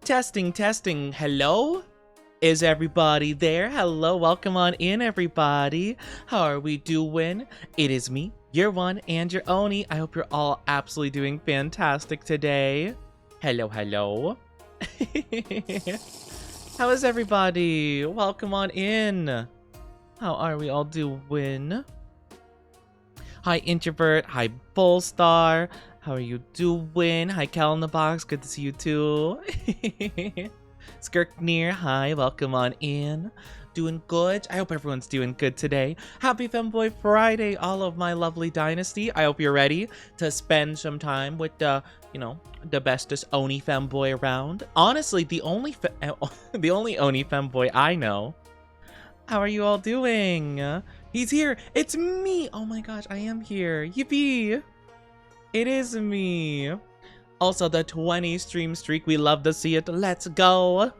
Testing, testing. Hello? Is everybody there? Hello, welcome on in, everybody. How are we doing? It is me, your one and your Oni. I hope you're all absolutely doing fantastic today. Hello, hello. How is everybody? Welcome on in. How are we all doing? Hi, Introvert. Hi, Bullstar. How are you doing? Hi, Cal in the box. Good to see you too. Skirknir, hi. Welcome on in. Doing good. I hope everyone's doing good today. Happy Femboy Friday, all of my lovely dynasty. I hope you're ready to spend some time with the, the bestest Oni Femboy around. Honestly, the only the only Oni Femboy I know. How are you all doing? He's here. It's me. Oh my gosh, I am here. Yippee. It is me. Also, the 20 stream streak. We love to see it. Let's go.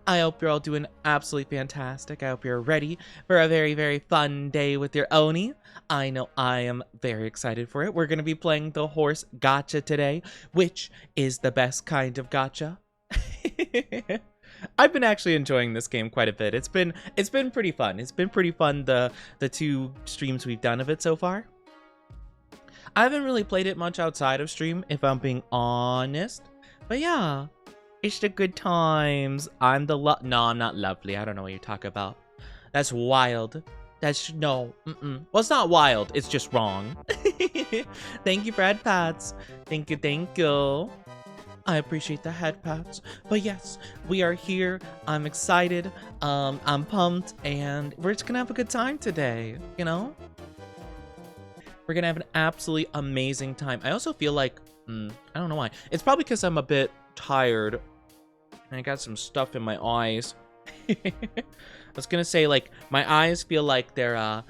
I hope you're all doing absolutely fantastic. I hope you're ready for a very, very fun day with your Oni. I know I am very excited for it. We're going to be playing the horse gacha today, which is the best kind of gacha. I've been actually enjoying this game quite a bit. It's been pretty fun. It's been pretty fun the two streams we've done of it so far. I haven't really played it much outside of stream, if I'm being honest. But yeah, it's the good times. No, I'm not lovely. I don't know what you talk about. That's wild. No. Well, it's not wild. It's just wrong. Thank you for head pats. Thank you. I appreciate the head pats. But yes, we are here. I'm excited. I'm pumped. And we're just gonna have a good time today, We're gonna have an absolutely amazing time. I also feel like, I don't know why. It's probably because I'm a bit tired. And I got some stuff in my eyes. I was gonna say, like, my eyes feel like they're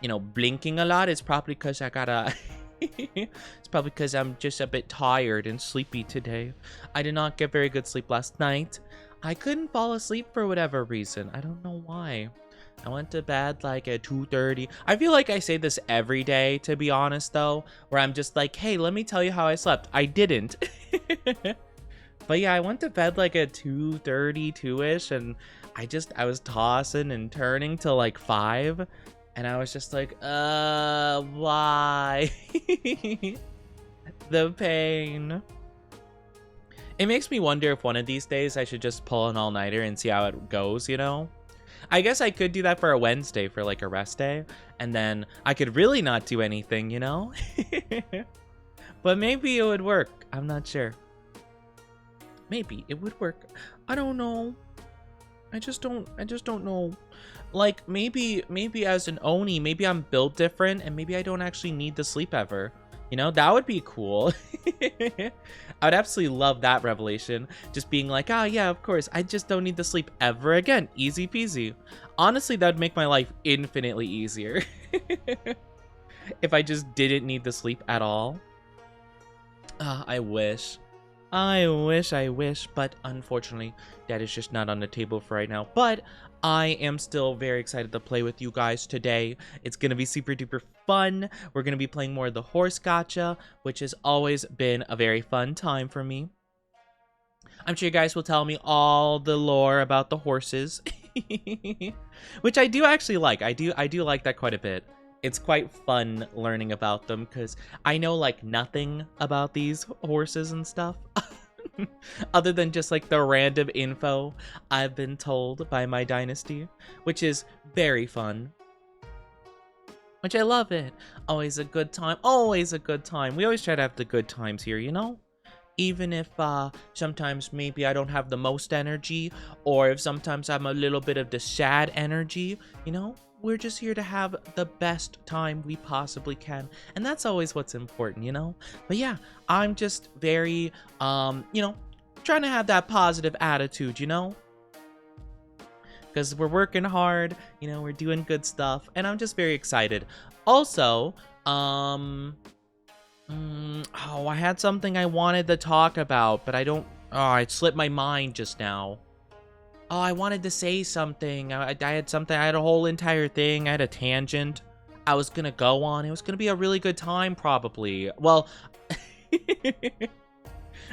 blinking a lot. It's probably because I gotta... It's probably because I'm just a bit tired and sleepy today. I did not get very good sleep last night. I couldn't fall asleep for whatever reason. I don't know why. I went to bed like at 2:30. I feel like I say this every day, to be honest, though, where I'm just like, hey, let me tell you how I slept. I didn't. But yeah, I went to bed like at 2:32-ish, and I was tossing and turning till like 5, and I was just like, why? The pain. It makes me wonder if one of these days I should just pull an all-nighter and see how it goes, I guess I could do that for a Wednesday for like a rest day, and then I could really not do anything, But maybe it would work. I'm not sure. Maybe it would work. I don't know. I just don't know. Like, maybe as an Oni, maybe I'm built different, and maybe I don't actually need to sleep ever. That would be cool. I would absolutely love that revelation. Just being like, oh yeah, of course, I just don't need to sleep ever again. Easy peasy. Honestly, that would make my life infinitely easier. If I just didn't need to sleep at all. I wish. I wish, but unfortunately, that is just not on the table for right now. But I am still very excited to play with you guys today. It's going to be super duper fun. We're going to be playing more of the horse gacha, which has always been a very fun time for me. I'm sure you guys will tell me all the lore about the horses, which I do actually like. I do like that quite a bit. It's quite fun learning about them because I know like nothing about these horses and stuff other than just like the random info I've been told by my dynasty, which is very fun. Which I love it. Always a good time. Always a good time. We always try to have the good times here, Even if sometimes maybe I don't have the most energy, or if sometimes I'm a little bit of the sad energy, We're just here to have the best time we possibly can. And that's always what's important, But yeah, I'm just very, trying to have that positive attitude, Because we're working hard, we're doing good stuff. And I'm just very excited. Also, I had something I wanted to talk about, but it slipped my mind just now. Oh, I wanted to say something. I had a whole entire thing. I had a tangent I was gonna go on. It was gonna be a really good time, probably. Well,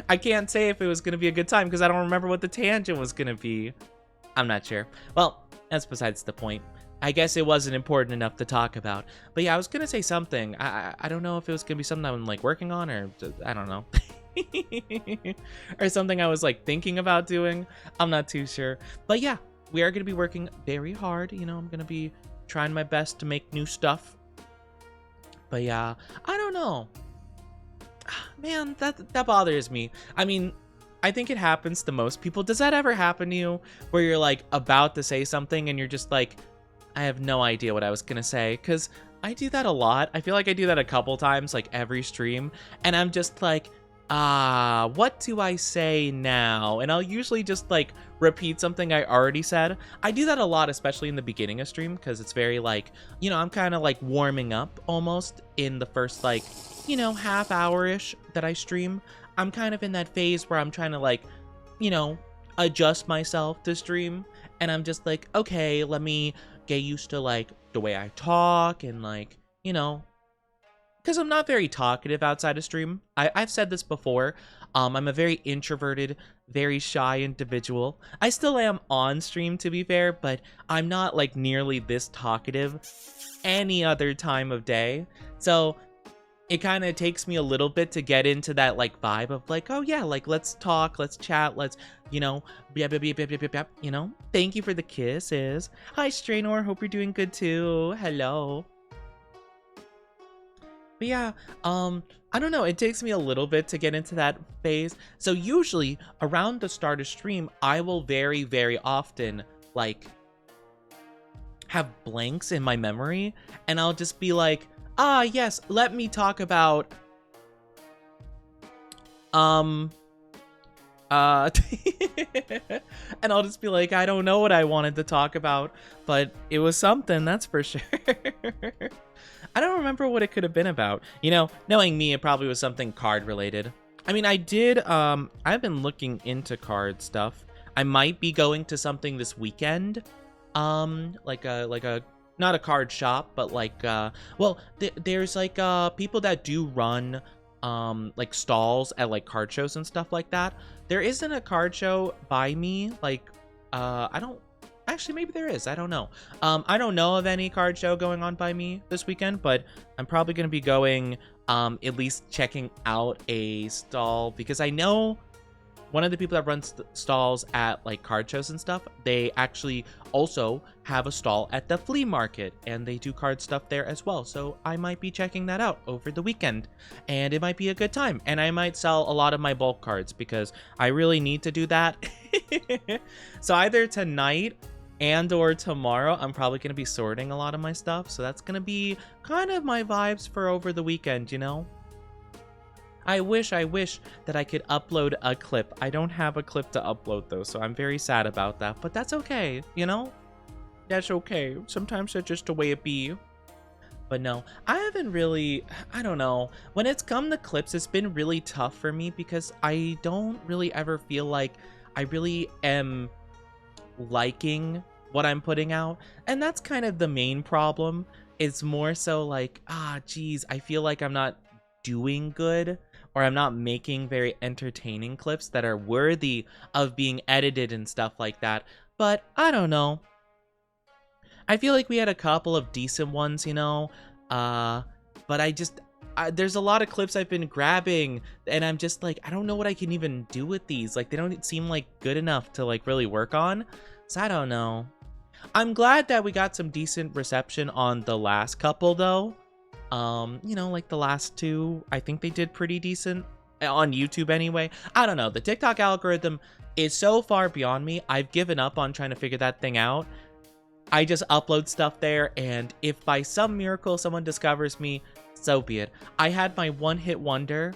I can't say if it was gonna be a good time because I don't remember what the tangent was gonna be. I'm not sure. Well, that's besides the point. I guess it wasn't important enough to talk about. But yeah, I was gonna say something. I don't know if it was gonna be something I'm like working on or I don't know. Or something I was like thinking about doing. I'm not too sure. But yeah, we are gonna be working very hard. You know, I'm gonna be trying my best to make new stuff. But yeah, I don't know. Man, that bothers me. I mean, I think it happens to most people. Does that ever happen to you where you're like about to say something and you're just like, I have no idea what I was gonna say? Because I do that a lot. I feel like I do that a couple times, like every stream, and I'm just like, what do I say now? And I'll usually just like repeat something I already said. I do that a lot, especially in the beginning of stream, because it's very like, you know, I'm kind of like warming up almost in the first like, you know, half hour-ish that I stream. I'm kind of in that phase where I'm trying to like, you know, adjust myself to stream. And I'm just like, okay, let me get used to like the way I talk and like, you know, because I'm not very talkative outside of stream. I've said this before. I'm a very introverted, very shy individual. I still am on stream, to be fair, but I'm not like nearly this talkative any other time of day. So it kind of takes me a little bit to get into that like vibe of like, oh yeah, like let's talk, let's chat, let's, you know, you know. Thank you for the kisses. Hi Straynor, hope you're doing good too. Hello. But yeah, I don't know, it takes me a little bit to get into that phase. So usually around the start of stream, I will very, very often like have blanks in my memory, and I'll just be like, yes, let me talk about and I'll just be like, I don't know what I wanted to talk about, but it was something, that's for sure. I don't remember what it could have been about. You know, knowing me, it probably was something card related. I mean, I've been looking into card stuff. I might be going to something this weekend. Like a not a card shop, but like there's like people that do run like stalls at like card shows and stuff like that. There isn't a card show by me, like I don't actually, maybe there is, I don't know. I don't know of any card show going on by me this weekend, but I'm probably gonna be going at least checking out a stall, because I know one of the people that runs stalls at like card shows and stuff, they actually also have a stall at the flea market, and they do card stuff there as well. So I might be checking that out over the weekend, and it might be a good time. And I might sell a lot of my bulk cards because I really need to do that. So either tonight and or tomorrow, I'm probably going to be sorting a lot of my stuff. So that's going to be kind of my vibes for over the weekend, you know? I wish that I could upload a clip. I don't have a clip to upload though, so I'm very sad about that. But that's okay, you know? That's okay. Sometimes that's just the way it be. But no, I haven't really, I don't know. When it's come to clips, it's been really tough for me because I don't really ever feel like I really am liking what I'm putting out. And that's kind of the main problem. It's more so like, geez, I feel like I'm not doing good, or I'm not making very entertaining clips that are worthy of being edited and stuff like that. But I don't know. I feel like we had a couple of decent ones, you know, but there's a lot of clips I've been grabbing, and I'm just like, I don't know what I can even do with these. Like, they don't seem like good enough to like really work on. So I don't know. I'm glad that we got some decent reception on the last couple though. You know, like the last two, I think they did pretty decent on YouTube anyway. I don't know. The TikTok algorithm is so far beyond me. I've given up on trying to figure that thing out. I just upload stuff there, and if by some miracle someone discovers me, so be it. I had my one-hit wonder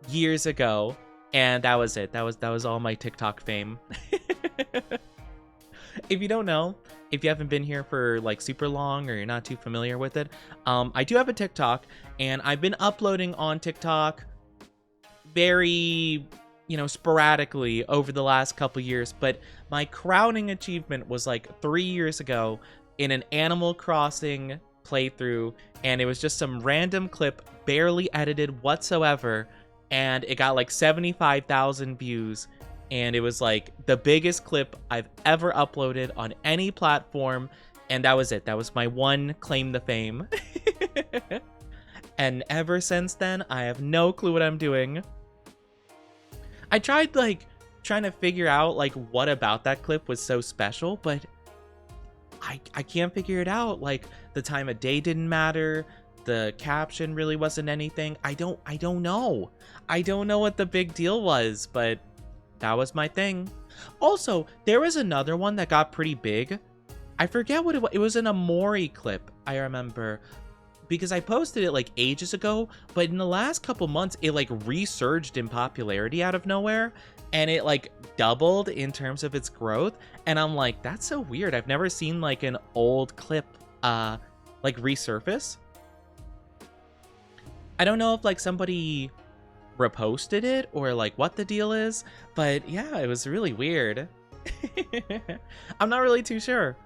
years ago, and that was it. That was all my TikTok fame. If you don't know, if you haven't been here for like super long, or you're not too familiar with it, I do have a TikTok, and I've been uploading on TikTok very, you know, sporadically over the last couple years. But my crowning achievement was like 3 years ago in an Animal Crossing playthrough, and it was just some random clip, barely edited whatsoever, and it got like 75,000 views, and it was like the biggest clip I've ever uploaded on any platform, and that was it. That was my one claim to fame. And ever since then, I have no clue what I'm doing. I tried like trying to figure out like what about that clip was so special, but I can't figure it out. Like the time of day didn't matter. The caption really wasn't anything. I don't know. I don't know what the big deal was, but that was my thing. Also, there was another one that got pretty big. I forget what it was. It was an Amori clip, I remember, because I posted it like ages ago, but in the last couple months, it like resurged in popularity out of nowhere, and it like doubled in terms of its growth. And I'm like, that's so weird. I've never seen like an old clip like resurface. I don't know if like somebody reposted it or like what the deal is, but yeah, it was really weird. I'm not really too sure,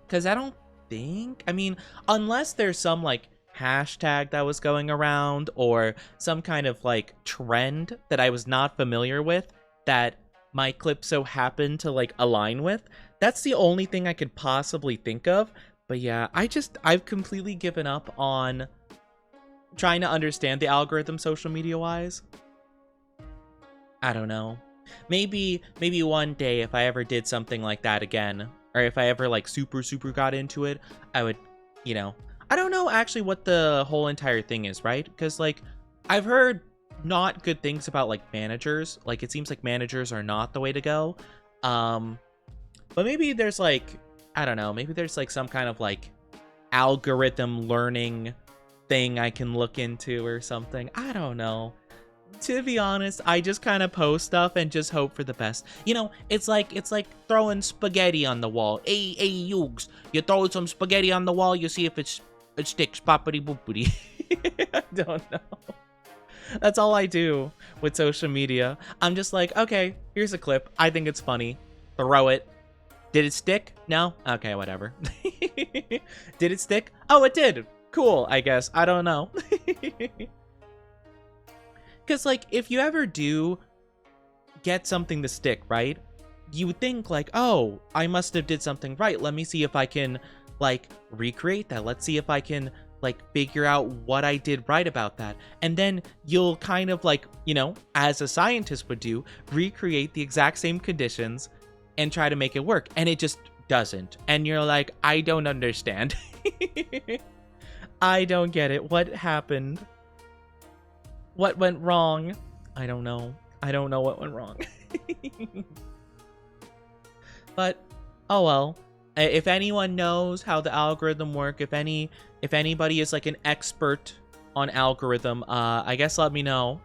because I don't think, I mean, unless there's some like hashtag that was going around or some kind of like trend that I was not familiar with that my clip so happened to like align with. That's the only thing I could possibly think of. But yeah, I've completely given up on trying to understand the algorithm social media wise. I don't know. Maybe one day if I ever did something like that again, or if I ever like super got into it, I would, you know, I don't know actually what the whole entire thing is, right? Because like I've heard not good things about like managers. Like it seems like managers are not the way to go. But maybe there's like, I don't know, maybe there's like some kind of like algorithm learning thing I can look into or something. I don't know. To be honest, I just kind of post stuff and just hope for the best. You know, it's like throwing spaghetti on the wall. Hey, Yugs, you throw some spaghetti on the wall, you see if it sticks. Poppity boopity. I don't know. That's all I do with social media. I'm just like, okay, here's a clip. I think it's funny. Throw it. Did it stick? No? Okay, whatever. Did it stick? Oh, it did. Cool, I guess. I don't know. Because, like, if you ever do get something to stick, right? You would think, like, oh, I must have did something right. Let me see if I can, like, recreate that. Let's see if I can, like, figure out what I did right about that. And then you'll kind of, like, you know, as a scientist would do, recreate the exact same conditions and try to make it work. And it just doesn't. And you're like, I don't understand. I don't get it. What happened? What went wrong? I don't know. I don't know what went wrong. But, oh well. If anyone knows how the algorithm work, if anybody is like an expert on algorithm, I guess let me know.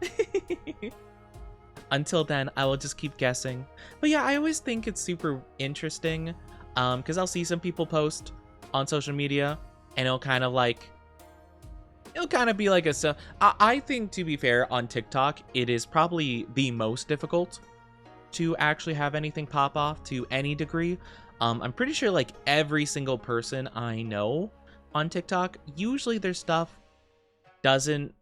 Until then, I will just keep guessing. But yeah, I always think it's super interesting, because I'll see some people post on social media, and it'll kind of be like a I think, to be fair, on TikTok, it is probably the most difficult to actually have anything pop off to any degree. I'm pretty sure like every single person I know on TikTok, usually their stuff doesn't,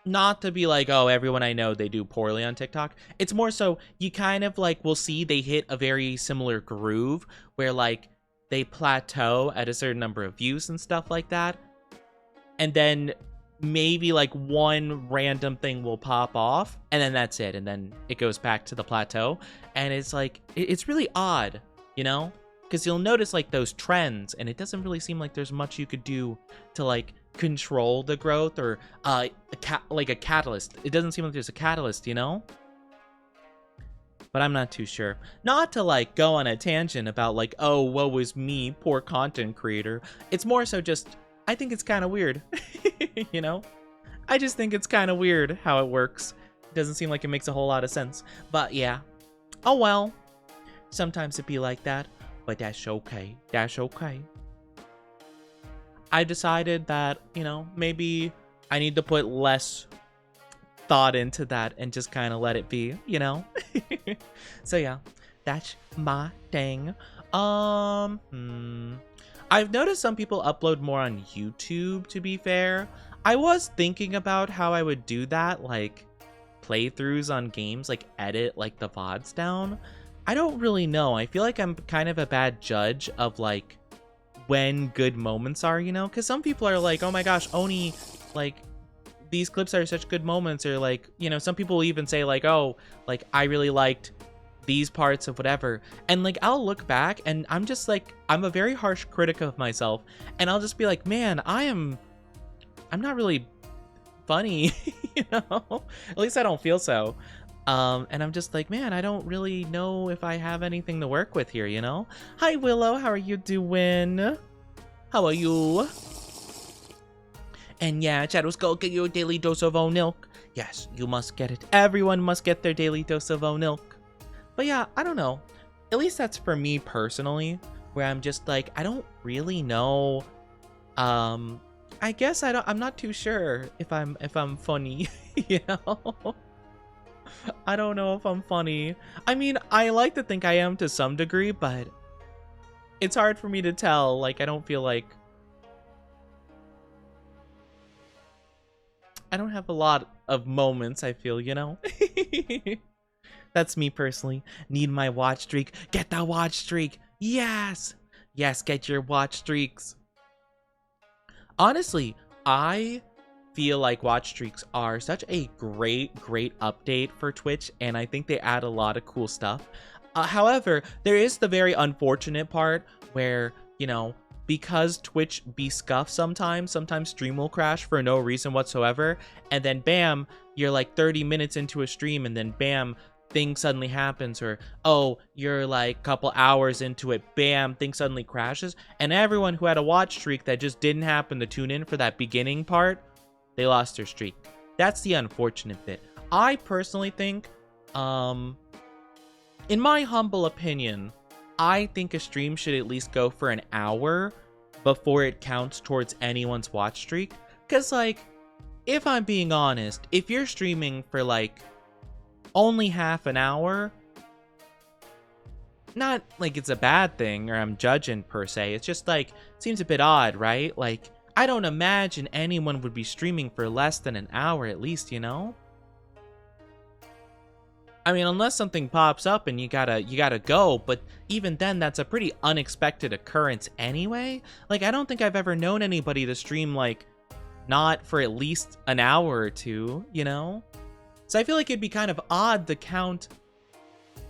not to be like, oh, everyone I know, they do poorly on TikTok. It's more so you kind of like will see they hit a very similar groove where like they plateau at a certain number of views and stuff like that. And then maybe like one random thing will pop off, and then that's it. And then it goes back to the plateau. And it's like, it's really odd, you know? Because you'll notice like those trends, and it doesn't really seem like there's much you could do to like control the growth or like a catalyst. It doesn't seem like there's a catalyst, you know? But I'm not too sure. Not to like go on a tangent about like, oh, woe was me, poor content creator. It's more so just, I think it's kind of weird, you know? I just think it's kind of weird how it works. It doesn't seem like it makes a whole lot of sense. But yeah. Oh well. Sometimes it be like that. But that's okay. That's okay. I decided that, you know, maybe I need to put less thought into that and just kind of let it be, you know? So yeah. That's my thing. I've noticed some people upload more on YouTube, to be fair. I was thinking about how I would do that, like playthroughs on games, like edit like the VODs down. I don't really know. I feel like I'm kind of a bad judge of like when good moments are, you know? Because some people are like, oh my gosh, Oni, like these clips are such good moments, or like, you know, some people will even say like, oh, like I really liked these parts of whatever, and like I'll look back and I'm just like, I'm a very harsh critic of myself, and I'll just be like, man, I'm not really funny. You know, at least I don't feel so. And I'm just like, man, I don't really know if I have anything to work with here, you know? Hi Willow, how are you doing? How are you? And yeah, Shadows, go get your daily dose of oat milk. Yes, you must get it. Everyone must get their daily dose of oat milk. But yeah, I don't know. At least that's for me personally, where I'm just like, I don't really know. I guess I'm not too sure if I'm funny, you know? I don't know if I'm funny. I mean, I like to think I am to some degree, but it's hard for me to tell. Like, I don't feel like I don't have a lot of moments, I feel, you know? That's me personally. Need my watch streak. Get that watch streak. Yes. Yes, get your watch streaks. Honestly, I feel like watch streaks are such a great update for Twitch, and I think they add a lot of cool stuff. However, there is the very unfortunate part where, you know, because Twitch be scuffed sometimes stream will crash for no reason whatsoever, and then bam, you're like 30 minutes into a stream, and then bam, thing suddenly happens, or oh, you're like a couple hours into it, bam, thing suddenly crashes, and everyone who had a watch streak that just didn't happen to tune in for that beginning part, they lost their streak. That's the unfortunate bit. I personally think, in my humble opinion, I think a stream should at least go for an hour before it counts towards anyone's watch streak. Because, like, if I'm being honest, if you're streaming for, like, only half an hour, not like it's a bad thing or I'm judging per se, it's just like, seems a bit odd, right? Like, I don't imagine anyone would be streaming for less than an hour at least, you know? I mean, unless something pops up and you gotta go, but even then, that's a pretty unexpected occurrence anyway. Like, I don't think I've ever known anybody to stream, like, not for at least an hour or two, you know? So I feel like it'd be kind of odd to count,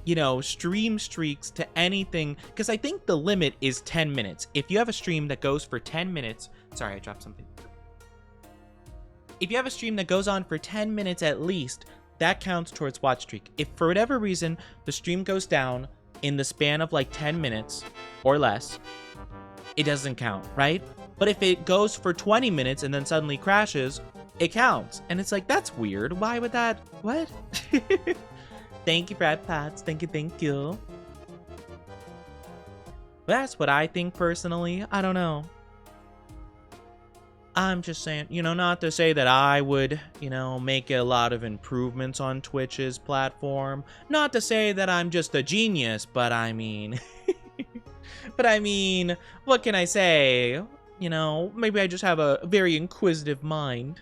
you know, stream streaks to anything, because I think the limit is 10 minutes. If you have a stream that goes for 10 minutes, sorry, I dropped something. If you have a stream that goes on for 10 minutes at least, that counts towards watch streak. If for whatever reason the stream goes down in the span of like 10 minutes or less, it doesn't count, right? But if it goes for 20 minutes and then suddenly crashes, it counts. And it's like, that's weird. Why would that? What? Thank you, Brad Pats. Thank you. That's what I think personally. I don't know. I'm just saying, you know, not to say that I would, you know, make a lot of improvements on Twitch's platform. Not to say that I'm just a genius, but I mean, what can I say? You know, maybe I just have a very inquisitive mind.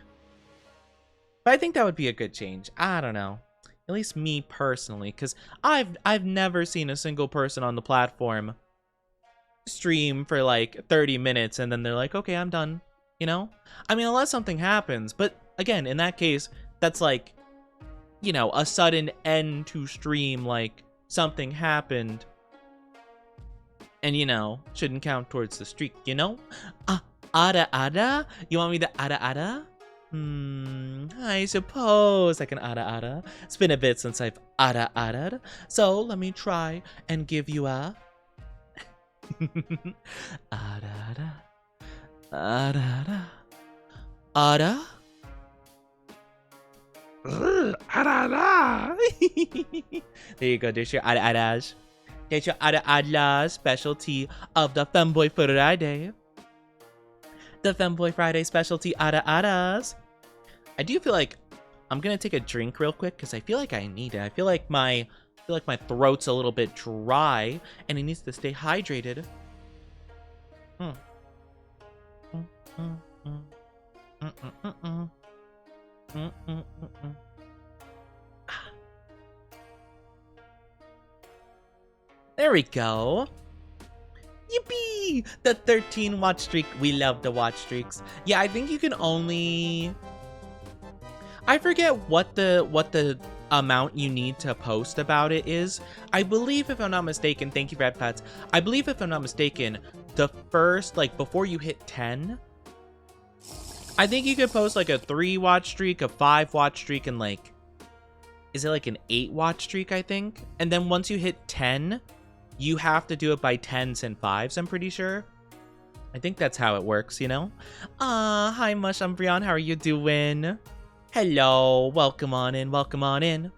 But I think that would be a good change. I don't know. At least me personally, because I've never seen a single person on the platform stream for like 30 minutes and then they're like, okay, I'm done. You know? I mean, unless something happens. But again, in that case, that's like, you know, a sudden end to stream, like something happened. And, you know, shouldn't count towards the streak, you know? Ada? You want me to ada? I suppose I can ada. It's been a bit since I've ada. So let me try and give you a ada. Ada. There you go. There's your ada. There's your ada specialty of the Femboy Friday. The Femboy Friday specialty adas. I do feel like I'm gonna take a drink real quick because I feel like I need it. I feel like my throat's a little bit dry and it needs to stay hydrated. Mm-mm-mm-mm. Mm-mm-mm-mm. There we go. Yippee! The 13 watch streak. We love the watch streaks. Yeah, I think you can only... I forget what the amount you need to post about it is. I believe, if I'm not mistaken, thank you, Red Pets. I believe, if I'm not mistaken, the first, like, before you hit 10, I think you could post like a 3 watch streak, a 5 watch streak, and like, is it like an 8 watch streak, I think? And then once you hit 10, you have to do it by 10s and 5s, I'm pretty sure. I think that's how it works, you know? Hi Mush Umbreon, how are you doing? Hello, welcome on in, welcome on in.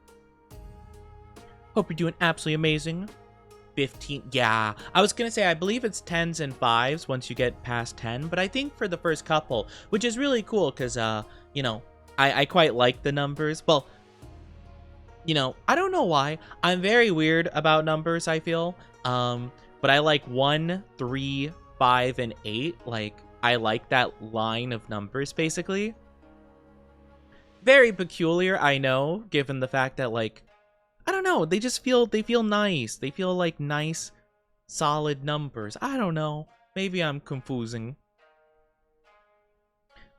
Hope you're doing absolutely amazing. 15, yeah. I was gonna say, I believe it's 10s and 5s once you get past 10, but I think for the first couple, which is really cool, because, you know, I quite like the numbers. Well, you know, I don't know why. I'm very weird about numbers, I feel. But I like 1, 3, 5, and 8. Like, I like that line of numbers, basically. Very peculiar, I know, given the fact that, like, I don't know, they feel nice. They feel like nice, solid numbers. I don't know. Maybe I'm confusing.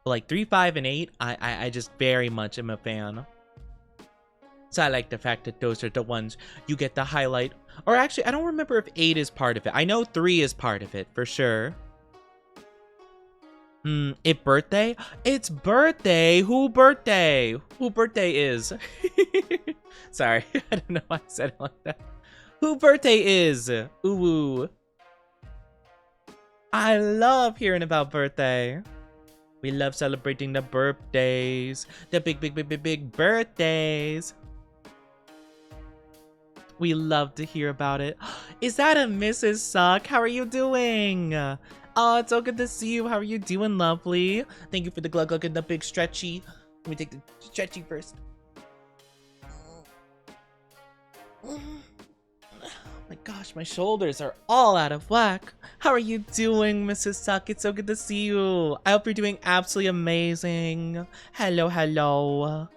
But like 3, 5, and 8, I just very much am a fan. So I like the fact that those are the ones you get the highlight. Or actually, I don't remember if 8 is part of it. I know 3 is part of it, for sure. It birthday? It's birthday! Who birthday? Who birthday is? Sorry, I don't know why I said it like that. Who birthday is? Ooh. I love hearing about birthday. We love celebrating the birthdays. The big birthdays. We love to hear about it. Is that a Mrs. Suck? How are you doing? Oh, it's so good to see you. How are you doing, lovely? Thank you for the glug glug and the big stretchy. Let me take the stretchy first. Oh my gosh, my shoulders are all out of whack. How are you doing, Mrs. Suck? It's so good to see you. I hope you're doing absolutely amazing. Hello, hello.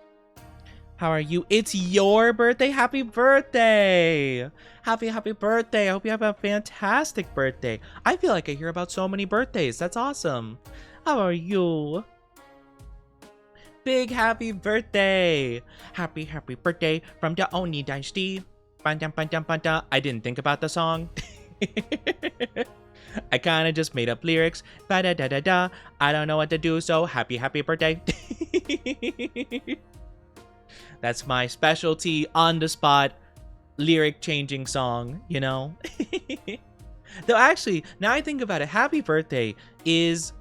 How are you? It's your birthday. Happy birthday. Happy birthday. I hope you have a fantastic birthday. I feel like I hear about so many birthdays. That's awesome. How are you? Big happy birthday. Happy birthday from the Oni Dynasty. I didn't think about the song. I kind of just made up lyrics. Ba-da-da-da-da. I don't know what to do, so happy birthday. That's my specialty, on the spot, lyric changing song, you know? Though actually, now I think about it, happy birthday is,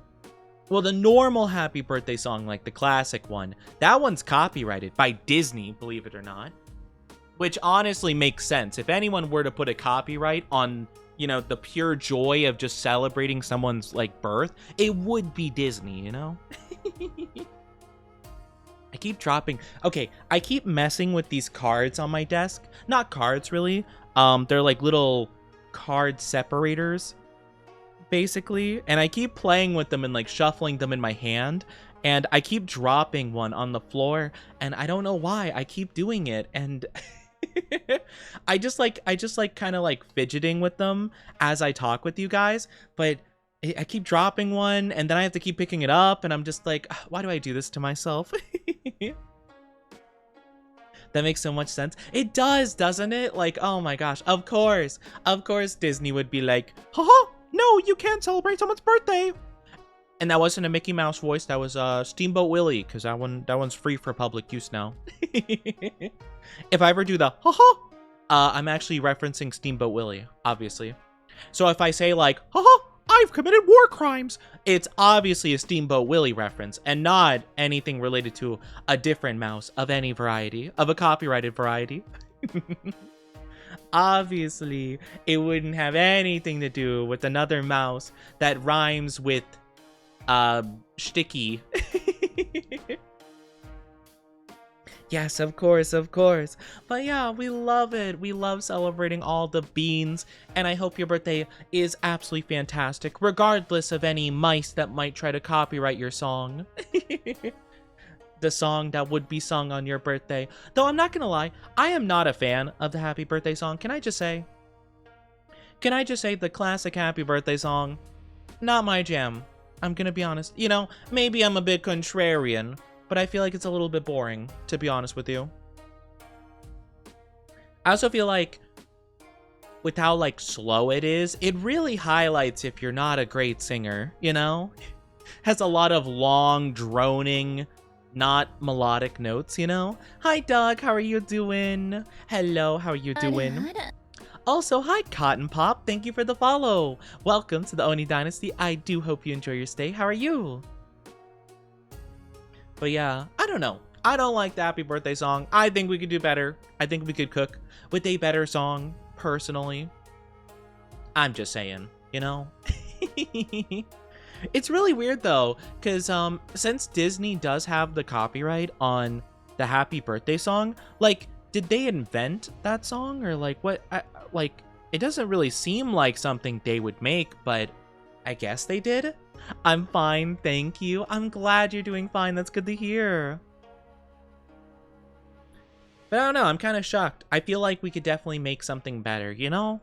well, the normal happy birthday song, like the classic one, that one's copyrighted by Disney, believe it or not. Which honestly makes sense. If anyone were to put a copyright on, you know, the pure joy of just celebrating someone's, like, birth, it would be Disney, you know? I keep dropping. Okay, I keep messing with these cards on my desk. Not cards, really. They're like little card separators, basically. And I keep playing with them and like shuffling them in my hand. And I keep dropping one on the floor. And I don't know why. I keep doing it. And I just like kind of like fidgeting with them as I talk with you guys. But I keep dropping one, and then I have to keep picking it up, and I'm just like, why do I do this to myself? That makes so much sense. It does, doesn't it? Like, oh my gosh, of course Disney would be like, haha, no, you can't celebrate someone's birthday. And that wasn't a Mickey Mouse voice, that was Steamboat Willie, because that one's free for public use now. If I ever do the haha, I'm actually referencing Steamboat Willie, obviously. So if I say like, haha, I've committed war crimes, it's obviously a Steamboat Willie reference and not anything related to a different mouse of any variety, of a copyrighted variety. Obviously, it wouldn't have anything to do with another mouse that rhymes with sticky. Yes, of course, of course. But yeah, we love it. We love celebrating all the beans, and I hope your birthday is absolutely fantastic, regardless of any mice that might try to copyright your song. The song that would be sung on your birthday. Though I'm not gonna lie, I am not a fan of the happy birthday song. Can I just say? Can I just say the classic happy birthday song? Not my jam. I'm gonna be honest. You know, maybe I'm a bit contrarian, but I feel like it's a little bit boring, to be honest with you. I also feel like with how like slow it is, it really highlights if you're not a great singer, you know? Has a lot of long, droning, not melodic notes, you know? Hi, Doug. How are you doing? Hello. How are you doing? Also, hi, Cotton Pop. Thank you for the follow. Welcome to the Oni Dynasty. I do hope you enjoy your stay. How are you? But yeah, I don't know. I don't like the happy birthday song. I think we could do better. I think we could cook with a better song, personally. I'm just saying, you know? It's really weird though, because since Disney does have the copyright on the happy birthday song, like, did they invent that song, or like what? Like, it doesn't really seem like something they would make, but I guess they did. I'm fine, thank you. I'm glad you're doing fine. That's good to hear. But I don't know, I'm kind of shocked. I feel like we could definitely make something better, you know?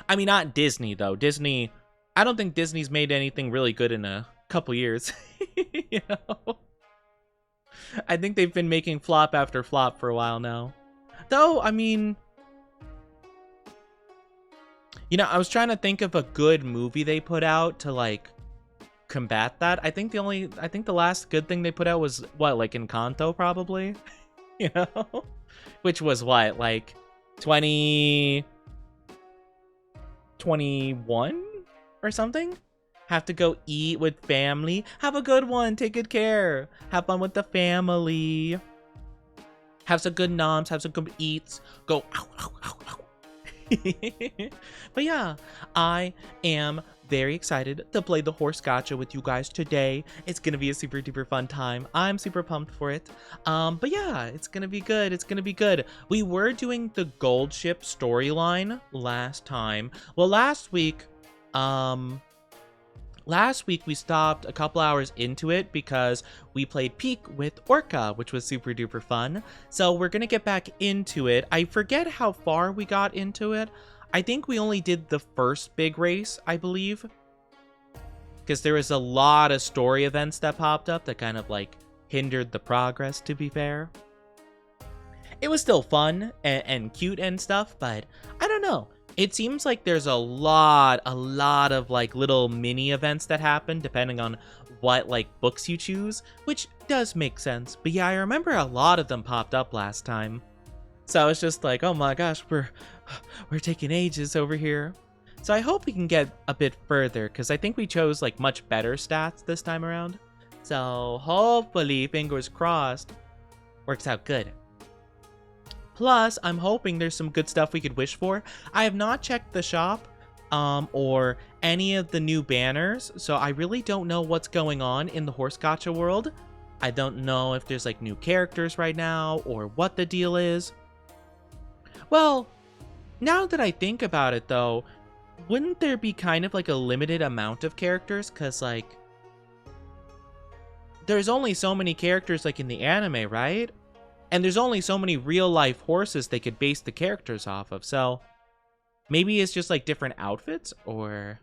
I mean, not Disney though. Disney, I don't think Disney's made anything really good in a couple years. You know? I think they've been making flop after flop for a while now. Though, I mean, you know, I was trying to think of a good movie they put out to like combat that. I think the last good thing they put out was what, like Encanto probably, you know, which was what, like 2021 or something. Have to go eat with family. Have a good one. Take good care. Have fun with the family. Have some good noms. Have some good eats. Go. Ow, ow, ow, ow. But yeah, I am very excited to play the horse gacha with you guys today. It's gonna be a super duper fun time. I'm super pumped for it. But yeah, it's gonna be good. It's gonna be good. We were doing the gold ship storyline last time. Well, last week we stopped a couple hours into it because we played Peak with Orca, which was super duper fun. So we're gonna get back into it. I forget how far we got into it. I think we only did the first big race, I believe. Because there was a lot of story events that popped up that kind of like hindered the progress, to be fair. It was still fun and cute and stuff, but I don't know. It seems like there's a lot of like little mini events that happen depending on what like books you choose, which does make sense. But yeah, I remember a lot of them popped up last time. So I was just like, oh my gosh, we're taking ages over here. So I hope we can get a bit further, because I think we chose like much better stats this time around. So hopefully, fingers crossed, works out good. Plus, I'm hoping there's some good stuff we could wish for. I have not checked the shop or any of the new banners, so I really don't know what's going on in the horse gacha world. I don't know if there's like new characters right now or what the deal is. Well, now that I think about it though, wouldn't there be kind of like a limited amount of characters? Because like, there's only so many characters like in the anime, right? And there's only so many real life horses they could base the characters off of, so maybe it's just like different outfits, or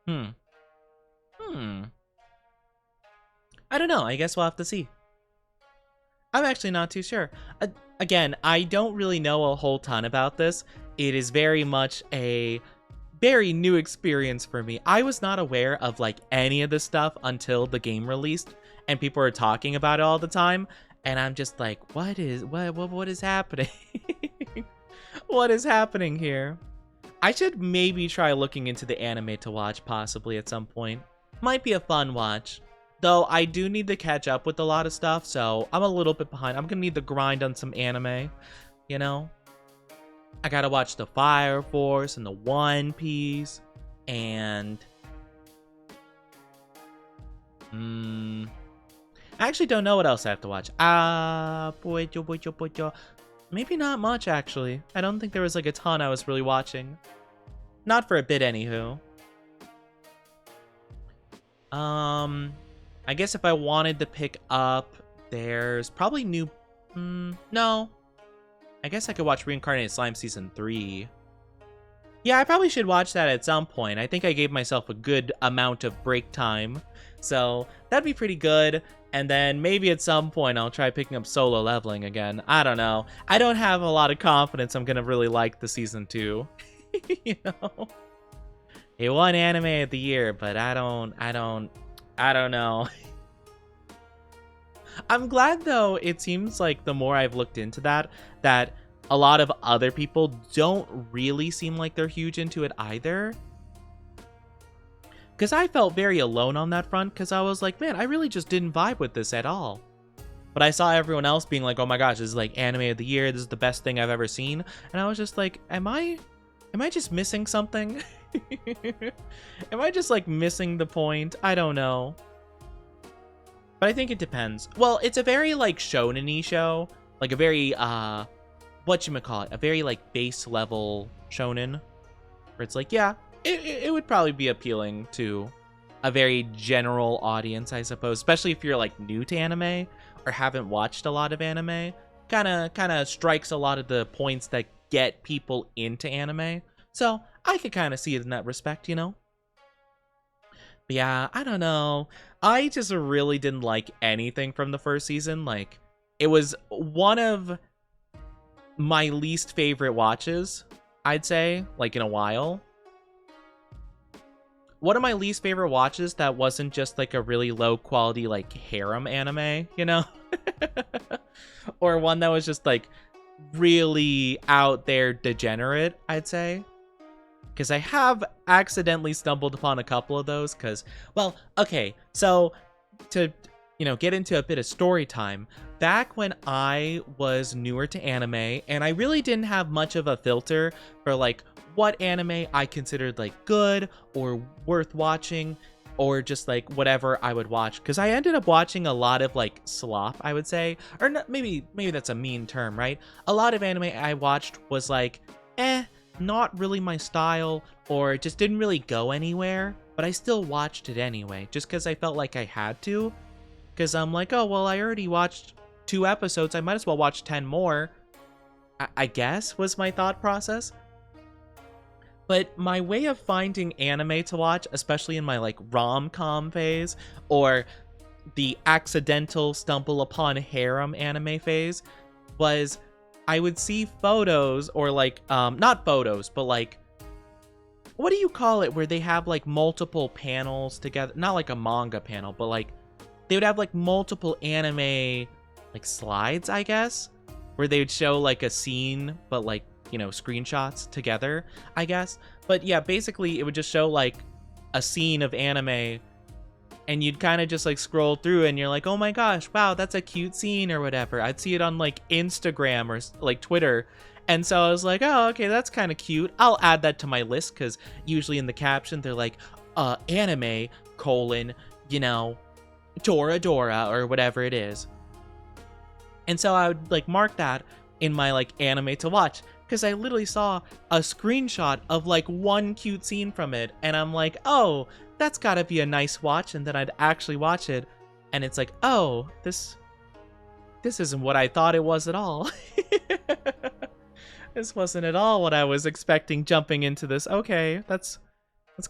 I don't know. I guess we'll have to see. I'm actually not too sure. Again, I don't really know a whole ton about this. It is very much a very new experience for me. I was not aware of like any of this stuff until the game released and people were talking about it all the time. And I'm just like, what is happening? What is happening here? I should maybe try looking into the anime to watch possibly at some point. Might be a fun watch. Though I do need to catch up with a lot of stuff, so I'm a little bit behind. I'm gonna need to grind on some anime, you know? I gotta watch the Fire Force and the One Piece, and I actually don't know what else I have to watch. Maybe not much, actually. I don't think there was like a ton I was really watching. Not for a bit, anywho. I guess if I wanted to pick up, there's probably new... no. I guess I could watch Reincarnated Slime Season 3. Yeah, I probably should watch that at some point. I think I gave myself a good amount of break time. So, that'd be pretty good. And then maybe at some point I'll try picking up Solo Leveling again. I don't know. I don't have a lot of confidence I'm gonna really like the Season 2. You know? It won Anime of the Year, but I don't know. I'm glad, though, it seems like the more I've looked into that a lot of other people don't really seem like they're huge into it either. Because I felt very alone on that front, because I was like, man, I really just didn't vibe with this at all. But I saw everyone else being like, oh my gosh, this is like Anime of the Year, this is the best thing I've ever seen. And I was just like, am I just missing something? Am I just like missing the point? I don't know. But I think it depends. Well, it's a very like shonen-y show. Like a very, whatchamacallit, a very like base level shonen. Where it's like, yeah, it would probably be appealing to a very general audience, I suppose. Especially if you're like new to anime or haven't watched a lot of anime. Kinda strikes a lot of the points that get people into anime. So I could kind of see it in that respect, you know? But yeah, I don't know. I just really didn't like anything from the first season. Like, it was one of my least favorite watches, I'd say, like in a while. One of my least favorite watches that wasn't just like a really low quality like harem anime, you know? Or one that was just like really out there degenerate, I'd say. Because I have accidentally stumbled upon a couple of those, because, well, okay, so to, you know, get into a bit of story time, back when I was newer to anime, and I really didn't have much of a filter for, like, what anime I considered, like, good or worth watching, or just, like, whatever I would watch, because I ended up watching a lot of, like, slop, I would say, or not, maybe that's a mean term, right? A lot of anime I watched was, like, not really my style, or just didn't really go anywhere, but I still watched it anyway, just because I felt like I had to, because I'm like, oh, well, I already watched 2 episodes, I might as well watch 10 more, I guess, was my thought process. But my way of finding anime to watch, especially in my, like, rom-com phase, or the accidental stumble upon harem anime phase, was I would see photos, or like, not photos, but like, what do you call it, where they have like multiple panels together, not like a manga panel, but like, they would have like multiple anime, like slides, I guess, where they would show like a scene, but like, you know, screenshots together, I guess. But yeah, basically it would just show like a scene of anime, and you'd kind of just like scroll through and you're like, oh my gosh, wow, that's a cute scene or whatever. I'd see it on like Instagram or like Twitter. And so I was like, oh, okay, that's kind of cute. I'll add that to my list, because usually in the caption, they're like, anime, you know, Dora Dora or whatever it is. And so I would like mark that in my like anime to watch, because I literally saw a screenshot of like one cute scene from it. And I'm like, oh, that's gotta be a nice watch. And then I'd actually watch it, and it's like, oh, this isn't what I thought it was at all. This wasn't at all what I was expecting jumping into this. Okay, that's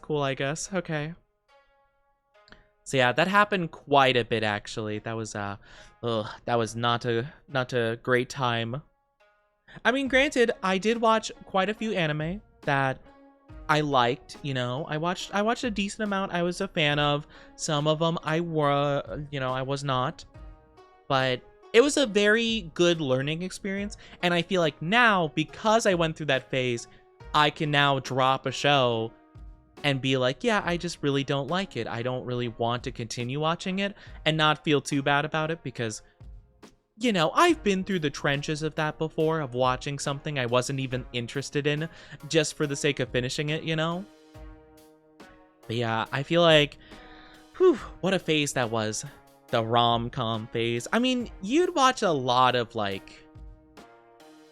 cool, I guess. Okay. So yeah, that happened quite a bit, actually. That was that was not a great time. I mean, granted, I did watch quite a few anime that I liked, you know. I watched a decent amount I was a fan of. Some of them I was not. But it was a very good learning experience, and I feel like now, because I went through that phase, I can now drop a show and be like, yeah, I just really don't like it. I don't really want to continue watching it, and not feel too bad about it, because, you know, I've been through the trenches of that before, of watching something I wasn't even interested in just for the sake of finishing it, you know? But yeah, I feel like, whew, what a phase that was. the rom-com phase. I mean, you'd watch a lot of like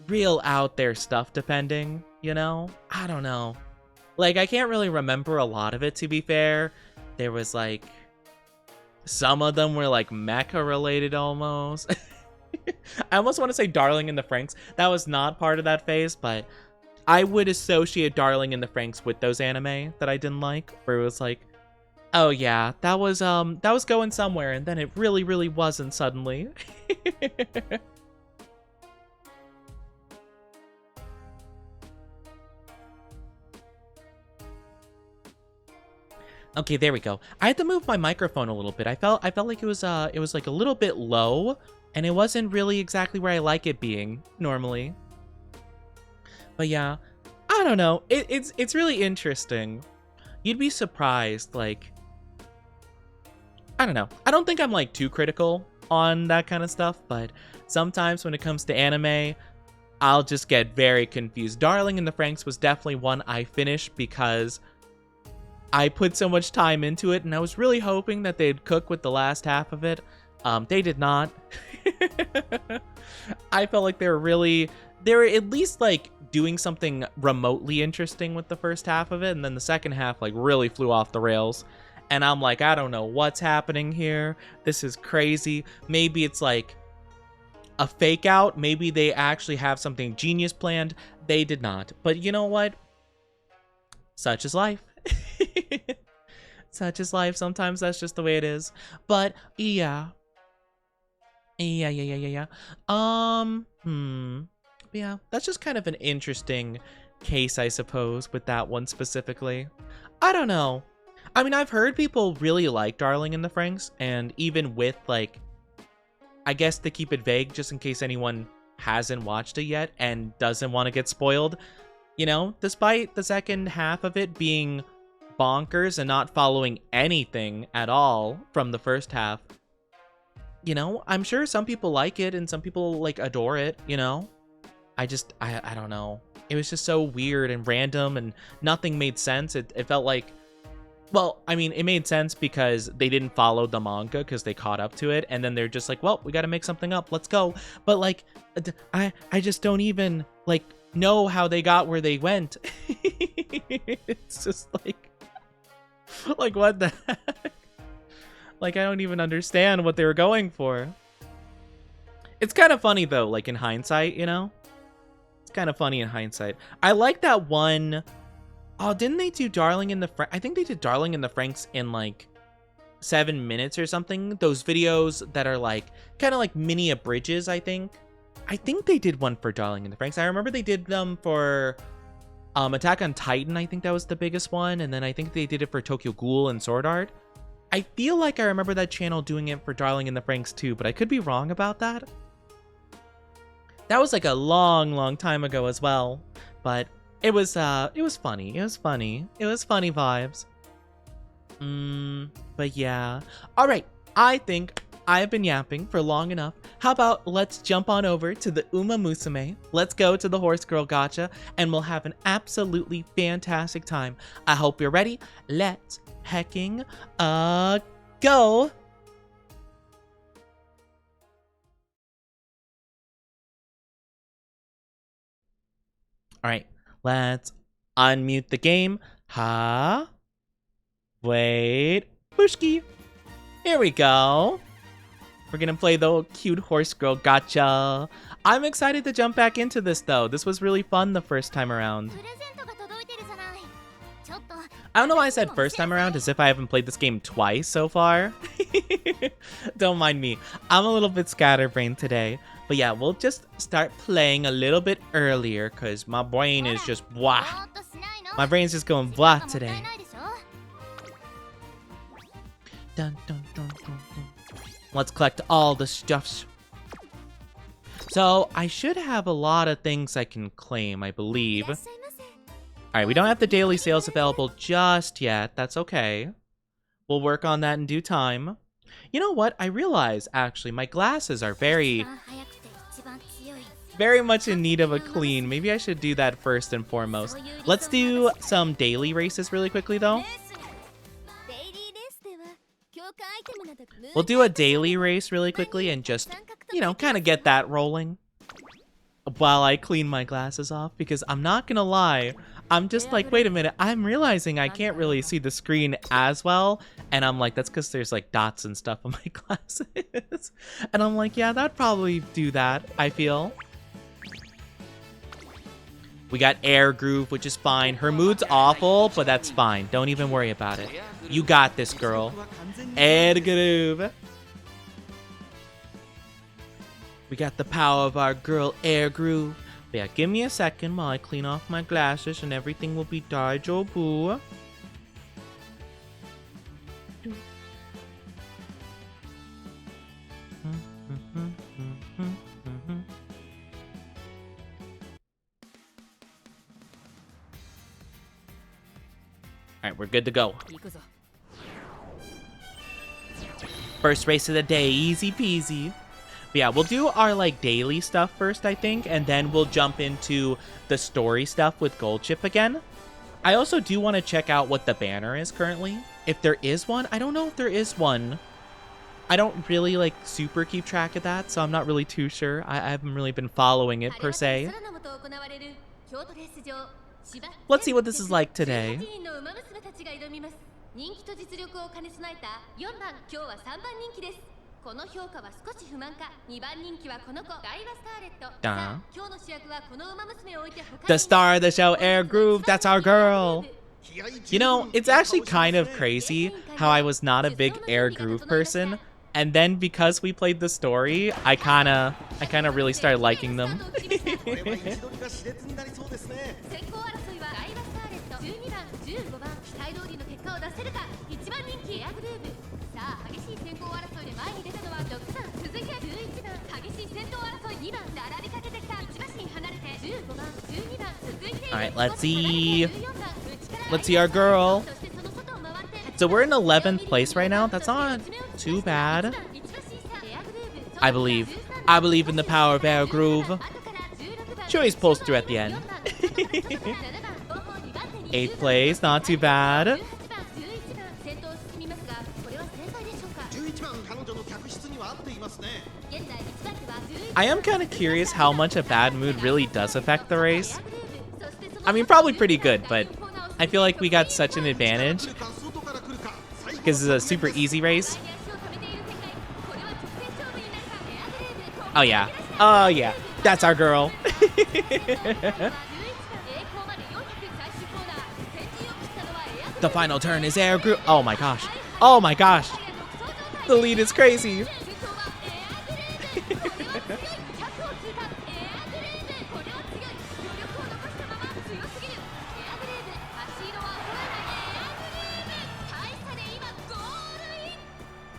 real out there stuff depending, you know? I don't know. Like, I can't really remember a lot of it, to be fair. There was like some of them were like mecha related almost. I almost want to say Darling in the Franxx. That was not part of that phase, but I would associate Darling in the Franxx with those anime that I didn't like, where it was like, oh yeah, that was going somewhere, and then it really, really wasn't suddenly. Okay, there we go. I had to move my microphone a little bit. I felt like it was like a little bit low, and it wasn't really exactly where I like it being normally. But yeah, I don't know. It's really interesting. You'd be surprised, like, I don't know. I don't think I'm like too critical on that kind of stuff, but sometimes when it comes to anime, I'll just get very confused. Darling in the Franxx was definitely one I finished because I put so much time into it, and I was really hoping that they'd cook with the last half of it. They did not. I felt like they were at least like doing something remotely interesting with the first half of it, and then the second half like really flew off the rails. And I'm like, I don't know what's happening here. This is crazy. Maybe it's like a fake out. Maybe they actually have something genius planned. They did not. But you know what? Such is life. Such is life. Sometimes that's just the way it is. But yeah. Yeah. Yeah, that's just kind of an interesting case, I suppose, with that one specifically. I don't know. I mean, I've heard people really like Darling in the Franxx, and even with, like, I guess to keep it vague, just in case anyone hasn't watched it yet and doesn't want to get spoiled, you know, despite the second half of it being bonkers and not following anything at all from the first half, you know, I'm sure some people like it and some people, like, adore it, you know? I don't know. It was just so weird and random and nothing made sense. It felt like, well, I mean, it made sense because they didn't follow the manga because they caught up to it, and then they're just like, well, we got to make something up. Let's go. But like, I just don't even like know how they got where they went. It's just like what the heck? Like, I don't even understand what they were going for. It's kind of funny though, like in hindsight, you know? It's kind of funny in hindsight. I like that one. Oh, didn't they do Darling in the Franxx? I think they did Darling in the Franxx in like 7 minutes or something. Those videos that are like kind of like mini abridges, I think. I think they did one for Darling in the Franxx. I remember they did them for Attack on Titan. I think that was the biggest one. And then I think they did it for Tokyo Ghoul and Sword Art. I feel like I remember that channel doing it for Darling in the Franxx too, but I could be wrong about that. That was like a long time ago as well. But it was funny. It was funny vibes. But yeah. All right. I think I have been yapping for long enough. How about let's jump on over to the Umamusume. Let's go to the Horse Girl Gacha, and we'll have an absolutely fantastic time. I hope you're ready. Let's hecking go. All right. Let's unmute the game. Wait. Pushki. Here we go. We're gonna play the cute horse girl gacha. I'm excited to jump back into this though. This was really fun the first time around. I don't know why I said first time around, as if I haven't played this game twice so far. Don't mind me. I'm a little bit scatterbrained today. But yeah, we'll just start playing a little bit earlier because my brain is just blah. My brain's just going blah today. Dun, dun, dun, dun, dun. Let's collect all the stuffs. So I should have a lot of things I can claim, I believe. Alright, we don't have the daily sales available just yet. That's okay. We'll work on that in due time. You know what? I realize, actually, my glasses are very much in need of a clean. Maybe I should do that first and foremost. Let's do some daily races really quickly, though. We'll do a daily race really quickly and just, you know, kind of get that rolling while I clean my glasses off, because I'm not gonna lie, I'm just like, wait a minute, I'm realizing I can't really see the screen as well, and I'm like, that's because there's like dots and stuff on my glasses. And I'm like, yeah, that'd probably do that, I feel. We got Air Groove, which is fine. Her mood's awful, but that's fine. Don't even worry about it. You got this, girl. Air Groove. We got the power of our girl, Air Groove. But yeah, give me a second while I clean off my glasses and everything will be daijoubu. Alright, we're good to go. First race of the day, easy peasy. But yeah, we'll do our like daily stuff first, I think, and then we'll jump into the story stuff with Gold Chip again. I also do want to check out what the banner is currently. If there is one, I don't know if there is one. I don't really like super keep track of that, so I'm not really too sure. I haven't really been following it per se. Let's see what this is like today. The star of the show, Air Groove, that's our girl. You know, it's actually kind of crazy how I was not a big Air Groove person, and then because we played the story, I kind of really started liking them. Alright, let's see our girl. So we're in 11th place right now. That's not too bad. I believe in the power of Air Groove. She always pulls through at the end. 8th place, not too bad. I am kind of curious how much a bad mood really does affect the race. I mean, probably pretty good, but I feel like we got such an advantage because it's a super easy race. Oh yeah. Oh yeah. That's our girl. The final turn is Air Groove. Oh my gosh. Oh my gosh. The lead is crazy.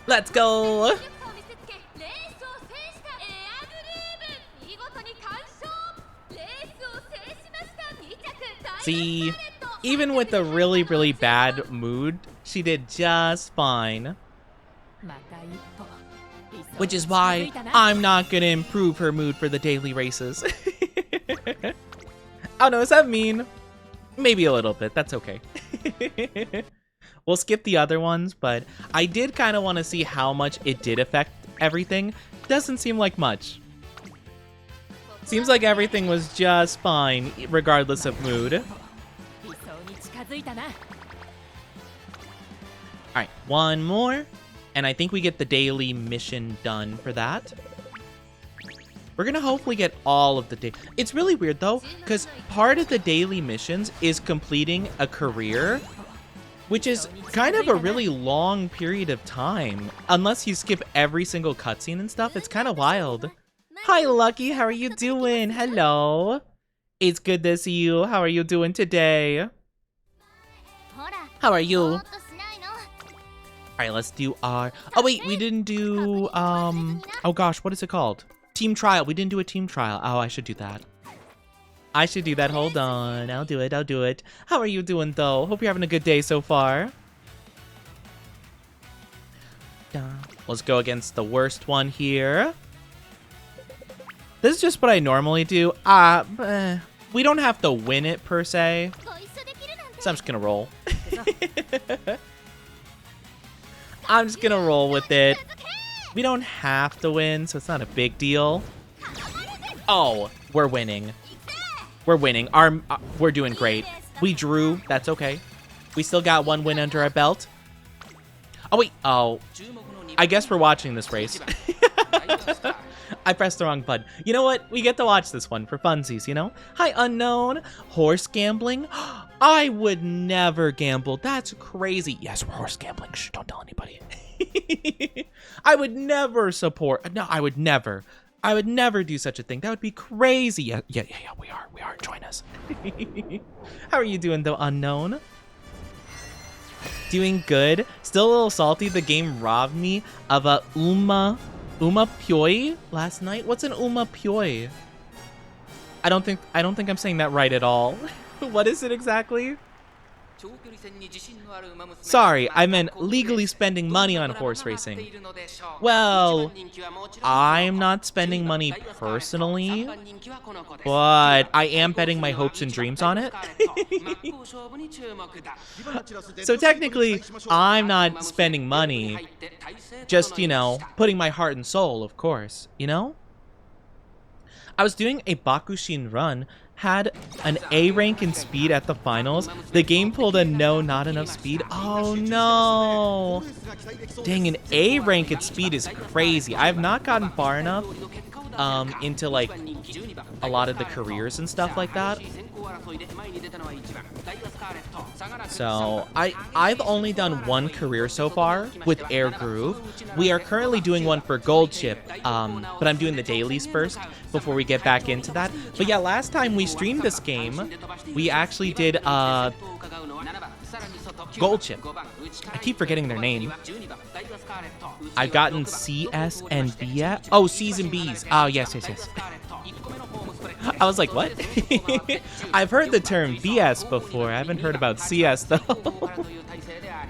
Let's go. See, even with a really, really bad mood, she did just fine. Which is why I'm not gonna improve her mood for the daily races. Oh no, is that mean? Maybe a little bit, that's okay. We'll skip the other ones, but I did kind of want to see how much it did affect everything. Doesn't seem like much. Seems like everything was just fine, regardless of mood. Alright, one more. And I think we get the daily mission done for that. We're gonna hopefully get all of the day. It's really weird though, because part of the daily missions is completing a career, which is kind of a really long period of time. Unless you skip every single cutscene and stuff, it's kind of wild. Hi, Lucky, how are you doing? Hello. It's good to see you. How are you doing today? How are you? All right, let's do our... Oh, wait, we didn't do... Oh, gosh, what is it called? Team trial. We didn't do a team trial. Oh, I should do that. I should do that. Hold on. I'll do it. How are you doing, though? Hope you're having a good day so far. Let's go against the worst one here. This is just what I normally do. We don't have to win it, per se. So I'm just gonna roll. I'm just gonna roll with it. We don't have to win, so it's not a big deal. Oh, we're winning. We're winning. We're doing great. We drew. That's okay. We still got one win under our belt. Oh, wait. Oh. I guess we're watching this race. I pressed the wrong button. You know what? We get to watch this one for funsies, you know? Hi, unknown. Horse gambling? I would never gamble. That's crazy. Yes, we're horse gambling. Shh, don't tell anybody. I would never support. No, I would never. I would never do such a thing. That would be crazy. Yeah, we are. Join us. How are you doing, though, unknown? Doing good. Still a little salty. The game robbed me of a Umamusume last night. What's an Umamusume? I don't think I'm saying that right at all. What is it exactly? Sorry, I meant legally spending money on horse racing. Well, I'm not spending money personally, but I am betting my hopes and dreams on it. So technically, I'm not spending money, just, you know, putting my heart and soul, of course, you know? I was doing a Bakushin run, had an A rank in speed at the finals. The game pulled a no, not enough speed. Oh no. Dang, an A rank in speed is crazy. I have not gotten far enough into like a lot of the careers and stuff like that. So I've only done one career so far with Air Groove. We are currently doing one for Gold Chip, but I'm doing the dailies first before we get back into that. But yeah, last time we streamed this game, we actually did Gold Chip. I keep forgetting their name. I've gotten CS and BS. Oh, C's and B's. Oh, yes. I was like, what? I've heard the term BS before. I haven't heard about CS, though.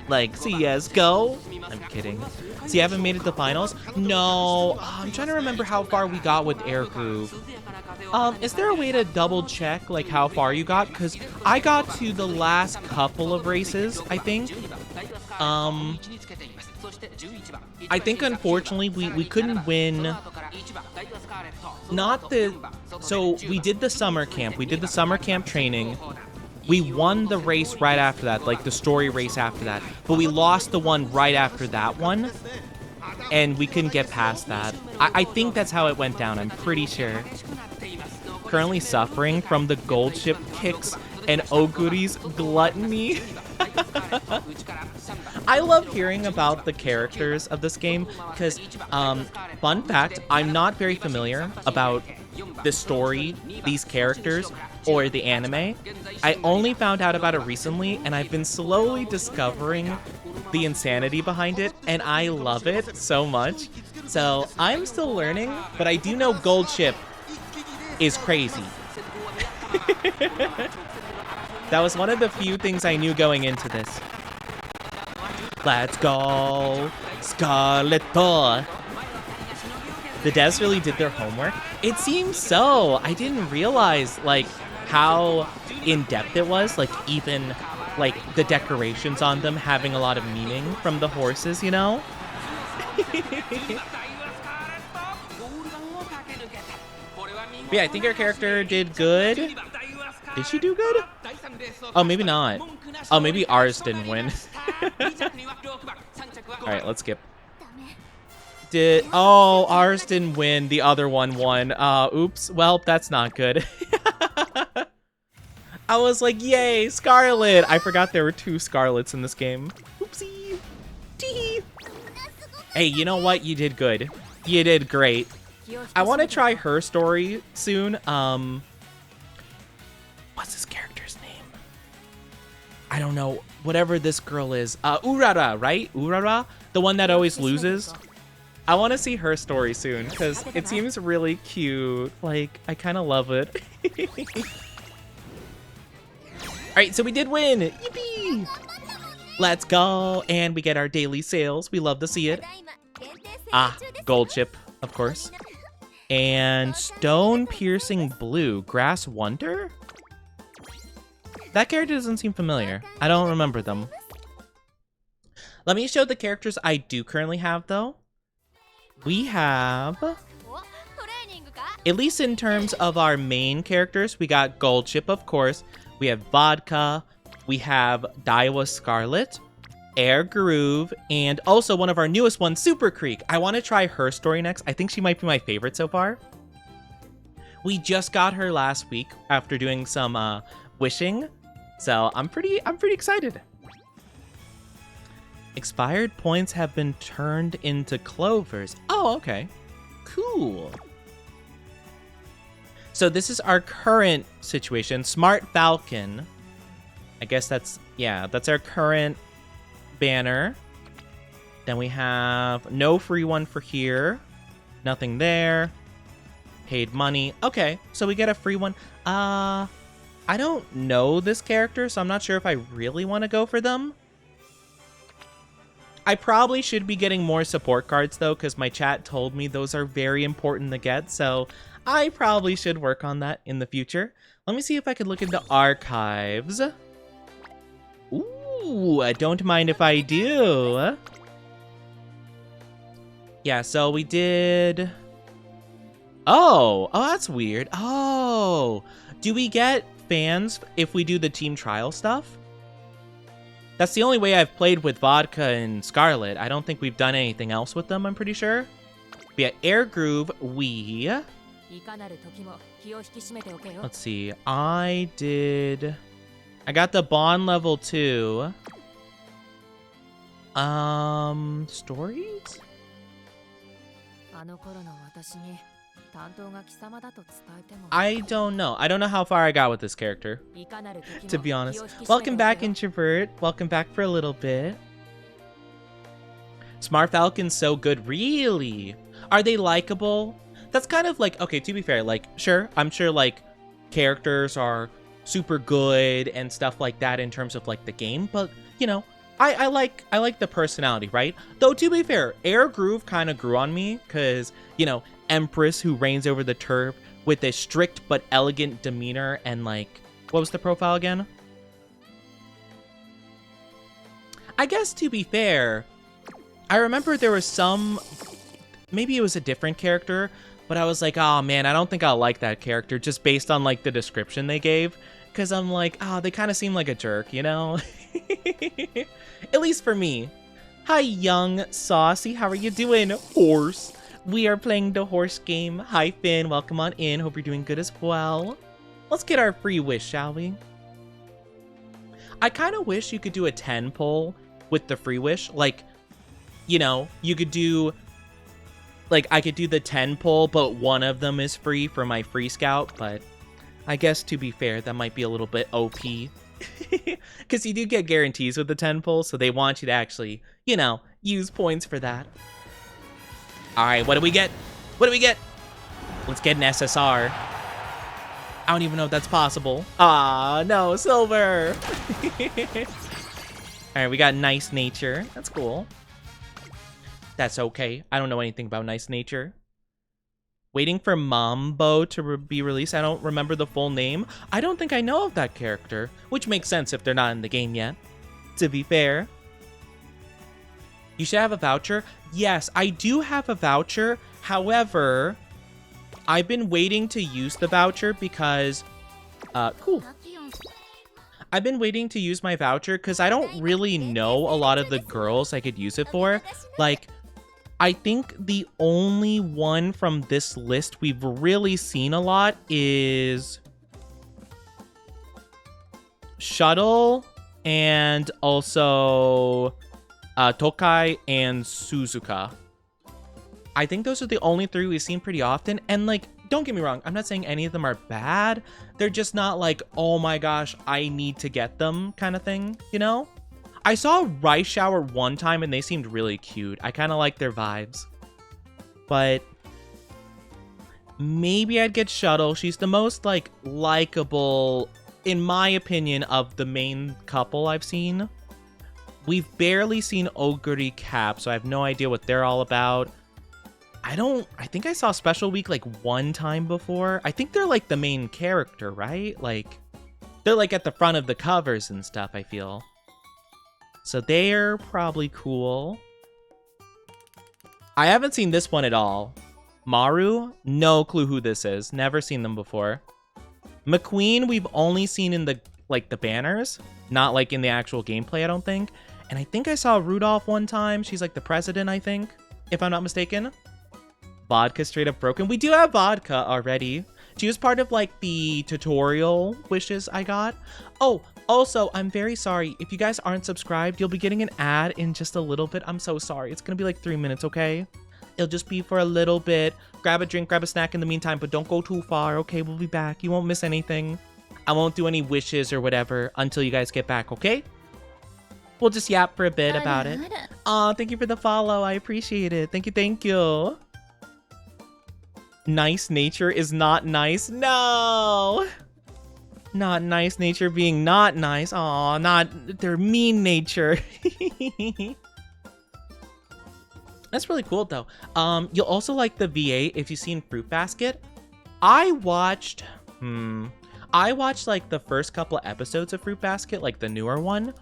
Like, CS, go? I'm kidding. So you haven't made it to finals? No. I'm trying to remember how far we got with Air Groove. Is there a way to double check, like, how far you got? Because I got to the last couple of races, I think. I think, unfortunately, we couldn't win. So we did the summer camp. We did the summer camp training. We won the race right after that, like the story race after that. But we lost the one right after that one. And we couldn't get past that. I think that's how it went down. I'm pretty sure. Currently suffering from the Gold Chip kicks and Oguri's gluttony. I love hearing about the characters of this game because, fun fact, I'm not very familiar about the story, these characters, or the anime. I only found out about it recently, and I've been slowly discovering the insanity behind it, and I love it so much. So I'm still learning, but I do know Gold Chip is crazy. That was one of the few things I knew going into this. Let's go, Scarletto. The devs really did their homework. It seems so. I didn't realize, like, how in-depth it was. Like, even, like, the decorations on them having a lot of meaning from the horses, you know? But yeah, I think our character did good. Did she do good? Oh, maybe not. Oh, maybe ours didn't win. Alright, let's skip. Oh, ours didn't win. The other one won. Oops. Well, that's not good. I was like, yay, Scarlet. I forgot there were 2 Scarlets in this game. Oopsie. Tee. Hey, you know what? You did good. You did great. I want to try her story soon. What's this character's name? I don't know. Whatever this girl is. Urara, right? Urara? The one that always loses? I want to see her story soon, because it seems really cute. Like, I kind of love it. Alright, so we did win! Yippee! Let's go! And we get our daily sales. We love to see it. Gold Chip, of course. And Stone Piercing Blue. Grass Wonder? That character doesn't seem familiar. I don't remember them. Let me show the characters I do currently have, though. We have, at least in terms of our main characters, we got Gold Chip, of course. We have Vodka. We have Daiwa Scarlet, Air Groove, and also one of our newest ones, Super Creek. I want to try her story next. I think she might be my favorite so far. We just got her last week after doing some wishing, so I'm pretty excited. Expired points have been turned into clovers. Oh, okay. Cool. So this is our current situation. Smart Falcon. I guess that's our current banner. Then we have no free one for here. Nothing there. Paid money. Okay, so we get a free one. I don't know this character, so I'm not sure if I really want to go for them. I probably should be getting more support cards, though, because my chat told me those are very important to get, so I probably should work on that in the future. Let me see if I can look into archives. Ooh, I don't mind if I do. Yeah, so we did... Oh, that's weird. Oh, do we get fans if we do the team trial stuff? That's the only way I've played with Vodka and Scarlet. I don't think we've done anything else with them, I'm pretty sure. But yeah, Air Groove, let's see. I got the Bond level 2. Stories? I don't know. I don't know how far I got with this character, to be honest. Welcome back, Introvert. Welcome back for a little bit. Smart Falcon's so good. Really? Are they likable? That's kind of like, okay, to be fair, like, sure, I'm sure, like, characters are super good and stuff like that in terms of, like, the game, but, you know, I like the personality, right? Though, to be fair, Air Groove kind of grew on me, because, you know, Empress who reigns over the turf with a strict but elegant demeanor and, like, what was the profile again? I guess, to be fair, I remember there was some, maybe it was a different character, but I was like, oh man, I don't think I'll like that character just based on, like, the description they gave, because I'm like, oh, they kind of seem like a jerk, you know? At least for me. Hi, young Saucy, how are you doing, horse? We are playing the horse game. Hi, Finn. Welcome on in. Hope you're doing good as well. Let's get our free wish, shall we? I kind of wish you could do a 10 pull with the free wish. Like, you know, you could do... Like, I could do the 10 pull, but one of them is free for my free scout. But I guess, to be fair, that might be a little bit OP. Because you do get guarantees with the 10 pull, so they want you to actually, you know, use points for that. Alright, what do we get? What do we get? Let's get an SSR. I don't even know if that's possible. Ah, no, silver! Alright, we got Nice Nature. That's cool. That's okay. I don't know anything about Nice Nature. Waiting for Mambo to be released. I don't remember the full name. I don't think I know of that character, which makes sense if they're not in the game yet, to be fair. You should have a voucher. Yes, I do have a voucher. However, I've been waiting to use the voucher because... cool. I've been waiting to use my voucher because I don't really know a lot of the girls I could use it for. Like, I think the only one from this list we've really seen a lot is Shuttle and also Tokai and Suzuka. I think those are the only three we've seen pretty often. And, like, don't get me wrong, I'm not saying any of them are bad. They're just not like, oh my gosh, I need to get them kind of thing, you know? I saw Rice Shower one time and they seemed really cute. I kind of like their vibes. But maybe I'd get Shuttle. She's the most, like, likable, in my opinion, of the main couple I've seen. We've barely seen Oguri Cap, so I have no idea what they're all about. I think I saw Special Week, like, one time before. I think they're, like, the main character, right? Like, they're, like, at the front of the covers and stuff, I feel. So they're probably cool. I haven't seen this one at all. Maru, no clue who this is. Never seen them before. McQueen, we've only seen in the banners, not like in the actual gameplay, I don't think. And I think I saw Rudolph one time. She's like the president, I think, if I'm not mistaken. Vodka straight up broken. We do have vodka already. She was part of like the tutorial wishes I got. Oh, also, I'm very sorry. If you guys aren't subscribed, you'll be getting an ad in just a little bit. I'm so sorry. It's gonna be like 3 minutes, okay? It'll just be for a little bit. Grab a drink, grab a snack in the meantime, but don't go too far, okay? We'll be back. You won't miss anything. I won't do any wishes or whatever until you guys get back, okay? We'll just yap for a bit about it. Aw, thank you for the follow. I appreciate it. Thank you, thank you. Nice nature is not nice. No! Not nice nature being not nice. Aw, not their mean nature. That's really cool, though. You'll also like the VA if you've seen Fruit Basket. I watched like the first couple of episodes of Fruit Basket, like the newer one.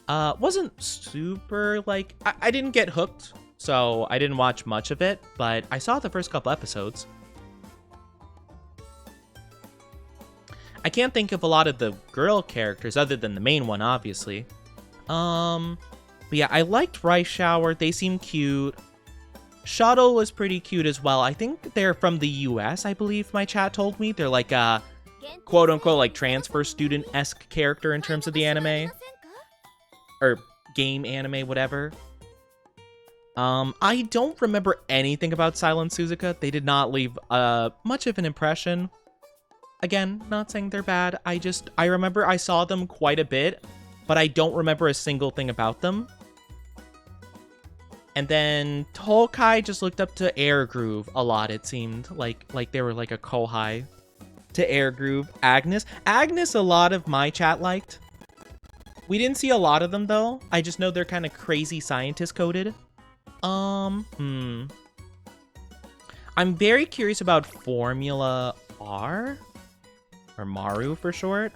Wasn't super like, I didn't get hooked, so I didn't watch much of it, but I saw the first couple episodes. I can't think of a lot of the girl characters other than the main one, obviously. But yeah, I liked Rice Shower. They seem cute. Shuttle was pretty cute as well. I think they're from the US, I believe my chat told me. They're like a quote-unquote like transfer student-esque character in terms of the anime. Or game anime, whatever. I don't remember anything about Silent Suzuka. They did not leave much of an impression. Again, not saying they're bad. I remember I saw them quite a bit, but I don't remember a single thing about them. And then Tokai just looked up to Air Groove a lot, it seemed. Like they were like a kohai to Air Groove. Agnes, a lot of my chat liked. We didn't see a lot of them, though. I just know they're kind of crazy scientist-coded. I'm very curious about Formula R? Or Maru, for short.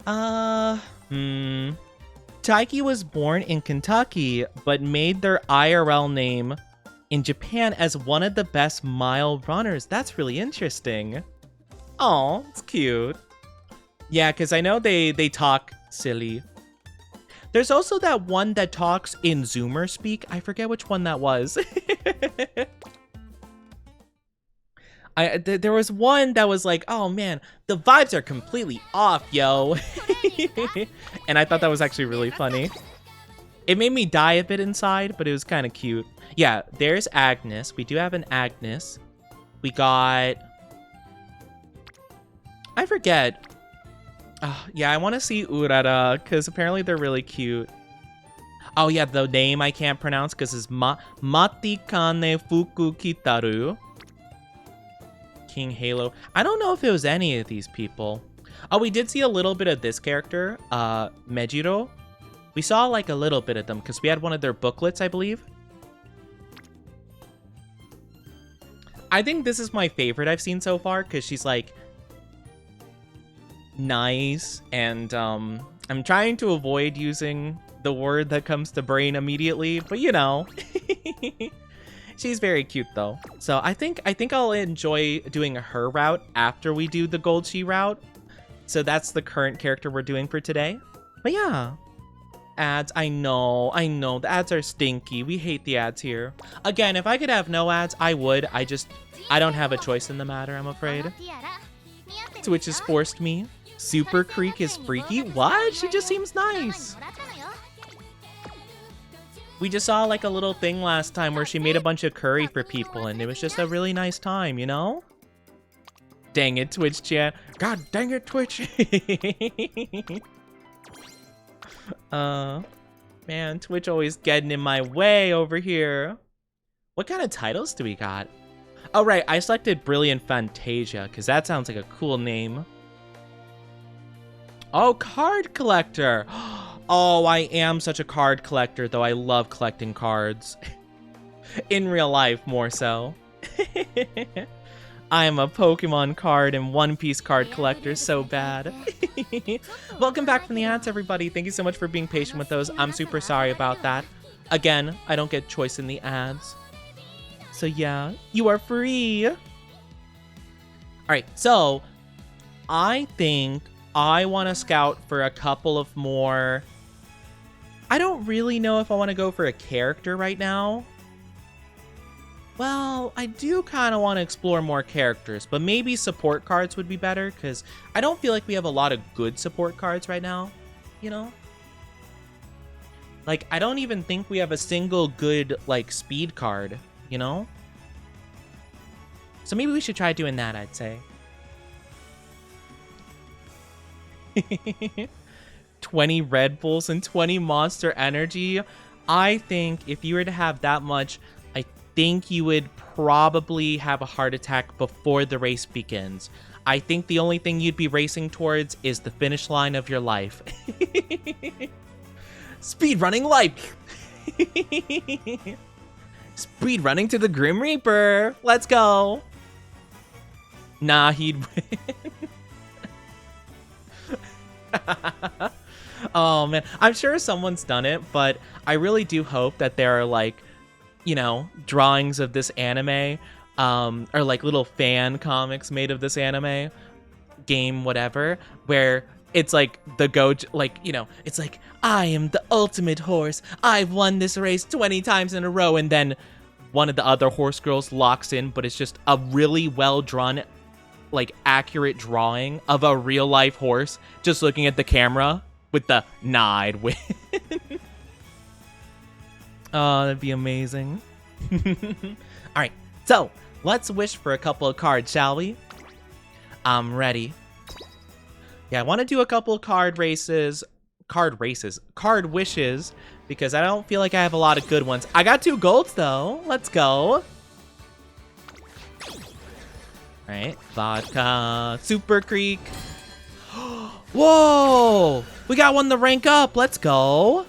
Taiki was born in Kentucky, but made their IRL name in Japan as one of the best mile runners. That's really interesting. Oh, it's cute. Yeah, because I know they talk silly. There's also that one that talks in Zoomer speak. I forget which one that was. There was one that was like, oh man, the vibes are completely off, yo. And I thought that was actually really funny. It made me die a bit inside, but it was kind of cute. Yeah, there's Agnes. We do have an Agnes. We got... I forget. Yeah, I want to see Urara, because apparently they're really cute. Oh yeah, the name I can't pronounce because it's Matikane Fuku Kitaru. King Halo. I don't know if it was any of these people. Oh, we did see a little bit of this character, Mejiro. We saw like a little bit of them because we had one of their booklets, I believe. I think this is my favorite I've seen so far because she's like nice, and I'm trying to avoid using the word that comes to brain immediately, but you know. She's very cute though. So I think I'll enjoy doing her route after we do the Gold She route. So that's the current character we're doing for today. But yeah. Ads, I know. The ads are stinky. We hate the ads here. Again, if I could have no ads, I would. I don't have a choice in the matter, I'm afraid. Twitch has forced me. Super Creek is freaky? What? She just seems nice. We just saw like a little thing last time where she made a bunch of curry for people and it was just a really nice time, you know? Dang it, Twitch chat. God dang it, Twitch. Man, Twitch always getting in my way over here. What kind of titles do we got? Oh, right, I selected Brilliant Fantasia because that sounds like a cool name. Oh, card collector. Oh, I am such a card collector, though I love collecting cards. In real life, more so. I am a Pokemon card and One Piece card collector so bad. Welcome back from the ads, everybody. Thank you so much for being patient with those. I'm super sorry about that. Again, I don't get choice in the ads. So yeah, you are free. All right, so I think I want to scout for a couple of more. I don't really know if I want to go for a character right now. Well, I do kind of want to explore more characters, but maybe support cards would be better because I don't feel like we have a lot of good support cards right now, you know? Like, I don't even think we have a single good, like, speed card, you know? So maybe we should try doing that, I'd say. 20 Red Bulls and 20 Monster Energy. I think if you were to have that much, I think you would probably have a heart attack before the race begins. I think the only thing you'd be racing towards is the finish line of your life. Speed running life. Speed running to the Grim Reaper. Let's go. Nah, he'd win. Oh man, I'm sure someone's done it, but I really do hope that there are, like, you know, drawings of this anime, or like little fan comics made of this anime game, whatever, where it's like the like, you know, it's like, I am the ultimate horse, I've won this race 20 times in a row, and then one of the other horse girls locks in, but it's just a really well drawn, like, accurate drawing of a real life horse just looking at the camera with the nah, I'd win. Oh, that'd be amazing. All right, so let's wish for a couple of cards, shall we? I'm ready. Yeah, I want to do a couple of card wishes, because I don't feel like I have a lot of good ones. I got 2 golds though. Let's go. All right, vodka, Super Creek. Whoa! We got one to rank up. Let's go.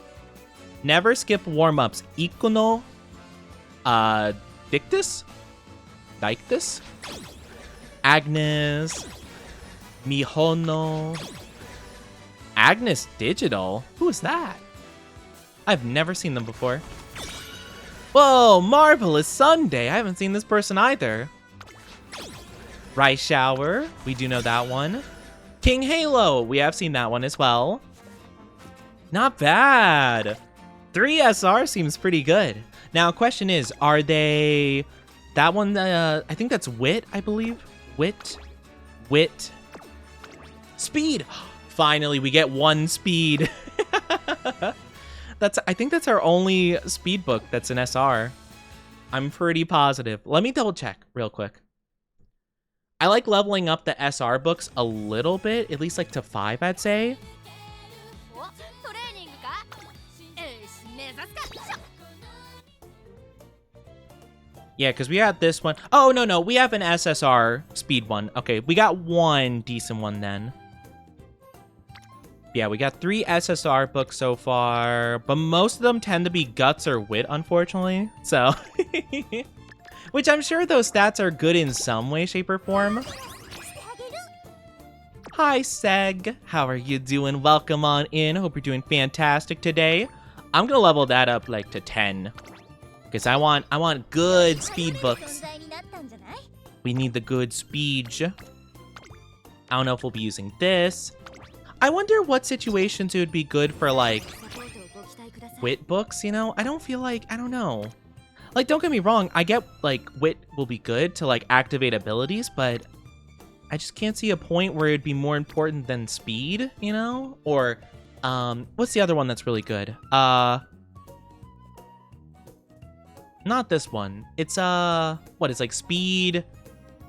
Never skip warm-ups. Ikuno, Dictus? Agnes, Mihono. Agnes Digital? Who is that? I've never seen them before. Whoa, Marvelous Sunday. I haven't seen this person either. Rice Shower. We do know that one. King Halo. We have seen that one as well. Not bad. 3 SR seems pretty good. Now, question is, are they... That one, I think that's Wit, I believe. Wit. Speed. Finally, we get 1 speed. I think that's our only speed book that's an SR. I'm pretty positive. Let me double check real quick. I like leveling up the SR books a little bit, at least like to 5, I'd say. Yeah, because we had this one. Oh, no, we have an SSR speed one. Okay, we got 1 decent one then. Yeah, we got 3 SSR books so far, but most of them tend to be Guts or Wit, unfortunately. So, which I'm sure those stats are good in some way, shape, or form. Hi, Seg. How are you doing? Welcome on in. Hope you're doing fantastic today. I'm gonna level that up like to 10. Because I want good speed books. We need the good speed. I don't know if we'll be using this. I wonder what situations it would be good for, like, Wit books, you know? I don't know. Like, don't get me wrong, I get, like, Wit will be good to, like, activate abilities, but I just can't see a point where it'd be more important than speed, you know? Or, what's the other one that's really good? Not this one. It's, what is, like, speed,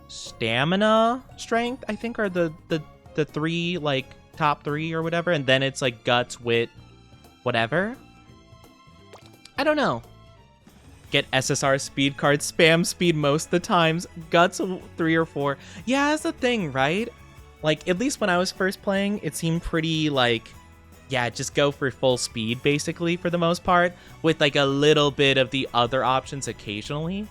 stamina, strength, I think are the 3, like, top 3 or whatever, and then it's, like, Guts, Wit, whatever. I don't know. Get SSR speed cards, spam speed most of the times, Guts 3 or 4. Yeah, that's the thing, right? Like, at least when I was first playing, it seemed pretty, like, yeah, just go for full speed, basically, for the most part, with, like, a little bit of the other options occasionally.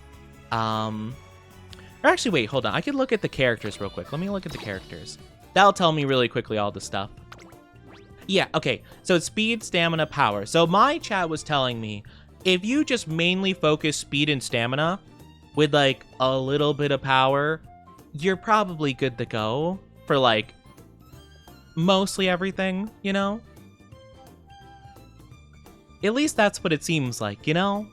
Or actually, wait, hold on. I can look at the characters real quick. Let me look at the characters. That'll tell me really quickly all the stuff. Yeah, okay. So it's speed, stamina, power. So my chat was telling me, if you just mainly focus speed and stamina with like a little bit of power, you're probably good to go for like mostly everything, you know? At least that's what it seems like, you know?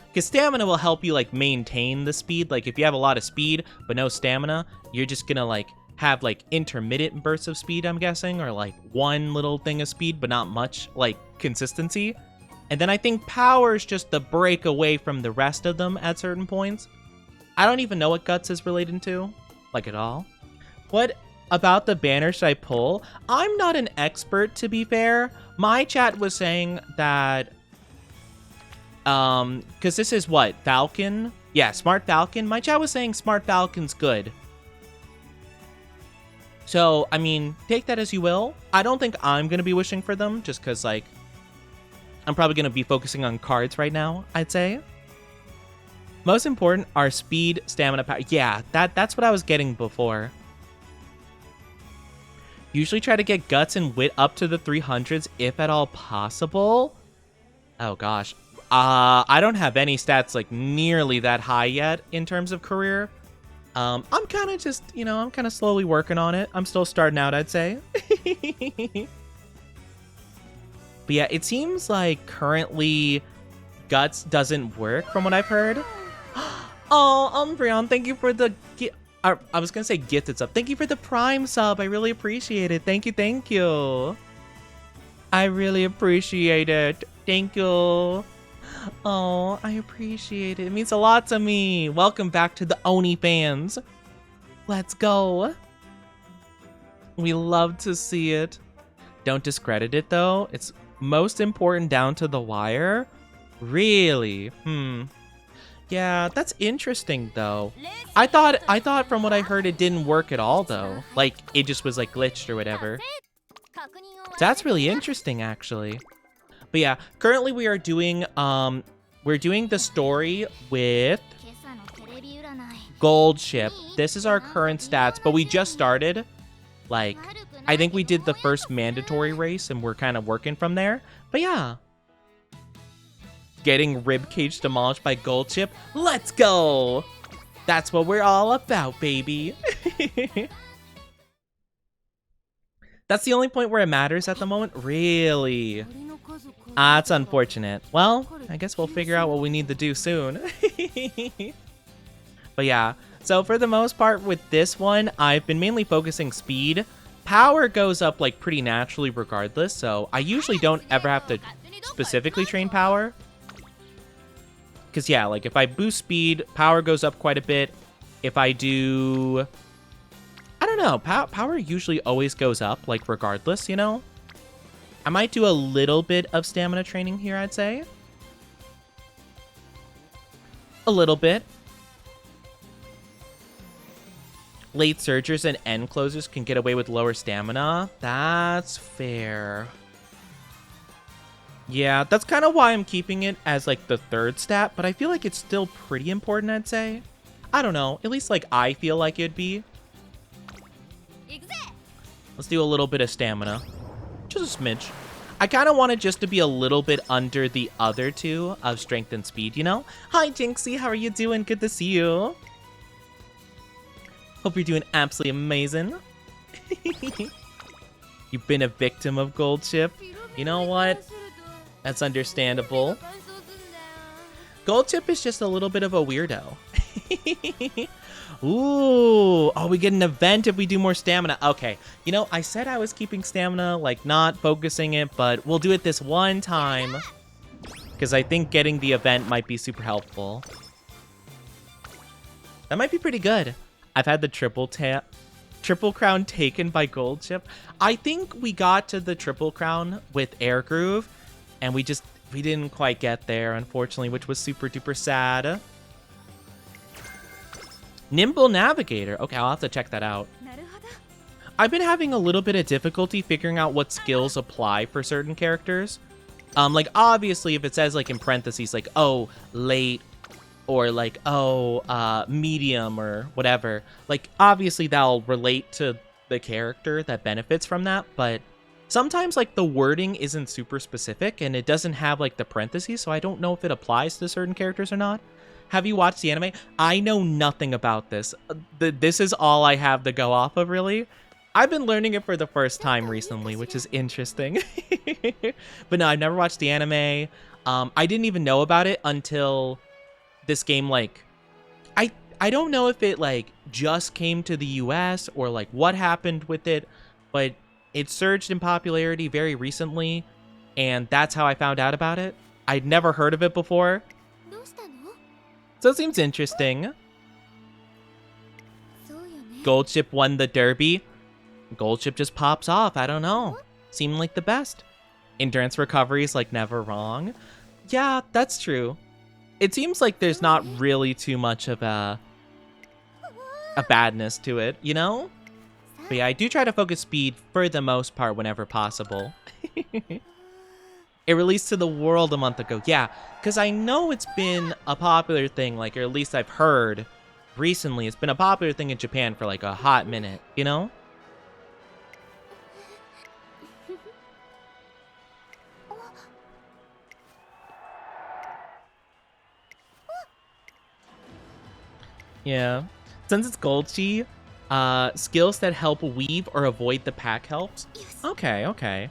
Because stamina will help you like maintain the speed. Like if you have a lot of speed but no stamina, you're just gonna like have like intermittent bursts of speed, I'm guessing, or like one little thing of speed but not much like consistency. And then I think power is just the break away from the rest of them at certain points. I don't even know what guts is related to, like at all. What about the banner should I pull? I'm not an expert, to be fair. My chat was saying that because this is what, Falcon? Yeah, Smart Falcon. My chat was saying Smart Falcon's good. So, I mean, take that as you will. I don't think I'm going to be wishing for them, just because, like, I'm probably going to be focusing on cards right now, I'd say. Most important are speed, stamina, power. Yeah, that's what I was getting before. Usually try to get guts and wit up to the 300s, if at all possible. Oh, gosh. I don't have any stats, like, nearly that high yet in terms of career. I'm kind of just, you know, I'm kind of slowly working on it. I'm still starting out, I'd say. But yeah, it seems like currently Guts doesn't work from what I've heard. Oh, Umbreon, thank you for the... I was going to say gifted sub. Thank you for the Prime sub. I really appreciate it. Thank you, thank you. I really appreciate it. Thank you. Oh, I appreciate it. It means a lot to me. Welcome back to the Oni fans. Let's go. We love to see it. Don't discredit it, though. It's most important down to the wire. Really? Yeah, that's interesting, though. I thought from what I heard it didn't work at all, though. Like, it just was, like, glitched or whatever. That's really interesting, actually. But yeah, currently we are doing, we're doing the story with Gold Ship. This is our current stats, but we just started. Like, I think we did the first mandatory race, and we're kind of working from there. But yeah. Getting ribcage demolished by Gold Ship. Let's go! That's what we're all about, baby. That's the only point where it matters at the moment? Really? It's unfortunate. Well, I guess we'll figure out what we need to do soon. But yeah, so for the most part with this one, I've been mainly focusing speed. Power goes up like pretty naturally regardless, so I usually don't ever have to specifically train power. Because yeah, like if I boost speed, power goes up quite a bit. If I do... I don't know, power usually always goes up, like regardless, you know? I might do a little bit of stamina training here, I'd say. A little bit. Late surgers and end closers can get away with lower stamina. That's fair. Yeah, that's kind of why I'm keeping it as like the third stat, but I feel like it's still pretty important, I'd say. I don't know, at least like I feel like it'd be. Let's do a little bit of stamina. Just a smidge. I kind of want it just to be a little bit under the other two of strength and speed, you know? Hi, Jinxie. How are you doing? Good to see you. Hope you're doing absolutely amazing. You've been a victim of Gold Ship. You know what? That's understandable. Gold Ship is just a little bit of a weirdo. Ooh, oh, we get an event if we do more stamina. Okay, you know, I said I was keeping stamina, like not focusing it, but we'll do it this one time. Because I think getting the event might be super helpful. That might be pretty good. I've had the triple crown taken by Gold Ship. I think we got to the triple crown with Air Groove, and we didn't quite get there, unfortunately, which was super duper sad. Nimble Navigator. Okay, I'll have to check that out. I've been having a little bit of difficulty figuring out what skills apply for certain characters. Like, obviously, if it says, like, in parentheses, like, oh, late or like, oh, medium or whatever, like obviously that'll relate to the character that benefits from that, but sometimes like the wording isn't super specific and it doesn't have like the parentheses, so I don't know if it applies to certain characters or not. Have you watched the anime? I know nothing about this. This is all I have to go off of, really. I've been learning it for the first time recently, which is interesting. But no, I've never watched the anime. I didn't even know about it until this game, like, I don't know if it like just came to the US or like what happened with it, but it surged in popularity very recently, and that's how I found out about it. I'd never heard of it before. So it seems interesting. Gold Ship won the derby. Gold Ship just pops off. I don't know. Seemed like the best. Endurance recovery is like never wrong. Yeah, that's true. It seems like there's not really too much of a badness to it, you know? But yeah, I do try to focus speed for the most part whenever possible. It released to the world a month ago. Yeah, because I know it's been a popular thing, like, or at least I've heard recently, it's been a popular thing in Japan for like a hot minute, you know? Yeah. Since it's Goldchi, skills that help weave or avoid the pack helps. Okay, okay.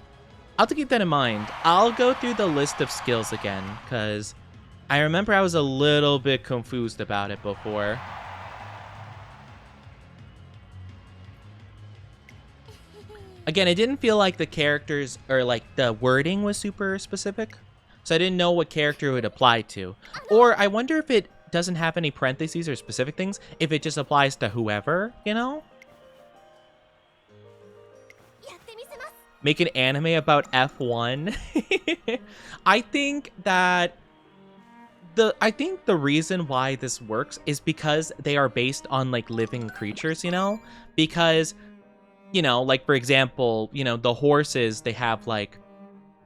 I'll have to keep that in mind. I'll go through the list of skills again, because I remember I was a little bit confused about it before. Again, it didn't feel like the characters or like the wording was super specific, so I didn't know what character it would apply to. Or I wonder if it doesn't have any parentheses or specific things, if it just applies to whoever, you know? Make an anime about F1. I think that the reason why this works is because they are based on like living creatures, you know? Because, you know, like for example, you know, the horses, they have like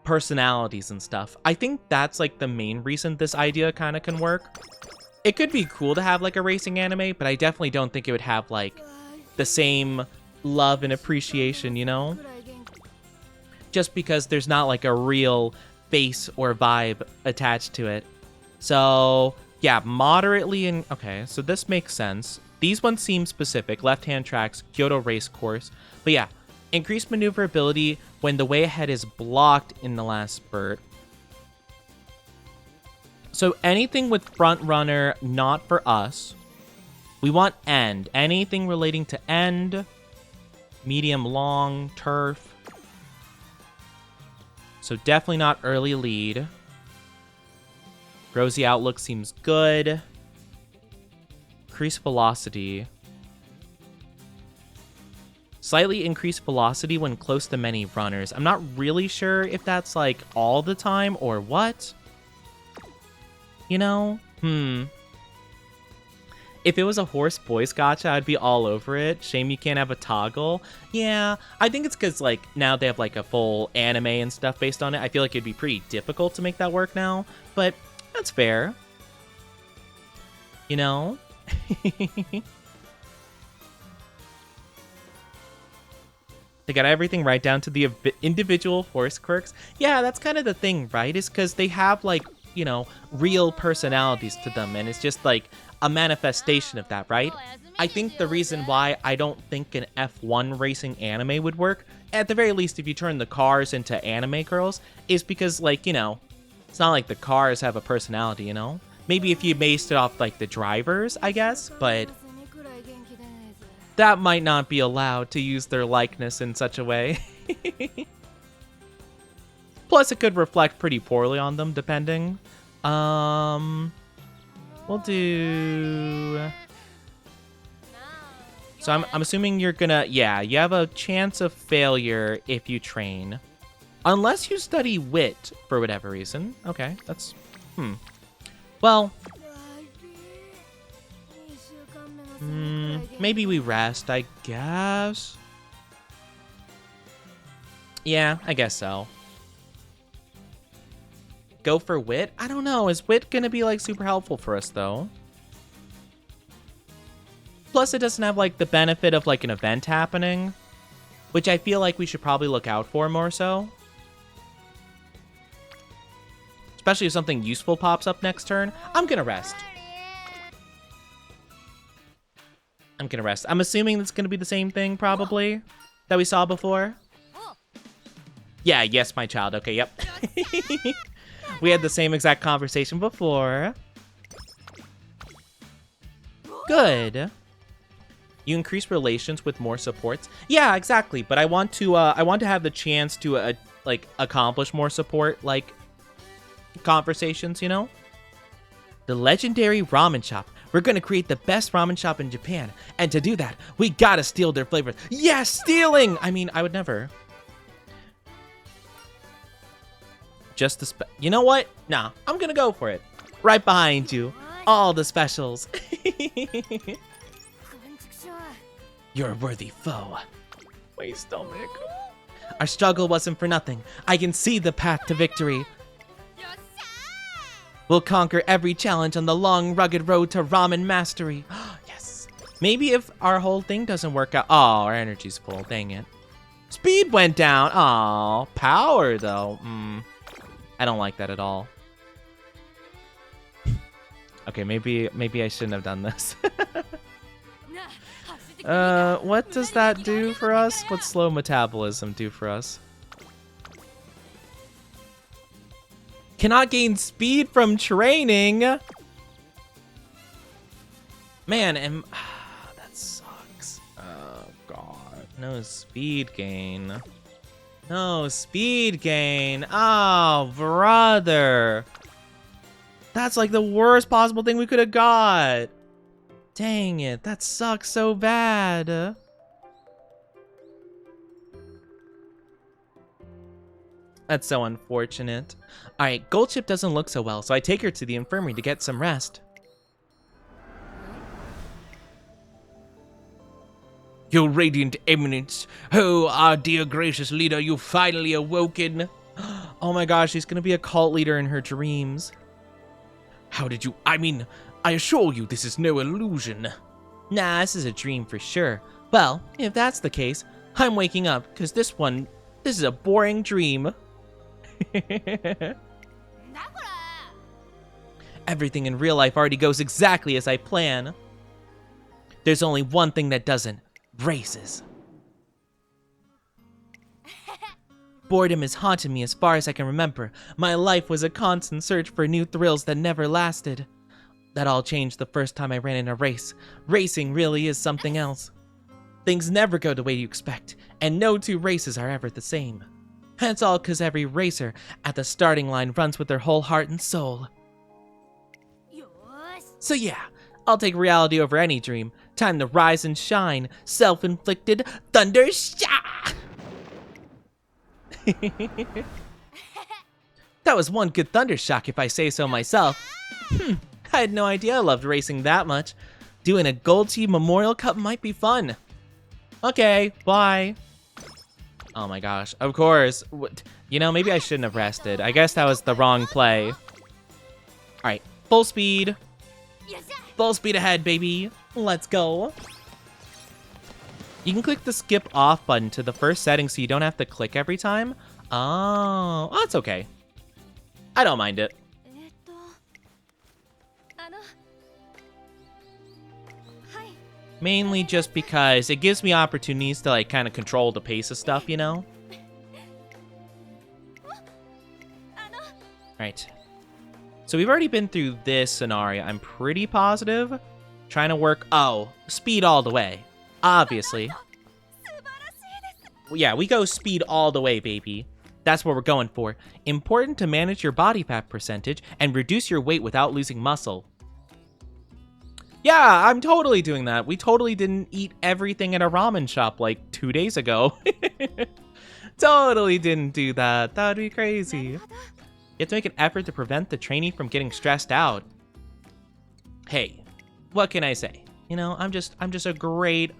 personalities and stuff. I think that's like the main reason this idea kind of can work. It could be cool to have like a racing anime, but I definitely don't think it would have like the same love and appreciation, you know? Just because there's not like a real face or vibe attached to it. So yeah, moderately in, okay, so this makes sense. These ones seem specific. Left-hand tracks, Kyoto race course. But yeah, increased maneuverability when the way ahead is blocked in the last spurt. So anything with front runner, not for us. We want end. Anything relating to end, medium, long, turf. So definitely not early lead. Rosy outlook seems good. Increased velocity. Slightly increased velocity when close to many runners. I'm not really sure if that's like all the time or what. You know? If it was a horse voice gacha, I'd be all over it. Shame you can't have a toggle. Yeah, I think it's because like now they have like a full anime and stuff based on it. I feel like it'd be pretty difficult to make that work now, but that's fair. You know? They got everything right down to the individual horse quirks. Yeah, that's kind of the thing, right? Is because they have like, you know, real personalities to them, and it's just like a manifestation of that, right? I think the reason why I don't think an F1 racing anime would work, at the very least if you turn the cars into anime girls, is because, like, you know, it's not like the cars have a personality, you know? Maybe if you based it off, like, the drivers, I guess, but that might not be allowed to use their likeness in such a way. Plus, it could reflect pretty poorly on them, depending. We'll do... So I'm assuming you're gonna... Yeah, you have a chance of failure if you train. Unless you study wit for whatever reason. Okay, that's... Well... maybe we rest, I guess. Yeah, I guess so. Go for wit? I don't know. Is wit gonna be like super helpful for us though? Plus, it doesn't have, like, the benefit of, like, an event happening, which I feel like we should probably look out for more so. Especially if something useful pops up next turn. I'm gonna rest. I'm assuming it's gonna be the same thing, probably, that we saw before. Yeah, yes, my child. Okay, yep. We had the same exact conversation before. Good. You increase relations with more supports. Yeah, exactly. But I want to have the chance to like accomplish more support, like conversations. You know, the legendary ramen shop. We're gonna create the best ramen shop in Japan, and to do that, we gotta steal their flavors. Yes, stealing. I mean, I would never. Just the you know what? Nah, I'm gonna go for it. Right behind you. All the specials. You're a worthy foe. My stomach. Our struggle wasn't for nothing. I can see the path to victory. We'll conquer every challenge on the long, rugged road to ramen mastery. Yes. Maybe if our whole thing doesn't work out. Oh, our energy's full. Dang it. Speed went down. Oh, power though. I don't like that at all. Okay, maybe I shouldn't have done this. What does that do for us? What's slow metabolism do for us? Cannot gain speed from training. Man, and that sucks. Oh god, no speed gain. No speed gain. Oh, brother. That's like the worst possible thing we could have got. Dang it, that sucks so bad. That's so unfortunate. Alright, Gold Chip doesn't look so well, so I take her to the infirmary to get some rest. Your radiant eminence. Oh, our dear gracious leader, you finally awoken. Oh my gosh, she's gonna be a cult leader in her dreams. How did you... I mean, I assure you this is no illusion. Nah, this is a dream for sure. Well, if that's the case, I'm waking up, because this is a boring dream. Everything in real life already goes exactly as I plan. There's only one thing that doesn't. Races. Boredom has haunted me as far as I can remember. My life was a constant search for new thrills that never lasted. That all changed the first time I ran in a race. Racing really is something else. Things never go the way you expect, and no two races are ever the same. That's all because every racer at the starting line runs with their whole heart and soul. So yeah, I'll take reality over any dream. Time to rise and shine. Self-inflicted thunder shock. That was one good thunder shock if I say so myself. I had no idea I loved racing that much. Doing a Gold Tea Memorial Cup might be fun. Okay, bye. Oh my gosh, of course. You know, maybe I shouldn't have rested. I guess that was the wrong play. Alright, full speed. Full speed ahead, baby. Let's go. You can click the skip off button to the first setting so you don't have to click every time. Oh, that's okay. I don't mind it. Mainly just because it gives me opportunities to like kind of control the pace of stuff, you know? Right. So we've already been through this scenario, I'm pretty positive. Trying to work, oh, speed all the way. Obviously. Yeah, we go speed all the way, baby. That's what we're going for. Important to manage your body fat percentage and reduce your weight without losing muscle. Yeah, I'm totally doing that. We totally didn't eat everything at a ramen shop like 2 days ago. Totally didn't do that. That would be crazy. You have to make an effort to prevent the trainee from getting stressed out. Hey, what can I say? You know, I'm just a great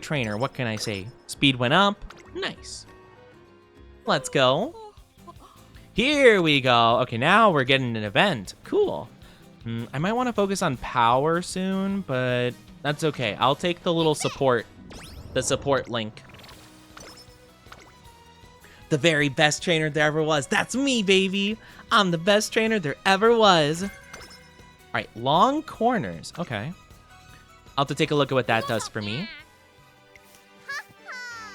trainer. What can I say? Speed went up. Nice. Let's go. Here we go. Okay, now we're getting an event. Cool. I might want to focus on power soon, but That's okay. I'll take the little support. The support link. The very best trainer there ever was. That's me, baby. I'm the best trainer there ever was. All right, long corners. Okay. I'll have to take a look at what that does for me.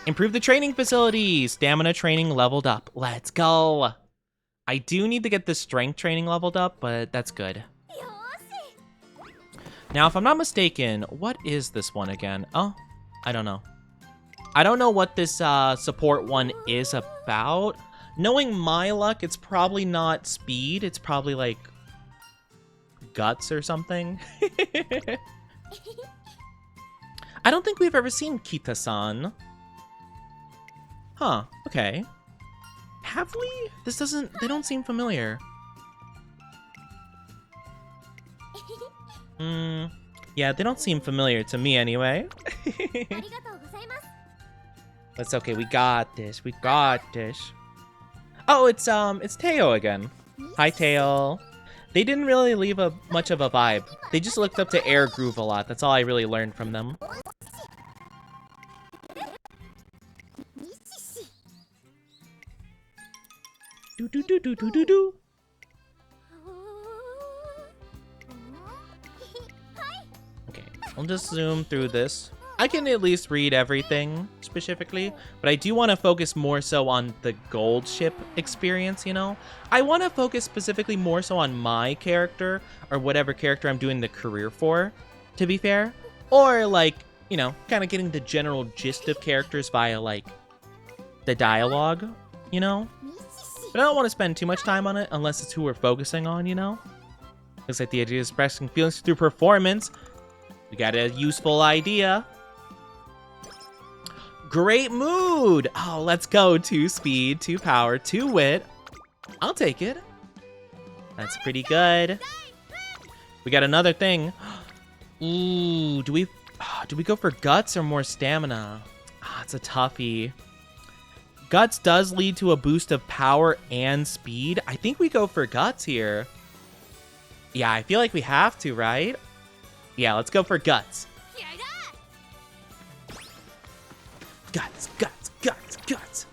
Improve the training facility. Stamina training leveled up. Let's go. I do need to get the strength training leveled up, but that's good. Now, if I'm not mistaken, what is this one again? Oh, I don't know. I don't know what this support one is about. Knowing my luck, it's probably not speed. It's probably like guts or something. I don't think we've ever seen Kita-san. Huh, okay. Have we? They don't seem familiar. Yeah, they don't seem familiar to me anyway. That's okay, we got this, we got this. Oh, it's Teo again. Hi, Teo. They didn't really leave much of a vibe. They just looked up to Air Groove a lot. That's all I really learned from them. Do do do do do do do. Okay, I'll just zoom through this. I can at least read everything specifically, but I do want to focus more so on the gold ship experience, you know? I want to focus specifically more so on my character, or whatever character I'm doing the career for, to be fair. Or, like, you know, kind of getting the general gist of characters via, like, the dialogue, you know? But I don't want to spend too much time on it unless it's who we're focusing on, you know? Looks like the idea is expressing feelings through performance. We got a useful idea. Great mood! Oh, let's go. 2 speed, 2 power, 2 wit. I'll take it. That's pretty good. We got another thing. Ooh, do we go for guts or more stamina? Ah, it's a toughie. Guts does lead to a boost of power and speed. I think we go for guts here. Yeah, I feel like we have to, right? Yeah, let's go for guts. Guts, guts, guts, guts.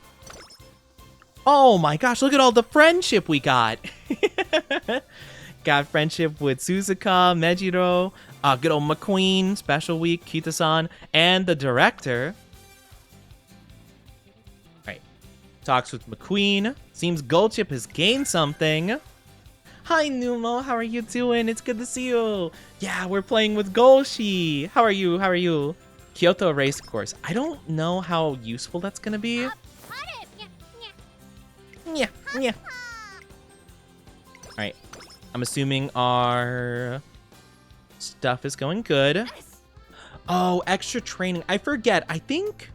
Oh my gosh, look at all the friendship we got. Got friendship with Suzuka, Mejiro, good old McQueen, Special Week, Kita-san, and the director. Right. Talks with McQueen. Seems Goldship has gained something. Hi, Numo. How are you doing? It's good to see you. Yeah, we're playing with Golshi. How are you? How are you? Kyoto race course. I don't know how useful that's gonna be. Yeah, yeah. Alright. I'm assuming our stuff is going good. Oh, extra training. I forget. I think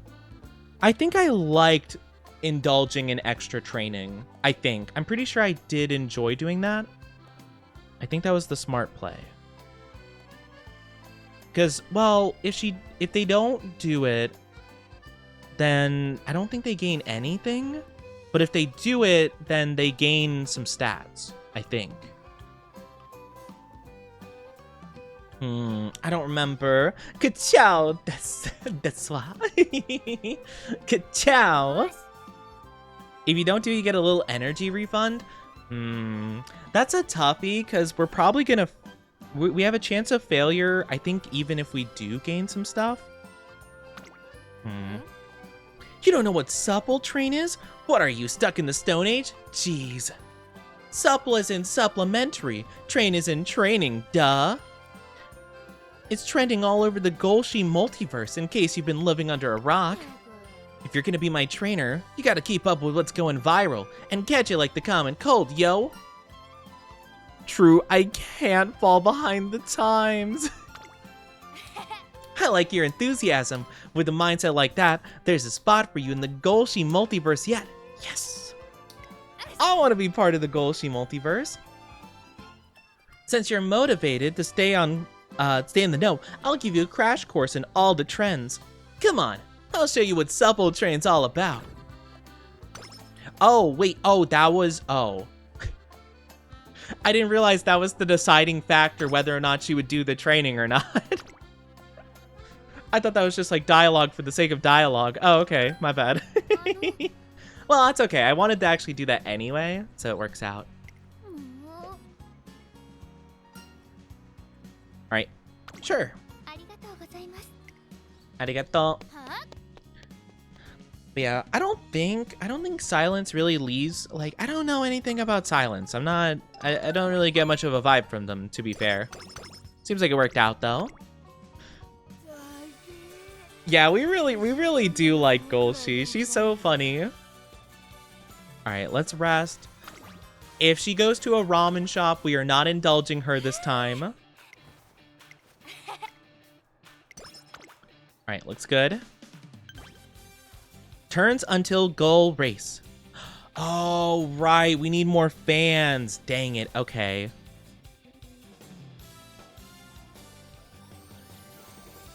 I liked indulging in extra training. I'm pretty sure I did enjoy doing that. I think that was the smart play. Because, well, if they don't do it, then I don't think they gain anything. But if they do it, then they gain some stats, I think. I don't remember. Ka-chow! That's why. Ka-chow! If you don't do it, you get a little energy refund. That's a toughie, because we're probably gonna... We have a chance of failure, I think, even if we do gain some stuff. You don't know what supple train is? What are you, stuck in the Stone Age? Jeez. Supple is in supplementary. Train is in training, duh. It's trending all over the Golshi multiverse, in case you've been living under a rock. If you're gonna be my trainer, you gotta keep up with what's going viral, and catch it like the common cold, yo. True, I can't fall behind the times. I like your enthusiasm. With a mindset like that, there's a spot for you in the Golshi multiverse yet. Yes! I want to be part of the Golshi multiverse. Since you're motivated to stay in the know, I'll give you a crash course in all the trends. Come on, I'll show you what supple train's all about. Oh, wait, oh. I didn't realize that was the deciding factor whether or not she would do the training or not. I thought that was just like dialogue for the sake of dialogue. Oh, okay. My bad. Well, that's okay. I wanted to actually do that anyway, so it works out. Alright. Sure. Arigato. But yeah, I don't think Silence really leaves, like, I don't know anything about Silence. I don't really get much of a vibe from them, to be fair. Seems like it worked out, though. Yeah, we really do like Golshi. She's so funny. Alright, let's rest. If she goes to a ramen shop, we are not indulging her this time. Alright, looks good. Turns until goal race. Oh, right. We need more fans. Dang it. Okay.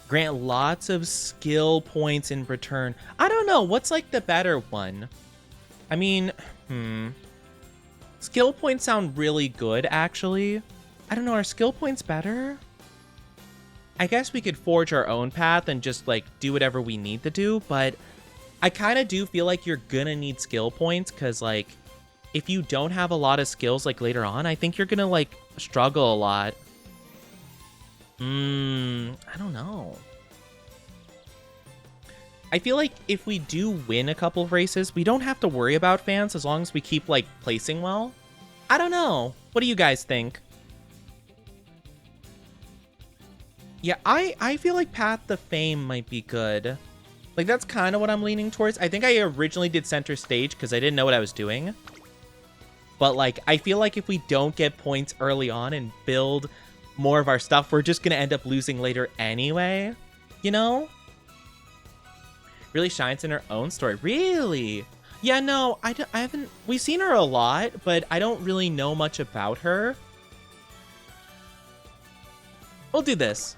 Grant lots of skill points in return. I don't know. What's like the better one? I mean, skill points sound really good, actually. I don't know. Are skill points better? I guess we could forge our own path and just like do whatever we need to do, but I kind of do feel like you're gonna need skill points because like if you don't have a lot of skills like later on, I think you're gonna like struggle a lot. I don't know. I feel like if we do win a couple of races, we don't have to worry about fans as long as we keep like placing well. I don't know. What do you guys think? Yeah, I feel like Path to Fame might be good. Like, that's kind of what I'm leaning towards. I think I originally did center stage because I didn't know what I was doing. But, like, I feel like if we don't get points early on and build more of our stuff, we're just going to end up losing later anyway. You know? Really shines in her own story. Really? Yeah, no, I haven't... We've seen her a lot, but I don't really know much about her. We'll do this.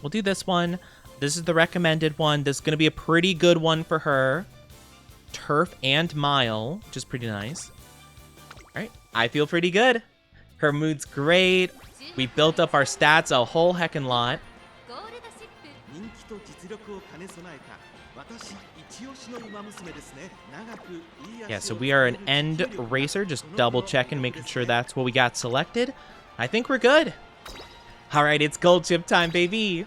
We'll do this one. This is the recommended one. This is going to be a pretty good one for her. Turf and Mile, which is pretty nice. All right. I feel pretty good. Her mood's great. We built up our stats a whole heckin' lot. Yeah, so we are an end racer. Just double checking, making sure that's what we got selected. I think we're good. All right, it's gold chip time, baby.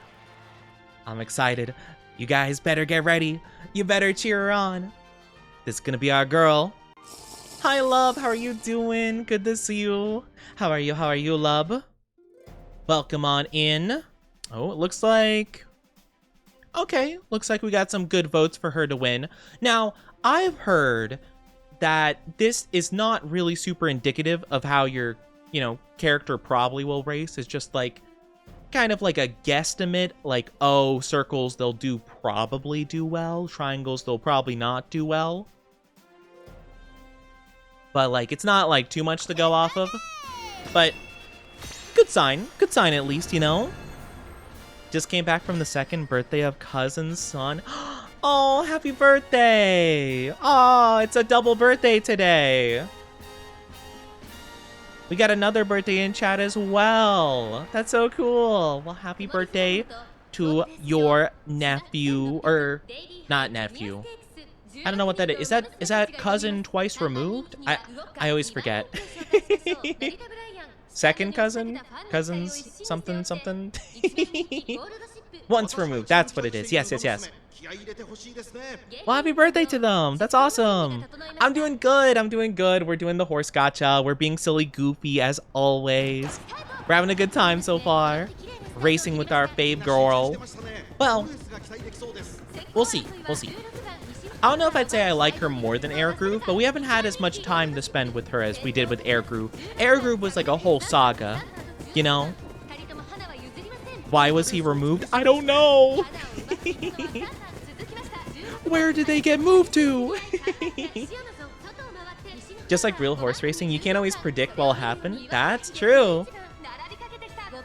I'm excited. You guys better get ready. You better cheer her on. This is gonna be our girl. Hi, love. How are you doing? Good to see you. How are you? How are you, love? Welcome on in. Oh, it looks like... Okay, looks like we got some good votes for her to win. Now, I've heard that this is not really super indicative of how your, character probably will race. It's just like kind of like a guesstimate, like, oh, circles, they'll probably do well. Triangles, they'll probably not do well. But, like, it's not, like, too much to go off of. But, good sign. Good sign, at least, Just came back from the second birthday of cousin's son. Oh, happy birthday! Oh, it's a double birthday today. We got another birthday in chat as well. That's so cool. Well, happy birthday to your nephew, or not nephew. I don't know what that is. Is that cousin twice removed? I always forget. Second cousin? Cousins something something? Once removed. That's what it is. Yes, yes, yes. Well, happy birthday to them. That's awesome. I'm doing good. I'm doing good. We're doing the horse gacha. We're being silly goofy as always. We're having a good time so far. Racing with our fave girl. Well, we'll see. We'll see. I don't know if I'd say I like her more than Air Groove, but we haven't had as much time to spend with her as we did with Air Groove. Air Groove was like a whole saga, Why was he removed? I don't know. Where did they get moved to? Just like real horse racing, you can't always predict what'll happen. That's true.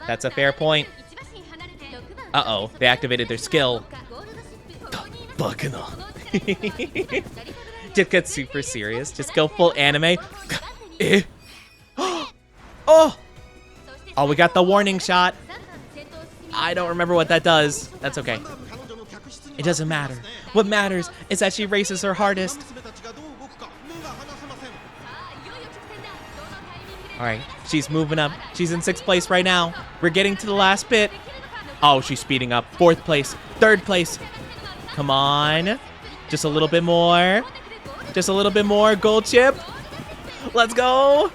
That's a fair point. Uh-oh, they activated their skill. Just get super serious. Just go full anime. Oh! Oh, we got the warning shot. I don't remember what that does. That's okay. It doesn't matter. What matters is that she races her hardest. All right, she's moving up. She's in 6th place right now. We're getting to the last bit. Oh, she's speeding up. 4th place, 3rd place. Come on. Just a little bit more. Just a little bit more. Gold chip. Let's go.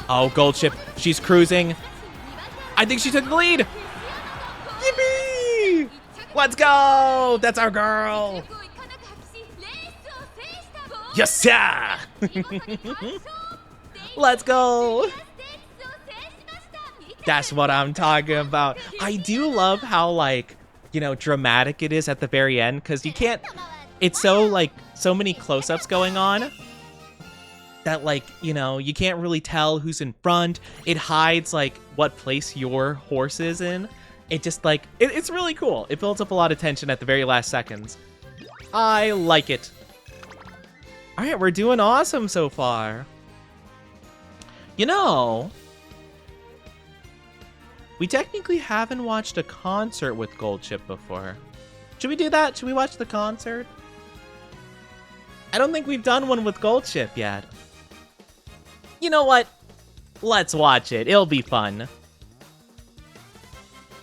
Oh, gold chip. She's cruising. I think she took the lead. Yippee! Let's go. That's our girl. Yes, yeah. Let's go. That's what I'm talking about. I do love how, like, you know, dramatic it is at the very end, because you can't, it's so, like, so many close-ups going on that, like, you know, you can't really tell who's in front. It hides, like, what place your horse is in. It just, like, it's really cool. It builds up a lot of tension at the very last seconds. I like it. All right, we're doing awesome so far. You know, we technically haven't watched a concert with Gold Chip before. Should we do that? Should we watch the concert? I don't think we've done one with Gold Chip yet. You know what? Let's watch it. It'll be fun.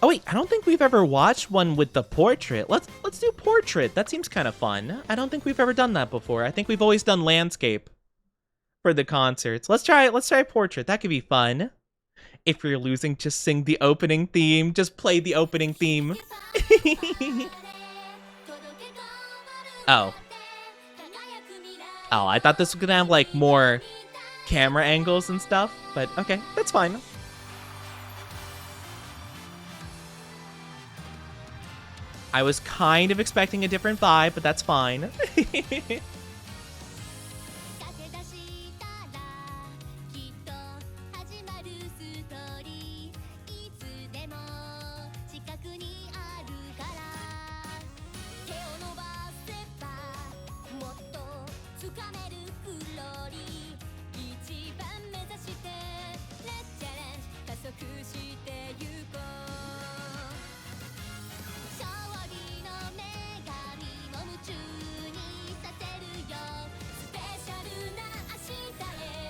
Oh wait, I don't think we've ever watched one with the portrait. Let's do portrait. That seems kind of fun. I don't think we've ever done that before. I think we've always done landscape for the concerts. Let's try portrait. That could be fun. If you're losing, just sing the opening theme. Just play the opening theme. Oh. Oh, I thought this was gonna have like more camera angles and stuff, but okay, that's fine. I was kind of expecting a different vibe, but that's fine.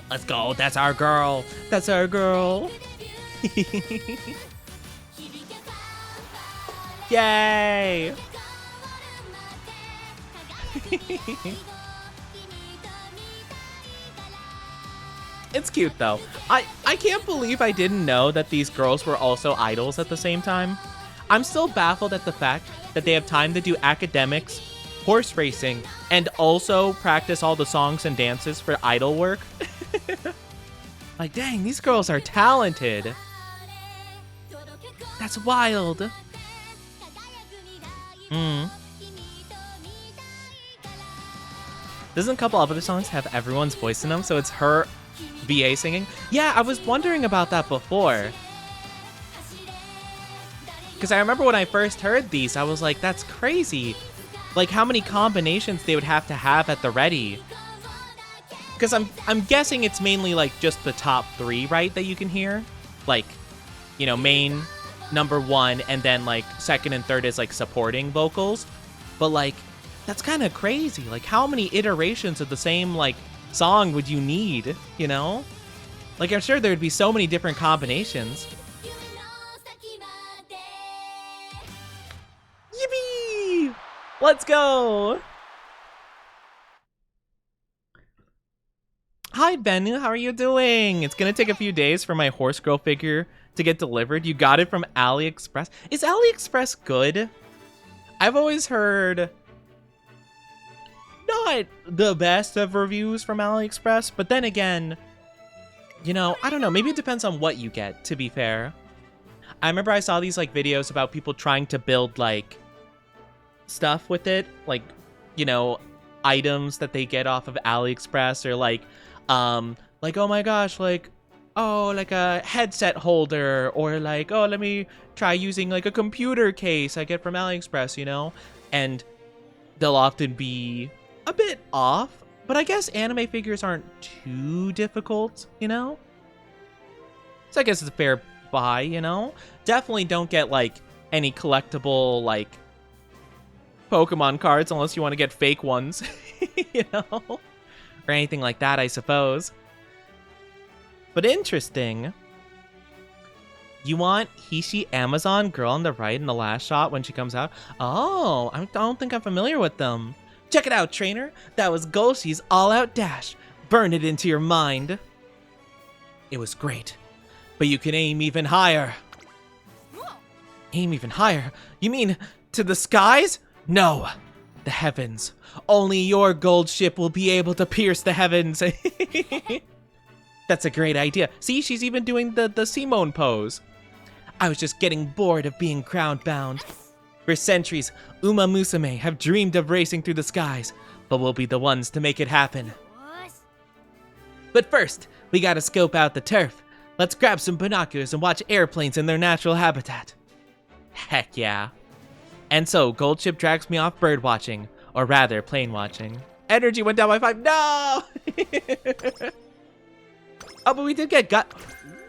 Let's go. That's our girl. That's our girl. Yay. It's cute though. I can't believe I didn't know that these girls were also idols at the same time. I'm still baffled at the fact that they have time to do academics, horse racing, and also practice all the songs and dances for idol work. Like, dang, these girls are talented. That's wild. Doesn't a couple of other songs have everyone's voice in them, so it's her VA singing? Yeah, I was wondering about that before. Because I remember when I first heard these, I was like, that's crazy. Like, how many combinations they would have to have at the ready. Because I'm guessing it's mainly, like, just the top 3, right, that you can hear? Like, you know, main, number 1, and then, like, 2nd and 3rd is, like, supporting vocals. But, like, that's kind of crazy. Like, how many iterations of the same, like, song would you need, you know? Like, I'm sure there would be so many different combinations. Yippee! Let's go! Hi, Bennu. How are you doing? It's gonna take a few days for my horse girl figure to get delivered. You got it from AliExpress. Is AliExpress good? I've always heard not the best of reviews from AliExpress, but then again, you know, I don't know. Maybe it depends on what you get, to be fair. I remember I saw these, like, videos about people trying to build, like, stuff with it. Like, you know, items that they get off of AliExpress, or, like, oh my gosh, like, oh, like a headset holder, or like, oh, let me try using like a computer case I get from AliExpress, you know? And they'll often be a bit off, but I guess anime figures aren't too difficult, you know? So I guess it's a fair buy, you know? Definitely don't get, like, any collectible, like, Pokemon cards unless you want to get fake ones, you know? Or anything like that, I suppose. But interesting. You want Hishi Amazon girl on the right in the last shot when she comes out? Oh, I don't think I'm familiar with them. Check it out, trainer. That was Golshi's all-out dash. Burn it into your mind. It was great. But you can aim even higher. Aim even higher? You mean to the skies? No. The heavens. Only your gold ship will be able to pierce the heavens. That's a great idea. See, she's even doing the Simone pose. I was just getting bored of being crown-bound. For centuries, Umamusume have dreamed of racing through the skies, but we'll be the ones to make it happen. But first, we gotta scope out the turf. Let's grab some binoculars and watch airplanes in their natural habitat. Heck yeah. And so, Gold Ship drags me off bird watching, or rather, plane watching. Energy went down by 5. No! Oh, but we did get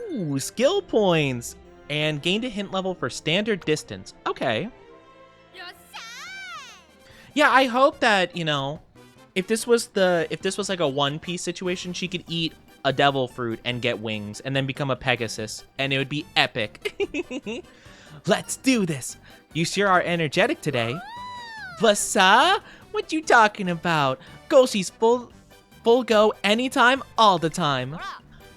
ooh, skill points. And gained a hint level for standard distance. Okay. Yeah, I hope that, you know, if this was like a One Piece situation, she could eat a devil fruit and get wings and then become a Pegasus, and it would be epic. Let's do this. You sure are energetic today. Vasa? What you talking about? Golshi's full go anytime, all the time.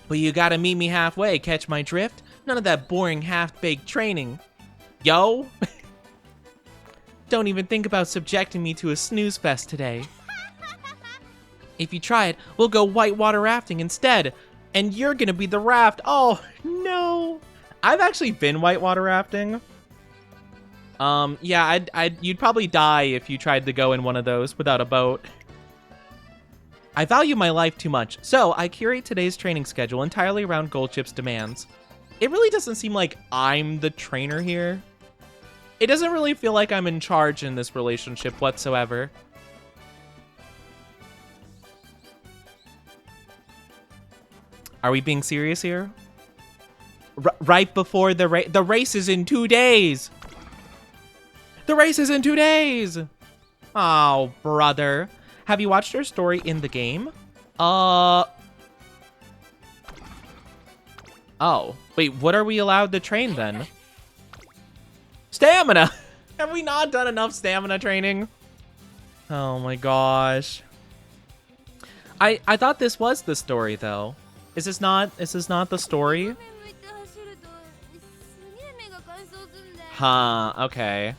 But you gotta meet me halfway, catch my drift? None of that boring half-baked training. Yo? Don't even think about subjecting me to a snooze fest today. If you try it, we'll go whitewater rafting instead. And you're gonna be the raft. Oh, no. I've actually been whitewater rafting. Yeah, you'd probably die if you tried to go in one of those without a boat. I value my life too much, so I curate today's training schedule entirely around Gold Chip's demands. It really doesn't seem like I'm the trainer here. It doesn't really feel like I'm in charge in this relationship whatsoever. Are we being serious here? Right before the race is in 2 days. The race is in 2 days. Oh, brother. Have you watched her story in the game? Oh, wait, what are we allowed to train then? Stamina! Have we not done enough stamina training? Oh my gosh. I thought this was the story though. Is this not the story? Huh, okay.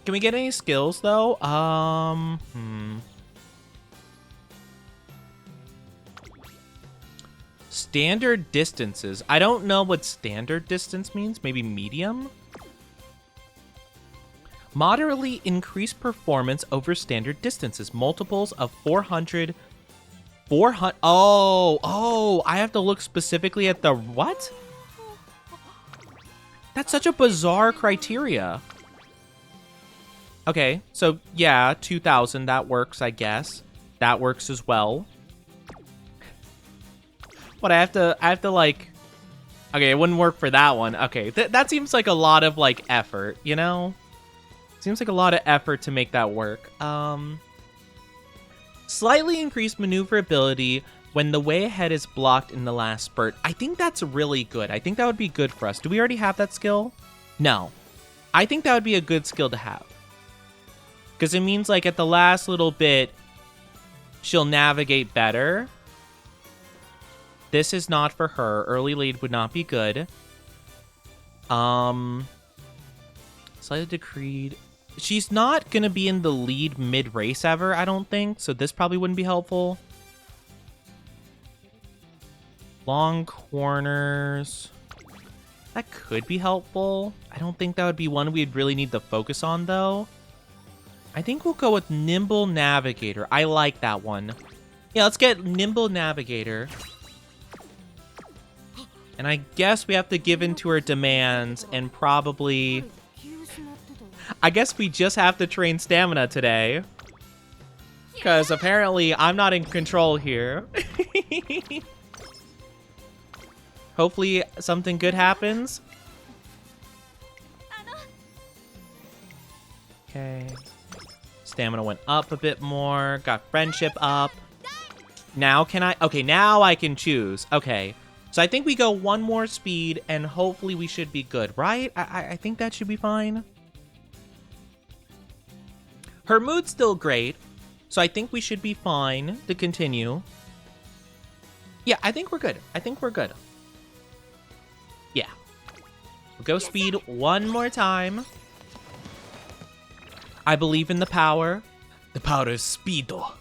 Can we get any skills though? Standard distances. I don't know what standard distance means. Maybe medium? Moderately increased performance over standard distances. Multiples of 400. 400. Oh, I have to look specifically at the what? That's such a bizarre criteria. Okay, so yeah, 2,000. That works, I guess. That works as well. But I have to like, okay, it wouldn't work for that one. Okay, that seems like a lot of like effort, you know? Seems like a lot of effort to make that work. Slightly increased maneuverability when the way ahead is blocked in the last spurt. I think that's really good. I think that would be good for us. Do we already have that skill? No. I think that would be a good skill to have. Because it means like at the last little bit, she'll navigate better. This is not for her. Early lead would not be good. Slightly decreed. She's not going to be in the lead mid-race ever, I don't think. So this probably wouldn't be helpful. Long corners. That could be helpful. I don't think that would be one we'd really need to focus on, though. I think we'll go with Nimble Navigator. I like that one. Yeah, let's get Nimble Navigator. And I guess we have to give in to her demands and probably... I guess we just have to train stamina today. Because apparently I'm not in control here. Hopefully something good happens. Okay. Stamina went up a bit more. Got friendship up. Now can I? Okay, now I can choose. Okay. So I think we go one more speed and hopefully we should be good, right? I think that should be fine. Her mood's still great. So I think we should be fine to continue. Yeah, I think we're good. I think we're good. Yeah. We'll go speed one more time. I believe in the power. The power is speedo.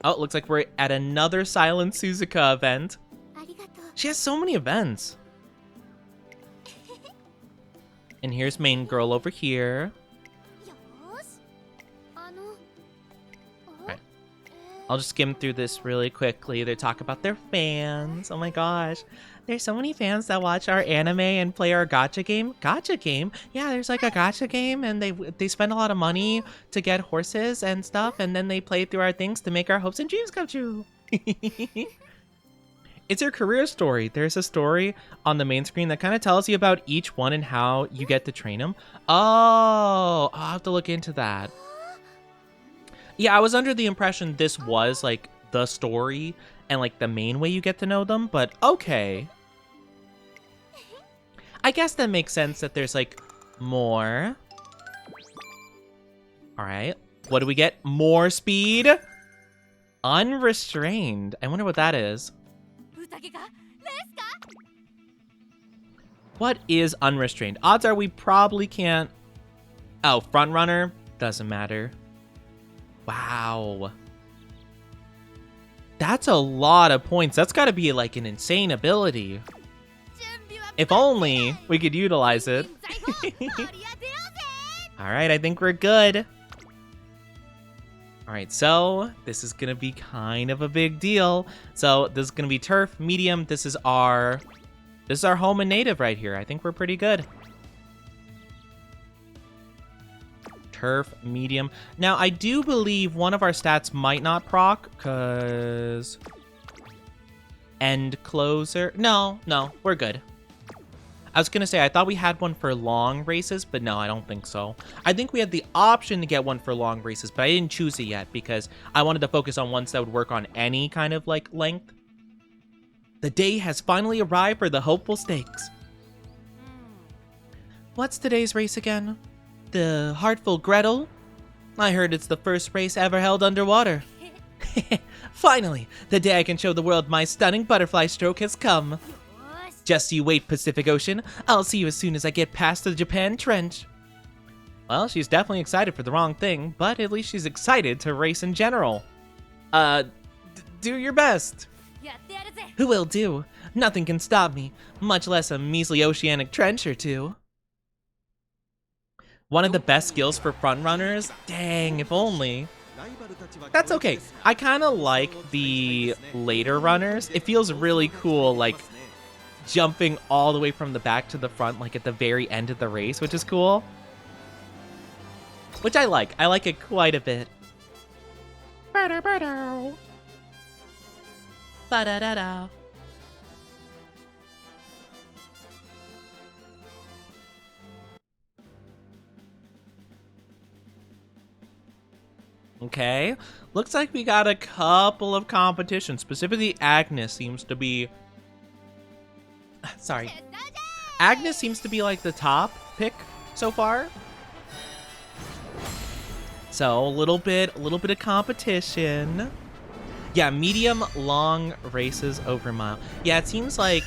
Oh, it looks like we're at another Silent Suzuka event. She has so many events. And here's main girl over here. Alright. I'll just skim through this really quickly. They talk about their fans. Oh my gosh. There's so many fans that watch our anime and play our gacha game. Gacha game? Yeah, there's like a gacha game and they spend a lot of money to get horses and stuff and then they play through our things to make our hopes and dreams come true. It's your career story. There's a story on the main screen that kind of tells you about each one and how you get to train them. Oh, I'll have to look into that. Yeah, I was under the impression this was like the story and like the main way you get to know them, but okay. I guess that makes sense that there's like more. All right, what do we get? More speed? Unrestrained. I wonder what that is. What is unrestrained? Odds are we probably can't. Oh, front runner? Doesn't matter. Wow. That's a lot of points. That's got to be like an insane ability. If only we could utilize it. All right, I think we're good. All right, so this is going to be kind of a big deal. So this is going to be turf, medium. This is our home and native right here. I think we're pretty good. Turf, medium. Now, I do believe one of our stats might not proc, because... End closer. No, we're good. I was going to say, I thought we had one for long races, but no, I don't think so. I think we had the option to get one for long races, but I didn't choose it yet because I wanted to focus on ones that would work on any kind of, like, length. The day has finally arrived for the hopeful stakes. What's today's race again? The Heartful Gretel? I heard it's the first race ever held underwater. Finally, the day I can show the world my stunning butterfly stroke has come. Just you wait, Pacific Ocean. I'll see you as soon as I get past the Japan Trench. Well, she's definitely excited for the wrong thing, but at least she's excited to race in general. Do your best. Who will do? Nothing can stop me, much less a measly oceanic trench or two. One of the best skills for frontrunners? Dang, if only. That's okay. I kind of like the later runners. It feels really cool, like, jumping all the way from the back to the front, like, at the very end of the race, which is cool. Which I like. I like it quite a bit. Ba-da-ba-da. Ba-da-da-da. Okay, looks like we got a couple of competitions. Specifically, Agnes seems to be... Sorry. Agnes seems to be like the top pick so far. So, a little bit of competition. Yeah, medium, long races over mile. Yeah, it seems like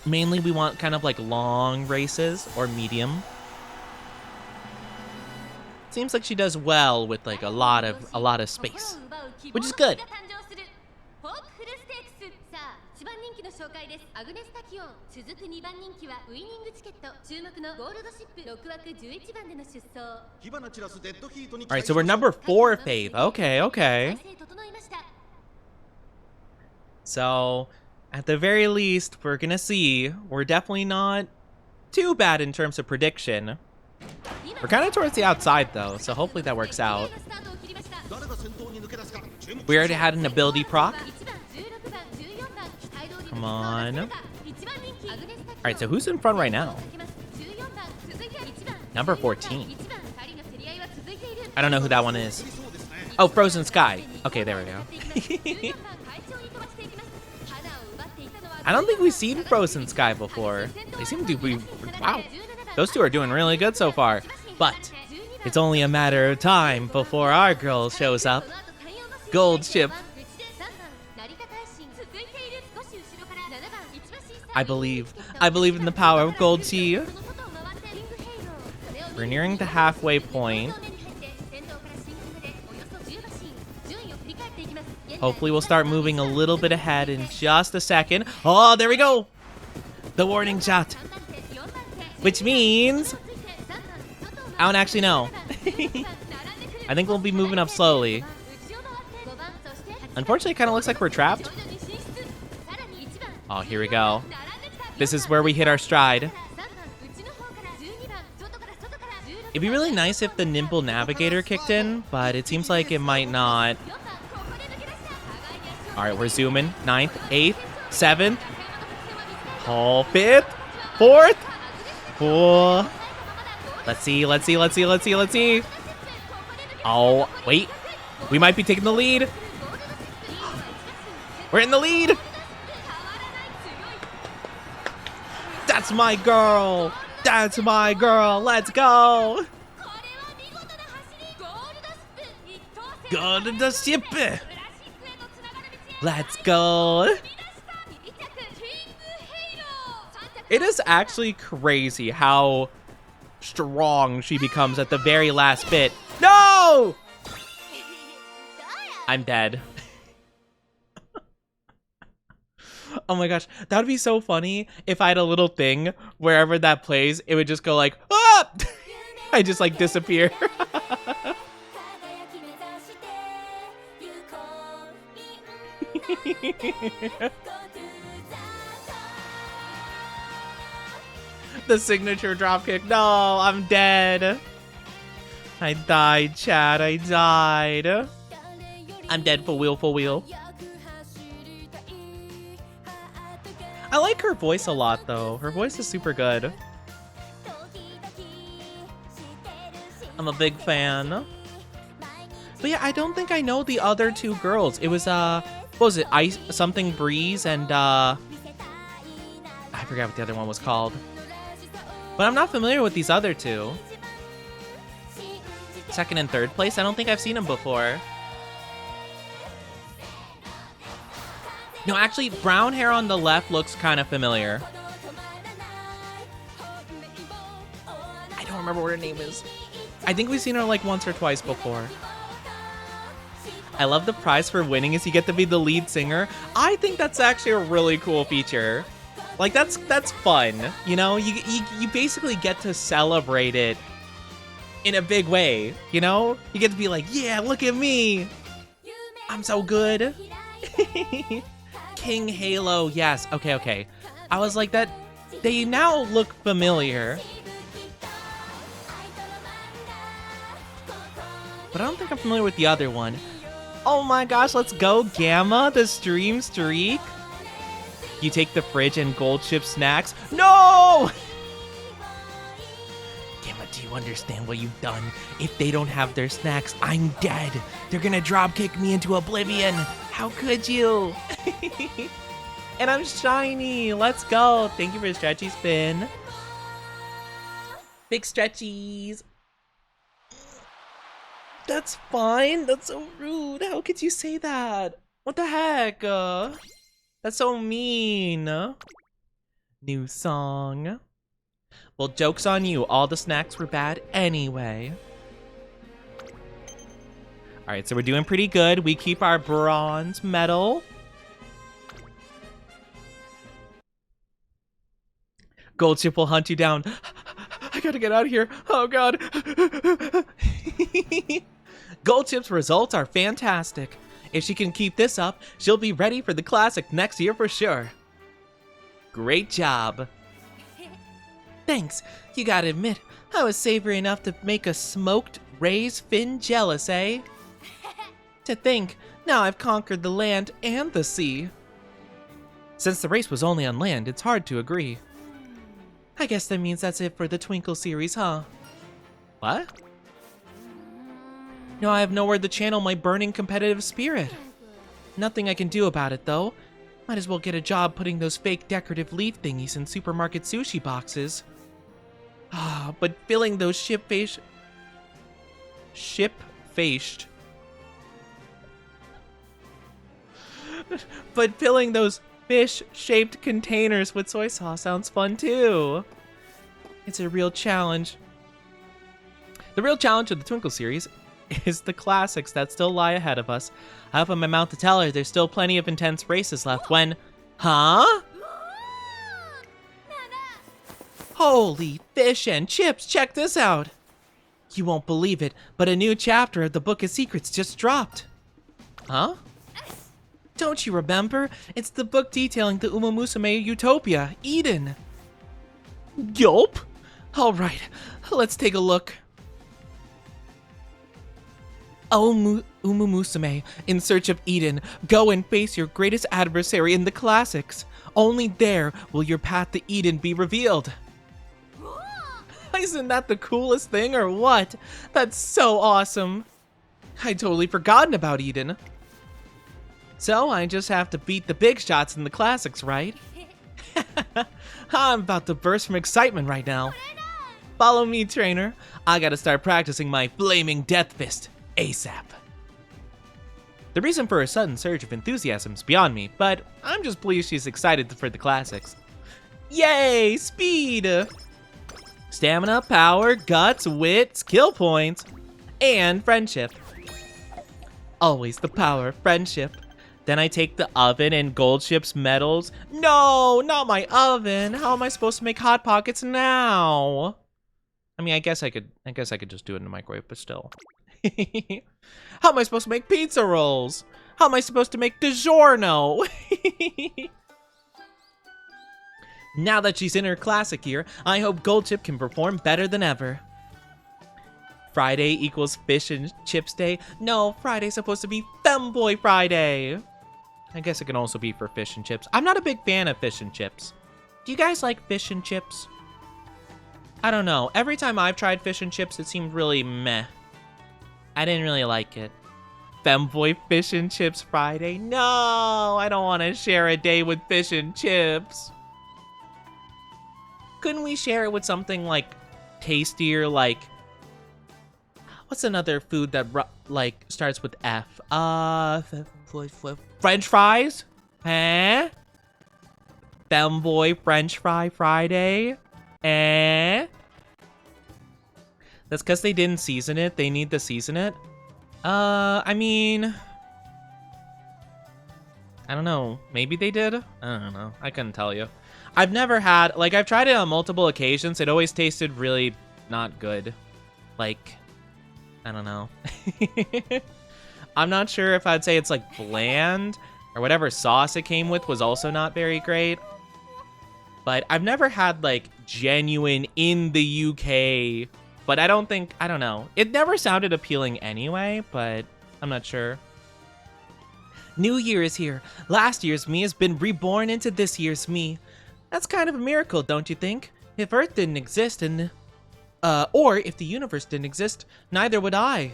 mainly we want kind of like long races or medium. Seems like she does well with like a lot of space, which is good. Alright, so we're number 4, Fave. Okay. So, at the very least, we're gonna see. We're definitely not too bad in terms of prediction. We're kind of towards the outside, though, so hopefully that works out. We already had an ability proc. on. All right, so who's in front right now? Number 14. I don't know who that one is. Oh, Frozen Sky. Okay, there we go. I don't think we've seen Frozen Sky before. They seem to be... Wow. Those two are doing really good so far. But it's only a matter of time before our girl shows up. Gold Chip. I believe in the power of Gold Chi. We're nearing the halfway point. Hopefully we'll start moving a little bit ahead in just a second. Oh, there we go. The warning shot. Which means... I don't actually know. I think we'll be moving up slowly. Unfortunately, it kind of looks like we're trapped. Oh, here we go. This is where we hit our stride. It'd be really nice if the Nimble Navigator kicked in, but it seems like it might not. All right, we're zooming. 9th, 8th, 7th. Oh, 5th, 4th. 4. Let's see. Oh, wait. We might be taking the lead. We're in the lead. That's my girl. That's my girl. Let's go. Go to the ship. Let's go. It is actually crazy how strong she becomes at the very last bit. No! I'm dead. Oh my gosh, that would be so funny if I had a little thing wherever that plays, it would just go like, ah! I just like disappear. The signature dropkick. No, I'm dead. I died, Chad. I died. I'm dead for real. I like her voice a lot, though. Her voice is super good. I'm a big fan. But yeah, I don't think I know the other two girls. It was, what was it? Ice, something Breeze and, I forgot what the other one was called. But I'm not familiar with these other two. Second and third place? I don't think I've seen them before. No, actually, brown hair on the left looks kind of familiar. I don't remember what her name is. I think we've seen her like once or twice before. I love the prize for winning is you get to be the lead singer. I think that's actually a really cool feature. Like, that's fun. You know, you basically get to celebrate it in a big way, you know? You get to be like, yeah, look at me. I'm so good. King Halo, yes. Okay. I was like, that. They now look familiar. But I don't think I'm familiar with the other one. Oh my gosh, let's go, Gamba, the stream streak. You take the fridge and gold chip snacks. No! Gamba, do you understand what you've done? If they don't have their snacks, I'm dead. They're gonna drop kick me into oblivion. How could you? And I'm shiny. Let's go. Thank you for the stretchy spin. Big stretchies. That's fine. That's so rude. How could you say that? What the heck? That's so mean. New song. Well, joke's on you. All the snacks were bad anyway. All right, so we're doing pretty good. We keep our bronze medal. Gold chip will hunt you down. I gotta get out of here. Oh, God. Gold chip's results are fantastic. If she can keep this up, she'll be ready for the classic next year for sure. Great job. Thanks. You gotta admit, I was savory enough to make a smoked Ray's fin jealous, eh? To think, now I've conquered the land and the sea. Since the race was only on land, it's hard to agree. I guess that means that's it for the Twinkle series, huh? What? No, I have nowhere to channel my burning competitive spirit. Nothing I can do about it, though. Might as well get a job putting those fake decorative leaf thingies in supermarket sushi boxes. Ah, but filling those ship-faced... But filling those fish-shaped containers with soy sauce sounds fun, too. It's a real challenge. The real challenge of the Twinkle series is the classics that still lie ahead of us. I open my mouth to tell her there's still plenty of intense races left when... Huh? Holy fish and chips, check this out! You won't believe it, but a new chapter of the Book of Secrets just dropped. Huh? Don't you remember? It's the book detailing the Umamusume utopia, Eden. Yup. Alright, let's take a look. Umamusume, in search of Eden, go and face your greatest adversary in the classics. Only there will your path to Eden be revealed. Isn't that the coolest thing or what? That's so awesome. I'd totally forgotten about Eden. So I just have to beat the big shots in the classics, right? I'm about to burst from excitement right now. Follow me, trainer. I gotta start practicing my flaming death fist ASAP. The reason for her sudden surge of enthusiasm is beyond me, but I'm just pleased she's excited for the classics. Yay! Speed! Stamina, power, guts, wit, skill points, and friendship. Always the power of friendship. Then I take the oven and gold ship's medals. No, not my oven. How am I supposed to make hot pockets now? I mean, I guess I could just do it in the microwave, but still. How am I supposed to make pizza rolls? How am I supposed to make DiGiorno? Now that she's in her classic year, I hope Gold Chip can perform better than ever. Friday equals Fish and Chips Day. No, Friday's supposed to be Femboy Friday. I guess it can also be for fish and chips. I'm not a big fan of fish and chips. Do you guys like fish and chips? I don't know. Every time I've tried fish and chips, it seemed really meh. I didn't really like it. Femboy Fish and Chips Friday? No, I don't want to share a day with fish and chips. Couldn't we share it with something like tastier, like... What's another food that like starts with F? French fries? Eh? Femboy French Fry Friday? Eh? That's because they didn't season it. They need to season it. I mean... I don't know. Maybe they did? I don't know. I couldn't tell you. I've never had... Like, I've tried it on multiple occasions. It always tasted really not good. Like... I don't know. I'm not sure if I'd say it's like bland or whatever sauce it came with was also not very great. But I've never had like genuine in the UK, but I don't know. It never sounded appealing anyway, but I'm not sure. New Year is here. Last year's me has been reborn into this year's me. That's kind of a miracle, don't you think? If Earth didn't exist and... or if the universe didn't exist, neither would I.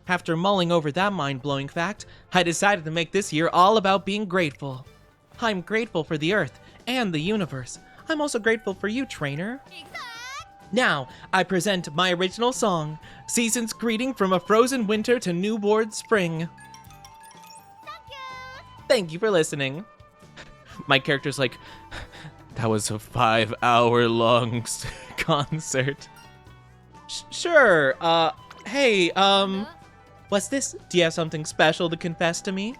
After mulling over that mind-blowing fact, I decided to make this year all about being grateful. I'm grateful for the Earth and the universe. I'm also grateful for you, trainer. Now, I present my original song, Season's Greeting from a Frozen Winter to Newborn Spring. Thank you for listening. My character's like, that was a 5-hour-long concert. Sure, hey, what's this? Do you have something special to confess to me?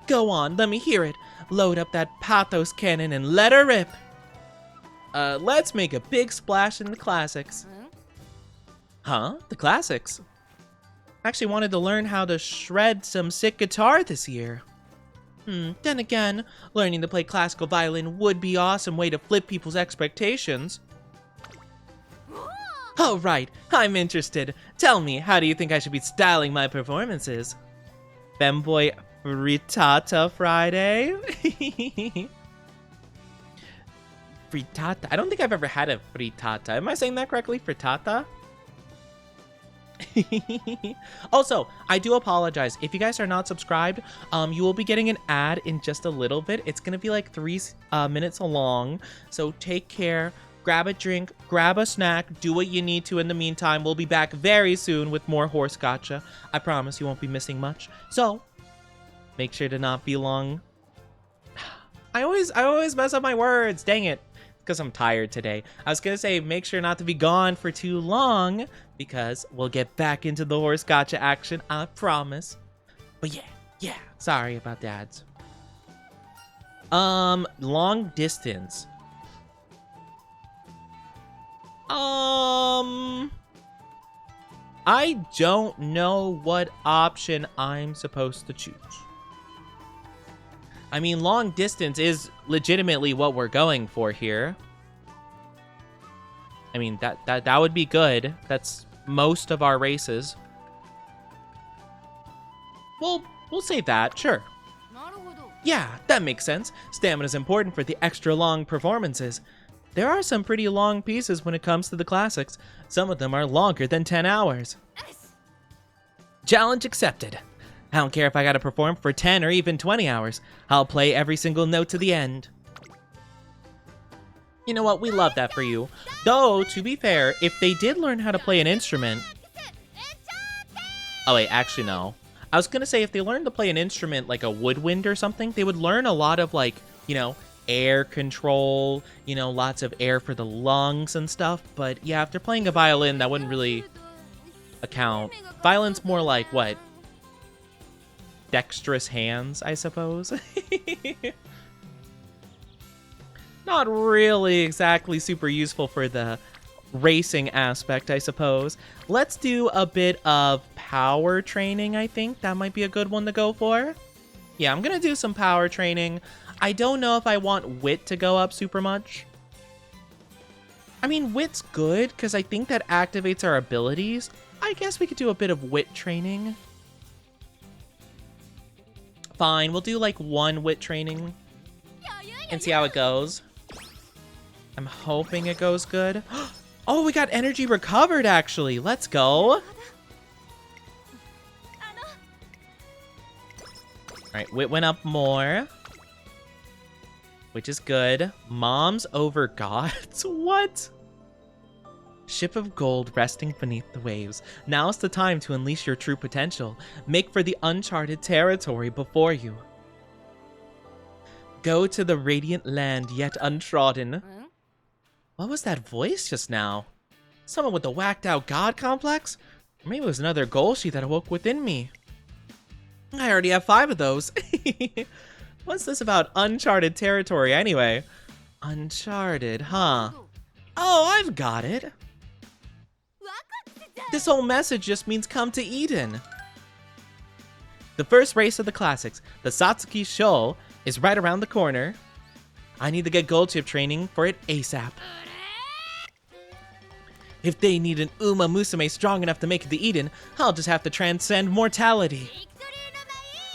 Go on, let me hear it. Load up that pathos cannon and let her rip. Let's make a big splash in the classics. Huh? The classics? I actually wanted to learn how to shred some sick guitar this year. Then again, learning to play classical violin would be an awesome way to flip people's expectations. All right, I'm interested. Tell me, how do you think I should be styling my performances? Femboy Frittata Friday? Frittata. I don't think I've ever had a frittata. Am I saying that correctly? Frittata? Also, I do apologize. If you guys are not subscribed, you will be getting an ad in just a little bit. It's going to be like 3 minutes long. So take care. Grab a drink. Grab a snack. Do what you need to in the meantime. We'll be back very soon with more horse gotcha. I promise you won't be missing much. So, make sure to not be long. I always mess up my words. Dang it. Because I'm tired today. I was going to say make sure not to be gone for too long because we'll get back into the horse gotcha action, I promise. But yeah, sorry about the ads. Long distance. I don't know what option I'm supposed to choose. I mean, long distance is legitimately what we're going for here. I mean, that would be good. That's most of our races. Well, we'll say that, sure. Yeah, that makes sense. Stamina's important for the extra long performances. There are some pretty long pieces when it comes to the classics. Some of them are longer than 10 hours. Challenge accepted. I don't care if I gotta perform for 10 or even 20 hours. I'll play every single note to the end. You know what? We love that for you. Though, to be fair, if they did learn how to play an instrument... Oh, wait, actually, no. I was gonna say if they learned to play an instrument like a woodwind or something, they would learn a lot of, like, you know, air control, you know, lots of air for the lungs and stuff. But yeah, if they're playing a violin, that wouldn't really account. Violin's more like, what? Dexterous hands, I suppose. Not really exactly super useful for the racing aspect, I suppose. Let's do a bit of power training, I think. That might be a good one to go for. Yeah, I'm gonna do some power training. I don't know if I want wit to go up super much. I mean, wit's good, because I think that activates our abilities. I guess we could do a bit of wit training. Fine, we'll do like 1 wit training and see how it goes. I'm hoping it goes good. Oh, we got energy recovered, actually. Let's go. Alright, wit went up more, which is good. Moms over gods? What? Ship of gold resting beneath the waves. Now's the time to unleash your true potential. Make for the uncharted territory before you. Go to the radiant land yet untrodden. What was that voice just now? Someone with a whacked out god complex? Or maybe it was another Golshi that awoke within me. I already have 5 of those. What's this about uncharted territory anyway? Uncharted, huh? Oh, I've got it. This whole message just means come to Eden. The first race of the classics, the Satsuki Show, is right around the corner. I need to get gold chip training for it ASAP. If they need an Umamusume strong enough to make it to Eden, I'll just have to transcend mortality.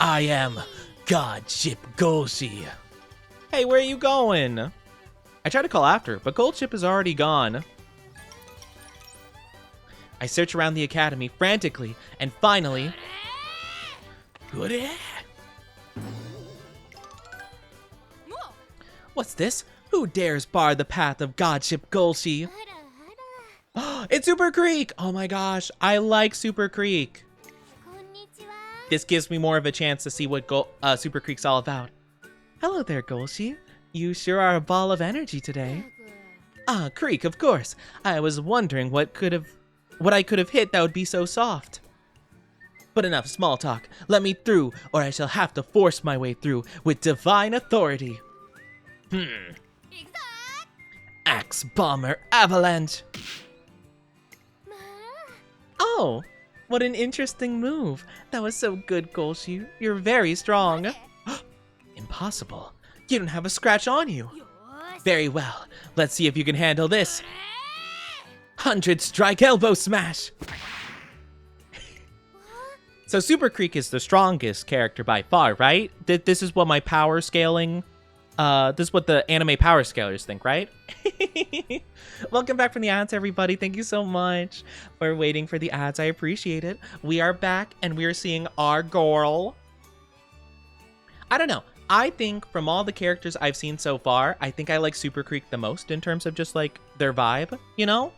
I am God Ship Golshi. Hey, where are you going? I tried to call after, but Gold Ship is already gone. I search around the academy frantically, and finally... What's this? Who dares bar the path of Godship Golshi? It's Super Creek! Oh my gosh, I like Super Creek. This gives me more of a chance to see what Super Creek's all about. Hello there, Golshi. You sure are a ball of energy today. Ah, Creek, of course. I was wondering what I could have hit that would be so soft. But enough small talk. Let me through, or I shall have to force my way through with divine authority. Axe Bomber Avalanche. Oh, what an interesting move. That was so good, Golshi. You're very strong. Impossible. You don't have a scratch on you. Very well. Let's see if you can handle this. 100 strike elbow smash. So Super Creek is the strongest character by far, right? This is what my power scaling This is what the anime power scalers think, right? Welcome back from the ads, everybody. Thank you so much for waiting for the ads. I appreciate it. We are back, and we are seeing our girl. I don't know. I think from all the characters I've seen so far, I think I like Super Creek the most in terms of just, like, their vibe, you know?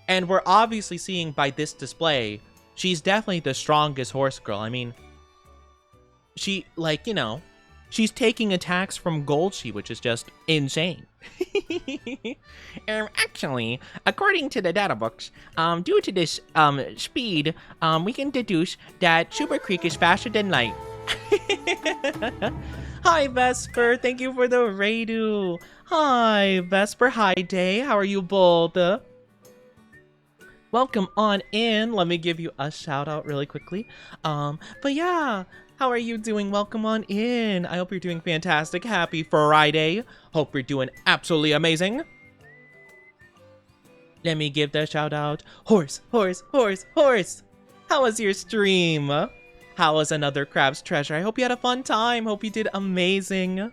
And we're obviously seeing by this display, she's definitely the strongest horse girl. I mean, she, like, you know, she's taking attacks from Goldshy, which is just insane. Actually, according to the data books, due to this speed, we can deduce that Super Creek is faster than light. Hi, Vesper. Thank you for the Raidu. Hi, Vesper. Hi, Day. How are you both? Welcome on in. Let me give you a shout out really quickly. But yeah, how are you doing? Welcome on in. I hope you're doing fantastic. Happy Friday. Hope you're doing absolutely amazing. Let me give the shout out. Horse, horse, horse, horse. How was your stream? How was another Crab's Treasure? I hope you had a fun time. Hope you did amazing.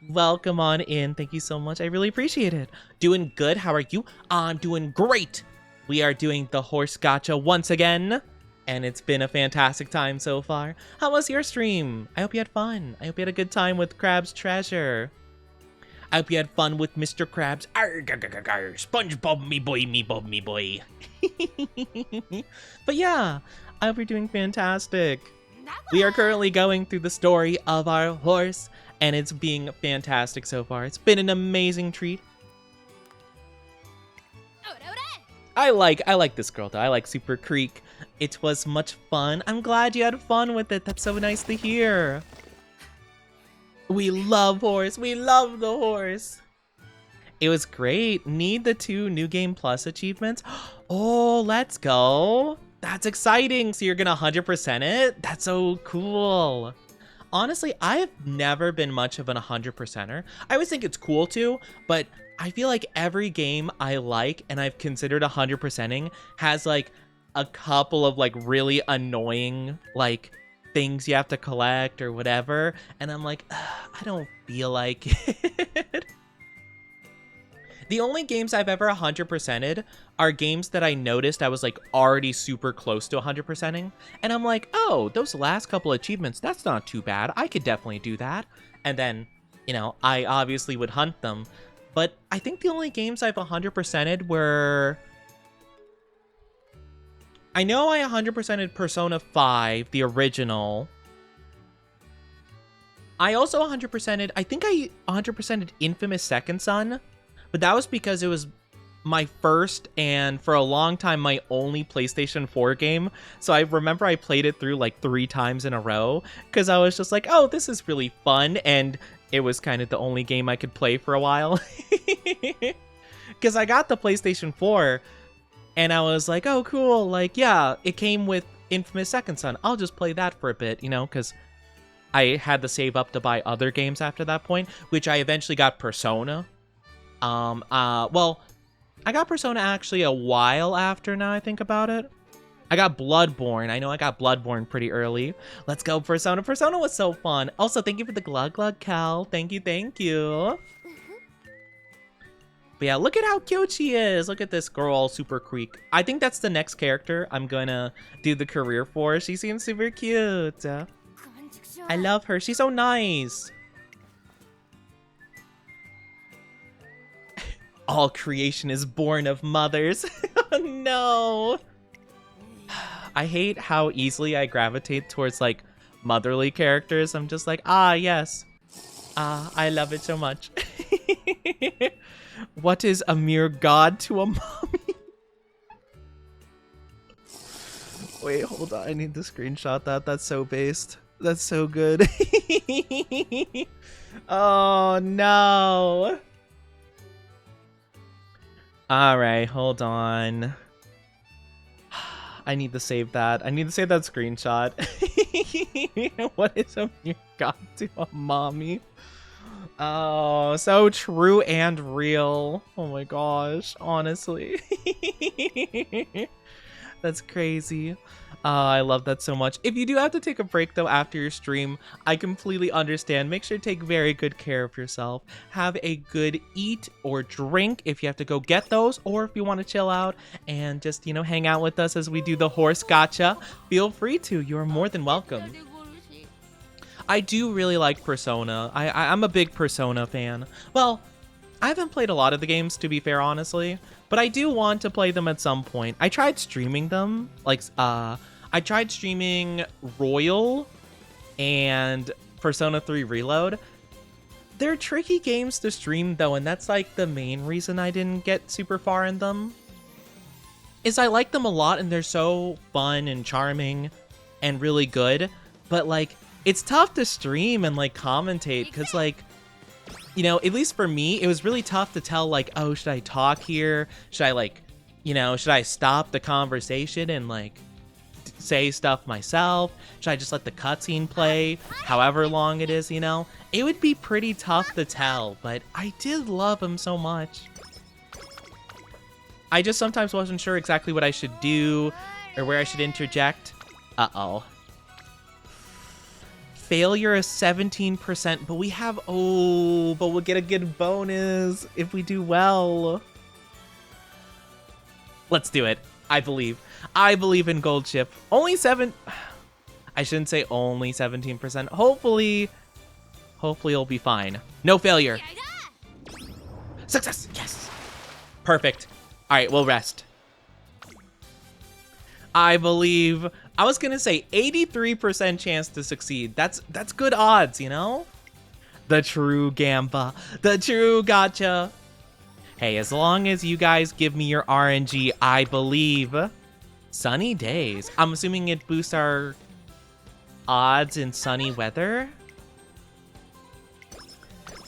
Welcome on in. Thank you so much. I really appreciate it. Doing good. How are you? I'm doing great. We are doing the horse gacha once again, and it's been a fantastic time so far. How was your stream? I hope you had fun. I hope you had a good time with Crab's Treasure. I hope you had fun with Mr. Krabs. SpongeBob, me boy, me bob, me boy. But yeah, I hope you're doing fantastic. We are currently going through the story of our horse, and it's being fantastic so far. It's been an amazing treat. I like this girl though. I like Super Creek. It was much fun. I'm glad you had fun with it. That's so nice to hear. We love horse. We love the horse. It was great. Need the 2 New Game Plus achievements. Oh, let's go. That's exciting. So you're gonna 100% it? That's so cool. Honestly, I've never been much of an 100%er. I always think it's cool to, but I feel like every game I like and I've considered 100%ing has like a couple of like really annoying like things you have to collect or whatever, and I'm like, I don't feel like it. The only games I've ever 100%ed are games that I noticed I was like already super close to 100%ing, and I'm like, oh, those last couple achievements, that's not too bad. I could definitely do that. And then, you know, I obviously would hunt them. But I think the only games I've 100%ed were... I know I 100%ed Persona 5, the original. I also 100%ed... I think I 100%ed Infamous Second Son. But that was because it was my first and, for a long time, my only PlayStation 4 game. So I remember I played it through like 3 times in a row. Because I was just like, oh, this is really fun. And it was kind of the only game I could play for a while. Because I got the PlayStation 4 and I was like, oh, cool. Like, yeah, it came with Infamous Second Son. I'll just play that for a bit, you know, because I had to save up to buy other games after that point, which I eventually got Persona. Well, I got Persona actually a while after now I think about it. I got Bloodborne. I know I got Bloodborne pretty early. Let's go, Persona. Persona was so fun. Also, thank you for the glug glug, Cal. Thank you, thank you. But yeah, look at how cute she is. Look at this girl, Super Creek. I think that's the next character I'm gonna do the career for. She seems super cute. I love her. She's so nice. All creation is born of mothers. No. I hate how easily I gravitate towards like motherly characters. I'm just like, ah, yes. I love it so much. What is a mere god to a mommy? Wait, hold on. I need to screenshot that. That's so based. That's so good. Oh, no. All right, hold on. I need to save that. I need to save that screenshot. What is a mere god to a mommy? Oh, so true and real. Oh my gosh, honestly. That's crazy. Oh, I love that so much. If you do have to take a break though after your stream, I completely understand. Make sure to take very good care of yourself. Have a good eat or drink if you have to go get those, or if you want to chill out and just, you know, hang out with us as we do the horse gacha. Feel free to. You're more than welcome. I do really like Persona. I'm a big Persona fan. Well, I haven't played a lot of the games, to be fair, honestly, but I do want to play them at some point. I tried streaming them, like, I tried streaming Royal and Persona 3 Reload. They're tricky games to stream, though, and that's, like, the main reason I didn't get super far in them. Is I like them a lot, and they're so fun and charming and really good, but, like, it's tough to stream and, like, commentate, because, like, you know, at least for me, it was really tough to tell, like, oh, should I talk here? Should I, like, you know, should I stop the conversation and, like, say stuff myself? Should I just let the cutscene play however long it is, you know? It would be pretty tough to tell, but I did love him so much. I just sometimes wasn't sure exactly what I should do or where I should interject. Uh-oh. Failure is 17%, but we have, oh, but we'll get a good bonus if we do well. Let's do it. I believe in Gold Chip. Only I shouldn't say only 17%. Hopefully it'll be fine. No failure. Success. Yes. Perfect. All right, we'll rest. I believe, I was gonna say 83% chance to succeed. That's good odds, you know? The true Gamba, the true gacha. Hey, as long as you guys give me your RNG, I believe. Sunny days. I'm assuming it boosts our odds in sunny weather.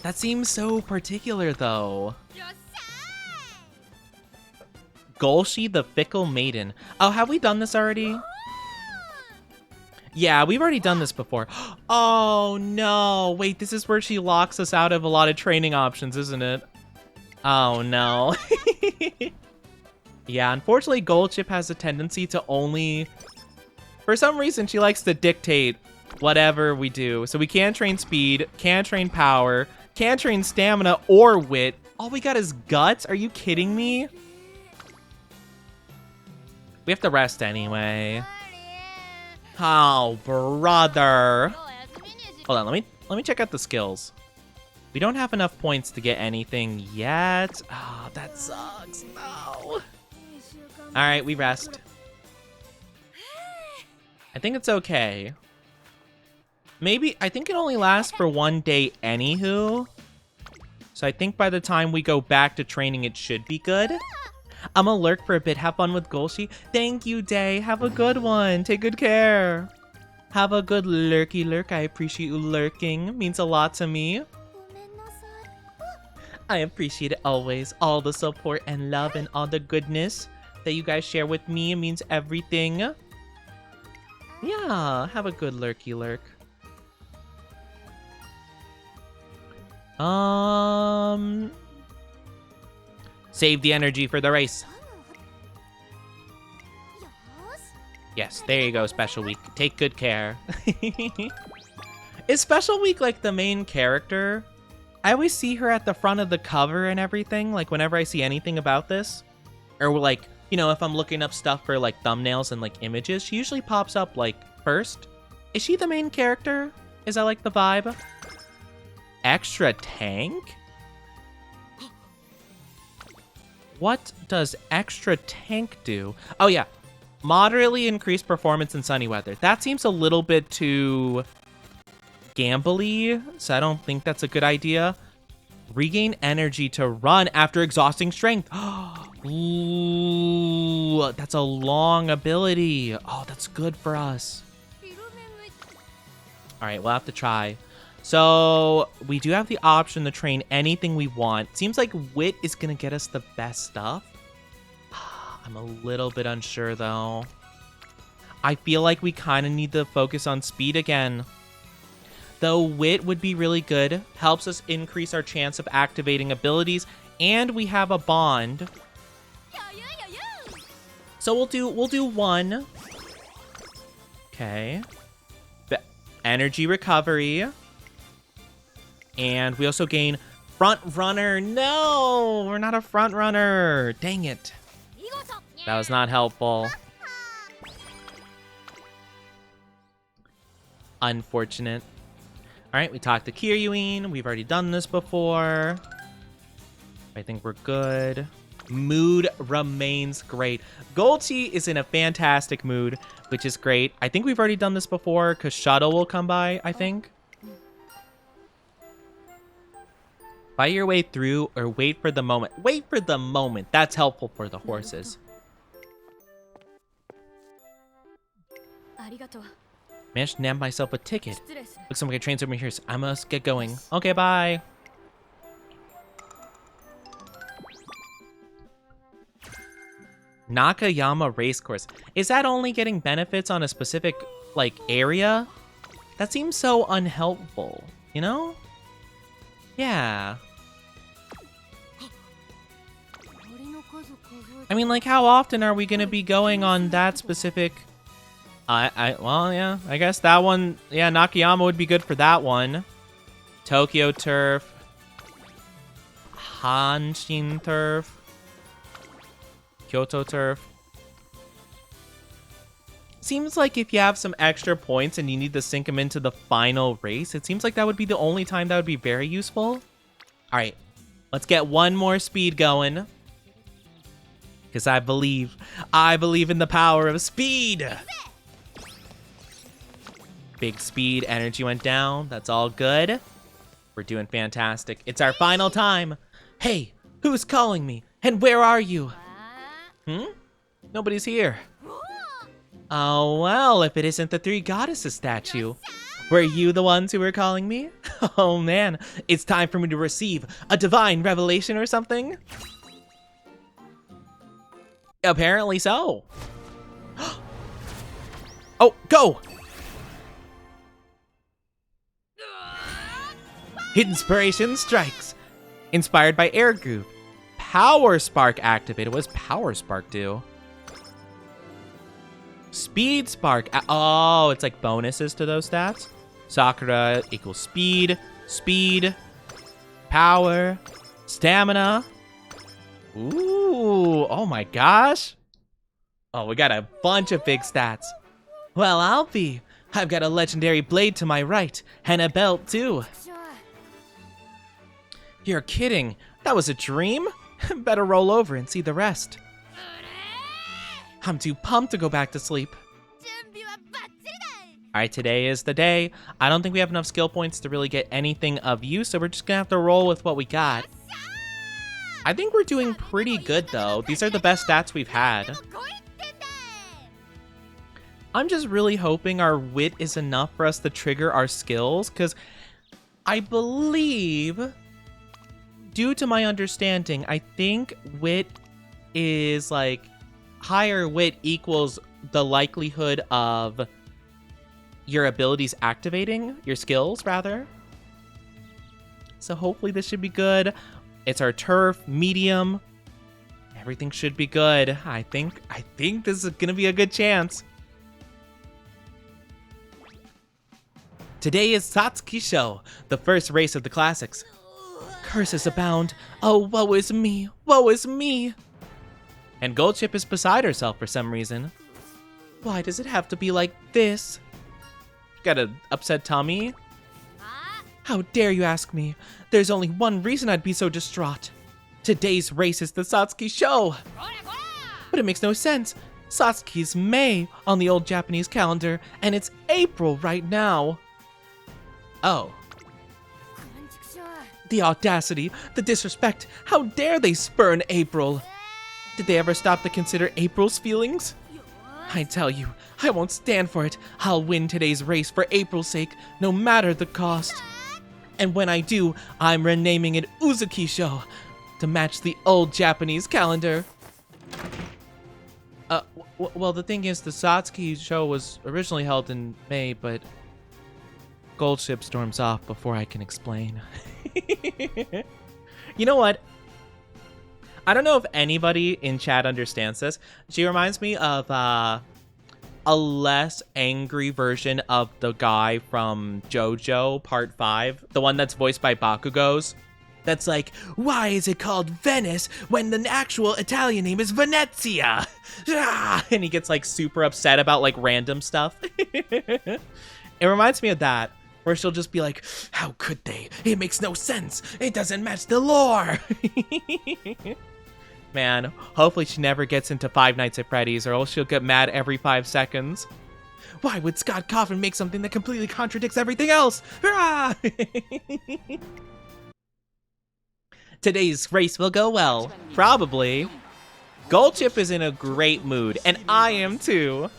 That seems so particular, though. Golshi, the Fickle Maiden. Oh, have we done this already? Yeah, we've already done this before. Oh, no. Wait, this is where she locks us out of a lot of training options, isn't it? Oh, no. Yeah, unfortunately, Gold Chip has a tendency to only... For some reason, she likes to dictate whatever we do. So we can't train speed, can't train power, can't train stamina or wit. All we got is guts? Are you kidding me? We have to rest anyway. Oh, brother. Hold on, let me check out the skills. We don't have enough points to get anything yet. Oh, that sucks. No. All right, we rest. I think it's okay. Maybe, I think it only lasts for 1 day anywho. So I think by the time we go back to training, it should be good. I'm gonna lurk for a bit. Have fun with Golshi. Thank you, Day. Have a good one. Take good care. Have a good lurky lurk. I appreciate you lurking. It means a lot to me. I appreciate it always. All the support and love and all the goodness that you guys share with me. It means everything. Yeah, have a good lurky lurk. Save the energy for the race. Yes, there you go, Special Week. Take good care. Is Special Week like the main character? I always see her at the front of the cover and everything, like whenever I see anything about this. Or like, you know, if I'm looking up stuff for like thumbnails and like images, she usually pops up like first. Is she the main character? Is that like the vibe? Extra tank? What does extra tank do? Oh yeah, moderately increased performance in sunny weather. That seems a little bit too gambly, so I don't think that's a good idea. Regain energy to run after exhausting strength. Ooh, that's a long ability. Oh, that's good for us. All right, we'll have to try. So we do have the option to train anything we want. Seems like wit is gonna get us the best stuff. I'm a little bit unsure though. I feel like we kind of need to focus on speed again. Though wit would be really good. Helps us increase our chance of activating abilities, and we have a bond. So we'll do one. Okay. Energy recovery. And we also gain front runner. No, we're not a front runner. Dang it. That was not helpful. Unfortunate. All right, we talked to Kiryuin. We've already done this before. I think we're good. Mood remains great. Golchi is in a fantastic mood, which is great. I think we've already done this before because Shuttle will come by, I think. Fight your way through or wait for the moment. Wait for the moment. That's helpful for the horses. Managed to nab myself a ticket. Looks like my train's over here, so I must get going. Okay, bye. Nakayama Racecourse. Is that only getting benefits on a specific, like, area? That seems so unhelpful, you know? Yeah. I mean, like, how often are we gonna be going on that specific... well, yeah, I guess that one... Yeah, Nakayama would be good for that one. Tokyo Turf. Hanshin Turf. Kyoto Turf. Seems like if you have some extra points and you need to sink them into the final race, it seems like that would be the only time that would be very useful. All right, let's get one more speed going. Because I believe in the power of speed. Big speed, energy went down. That's all good. We're doing fantastic. It's our final time. Hey, who's calling me? And where are you? Nobody's here. Oh, well, if it isn't the three goddesses statue. Were you the ones who were calling me? Oh, man, it's time for me to receive a divine revelation or something? Apparently so. Oh, go! Inspiration strikes. Inspired by Air Groove. Power Spark activated. What does Power Spark do? Speed Spark. Oh, it's like bonuses to those stats. Sakura equals speed, speed, power, stamina. Ooh, oh my gosh. Oh, we got a bunch of big stats. Well, I've got a legendary blade to my right and a belt too. You're kidding. That was a dream? Better roll over and see the rest. I'm too pumped to go back to sleep. Alright, today is the day. I don't think we have enough skill points to really get anything of use, so we're just gonna have to roll with what we got. I think we're doing pretty good, though. These are the best stats we've had. I'm just really hoping our wit is enough for us to trigger our skills, because I believe, due to my understanding, I think wit is like higher wit equals the likelihood of your abilities activating, your skills rather. So hopefully this should be good. It's our turf, medium. Everything should be good. I think this is gonna be a good chance. Today is Satsuki Show, the first race of the classics. Curses abound. Oh, woe is me. Woe is me. And Goldchip is beside herself for some reason. Why does it have to be like this? Got an upset tummy? How dare you ask me? There's only one reason I'd be so distraught. Today's race is the Satsuki Show. But it makes no sense. Satsuki's May on the old Japanese calendar, and it's April right now. Oh. The audacity, the disrespect, how dare they spurn April? Did they ever stop to consider April's feelings? I tell you, I won't stand for it. I'll win today's race for April's sake, no matter the cost. And when I do, I'm renaming it Uzuki Show to match the old Japanese calendar. Well, the thing is, the Satsuki Show was originally held in May, but Goldship storms off before I can explain. You know what? I don't know if anybody in chat understands this. She reminds me of a less angry version of the guy from JoJo Part 5, the one that's voiced by Bakugo's. That's like, why is it called Venice when the actual Italian name is Venezia? And he gets like super upset about like random stuff. It reminds me of that, where she'll just be like, how could they? It makes no sense. It doesn't match the lore. Man, hopefully she never gets into Five Nights at Freddy's, or else she'll get mad every 5 seconds. Why would Scott Cawthon make something that completely contradicts everything else? Today's race will go well. Probably. Goldchip is in a great mood, and I am too.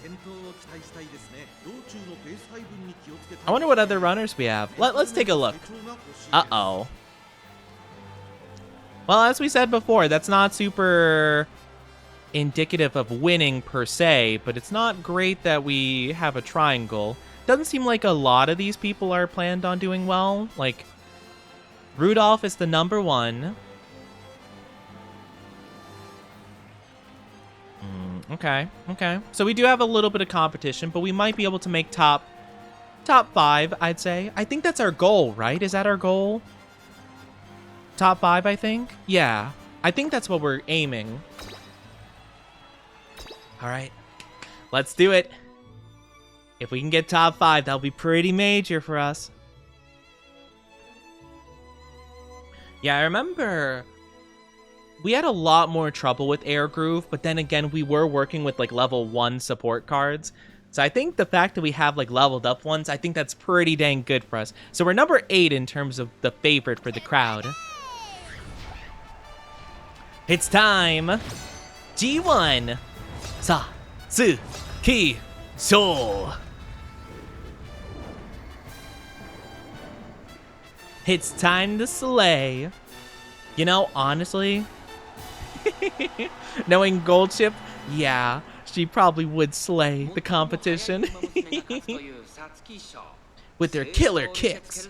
I wonder what other runners we have. Let's take a look. Uh-oh. Well, as we said before, that's not super indicative of winning per se, but it's not great that we have a triangle. Doesn't seem like a lot of these people are planned on doing well. Like, Rudolph is the number 1. Okay. So we do have a little bit of competition, but we might be able to make top 5, I'd say. I think that's our goal, right? Is that our goal? Top 5, I think? Yeah. I think that's what we're aiming. All right. Let's do it. If we can get top 5, that'll be pretty major for us. Yeah, I remember we had a lot more trouble with Air Groove, but then again, we were working with like level 1 support cards. So I think the fact that we have like leveled up ones, I think that's pretty dang good for us. So we're number 8 in terms of the favorite for the crowd. It's time. G1. Sa, su, ki, so. It's time to slay. You know, honestly, knowing Goldchip, yeah, she probably would slay the competition. With their killer kicks.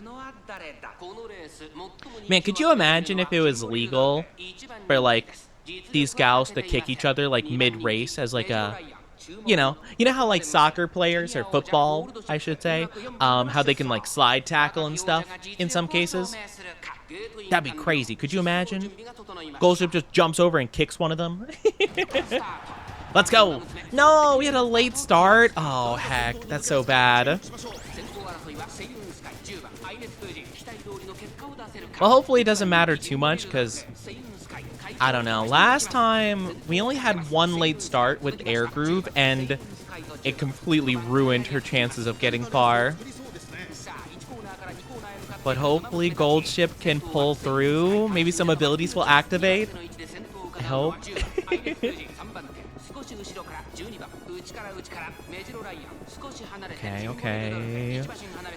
Man, could you imagine if it was legal for like these gals to kick each other like mid-race as like a, you know how like soccer players or football, I should say, how they can like slide tackle and stuff in some cases? That'd be crazy. Could you imagine? Goldchip just jumps over and kicks one of them. Let's go. No, we had a late start. Oh, heck. That's so bad. Well, hopefully it doesn't matter too much because, I don't know. Last time, we only had 1 late start with Air Groove, and it completely ruined her chances of getting far. But hopefully Goldchip can pull through. Maybe some abilities will activate. I hope. Okay.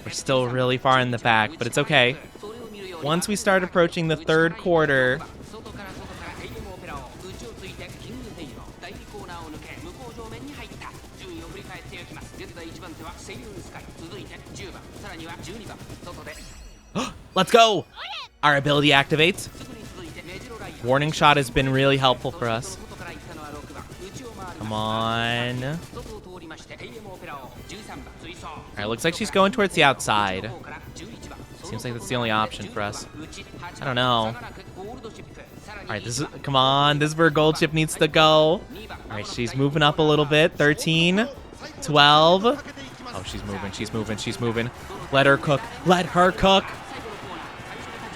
We're still really far in the back, but it's okay. Once we start approaching the 3rd quarter, let's go! Our ability activates. Warning shot has been really helpful for us. Come on. Alright, looks like she's going towards the outside. Seems like that's the only option for us. I don't know. Alright, come on, this is where Goldchip needs to go. Alright, she's moving up a little bit. 13, 12. Oh, she's moving. Let her cook.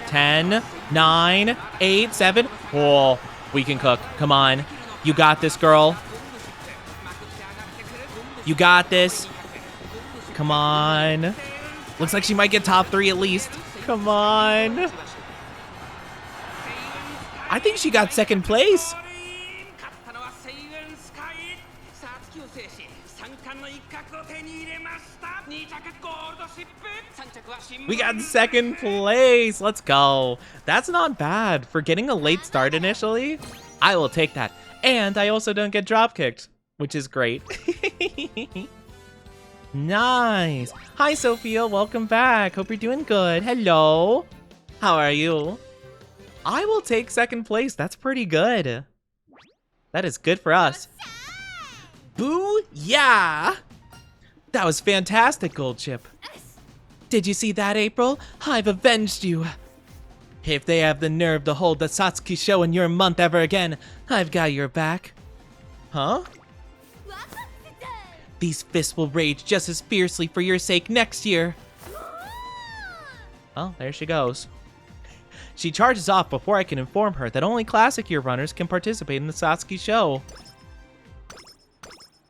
10, 9, 8, 7. Oh, we can cook. Come on. You got this, girl. You got this. Come on. Looks like she might get top 3 at least. Come on. I think she got 2nd place. We got 2nd place. Let's go. That's not bad. For getting a late start initially, I will take that. And I also don't get drop kicked, which is great. Nice. Hi, Sophia. Welcome back. Hope you're doing good. Hello. How are you? I will take 2nd place. That's pretty good. That is good for us. Boo, yeah. That was fantastic, Gold Chip. Did you see that, April? I've avenged you. If they have the nerve to hold the Satsuki show in your month ever again, I've got your back. Huh? These fists will rage just as fiercely for your sake next year. Well, there she goes. She charges off before I can inform her that only Classic Year runners can participate in the Satsuki show.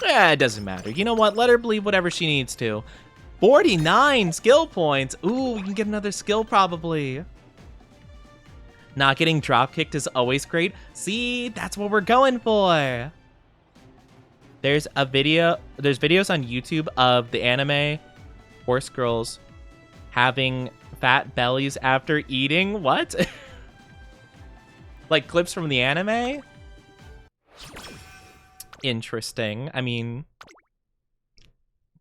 It doesn't matter. You know what? Let her believe whatever she needs to. 49 skill points. Ooh, we can get another skill probably. Not getting drop kicked is always great. See, that's what we're going for. There's videos on YouTube of the anime horse girls having fat bellies after eating. What? Like clips from the anime? Interesting. I mean,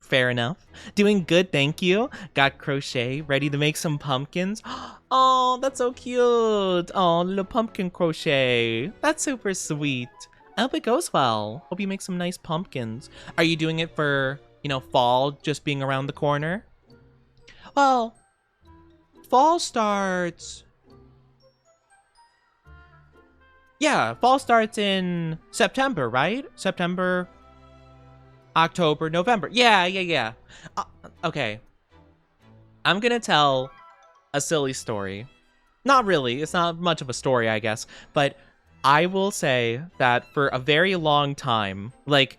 fair enough. Doing good, thank you. Got crochet, ready to make some pumpkins. Oh, that's so cute. Oh, little pumpkin crochet. That's super sweet. I hope it goes well. Hope you make some nice pumpkins. Are you doing it for, you know, fall just being around the corner? Well, fall starts... Yeah, fall starts in September, right? September, October, November. Yeah. Okay. I'm gonna tell a silly story. Not really. It's not much of a story, I guess. But I will say that for a very long time, like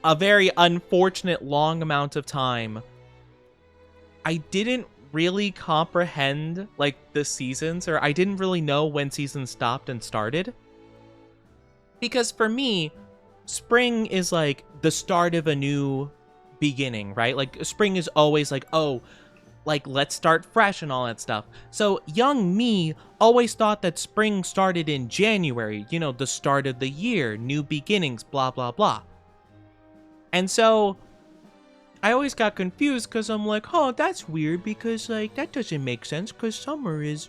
a very unfortunate long amount of time, I didn't really comprehend like the seasons, or I didn't really know when seasons stopped and started. Because for me, spring is like the start of a new beginning, right? Like spring is always like, oh, like let's start fresh and all that stuff. So young me always thought that spring started in January, you know, the start of the year, new beginnings, blah, blah, blah. And so I always got confused because I'm like, oh, that's weird because like that doesn't make sense because summer is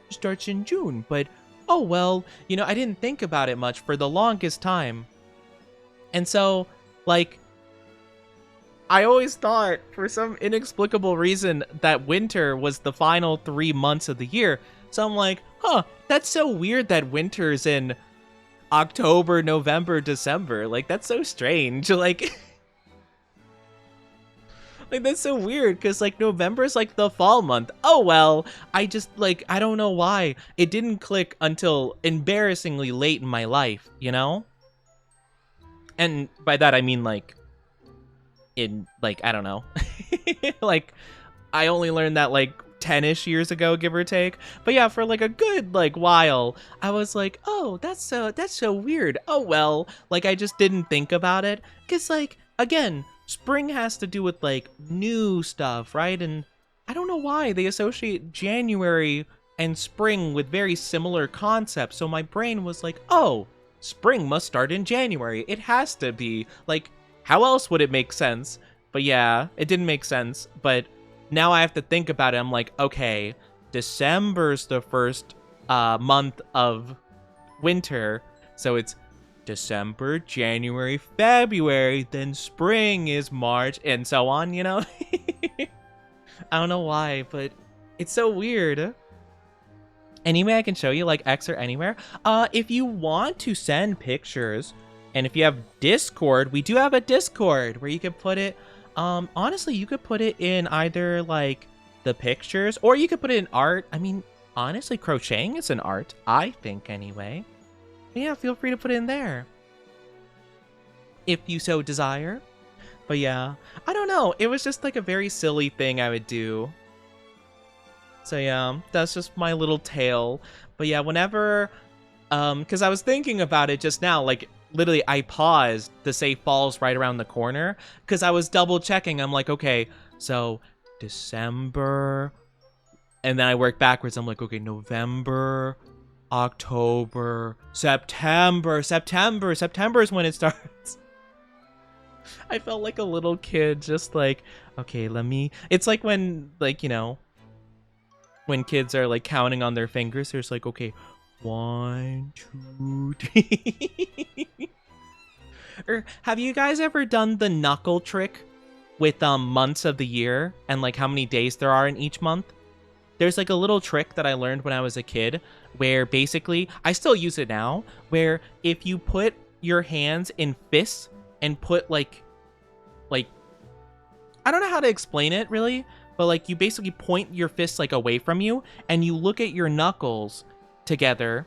starts in June. But oh well, you know, I didn't think about it much for the longest time. And so like I always thought for some inexplicable reason that winter was the final 3 months of the year. So I'm like, huh, that's so weird that winter's in October, November, December. Like that's so strange. Like, that's so weird, because, like, November's, like, the fall month. Oh, well, I just, like, I don't know why. It didn't click until embarrassingly late in my life, you know? And by that, I mean, like, in, like, I don't know. Like, I only learned that, like, 10-ish years ago, give or take. But yeah, for, like, a good, like, while, I was like, oh, that's so weird. Oh, well, like, I just didn't think about it. Because, like, again, spring has to do with, like, new stuff, right? And I don't know why they associate January and spring with very similar concepts. So my brain was like, oh, spring must start in January. It has to be. Like, how else would it make sense? But yeah, it didn't make sense. But now I have to think about it. I'm like, okay, December's the first month of winter. So it's December, January, February, then spring is March, and so on, you know? I don't know why, but it's so weird. Anyway, I can show you, like, X or anywhere. If you want to send pictures, and if you have Discord, we do have a Discord where you can put it, honestly, you could put it in either, like, the pictures, or you could put it in art. I mean, honestly, crocheting is an art, I think, anyway. Yeah, feel free to put it in there if you so desire. But yeah, I don't know. It was just like a very silly thing I would do. So yeah, that's just my little tale. But yeah, whenever, because I was thinking about it just now, like literally I paused to say fall's right around the corner because I was double checking. I'm like, okay, so December, and then I work backwards. I'm like, okay, November, October, September is when it starts. I felt like a little kid, just like, okay, it's like when, like, you know, when kids are like counting on their fingers, there's like, okay, 1, 2, 3. Or have you guys ever done the knuckle trick? with months of the year and like how many days there are in each month. There's like a little trick that I learned when I was a kid where basically, I still use it now, where if you put your hands in fists and put like, I don't know how to explain it really, but like you basically point your fists like away from you and you look at your knuckles together.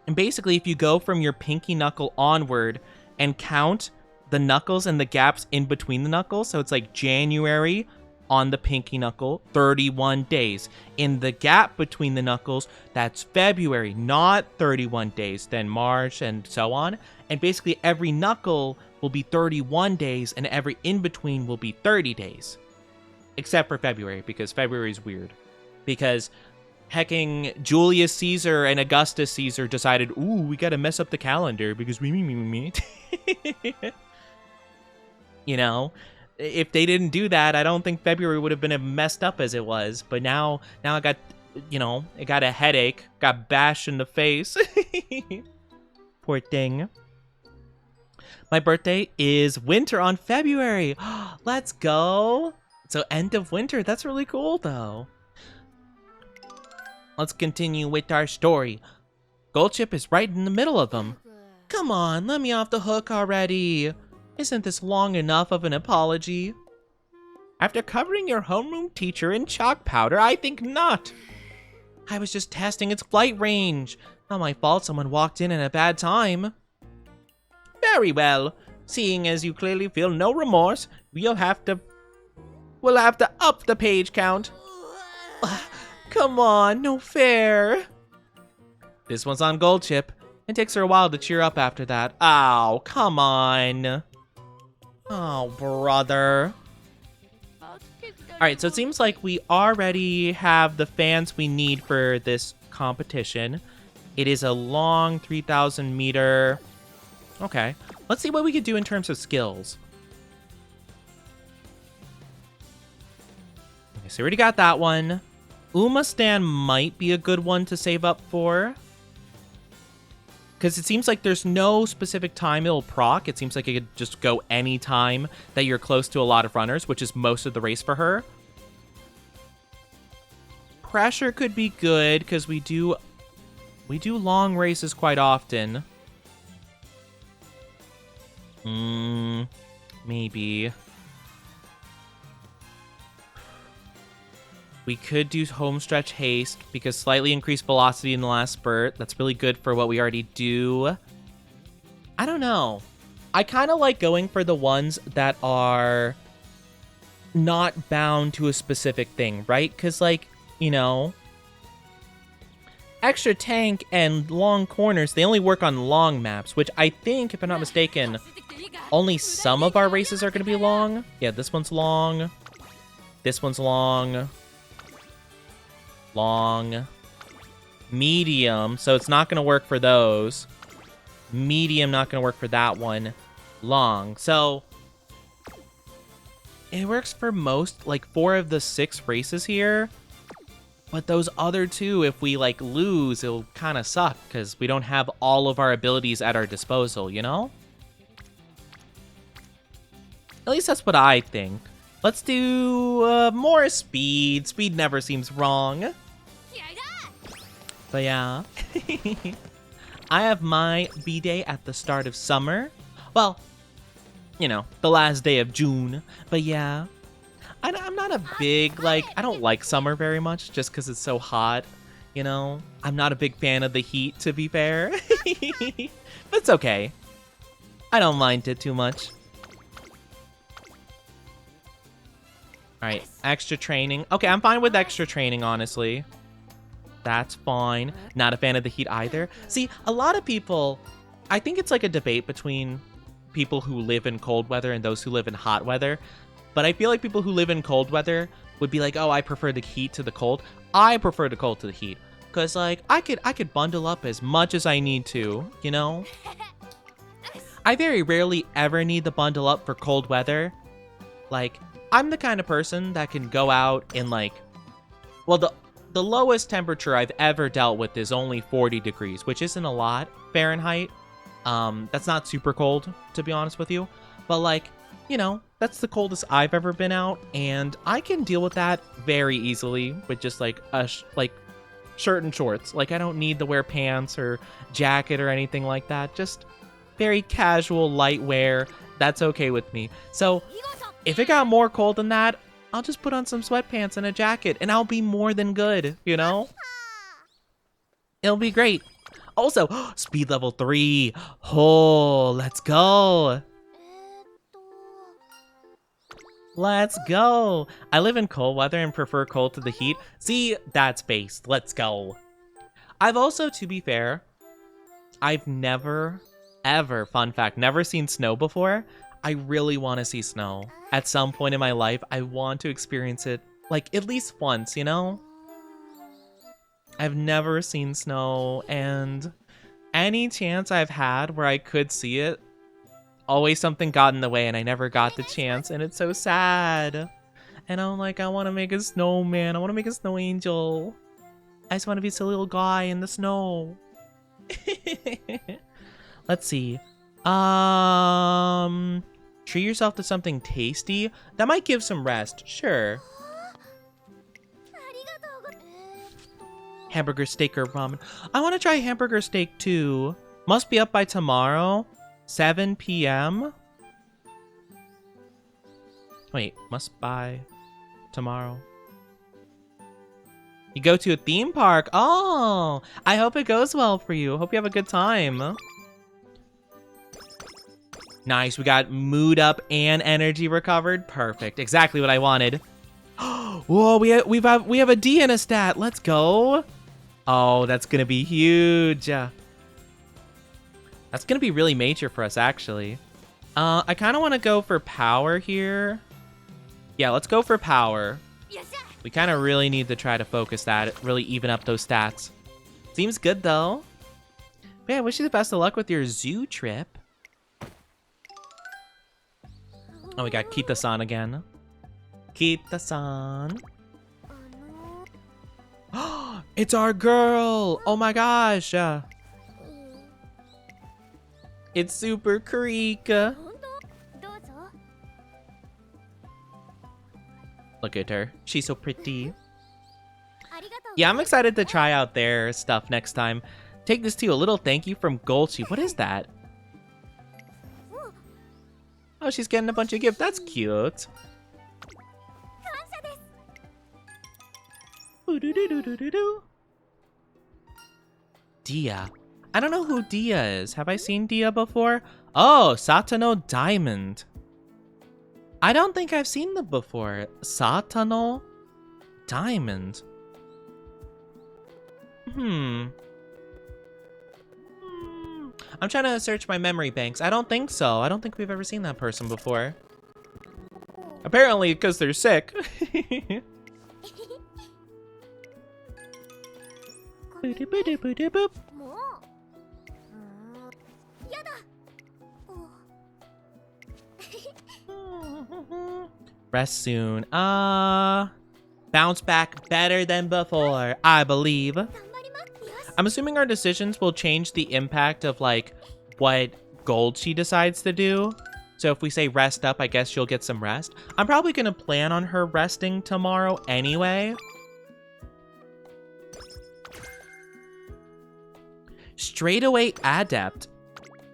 And basically if you go from your pinky knuckle onward and count the knuckles and the gaps in between the knuckles, so it's like January on the pinky knuckle, 31 days. In the gap between the knuckles, that's February, not 31 days, then March, and so on. And basically every knuckle will be 31 days, and every in-between will be 30 days. Except for February, because February is weird. Because hecking Julius Caesar and Augustus Caesar decided, ooh, we gotta mess up the calendar, because we. You know? If they didn't do that, I don't think February would have been as messed up as it was. But now I got, you know, I got a headache, got bashed in the face. Poor thing. My birthday is winter on February. Let's go. So end of winter. That's really cool, though. Let's continue with our story. Goldchip is right in the middle of them. Come on, let me off the hook already. Isn't this long enough of an apology? After covering your homeroom teacher in chalk powder, I think not. I was just testing its flight range. Not my fault someone walked in at a bad time. Very well. Seeing as you clearly feel no remorse, we'll have to up the page count. Come on, no fair. This one's on Goldchip. It takes her a while to cheer up after that. Ow, come on. Oh, brother. Alright, so it seems like we already have the fans we need for this competition. It is a long 3,000 meter. Okay, let's see what we could do in terms of skills. Okay, so we already got that one. Umamusume might be a good one to save up for. Because it seems like there's no specific time it'll proc. It seems like it could just go any time that you're close to a lot of runners, which is most of the race for her. Pressure could be good, because we do long races quite often. Maybe. We could do homestretch haste because slightly increased velocity in the last spurt. That's really good for what we already do. I don't know. I kind of like going for the ones that are not bound to a specific thing, right? Because, like, you know, extra tank and long corners, they only work on long maps, which I think, if I'm not mistaken, only some of our races are going to be long. Yeah, this one's long. This one's long. Long. Medium, so it's not going to work for those. Medium, not going to work for that one. Long. So it works for most, like 4 of the 6 races here. But those other 2, if we like lose, it'll kind of suck because we don't have all of our abilities at our disposal, you know? At least that's what I think. Let's do more speed. Speed never seems wrong. But yeah. I have my B-Day at the start of summer. Well, you know, the last day of June. But yeah. I'm not a big, like, I don't like summer very much just because it's so hot. You know? I'm not a big fan of the heat, to be fair. But it's okay. I don't mind it too much. Alright, extra training. Okay, I'm fine with extra training, honestly. That's fine. Not a fan of the heat either. See, a lot of people, I think it's like a debate between people who live in cold weather and those who live in hot weather. But I feel like people who live in cold weather would be like, oh, I prefer the heat to the cold. I prefer the cold to the heat. Because, like, I could bundle up as much as I need to, you know? I very rarely ever need the bundle up for cold weather. Like, I'm the kind of person that can go out in, like, well, the lowest temperature I've ever dealt with is only 40 degrees, which isn't a lot Fahrenheit. That's not super cold, to be honest with you. But, like, you know, That's the coldest I've ever been out, and I can deal with that very easily with just like like shirt and shorts. Like I don't need to wear pants or jacket or anything like that. Just very casual, light wear. That's okay with me. So if it got more cold than that, I'll just put on some sweatpants and a jacket, and I'll be more than good, you know? It'll be great. Also, speed level 3. Oh, let's go. Let's go. I live in cold weather and prefer cold to the heat. See, that's based. Let's go. I've also, to be fair, I've never, ever, fun fact, never seen snow before. I really want to see snow. At some point in my life, I want to experience it, like, at least once, you know? I've never seen snow, and any chance I've had where I could see it, always something got in the way and I never got the chance, and it's so sad. And I'm like, I want to make a snowman. I want to make a snow angel. I just want to be this little guy in the snow. Let's see. Treat yourself to something tasty. That might give some rest. Sure. Hamburger steak or ramen. I want to try hamburger steak too. Must be up by tomorrow. 7 p.m. Wait, must buy tomorrow. You go to a theme park. Oh, I hope it goes well for you. Hope you have a good time. Nice, we got mood up and energy recovered. Perfect, exactly what I wanted. Whoa, we have a D in a stat. Let's go. Oh, that's gonna be huge. That's gonna be really major for us, actually. I kind of want to go for power here. Yeah, let's go for power. We kind of really need to try to focus that, really even up those stats. Seems good, though. But yeah, I wish you the best of luck with your zoo trip. Oh, we got Kita-san again. Kita-san. It's our girl! Oh my gosh! It's Super Creek. Look at her. She's so pretty. Yeah, I'm excited to try out their stuff next time. Take this to you. A little thank you from Golchi. What is that? Oh, she's getting a bunch of gifts. That's cute. Dia. I don't know who Dia is. Have I seen Dia before? Oh, Satano Diamond. I don't think I've seen them before. Satano Diamond. I'm trying to search my memory banks. I don't think so. I don't think we've ever seen that person before. Apparently, because they're sick. Rest soon. Bounce back better than before, I believe. I'm assuming our decisions will change the impact of, like, what gold she decides to do. So if we say rest up, I guess she'll get some rest. I'm probably going to plan on her resting tomorrow anyway. Straightaway adept.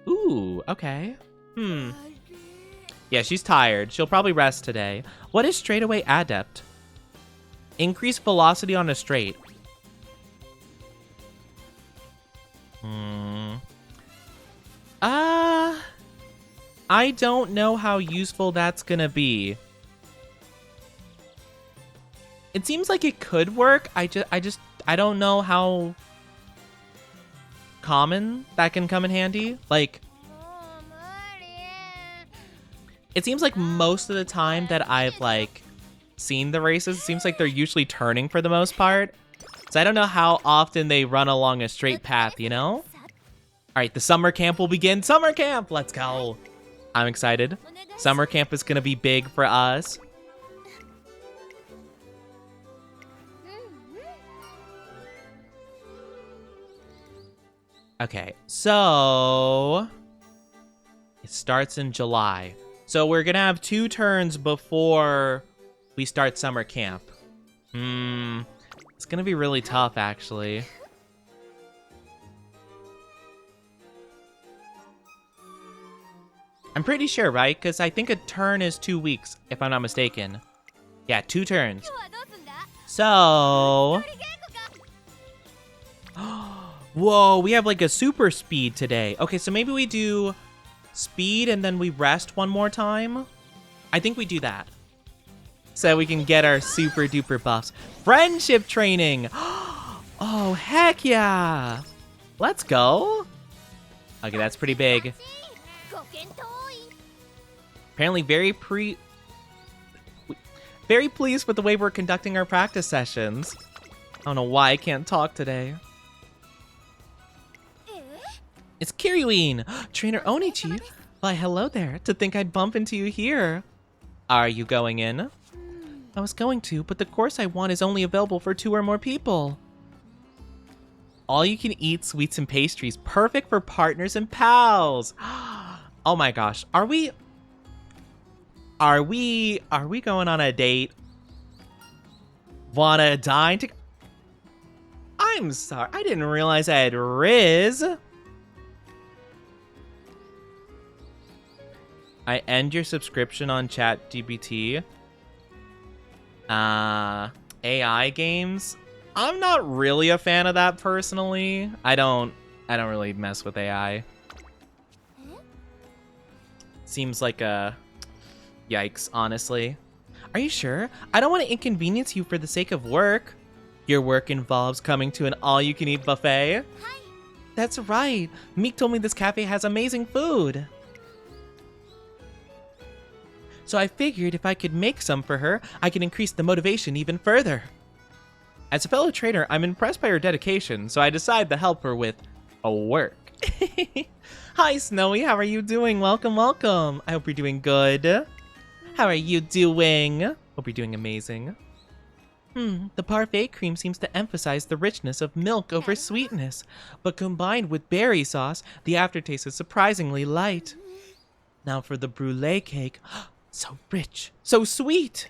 Ooh, okay. Yeah, she's tired. She'll probably rest today. What is straightaway adept? Increase velocity on a straight. I don't know how useful that's gonna be. It seems like it could work. I don't know how common that can come in handy. Like, it seems like most of the time that I've, like, seen the races, it seems like they're usually turning for the most part. So I don't know how often they run along a straight path, you know? All right, the summer camp will begin. Summer camp! Let's go. I'm excited. Summer camp is going to be big for us. Okay, so it starts in July. So we're gonna have 2 turns before we start summer camp. It's gonna be really tough, actually. I'm pretty sure, right? Because I think a turn is 2 weeks, if I'm not mistaken. Yeah, 2 turns. So... Whoa, we have like a super speed today. Okay, so maybe we do speed and then we rest one more time. I think we do that. So we can get our super duper buffs. Friendship training. Oh, heck yeah. Let's go. Okay, that's pretty big. Apparently very pleased with the way we're conducting our practice sessions. I don't know why I can't talk today. It's Kiryuin! Trainer Onichi! Why, hello there. To think I'd bump into you here. Are you going in? I was going to, but the course I want is only available for 2 or more people. All you can eat sweets and pastries. Perfect for partners and pals. Oh my gosh. Are we going on a date? Wanna dine to... I'm sorry. I didn't realize I had Riz. I end your subscription on ChatGPT. AI games. I'm not really a fan of that personally. I don't really mess with AI. Seems like a yikes, honestly. Are you sure? I don't want to inconvenience you for the sake of work. Your work involves coming to an all-you-can-eat buffet? Hi. That's right. Meek told me this cafe has amazing food. So I figured if I could make some for her, I could increase the motivation even further. As a fellow trainer, I'm impressed by her dedication, so I decided to help her with a work. Hi, Snowy. How are you doing? Welcome, welcome. I hope you're doing good. How are you doing? Hope you're doing amazing. The parfait cream seems to emphasize the richness of milk over sweetness, but combined with berry sauce, the aftertaste is surprisingly light. Now for the brulee cake. So rich, so sweet.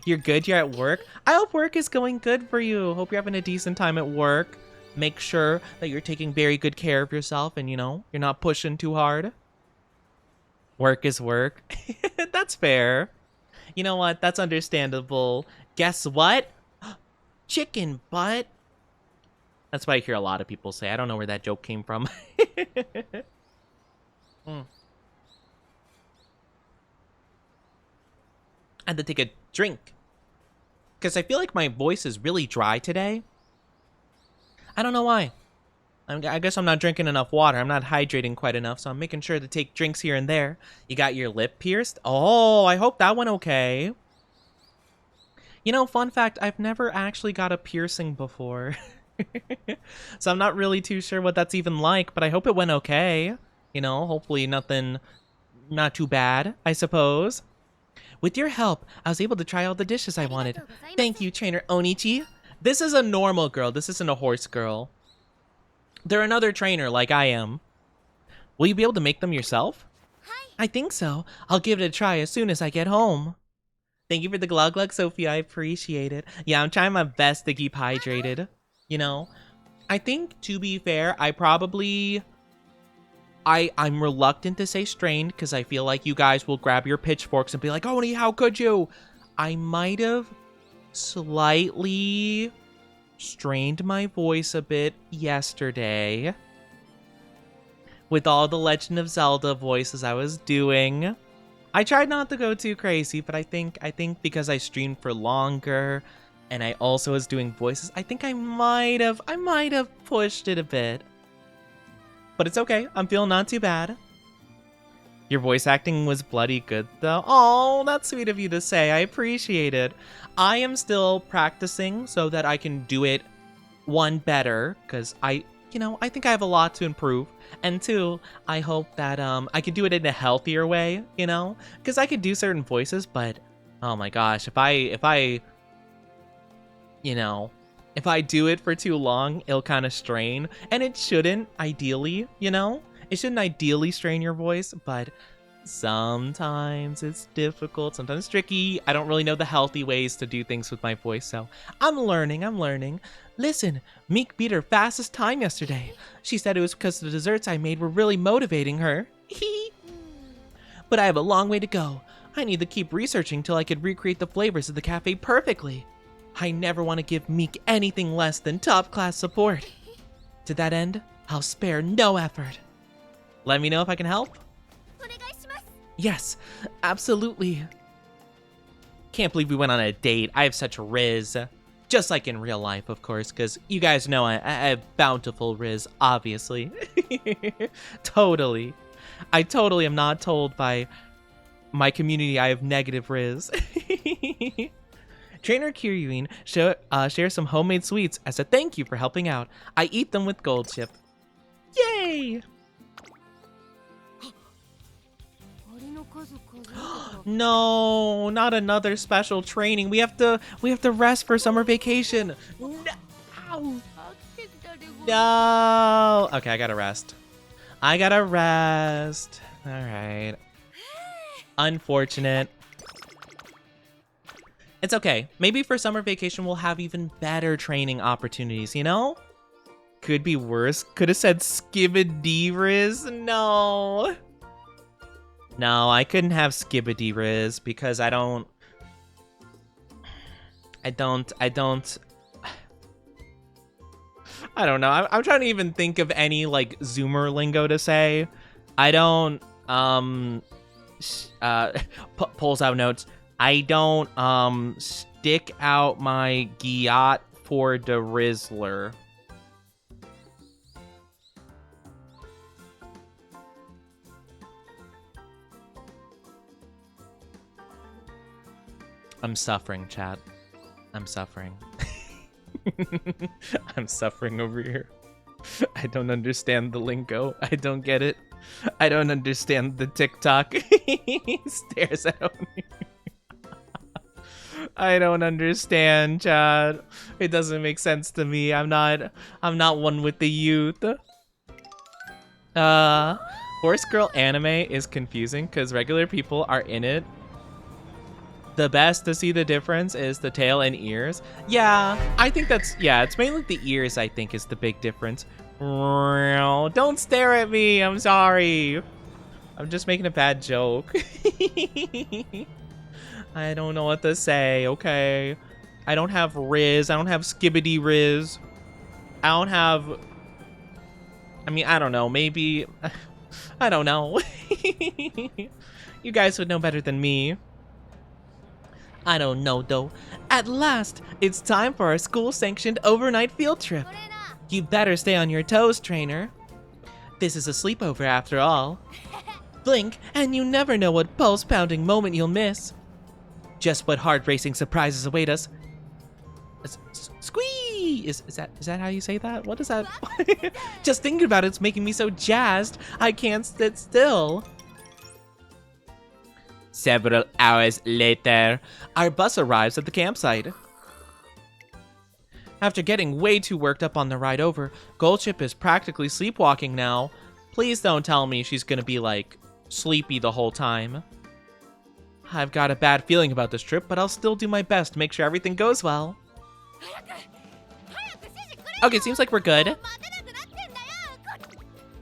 You're good, you're at work. I hope work is going good for you. Hope you're having a decent time at work. Make sure that you're taking very good care of yourself and, you know, you're not pushing too hard. Work is work. That's fair. You know what? That's understandable. Guess what? Chicken butt. That's what I hear a lot of people say. I don't know where that joke came from. I had to take a drink because I feel like my voice is really dry today. I don't know why. I guess I'm not drinking enough water. I'm not hydrating quite enough, so I'm making sure to take drinks here and there. You got your lip pierced? Oh, I hope that went okay. You know, fun fact, I've never actually got a piercing before. So I'm not really too sure what that's even like, but I hope it went okay. You know, hopefully nothing, not too bad, I suppose. With your help, I was able to try all the dishes I wanted. Thank you, Trainer Onichi. This is a normal girl. This isn't a horse girl. They're another trainer like I am. Will you be able to make them yourself? Hi. I think so. I'll give it a try as soon as I get home. Thank you for the glug glug, Sophie. I appreciate it. Yeah, I'm trying my best to keep hydrated. You know, I think, to be fair, I'm reluctant to say strained because I feel like you guys will grab your pitchforks and be like, Oni, how could you? I might have slightly strained my voice a bit yesterday with all the Legend of Zelda voices I was doing. I tried not to go too crazy, but I think because I streamed for longer and I also was doing voices, I think I might have pushed it a bit. But it's okay. I'm feeling not too bad. Your voice acting was bloody good, though. Oh, that's sweet of you to say. I appreciate it. I am still practicing so that I can do it, 1, better, because I think I have a lot to improve. And 2, I hope that I can do it in a healthier way, you know? Because I could do certain voices, but oh my gosh, if I do it for too long, it'll kind of strain. And it shouldn't, ideally, you know? It shouldn't ideally strain your voice, but Sometimes it's difficult, sometimes tricky. I don't really know the healthy ways to do things with my voice, so I'm learning. Listen, Meek beat her fastest time yesterday. She said it was because the desserts I made were really motivating her. But I have a long way to go. I need to keep researching till I could recreate the flavors of the cafe perfectly. I never want to give Meek anything less than top-class support. To that end, I'll spare no effort. Let me know if I can help. Yes, absolutely. Can't believe we went on a date. I have such riz. Just like in real life, of course, because you guys know I have bountiful riz, obviously. Totally. I totally am not told by my community I have negative riz. Trainer Kiryuin shares some homemade sweets as a thank you for helping out. I eat them with gold chip. Yay! No, not another special training. We have to rest for summer vacation. No. No. Okay, I gotta rest. All right. Unfortunate. It's okay. Maybe for summer vacation we'll have even better training opportunities, you know? Could be worse. Could have said Skibidi Riz. No. No, I couldn't have Skibidi Riz because I don't know. I'm trying to even think of any like Zoomer lingo to say. I don't pulls out notes. I don't stick out my Giat for the Rizzler. I'm suffering, chat. I'm suffering. I'm suffering over here. I don't understand the lingo. I don't get it. I don't understand the TikTok. He stares at me. I don't understand, chat. It doesn't make sense to me. I'm not one with the youth. Horse Girl anime is confusing because regular people are in it. The best to see the difference is the tail and ears. Yeah, I think it's mainly the ears I think is the big difference. Don't stare at me, I'm sorry. I'm just making a bad joke. I don't know what to say, okay? I don't have Riz, I don't have Skibidi Riz. I don't have... I mean, I don't know, maybe... I don't know. You guys would know better than me. I don't know though. At last, it's time for our school-sanctioned overnight field trip. You better stay on your toes, trainer. This is a sleepover after all. Blink, and you never know what pulse-pounding moment you'll miss. Just what heart-racing surprises await us. Squee! Is that how you say that? What is that? Just thinking about it's making me so jazzed, I can't sit still. Several hours later, our bus arrives at the campsite. After getting way too worked up on the ride over, Goldchip is practically sleepwalking now. Please don't tell me she's gonna be, like, sleepy the whole time. I've got a bad feeling about this trip, but I'll still do my best to make sure everything goes well. Okay, seems like we're good.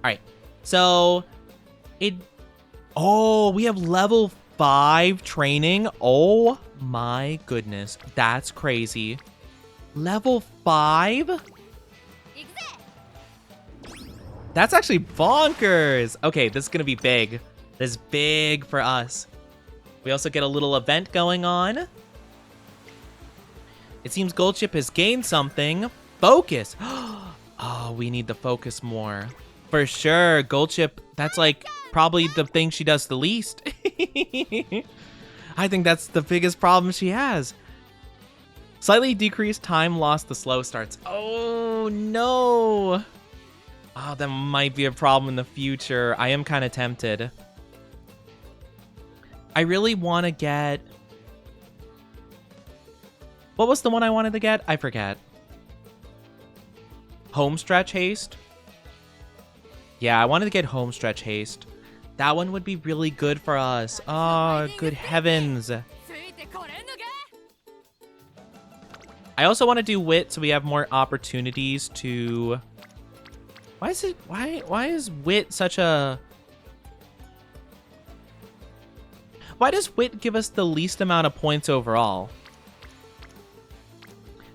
Alright, so... Oh, we have level 5 training. Oh my goodness, that's crazy. Level 5? That's actually bonkers. Okay, this is gonna be big. This is big for us. We also get a little event going on. It seems Goldchip has gained something. Focus. Oh, we need to focus more. For sure, Goldchip, that's like probably the thing she does the least. I think that's the biggest problem she has. Slightly decreased time lost to slow starts. Oh, no. Oh, that might be a problem in the future. I am kind of tempted. I really want to get... What was the one I wanted to get? I forget. Homestretch haste? Yeah, I wanted to get homestretch haste. That one would be really good for us. Oh, good heavens. I also want to do wit so we have more opportunities to... Why is wit such a... Why does wit give us the least amount of points overall?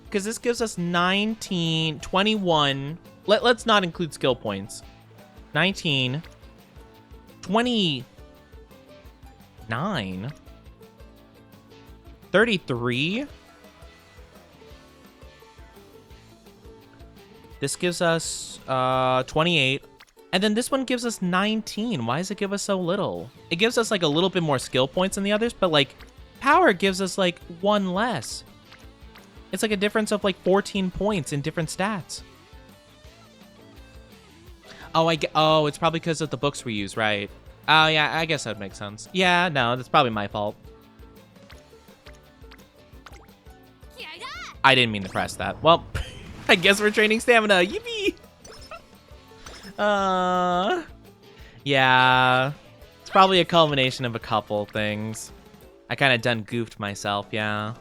Because this gives us 19, 21. Let's not include skill points. 19, 29, 33. This gives us 28. And then this one gives us 19. Why does it give us so little? It gives us like a little bit more skill points than the others, but like power gives us like one less. It's like a difference of like 14 points in different stats. Oh, it's probably because of the books we use, right? Oh yeah, I guess that would make sense. Yeah, no, that's probably my fault. I didn't mean to press that. Well, I guess we're training stamina. Yippee! Yeah, it's probably a culmination of a couple things. I kind of done goofed myself, yeah.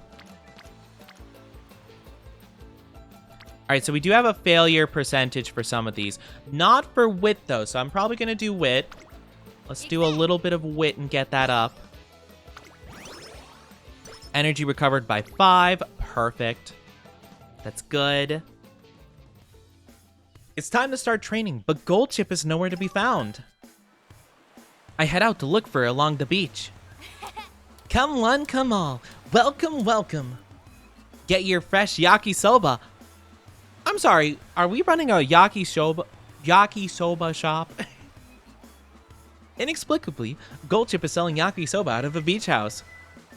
All right, so we do have a failure percentage for some of these. Not for wit, though, so I'm probably going to do wit. Let's do a little bit of wit and get that up. Energy recovered by 5. Perfect. That's good. It's time to start training, but Gold Chip is nowhere to be found. I head out to look for her along the beach. Come one, come all. Welcome, welcome. Get your fresh yakisoba. I'm sorry, are we running a yakisoba shop? Inexplicably, Gold Chip is selling yakisoba out of a beach house.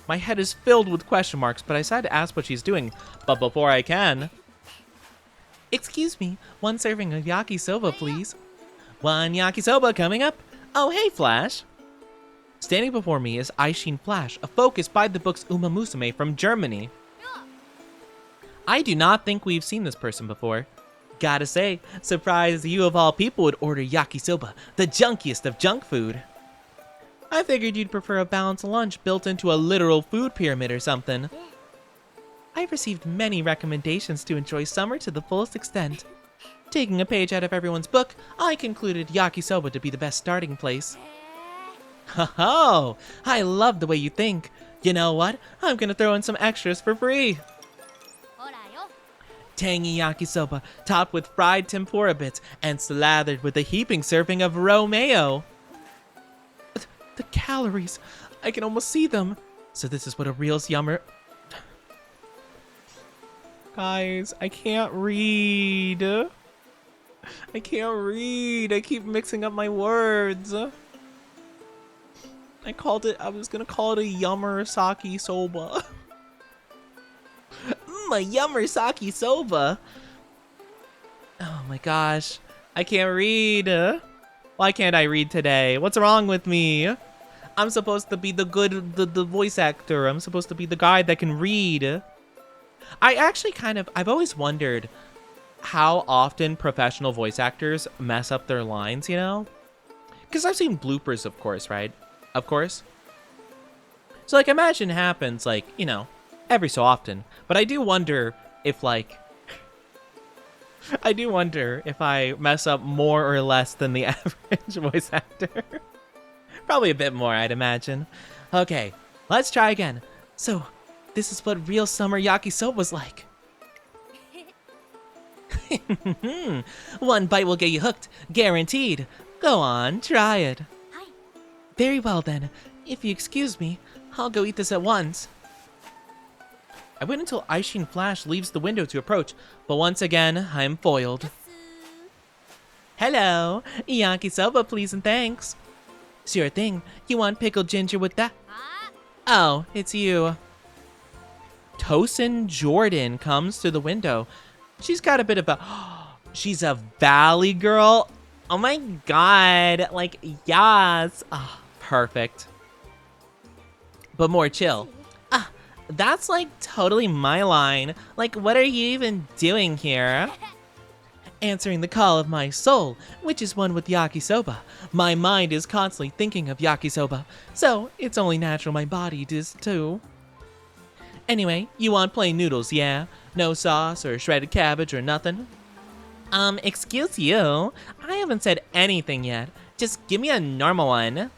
My head is filled with question marks, but I decide to ask what she's doing. But before I can... Excuse me, one serving of yakisoba, please. One yakisoba coming up. Oh, hey, Flash. Standing before me is Aishin Flash, a focus by the books Umamusume from Germany. I do not think we've seen this person before. Gotta say, surprised you of all people would order yakisoba, the junkiest of junk food. I figured you'd prefer a balanced lunch built into a literal food pyramid or something. I've received many recommendations to enjoy summer to the fullest extent. Taking a page out of everyone's book, I concluded yakisoba to be the best starting place. Ho-ho! I love the way you think. You know what? I'm gonna throw in some extras for free. Tangy yakisoba, topped with fried tempura bits and slathered with a heaping serving of raw mayo. The calories, I can almost see them. So this is what a real yummer... Guys, I can't read. I can't read. I keep mixing up my words. I was gonna call it a yummer sake soba. A yummer sake soba. Oh my gosh. I can't read. Why can't I read today? What's wrong with me? I'm supposed to be the voice actor. I'm supposed to be the guy that can read. I've always wondered how often professional voice actors mess up their lines, you know? Because I've seen bloopers, of course, right? Of course. So, like, imagine it happens, like, you know, every so often. But I do wonder if, like... I do wonder if I mess up more or less than the average voice actor. Probably a bit more, I'd imagine. Okay, let's try again. So... this is what real summer yakisoba's like. One bite will get you hooked, guaranteed. Go on, try it. Very well then. If you excuse me, I'll go eat this at once. I wait until Aishin Flash leaves the window to approach, but once again, I'm foiled. Hello, yakisoba please and thanks. Sure thing. You want pickled ginger with that? Oh, it's you. Tosin Jordan comes to the window. She's got a bit of a... she's a valley girl. Oh my god. Like, yes. Oh, perfect. But more chill. That's like totally my line. Like, what are you even doing here? answering the call of my soul, which is one with yakisoba. My mind is constantly thinking of yakisoba, so it's only natural my body does too. Anyway, you want plain noodles, yeah? No sauce or shredded cabbage or nothing? Excuse you. I haven't said anything yet. Just give me a normal one.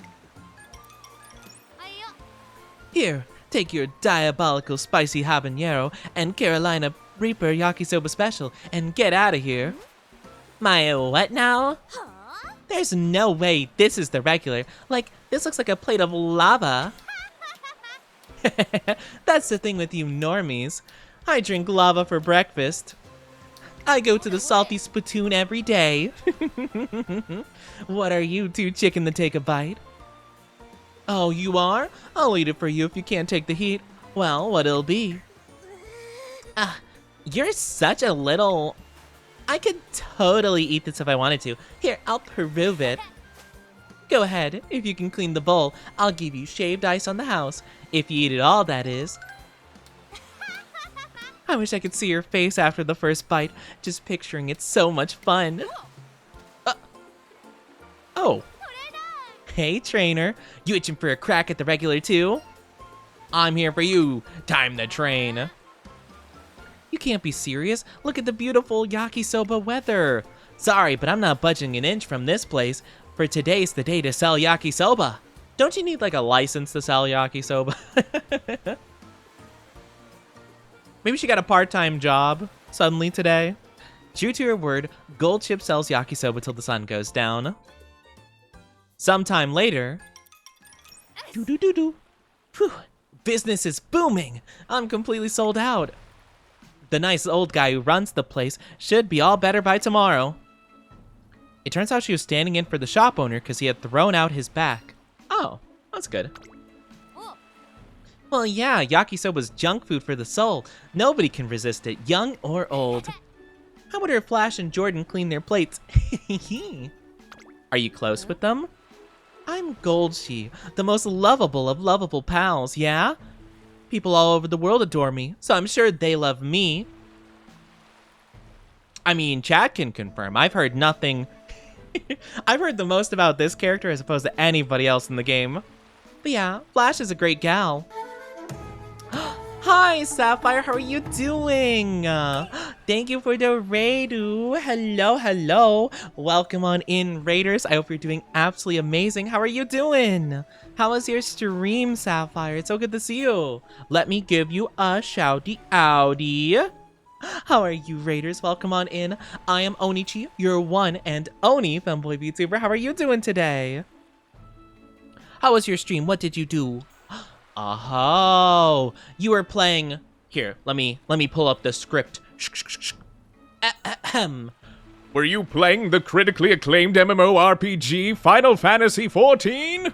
Here, take your diabolical spicy habanero and Carolina Reaper yakisoba special and get out of here. My what now? There's no way this is the regular. Like, this looks like a plate of lava. That's the thing with you normies. I drink lava for breakfast. I go to the salty spittoon every day. What are you, too chicken to take a bite? Oh, you are? I'll eat it for you if you can't take the heat. Well, what it'll be. You're such a little... I could totally eat this if I wanted to. Here, I'll prove it. Go ahead. If you can clean the bowl, I'll give you shaved ice on the house. If you eat it all, that is. I wish I could see your face after the first bite. Just picturing it's so much fun. Oh. Hey, trainer. You itching for a crack at the regular, too? I'm here for you. Time to train. You can't be serious. Look at the beautiful yakisoba weather. Sorry, but I'm not budging an inch from this place. For today's the day to sell yakisoba. Don't you need like a license to sell yakisoba? Maybe she got a part-time job suddenly today. True to her word, Gold Chip sells yakisoba till the sun goes down. Sometime later... Doo-doo-doo-doo. Whew, business is booming. I'm completely sold out. The nice old guy who runs the place should be all better by tomorrow. It turns out she was standing in for the shop owner because he had thrown out his back. Oh, that's good. Well, yeah, yakisoba's junk food for the soul. Nobody can resist it, young or old. How would her Flash and Jordan clean their plates? Are you close with them? I'm Goldshi, the most lovable of lovable pals, yeah? People all over the world adore me, so I'm sure they love me. I mean, Chad can confirm. I've heard nothing... I've heard the most about this character as opposed to anybody else in the game. But yeah, Flash is a great gal. Hi, Sapphire, how are you doing? Thank you for the raid. Hello, hello. Welcome on in, Raiders. I hope you're doing absolutely amazing. How are you doing? How was your stream, Sapphire? It's so good to see you. Let me give you a shouty outie. How are you, Raiders? Welcome on in. I am Onichi, your one and only femboy VTuber. How are you doing today? How was your stream? What did you do? Oh, you were playing... Here, let me pull up the script. Ahem. Were you playing the critically acclaimed MMORPG Final Fantasy XIV?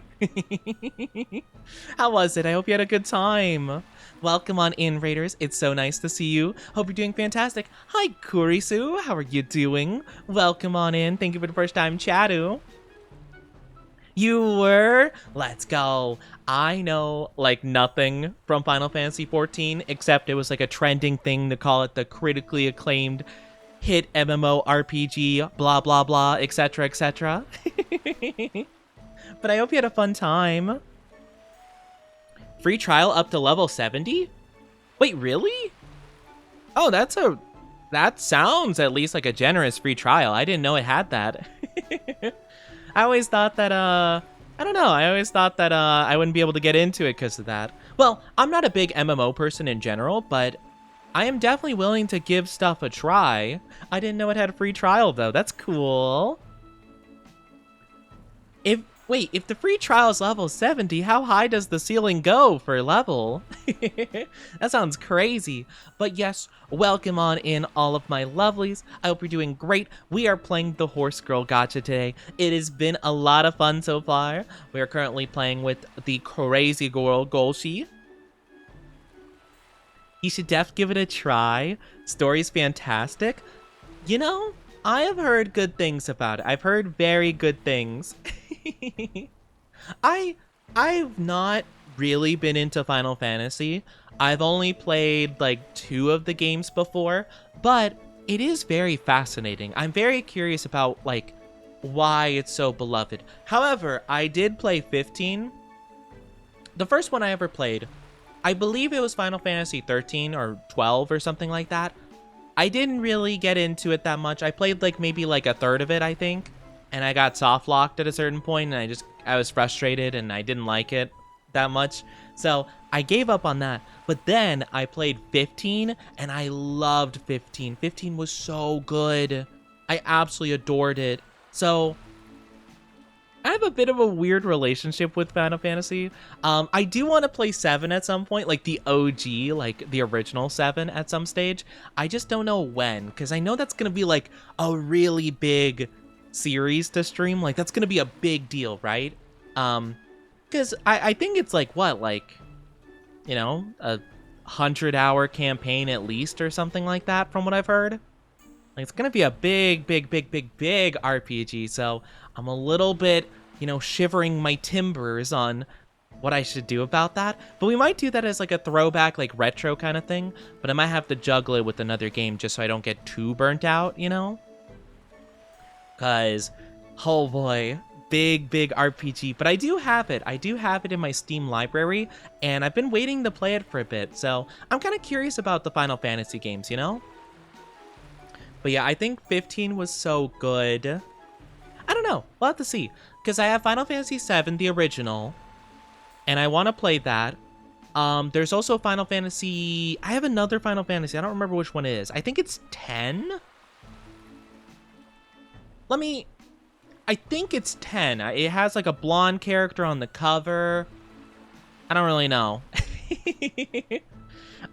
How was it? I hope you had a good time. Welcome on in, Raiders. It's so nice to see you. Hope you're doing fantastic. Hi, Kurisu. How are you doing? Welcome on in. Thank you for the first time, Chadu. You were? Let's go. I know, like, nothing from Final Fantasy XIV, except it was, like, a trending thing to call it the critically acclaimed hit MMORPG, blah, blah, blah, etc., etc. But I hope you had a fun time. Free trial up to level 70? Wait, really? Oh, that sounds at least like a generous free trial. I didn't know it had that. I always thought that, I don't know. I always thought that I wouldn't be able to get into it because of that. Well, I'm not a big MMO person in general, but I am definitely willing to give stuff a try. I didn't know it had a free trial, though. That's cool. If the free trial is level 70, how high does the ceiling go for level? That sounds crazy. But yes, welcome on in, all of my lovelies. I hope you're doing great. We are playing the Horse Girl Gacha today. It has been a lot of fun so far. We are currently playing with the crazy girl, Golshi. You should def give it a try. Story's fantastic. You know, I have heard good things about it. I've heard very good things. I've not really been into Final Fantasy. I've only played like 2 of the games before, but it is very fascinating. I'm very curious about, like, why it's so beloved. However, I did play 15. The first one I ever played, I believe it was Final Fantasy 13 or 12 or something like that. I didn't really get into it that much. I played like maybe like a third of it, I think. And I got soft locked at a certain point and I was frustrated and I didn't like it that much. So I gave up on that. But then I played 15 and I loved 15. 15 was so good. I absolutely adored it. So I have a bit of a weird relationship with Final Fantasy. I do want to play 7 at some point, like the OG, like the original 7 at some stage. I just don't know when, because I know that's going to be like a really big series to stream. Like that's going to be a big deal, right? Because I think it's like, what, like, you know, a 100-hour campaign at least or something like that from what I've heard. Like, it's going to be a big RPG, so I'm a little bit, you know, shivering my timbers on what I should do about that. But we might do that as, like, a throwback, like, retro kind of thing. But I might have to juggle it with another game just so I don't get too burnt out, you know? Because, oh boy, big RPG. But I do have it. I do have it in my Steam library, and I've been waiting to play it for a bit. So I'm kind of curious about the Final Fantasy games, you know? But yeah, I think 15 was so good. I don't know. We'll have to see. Because I have Final Fantasy VII, the original. And I want to play that. There's also Final Fantasy... I have another Final Fantasy. I don't remember which one it is. I think it's 10? I think it's 10. It has like a blonde character on the cover. I don't really know.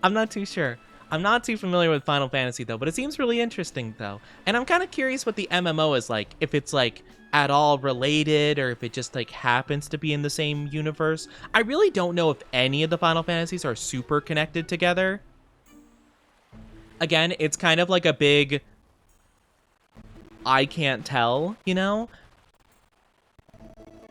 I'm not too sure. I'm not too familiar with Final Fantasy, though, but it seems really interesting, though. And I'm kind of curious what the MMO is like, if it's, like, at all related, or if it just, like, happens to be in the same universe. I really don't know if any of the Final Fantasies are super connected together. Again, it's kind of like a big... I can't tell, you know?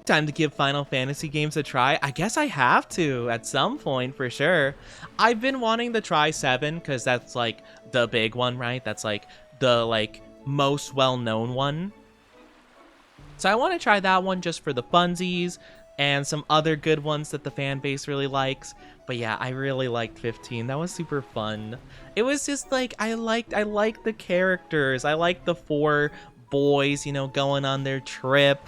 Time to give Final Fantasy games a try. I guess I have to at some point for sure. I've been wanting to try 7 because that's like the big one, right? That's like the like most well-known one. So I want to try that one just for the funsies and some other good ones that the fan base really likes. But yeah, I really liked 15. That was super fun. It was just like I liked the characters. I liked the 4 boys, you know, going on their trip.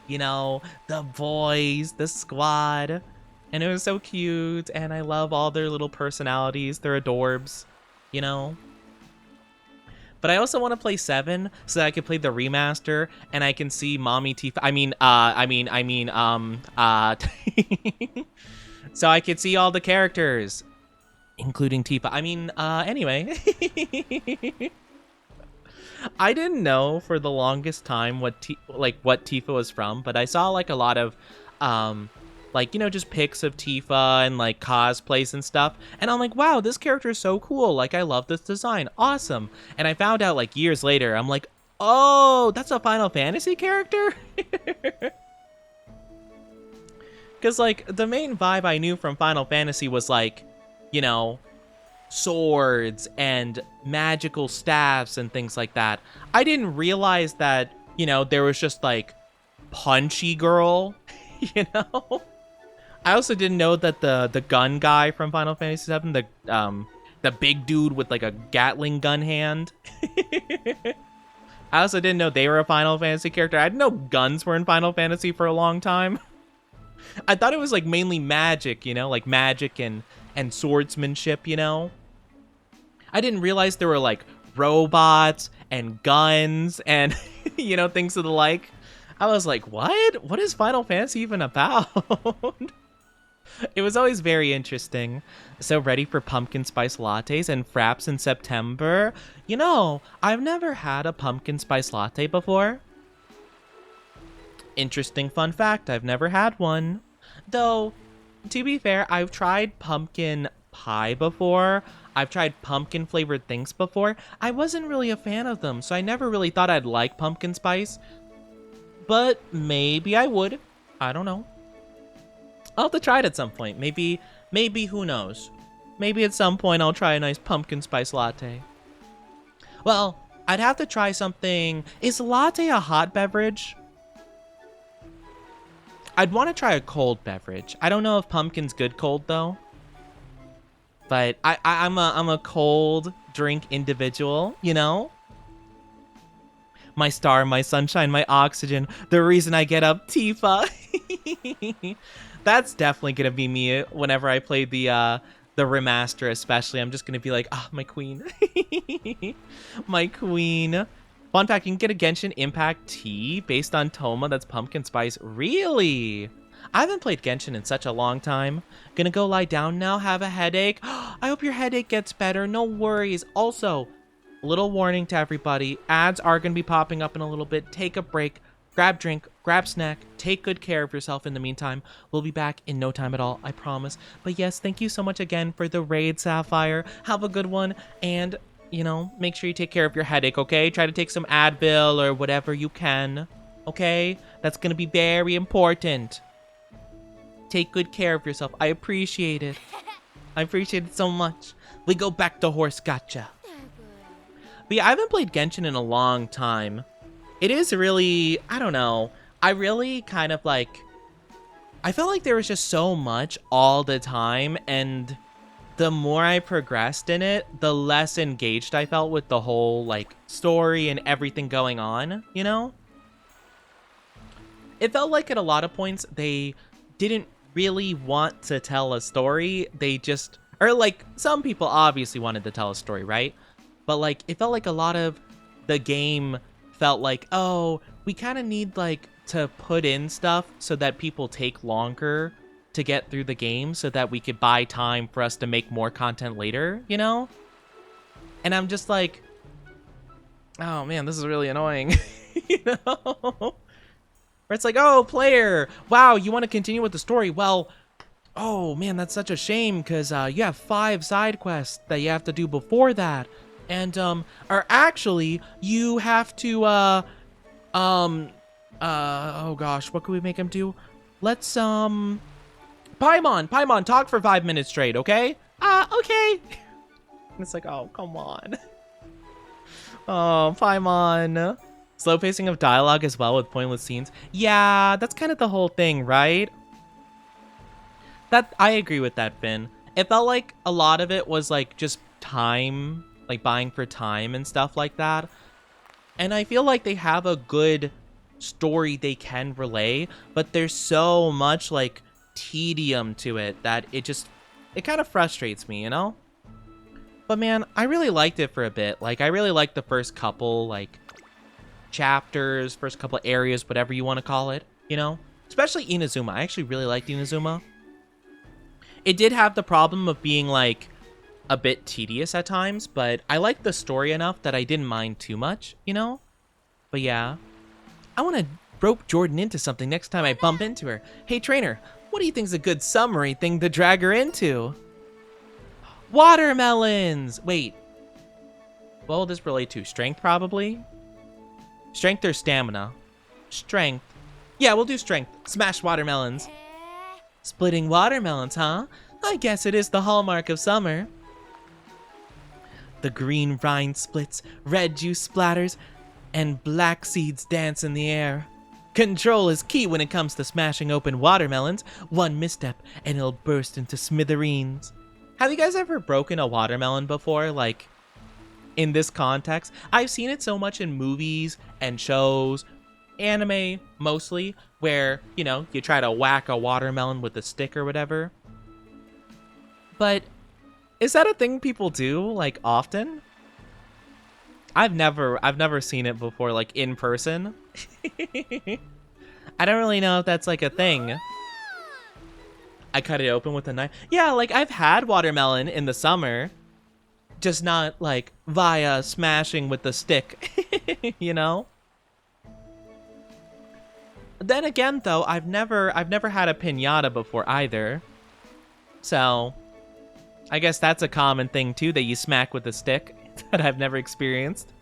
You know, the boys, the squad. And it was so cute. And I love all their little personalities. They're adorbs, you know. But I also want to play 7 so that I can play the remaster and I can see Mommy Tifa. So I could see all the characters, including Tifa. Anyway. I didn't know for the longest time what Tifa was from, but I saw like a lot of like, you know, just pics of Tifa and like cosplays and stuff, and I'm like, wow, this character is so cool, like I love this design, awesome. And I found out like years later, I'm like, oh, that's a Final Fantasy character. Because like the main vibe I knew from Final Fantasy was like, you know, swords and magical staffs and things like that. I didn't realize that, you know, there was just like punchy girl, you know. I also didn't know that the gun guy from Final Fantasy VII, the big dude with like a Gatling gun hand. I also didn't know they were a Final Fantasy character. I didn't know guns were in Final Fantasy for a long time. I thought it was like mainly magic, you know, like magic and swordsmanship, you know. I didn't realize there were like robots and guns and you know, things of the like. I was like, what is Final Fantasy even about? It was always very interesting. So ready for pumpkin spice lattes and fraps in September? You know, I've never had a pumpkin spice latte before. Interesting fun fact, I've never had one. Though, to be fair, I've tried pumpkin pie before. I've tried pumpkin flavored things before. I wasn't really a fan of them, so I never really thought I'd like pumpkin spice. But maybe I would. I don't know. I'll have to try it at some point. Maybe, who knows? Maybe at some point I'll try a nice pumpkin spice latte. Well, I'd have to try something. Is latte a hot beverage? I'd want to try a cold beverage. I don't know if pumpkin's good cold though. But I'm a cold drink individual, you know? My star, my sunshine, my oxygen. The reason I get up, Tifa. That's definitely gonna be me whenever I play the remaster, especially. I'm just gonna be like, ah, my queen. My queen. Fun fact, you can get a Genshin Impact tea based on Toma that's pumpkin spice. Really? I haven't played Genshin in such a long time. Gonna go lie down now, have a headache. I hope your headache gets better, no worries. Also, little warning to everybody, ads are gonna be popping up in a little bit. Take a break, grab drink, grab snack, take good care of yourself in the meantime. We'll be back in no time at all, I promise. But yes, thank you so much again for the raid, Sapphire. Have a good one, and, you know, make sure you take care of your headache, okay? Try to take some Advil or whatever you can, okay? That's gonna be very important. Take good care of yourself. I appreciate it. I appreciate it so much. We go back to horse gotcha. But yeah, I haven't played Genshin in a long time. It is really, I don't know. I really kind of like, I felt like there was just so much all the time, and the more I progressed in it, the less engaged I felt with the whole like story and everything going on, you know? It felt like at a lot of points they didn't really want to tell a story. They just, or like some people obviously wanted to tell a story, right? But like it felt like a lot of the game felt like, oh, we kind of need like to put in stuff so that people take longer to get through the game so that we could buy time for us to make more content later, you know? And I'm just like, oh man, this is really annoying. You know? Where it's like, oh, player, wow, you want to continue with the story? Well, oh man, that's such a shame because you have 5 side quests that you have to do before that. And, or actually, you have to, oh gosh, what can we make him do? Let's, Paimon, talk for 5 minutes straight, okay? Okay. It's like, oh, come on. Oh, Paimon. Slow pacing of dialogue as well with pointless scenes. Yeah, that's kind of the whole thing, right? That, I agree with that, Finn. It felt like a lot of it was like just time, like buying for time and stuff like that. And I feel like they have a good story they can relay, but there's so much like tedium to it that it kind of frustrates me, you know? But man, I really liked it for a bit. Like, I really liked the first couple, like, chapters, first couple areas, whatever you want to call it, you know? Especially Inazuma. I actually really liked Inazuma. It did have the problem of being, like, a bit tedious at times, but I liked the story enough that I didn't mind too much, you know? But yeah. I want to rope Jordan into something next time I bump into her. Hey, trainer, what do you think's a good summary thing to drag her into? Watermelons! Wait. What will this relate to? Strength, probably? Strength or stamina? Strength. Yeah, we'll do strength. Smash watermelons. Splitting watermelons, huh? I guess it is the hallmark of summer. The green rind splits, red juice splatters, and black seeds dance in the air. Control is key when it comes to smashing open watermelons. One misstep and it'll burst into smithereens. Have you guys ever broken a watermelon before? Like, in this context? I've seen it so much in movies and shows, anime mostly, where, you know, you try to whack a watermelon with a stick or whatever. But is that a thing people do, like, often? I've never seen it before, like, in person. I don't really know if that's, like, a thing. I cut it open with a knife. Yeah, like, I've had watermelon in the summer. Just not, like, via smashing with the stick, you know? Then again, though, I've never had a piñata before either. So, I guess that's a common thing, too, that you smack with a stick that I've never experienced.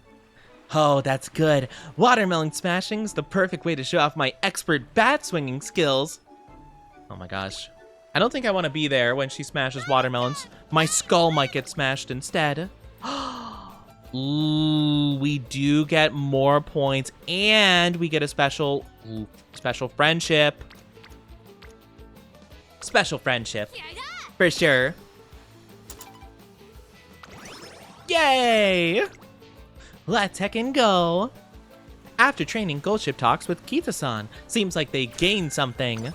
Oh, that's good. Watermelon smashing's the perfect way to show off my expert bat swinging skills. Oh my gosh. I don't think I want to be there when she smashes watermelons. My skull might get smashed instead. Ooh, we do get more points, and we get a special friendship. Special friendship, for sure. Yay! Let's heckin' go. After training, Goldship talks with Kita-san. Seems like they gained something.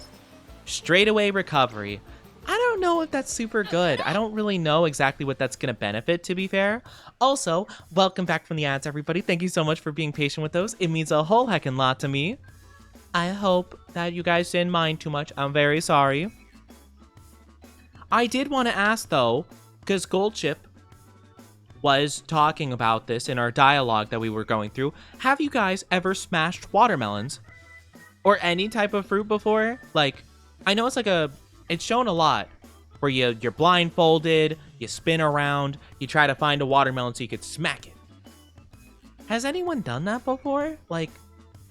Straightaway recovery. I don't know if that's super good. I don't really know exactly what that's going to benefit, to be fair. Also, welcome back from the ads, everybody. Thank you so much for being patient with those. It means a whole heckin' lot to me. I hope that you guys didn't mind too much. I'm very sorry. I did want to ask, though, because Goldship was talking about this in our dialogue that we were going through. Have you guys ever smashed watermelons? Or any type of fruit before? Like, I know it's shown a lot where you're blindfolded, you spin around, you try to find a watermelon so you could smack it. Has anyone done that before? Like,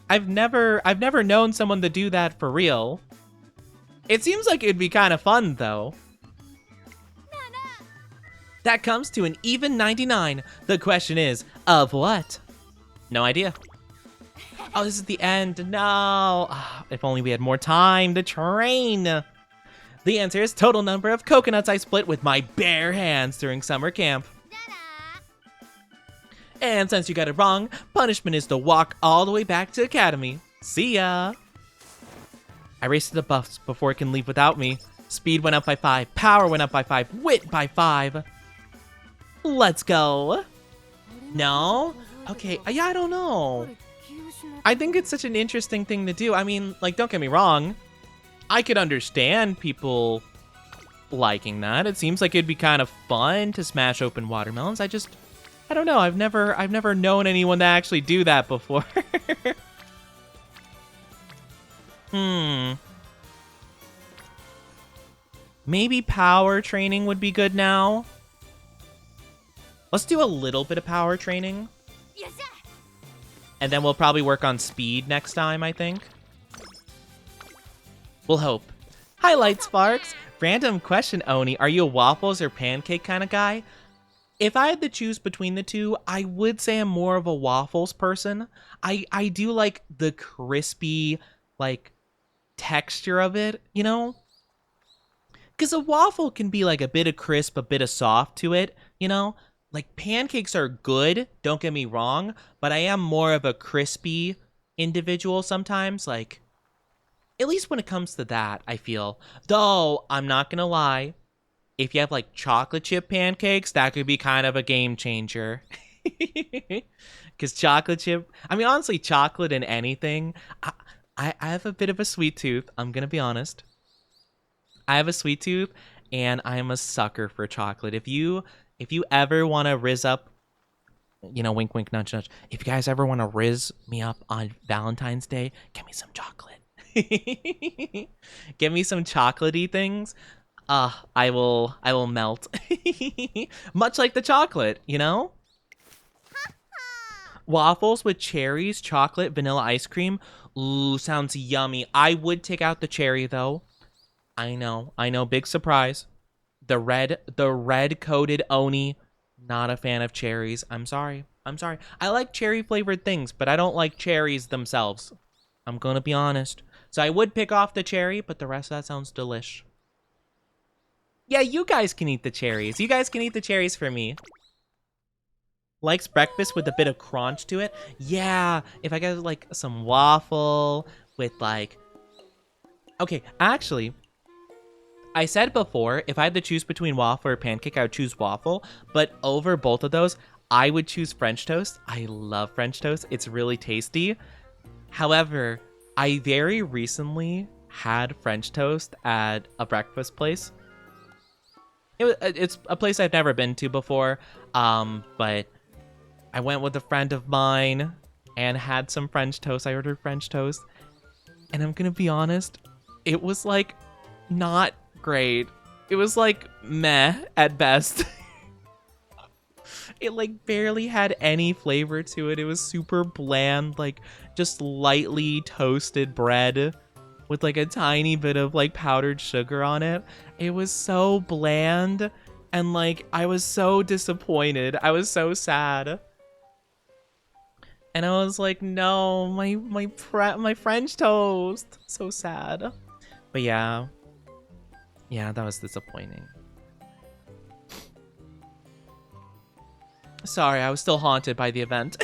I've never known someone to do that for real. It seems like it'd be kind of fun though. That comes to an even 99. The question is, of what? No idea. Oh, this is the end. No. If only we had more time to train. The answer is total number of coconuts I split with my bare hands during summer camp. And since you got it wrong, punishment is to walk all the way back to Academy. See ya! I raced to the buffs before it can leave without me. Speed went up by 5, power went up by 5, wit by 5. Let's go. No? Okay, yeah, I don't know. I think it's such an interesting thing to do. I mean, like, don't get me wrong. I could understand people liking that. It seems like it'd be kind of fun to smash open watermelons. I don't know. I've never known anyone to actually do that before. Maybe power training would be good now. Let's do a little bit of power training. And then we'll probably work on speed next time, I think. We'll hope. Highlight Sparks. Random question, Oni. Are you a waffles or pancake kind of guy? If I had to choose between the two, I would say I'm more of a waffles person. I do like the crispy, like, texture of it, you know? Because a waffle can be like a bit of crisp, a bit of soft to it, you know? Like, pancakes are good, don't get me wrong, but I am more of a crispy individual sometimes, like, at least when it comes to that, I feel. Though, I'm not gonna lie, if you have, like, chocolate chip pancakes, that could be kind of a game changer. Because chocolate chip, I mean, honestly, chocolate and anything, I have a bit of a sweet tooth, I'm gonna be honest. I have a sweet tooth, and I'm a sucker for chocolate. If you ever want to rizz up, you know, wink, wink, nudge, nudge. If you guys ever want to rizz me up on Valentine's Day, give me some chocolate. Give me some chocolatey things. I will melt. Much like the chocolate, you know? Waffles with cherries, chocolate, vanilla ice cream. Ooh, sounds yummy. I would take out the cherry though. I know, big surprise. The red coated Oni, not a fan of cherries. I'm sorry. I like cherry flavored things, but I don't like cherries themselves. I'm gonna be honest. So I would pick off the cherry, but the rest of that sounds delish. Yeah, you guys can eat the cherries. You guys can eat the cherries for me. Likes breakfast with a bit of crunch to it. Yeah, if I get like some waffle with like... Okay, actually... I said before, if I had to choose between waffle or pancake, I would choose waffle. But over both of those, I would choose French toast. I love French toast. It's really tasty. However, I very recently had French toast at a breakfast place. It's a place I've never been to before. But I went with a friend of mine and had some French toast. I ordered French toast. And I'm going to be honest, it was like not great. It was like meh at best. It like barely had any flavor to it. It was super bland, like just lightly toasted bread with like a tiny bit of like powdered sugar on it. It was so bland and like I was so disappointed. I was so sad. And I was like, no, my French toast. So sad. But yeah. Yeah, that was disappointing. Sorry, I was still haunted by the event.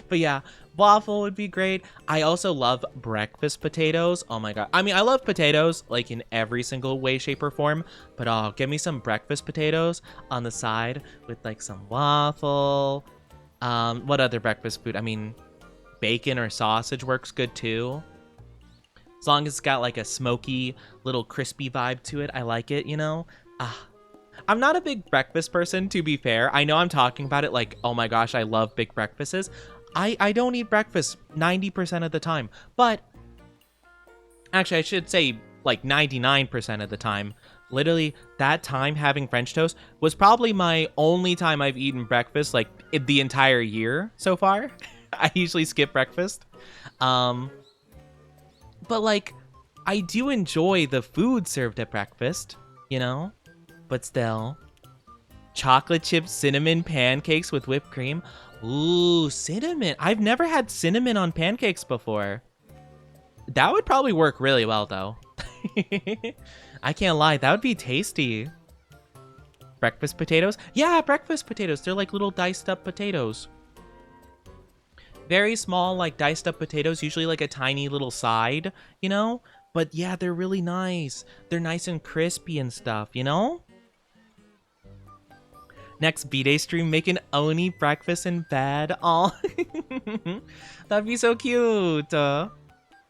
But yeah, waffle would be great. I also love breakfast potatoes. Oh my god. I mean, I love potatoes like in every single way, shape, or form. But oh, give me some breakfast potatoes on the side with like some waffle. What other breakfast food? I mean, bacon or sausage works good too. As long as it's got like a smoky, little crispy vibe to it, I like it, you know? I'm not a big breakfast person, to be fair. I know I'm talking about it like, oh my gosh, I love big breakfasts. I don't eat breakfast 90% of the time. But, actually, I should say like 99% of the time. Literally, that time having French toast was probably my only time I've eaten breakfast, like, the entire year so far. I usually skip breakfast. But, like, I do enjoy the food served at breakfast, you know? But still, chocolate chip cinnamon pancakes with whipped cream. Ooh, cinnamon. I've never had cinnamon on pancakes before. That would probably work really well, though. I can't lie, that would be tasty. Breakfast potatoes? Yeah, breakfast potatoes. They're like little diced up potatoes. Very small, like diced up potatoes, usually like a tiny little side, you know? But yeah, they're really nice. They're nice and crispy and stuff, you know? Next B-Day stream, making Oni breakfast in bed. Aw. That'd be so cute. That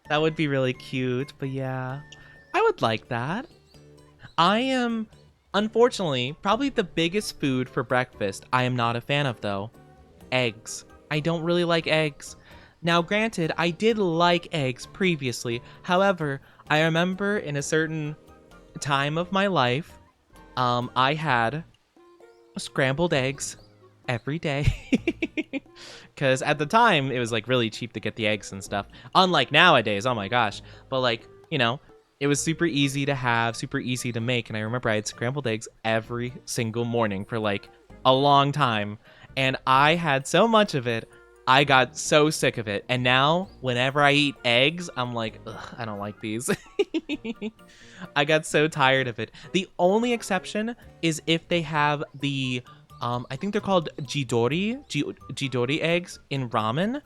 would be really cute, but yeah. I would like that. I am, unfortunately, probably the biggest food for breakfast I am not a fan of, though. Eggs. I don't really like eggs. Now, granted, I did like eggs previously. However, I remember in a certain time of my life, I had scrambled eggs every day. Because at the time, it was like really cheap to get the eggs and stuff. Unlike nowadays, oh my gosh. But like, you know, it was super easy to have, super easy to make. And I remember I had scrambled eggs every single morning for like a long time. And I had so much of it, I got so sick of it. And now, whenever I eat eggs, I'm like, ugh, I don't like these. I got so tired of it. The only exception is if they have the, I think they're called jidori eggs in ramen.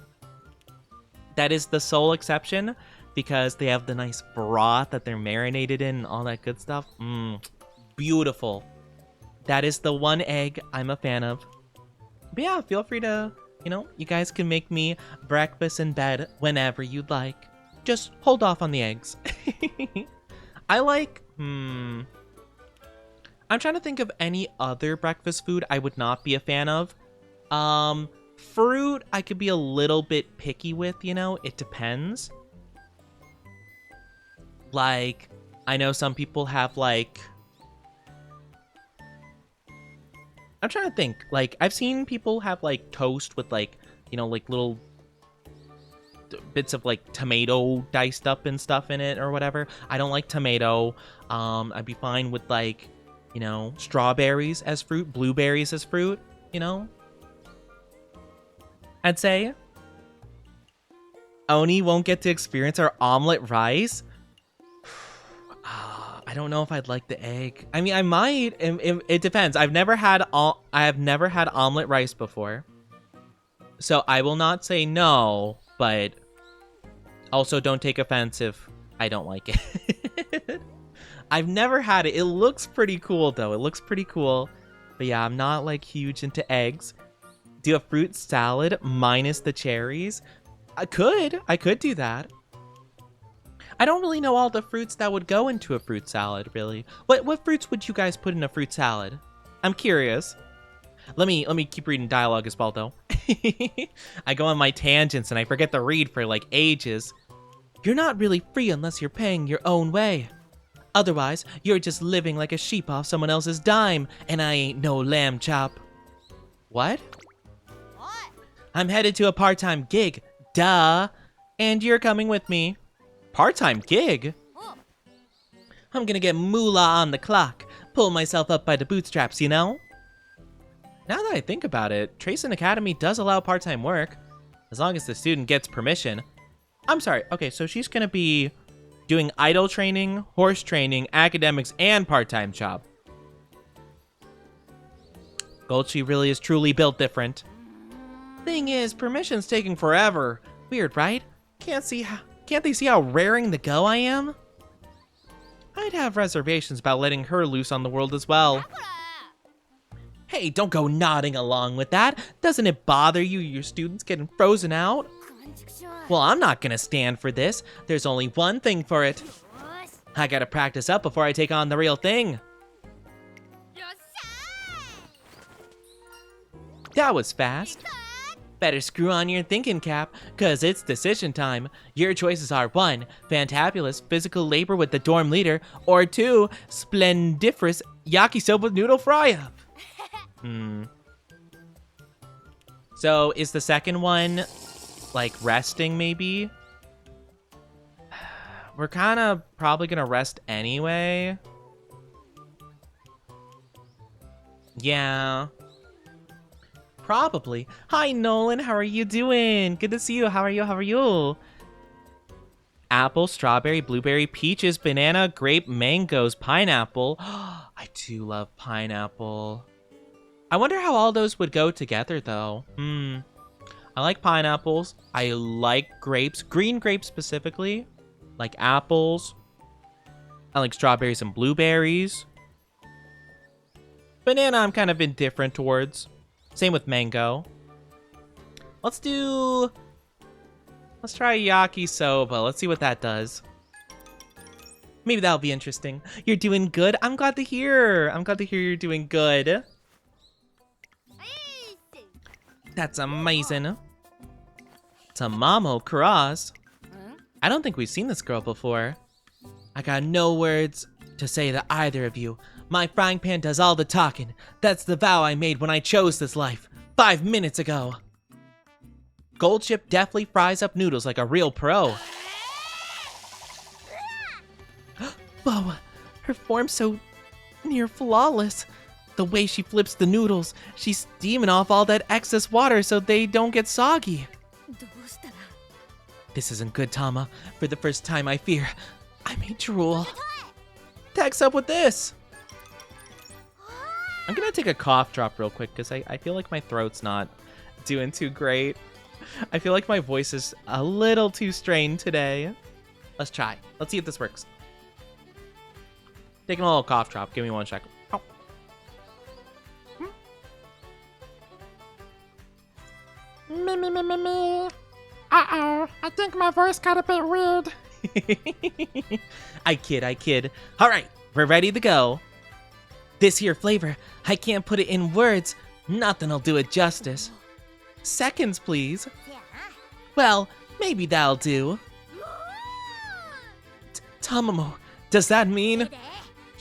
That is the sole exception because they have the nice broth that they're marinated in and all that good stuff. Beautiful. That is the one egg I'm a fan of. But yeah, feel free to, you know, you guys can make me breakfast in bed whenever you'd like. Just hold off on the eggs. I like, I'm trying to think of any other breakfast food I would not be a fan of. Fruit, I could be a little bit picky with, you know, it depends. Like, I know some people have like, I'm trying to think, like, I've seen people have like toast with like, you know, like little bits of like tomato diced up and stuff in it or whatever. I don't like tomato. I'd be fine with like, you know, strawberries as fruit, blueberries as fruit, you know. I'd say Oni won't get to experience our omelet rice. I don't know if I'd like the egg. I mean, I might. It depends. I have never had omelet rice before, so I will not say no. But also, don't take offense if I don't like it. I've never had it. It looks pretty cool, though. It looks pretty cool. But yeah, I'm not like huge into eggs. Do a fruit salad minus the cherries. I could do that. I don't really know all the fruits that would go into a fruit salad, really. What fruits would you guys put in a fruit salad? I'm curious. Let me keep reading dialogue as well, though. I go on my tangents and I forget to read for like ages. You're not really free unless you're paying your own way. Otherwise, you're just living like a sheep off someone else's dime, and I ain't no lamb chop. What? I'm headed to a part-time gig. Duh. And you're coming with me. Part-time gig? I'm gonna get moolah on the clock. Pull myself up by the bootstraps, you know? Now that I think about it, Tracing Academy does allow part-time work, as long as the student gets permission. I'm sorry. Okay, so she's gonna be doing idol training, horse training, academics, and part-time job. Gulchi really is truly built different. Thing is, permission's taking forever. Weird, right? Can't they see how raring to go I am? I'd have reservations about letting her loose on the world as well. Hey, don't go nodding along with that. Doesn't it bother you your students getting frozen out? Well, I'm not gonna stand for this. There's only one thing for it. I gotta practice up before I take on the real thing. That was fast. Better screw on your thinking cap, cause it's decision time. Your choices are 1. Fantabulous physical labor with the dorm leader, or 2. Splendiferous yakisoba noodle fry-up. So, is the second one, like, resting, maybe? We're kind of probably gonna rest anyway. Yeah. Probably. Hi, Nolan. How are you doing? Good to see you. How are you? How are you? Apple, strawberry, blueberry, peaches, banana, grape, mangoes, pineapple. I do love pineapple. I wonder how all those would go together, though. I like pineapples. I like grapes. Green grapes specifically. Like apples. I like strawberries and blueberries. Banana I'm kind of indifferent towards. Same with mango. Let's try yakisoba. Let's see what that does. Maybe that'll be interesting. You're doing good? I'm glad to hear. I'm glad to hear you're doing good. That's amazing. Tamamo Cross. I don't think we've seen this girl before. I got no words to say to either of you. My frying pan does all the talking. That's the vow I made when I chose this life 5 minutes ago. Goldchip deftly fries up noodles like a real pro. Whoa, her form's so near flawless. The way she flips the noodles, she's steaming off all that excess water so they don't get soggy. This isn't good, Tama. For the first time, I fear I may drool. Text up with this. I'm gonna take a cough drop real quick because I feel like my throat's not doing too great. I feel like my voice is a little too strained today. Let's try. Let's see if this works. Taking a little cough drop. Give me 1 second. Oh. Me. Uh-oh, I think my voice got a bit weird. I kid. All right, we're ready to go. This here flavor, I can't put it in words. Nothing'll do it justice. Seconds, please. Well, maybe that'll do. Tamamo, does that mean?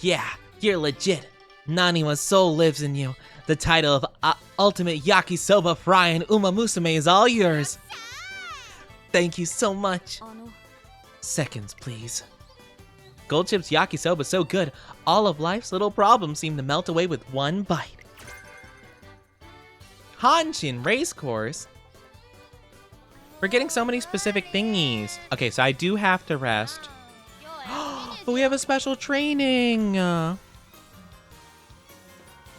Yeah, you're legit. Naniwa's soul lives in you. The title of Ultimate Yakisoba Fry and Umamusume is all yours. Thank you so much. Seconds, please. Goldchip's yakisoba is so good, all of life's little problems seem to melt away with one bite. Hanshin Racecourse? We're getting so many specific thingies. Okay, so I do have to rest. But we have a special training.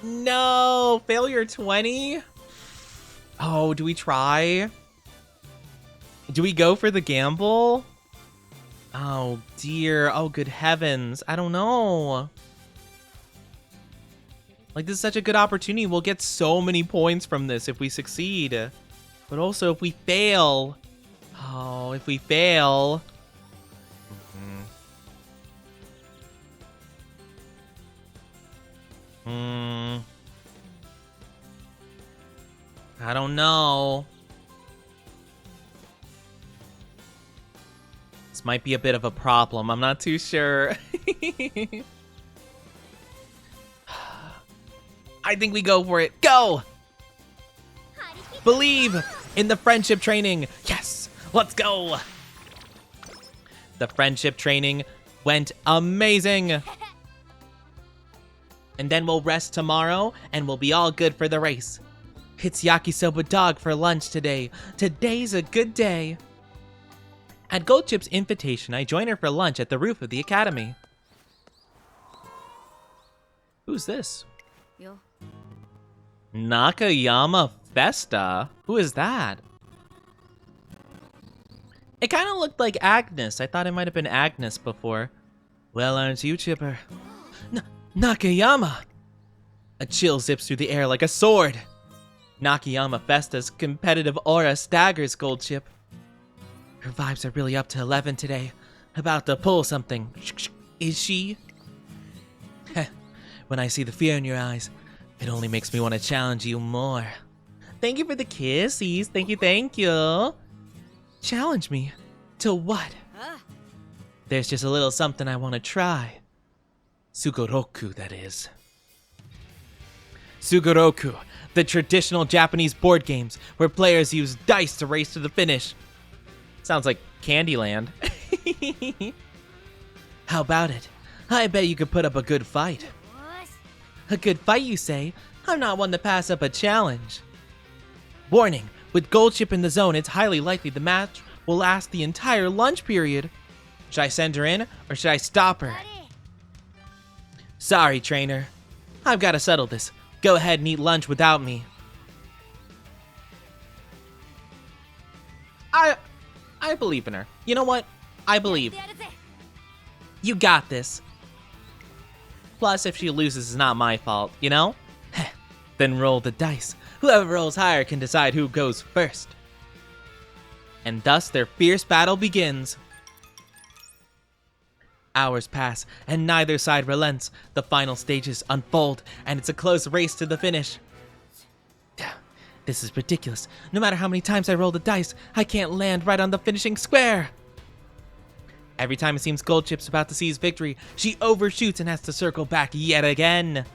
No, failure 20? Oh, do we try? Do we go for the gamble? Oh dear, oh good heavens, I don't know. Like, this is such a good opportunity. We'll get so many points from this if we succeed. But also if we fail. Oh, if we fail. I don't know. This might be a bit of a problem. I'm not too sure. I think we go for it. Go! Believe in the friendship training. Yes, let's go. The friendship training went amazing. And then we'll rest tomorrow, and we'll be all good for the race. It's yakisoba dog for lunch today. Today's a good day. At Goldchip's invitation, I join her for lunch at the roof of the academy. Who's this? Yo. Nakayama Festa? Who is that? It kind of looked like Agnes. I thought it might have been Agnes before. Well, aren't you, Chipper? Nakayama! A chill zips through the air like a sword. Nakayama Festa's competitive aura staggers Goldchip. Her vibes are really up to 11 today. About to pull something. Is she? Heh. When I see the fear in your eyes, it only makes me want to challenge you more. Thank you for the kissies. Thank you. Challenge me? To what? There's just a little something I want to try. Sugoroku, that is. Sugoroku, the traditional Japanese board games where players use dice to race to the finish. Sounds like Candyland. How about it? I bet you could put up a good fight. A good fight, you say? I'm not one to pass up a challenge. Warning, with Goldchip in the zone, it's highly likely the match will last the entire lunch period. Should I send her in, or should I stop her? Sorry, trainer. I've got to settle this. Go ahead and eat lunch without me. I believe in her. You know what? I believe. You got this. Plus, if she loses, it's not my fault, you know? Then roll the dice. Whoever rolls higher can decide who goes first. And thus their fierce battle begins. Hours pass, and neither side relents. The final stages unfold, and it's a close race to the finish. This is ridiculous. No matter how many times I roll the dice, I can't land right on the finishing square. Every time it seems Goldchip's about to seize victory, she overshoots and has to circle back yet again.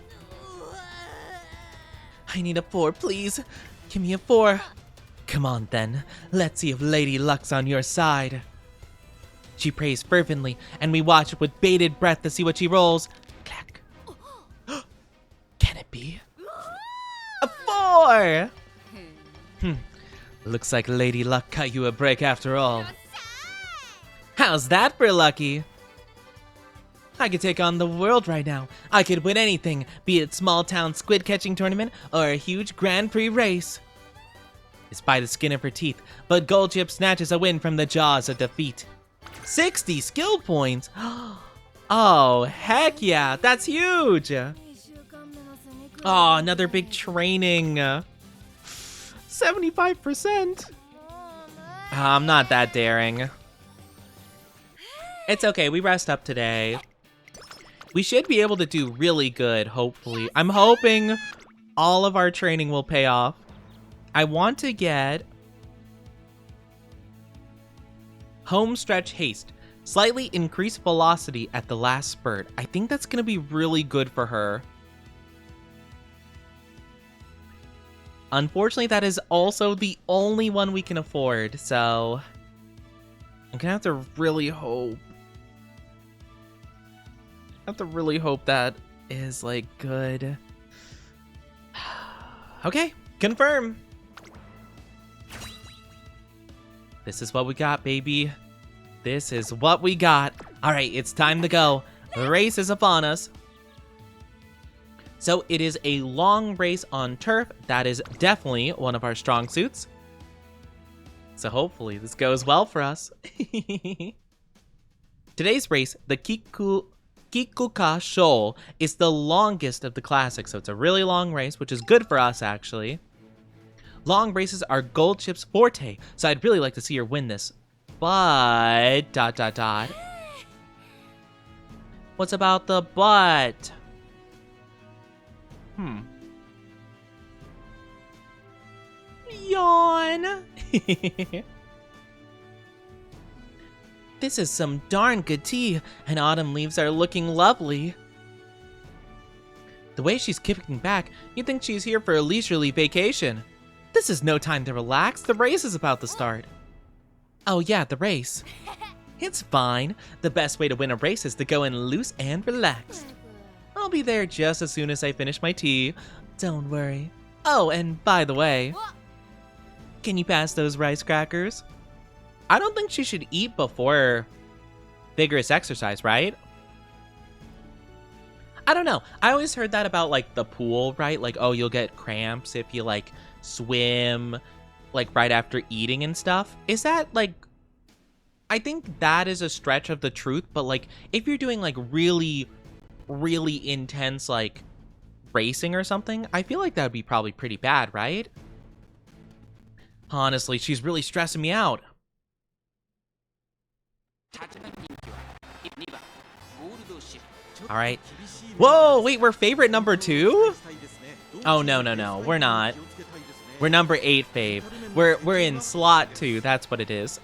I need a 4, please. Give me a 4. Come on, then. Let's see if Lady Luck's on your side. She prays fervently, and we watch with bated breath to see what she rolls. Clack. Can it be? A 4! Looks like Lady Luck cut you a break after all. How's that for lucky? I could take on the world right now. I could win anything, be it small town squid catching tournament or a huge Grand Prix race. It's by the skin of her teeth, but Goldchip snatches a win from the jaws of defeat. 60 skill points! Oh, heck yeah, that's huge! Oh, another big training. 75%. I'm not that daring. It's okay, we rest up today. We should be able to do really good, hopefully. I'm hoping all of our training will pay off. I want to get home stretch haste. Slightly increased velocity at the last spurt. I think that's going to be really good for her. Unfortunately, that is also the only one we can afford, so I'm gonna have to really hope. That is, like, good. Okay, confirm. This is what we got, baby. This is what we got. All right, it's time to go. The race is upon us. So it is a long race on turf. That is definitely one of our strong suits. So hopefully this goes well for us. Today's race, the Kikuka Shoal, is the longest of the classics. So it's a really long race, which is good for us, actually. Long races are Goldchip's forte, so I'd really like to see her win this. But... ... What's about the but? Yawn. This is some darn good tea, and autumn leaves are looking lovely. The way she's kicking back, you'd think she's here for a leisurely vacation. This is no time to relax. The race is about to start. Oh yeah, the race. It's fine. The best way to win a race is to go in loose and relaxed. I'll be there just as soon as I finish my tea. Don't worry. Oh, and by the way, can you pass those rice crackers? I don't think she should eat before vigorous exercise, right? I don't know. I always heard that about, like, the pool, right? Like, oh, you'll get cramps if you, like, swim, like, right after eating and stuff. Is that, like... I think that is a stretch of the truth, but, like, if you're doing, like, really, really intense, like, racing or something, I feel like that would be probably pretty bad, right? Honestly, she's really stressing me out. All right. Whoa, wait, we're favorite number 2? Oh, no, we're not. We're number 8 fave. We're in slot 2, that's what it is.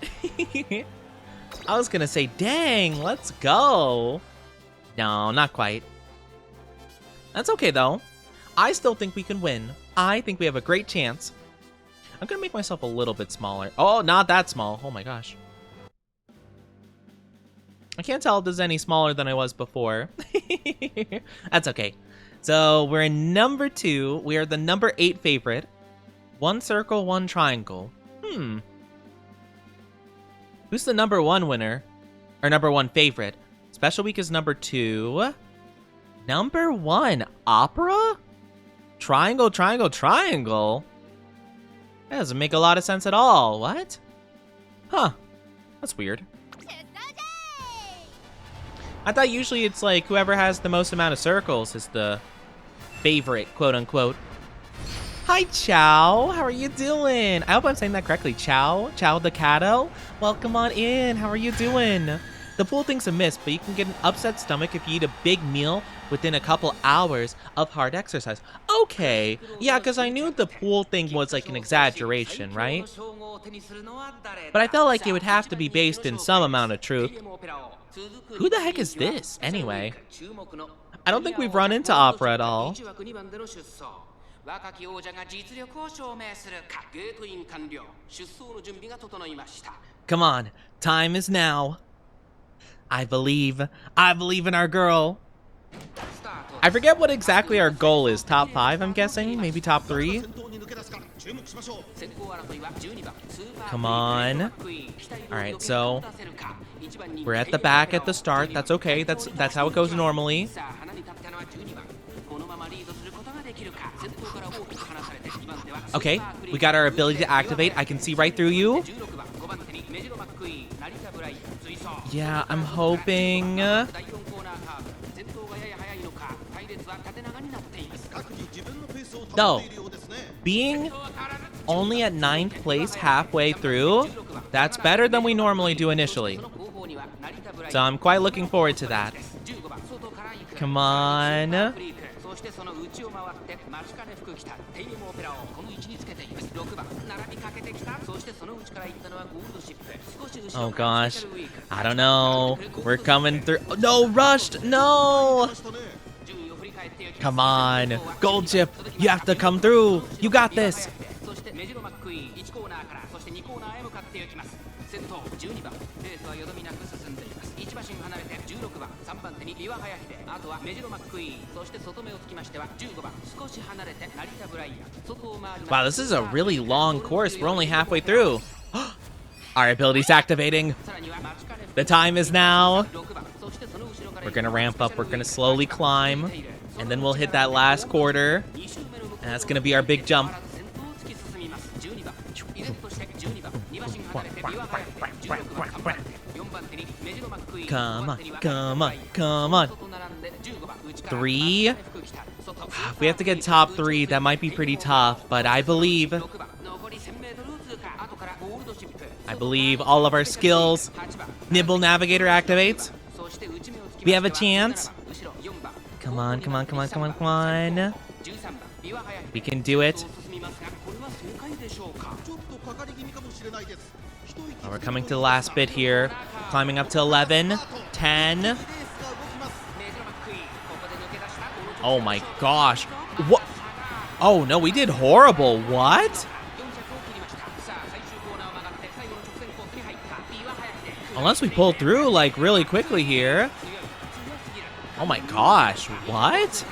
I was gonna say, dang, let's go. No, not quite. That's okay, though. I still think we can win. I think we have a great chance. I'm gonna make myself a little bit smaller. Oh, not that small. Oh my gosh. I can't tell if there's any smaller than I was before. That's okay. So we're in number 2. We are the number 8 favorite. 1 circle, 1 triangle. Who's the number 1 winner? Or number 1 favorite? Special week is number 2. Number 1, opera? Triangle, triangle, triangle? That doesn't make a lot of sense at all. What? Huh. That's weird. I thought usually it's like whoever has the most amount of circles is the favorite, quote unquote. Hi, Chow. How are you doing? I hope I'm saying that correctly. Chow? Chow the Cato? Welcome on in. How are you doing? The pool thing's a miss, but you can get an upset stomach if you eat a big meal within a couple hours of hard exercise. Okay. Yeah, because I knew the pool thing was like an exaggeration, right? But I felt like it would have to be based in some amount of truth. Who the heck is this, anyway? I don't think we've run into opera at all. Come on, time is now. I believe in our girl. I forget what exactly our goal is. Top 5, I'm guessing? Maybe top 3? Come on. Alright, so we're at the back at the start. That's okay. That's how it goes normally. Okay, we got our ability to activate. I can see right through you. Yeah, I'm hoping. Though, being only at 9th place halfway through, that's better than we normally do initially. So I'm quite looking forward to that. Come on. Oh gosh, I don't know. We're coming through. Oh, no, rushed. No. Come on, gold chip. You have to come through. You got this. Wow, this is a really long course. We're only halfway through. Our ability's activating. The time is now. We're gonna ramp up. We're gonna slowly climb. And then we'll hit that last quarter. And that's gonna be our big jump. Come on, come on, come on. 3. If we have to get top 3, that might be pretty tough, but I believe all of our skills. Nibble Navigator activates. We have a chance. Come on, come on, come on, come on, come on. We can do it. Oh, we're coming to the last bit here. Climbing up to 11. 10. Oh my gosh. What? Oh no, we did horrible. What? Unless we pull through like really quickly here. Oh my gosh, what?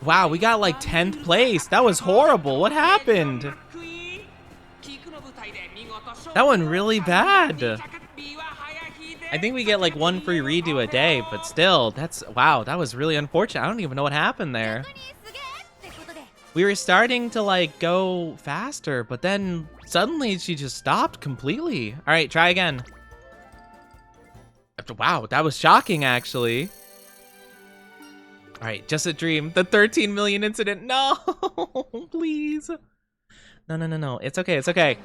Wow, we got like 10th place. That was horrible. What happened? That went really bad. I think we get like one free redo a day, but still, wow, that was really unfortunate. I don't even know what happened there. We were starting to like go faster, but then suddenly she just stopped completely. All right, try again. Wow, that was shocking actually. All right, just a dream. The 13 million incident. No, please. No. It's okay. It's okay.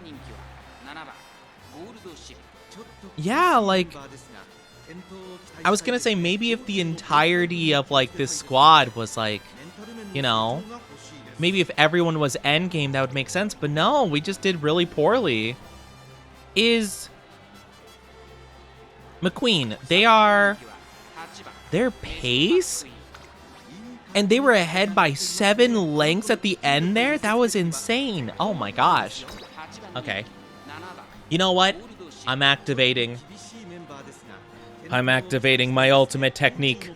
Yeah, like, I was gonna say maybe if the entirety of like this squad was like, you know, maybe if everyone was endgame that would make sense, but no, we just did really poorly. Is McQueen, their pace, and they were ahead by 7 lengths at the end there? That was insane. Oh my gosh. Okay. You know what? I'm activating my ultimate technique.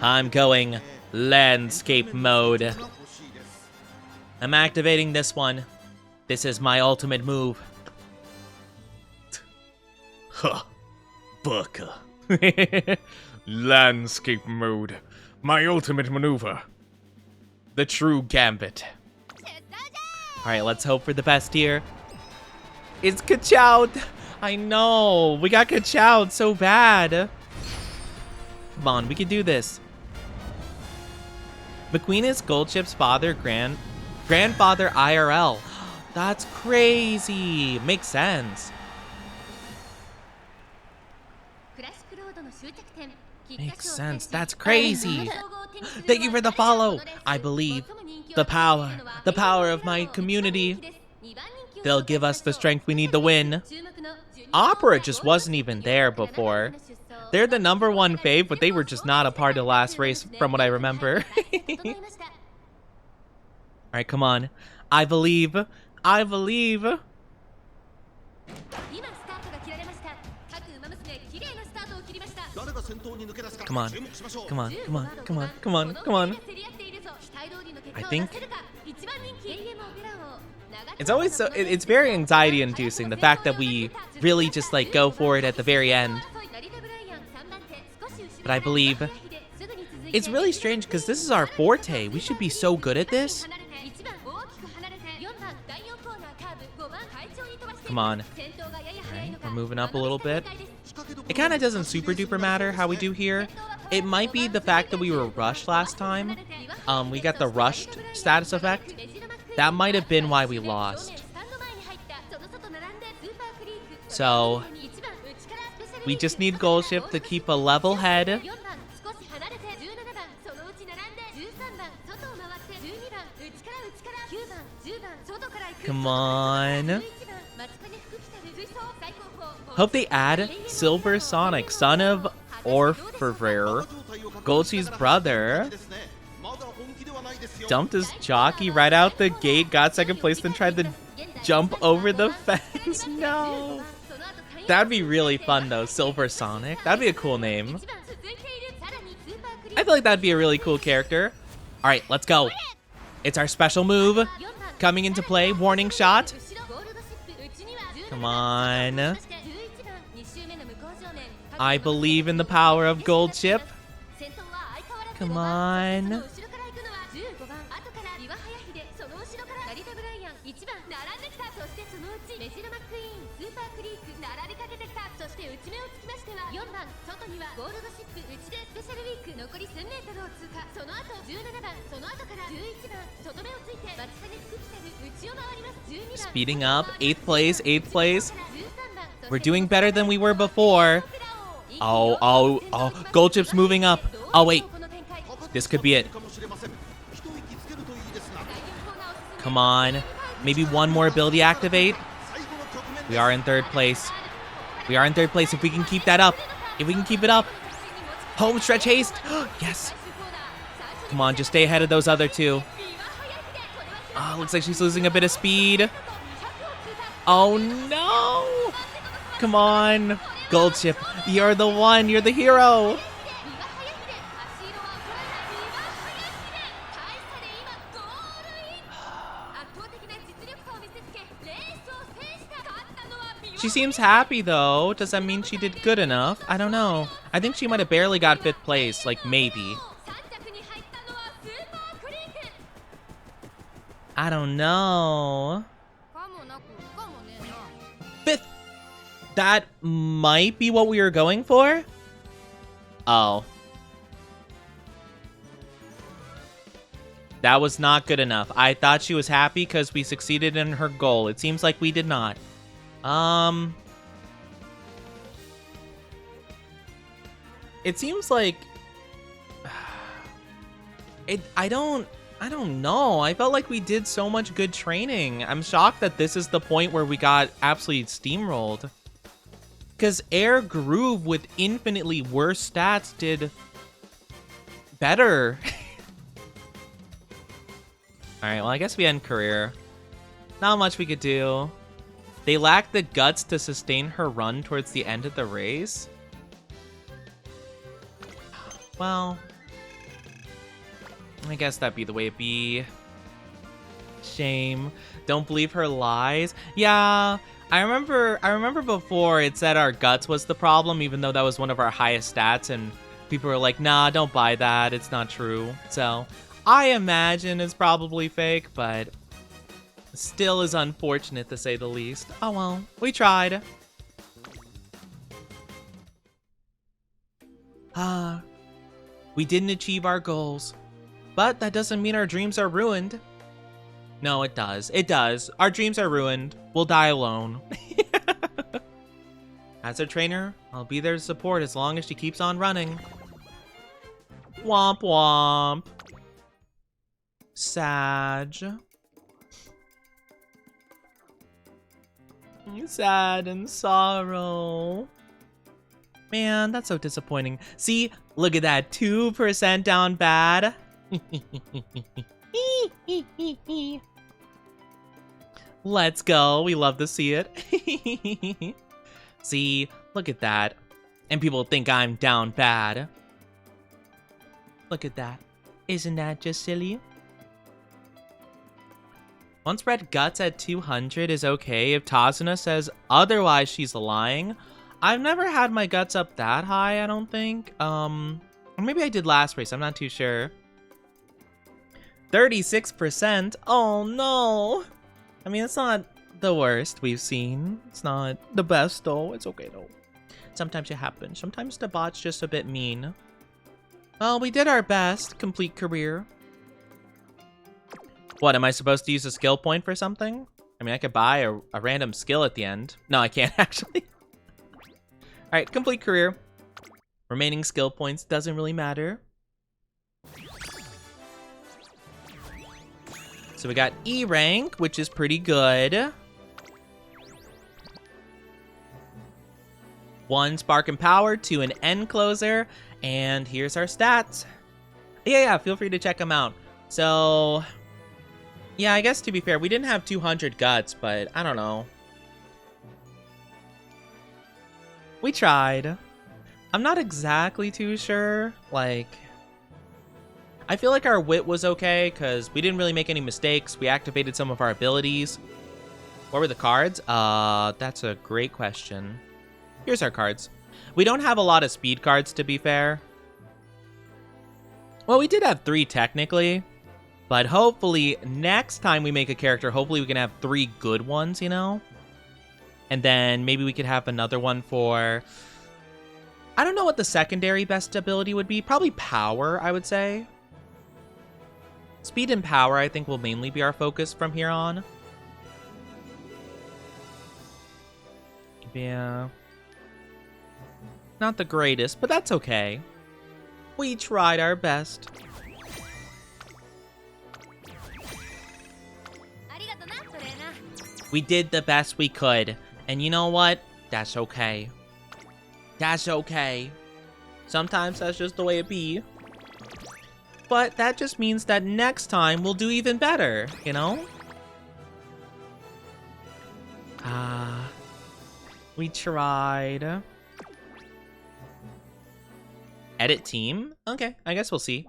I'm going landscape mode. I'm activating this one. This is my ultimate move. Huh. Baka. Landscape mode. My ultimate maneuver. The true gambit. Alright, let's hope for the best here. It's Kachowed. I know. We got Kachowed so bad. Come on, we can do this. McQueen is Goldchip's grandfather IRL. That's crazy. Makes sense. Makes sense. That's crazy. Thank you for the follow. I believe the power of my community. They'll give us the strength we need to win. Opera just wasn't even there before. They're the #1 fave, but they were just not a part of the last race from what I remember. Alright, come on. I believe. I believe. Come on. Come on. Come on. Come on. Come on. Come on. I think it's always so it's very anxiety inducing, the fact that we really just like go for it at the very end. But I believe it's really strange because this is our forte. We should be so good at this. Come on. Alright, we're moving up a little bit. It kind of doesn't super duper matter how we do here. It might be the fact that we were rushed last time. We got the rushed status effect. That might have been why we lost. So we just need Goldship to keep a level head. Come on. Hope they add Silver Sonic, son of Orpherer, Goldie's brother. Dumped his jockey right out the gate, got second place, then tried to jump over the fence. No. That'd be really fun though, Silver Sonic. That'd be a cool name. I feel like that'd be a really cool character. Alright, let's go. It's our special move coming into play. Warning shot. Come on. I believe in the power of Goldship. Come on. Speeding up. 8th place, 8th place. We're doing better than we were before. Oh, Goldchip's moving up. Oh, wait. This could be it. Come on. Maybe one more ability activate. We are in 3rd place. We are in 3rd place if we can keep that up. If we can keep it up. Home stretch haste. Yes. Come on, just stay ahead of those other two. Oh, looks like she's losing a bit of speed. Oh no! Come on, Gold Chip. You're the one. You're the hero. She seems happy though. Does that mean she did good enough? I don't know. I think she might have barely got 5th place, like maybe. I don't know. 5th. That might be what we were going for? Oh. That was not good enough. I thought she was happy because we succeeded in her goal. It seems like we did not. It seems like I don't know. I felt like we did so much good training. I'm shocked that this is the point where we got absolutely steamrolled. Because Air Groove with infinitely worse stats did better. Alright, well, I guess we end career. Not much we could do. They lack the guts to sustain her run towards the end of the race. Well, I guess that'd be the way it be. Shame. Don't believe her lies. Yeah, I remember before it said our guts was the problem, even though that was one of our highest stats, and people were like, nah, don't buy that. It's not true. So I imagine it's probably fake, but still is unfortunate to say the least. Oh well, we tried. We didn't achieve our goals, but that doesn't mean our dreams are ruined. No, it does. It does. Our dreams are ruined. We'll die alone. As her trainer, I'll be there to support as long as she keeps on running. Womp womp. Sag. Sad and sorrow. Man, that's so disappointing. See, look at that, 2% down bad. Let's go, we love to see it. See, look at that. And people think I'm down bad. Look at that. Isn't that just silly? Once Red Guts at 200 is okay. If Tazuna says otherwise, she's lying. I've never had my guts up that high, I don't think. Or maybe I did last race, I'm not too sure. 36%? Oh no! I mean, it's not the worst we've seen. It's not the best though, it's okay though. Sometimes it happens. Sometimes the bot's just a bit mean. Well, we did our best. Complete career. What, am I supposed to use a skill point for something? I mean, I could buy a random skill at the end. No, I can't actually. Alright, complete career. Remaining skill points doesn't really matter. So we got E rank, which is pretty good. 1 spark and power, 2 an end closer, and here's our stats. Yeah, feel free to check them out. So, yeah, I guess to be fair, we didn't have 200 guts, but I don't know. We tried. I'm not exactly too sure. Like, I feel like our wit was okay because we didn't really make any mistakes. We activated some of our abilities. What were the cards? That's a great question. Here's our cards. We don't have a lot of speed cards, to be fair. Well, we did have 3 technically. But hopefully, next time we make a character, hopefully we can have 3 good ones, you know? And then maybe we could have another one for... I don't know what the secondary best ability would be. Probably power, I would say. Speed and power, I think, will mainly be our focus from here on. Yeah. Not the greatest, but that's okay. We tried our best. We did the best we could. And you know what? That's okay. That's okay. Sometimes that's just the way it be. but that just means that next time we'll do even better, you know? We tried. Edit team? Okay, I guess we'll see.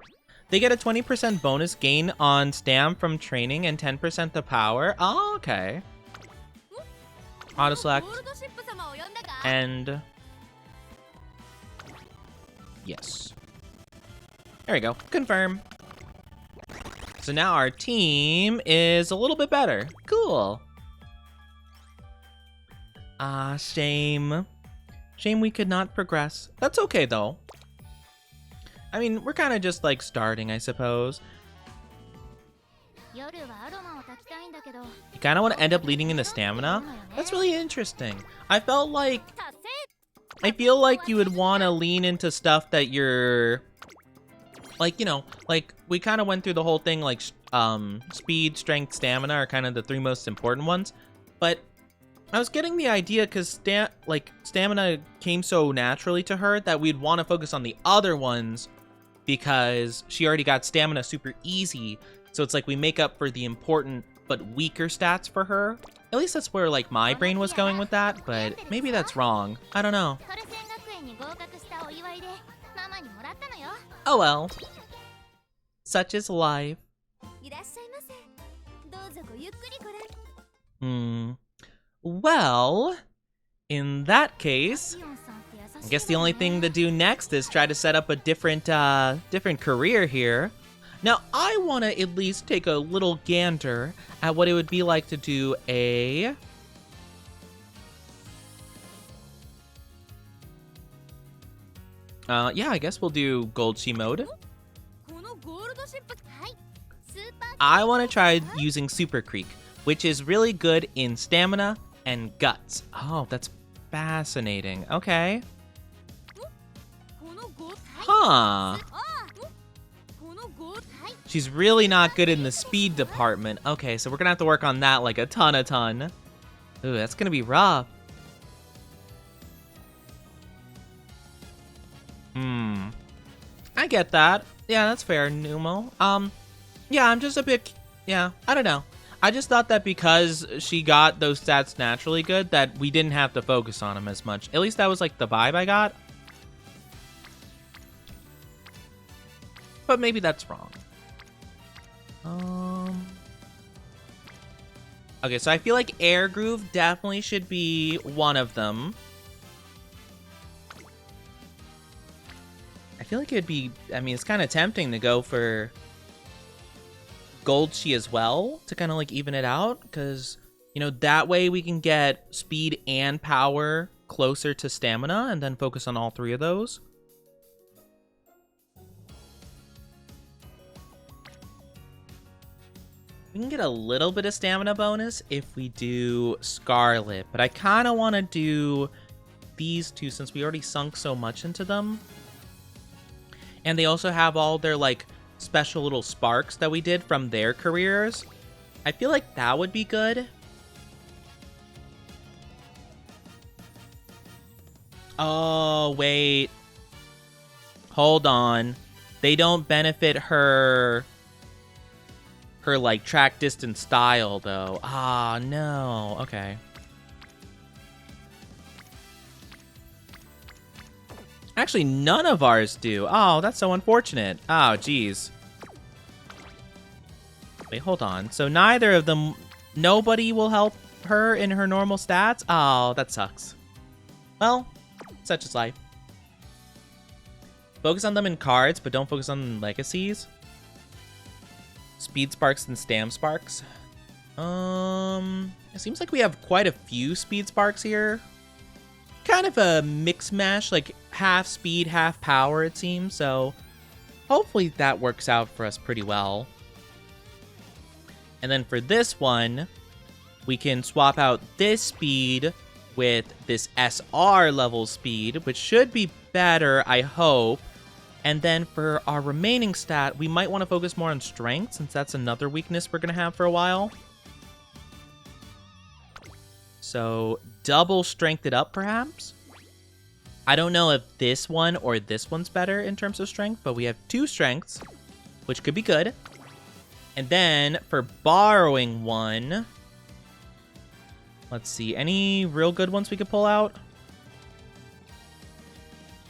They get a 20% bonus gain on stam from training and 10% to power. Oh, okay. Auto select. And yes. There we go. Confirm. So now our team is a little bit better. Cool. Shame. Shame we could not progress. That's okay, though. I mean, we're kind of just, like, starting, I suppose. You kind of want to end up leading into stamina? That's really interesting. I feel like you would want to lean into stuff that you're... Like, you know, like, we kind of went through the whole thing, like, speed, strength, stamina are kind of the three most important ones. But I was getting the idea because, stamina came so naturally to her that we'd want to focus on the other ones because she already got stamina super easy. So it's like we make up for the important but weaker stats for her. At least that's where, like, my brain was going with that, but maybe that's wrong. I don't know. Oh well. Such is life. Well, in that case, I guess the only thing to do next is try to set up a different career here. Now, I want to at least take a little gander at what it would be like to do a... yeah, I guess we'll do Gold She mode. I want to try using Super Creek, which is really good in stamina and guts. Oh, that's fascinating. Okay. Huh. She's really not good in the speed department. Okay, so we're gonna have to work on that like a ton. Ooh, that's gonna be rough. I get that. Yeah, that's fair, Numo. Yeah, I'm just a bit... Yeah, I don't know. I just thought that because she got those stats naturally good, that we didn't have to focus on them as much. At least that was, like, the vibe I got. But maybe that's wrong. Okay, so I feel like Air Groove definitely should be one of them. I feel like it'd be... I mean, it's kind of tempting to go for Gold She as well to kind of, like, even it out. Because, you know, that way we can get speed and power closer to stamina and then focus on all three of those. We can get a little bit of stamina bonus if we do Scarlet. But I kind of want to do these two since we already sunk so much into them. And they also have all their, like, special little sparks that we did from their careers. I feel like that would be good. Oh, wait. Hold on. They don't benefit her, like, track distance style, though. Ah, no. Okay. Actually, none of ours do. Oh, that's so unfortunate. Oh, geez. Wait, hold on. So neither of them... Nobody will help her in her normal stats? Oh, that sucks. Well, such is life. Focus on them in cards, but don't focus on legacies. Speed sparks and stam sparks. It seems like we have quite a few speed sparks here. Kind of a mix mash, like half speed, half power, it seems. So hopefully that works out for us pretty well. And then for this one, we can swap out this speed with this SR level speed, which should be better, I hope. And then for our remaining stat, we might want to focus more on strength, since that's another weakness we're going to have for a while. So double strength it up, perhaps? I don't know if this one or this one's better in terms of strength, but we have 2 strengths, which could be good. And then for borrowing one, let's see, any real good ones we could pull out?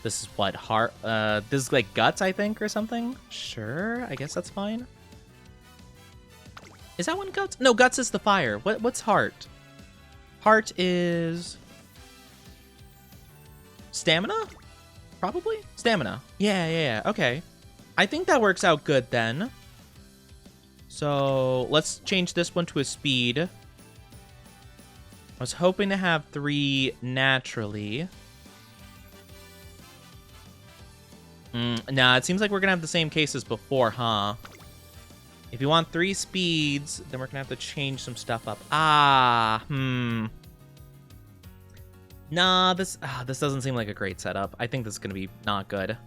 This is what, heart? This is like guts, I think, or something? Sure, I guess that's fine. Is that one guts? No, guts is the fire. What's heart? Heart is stamina? Probably? Stamina. Yeah, okay. I think that works out good then. So let's change this one to a speed. I was hoping to have 3 naturally. Nah, it seems like we're gonna have the same case as before, huh? If you want 3 speeds, then we're gonna have to change some stuff up. Nah, this doesn't seem like a great setup. I think this is gonna be not good.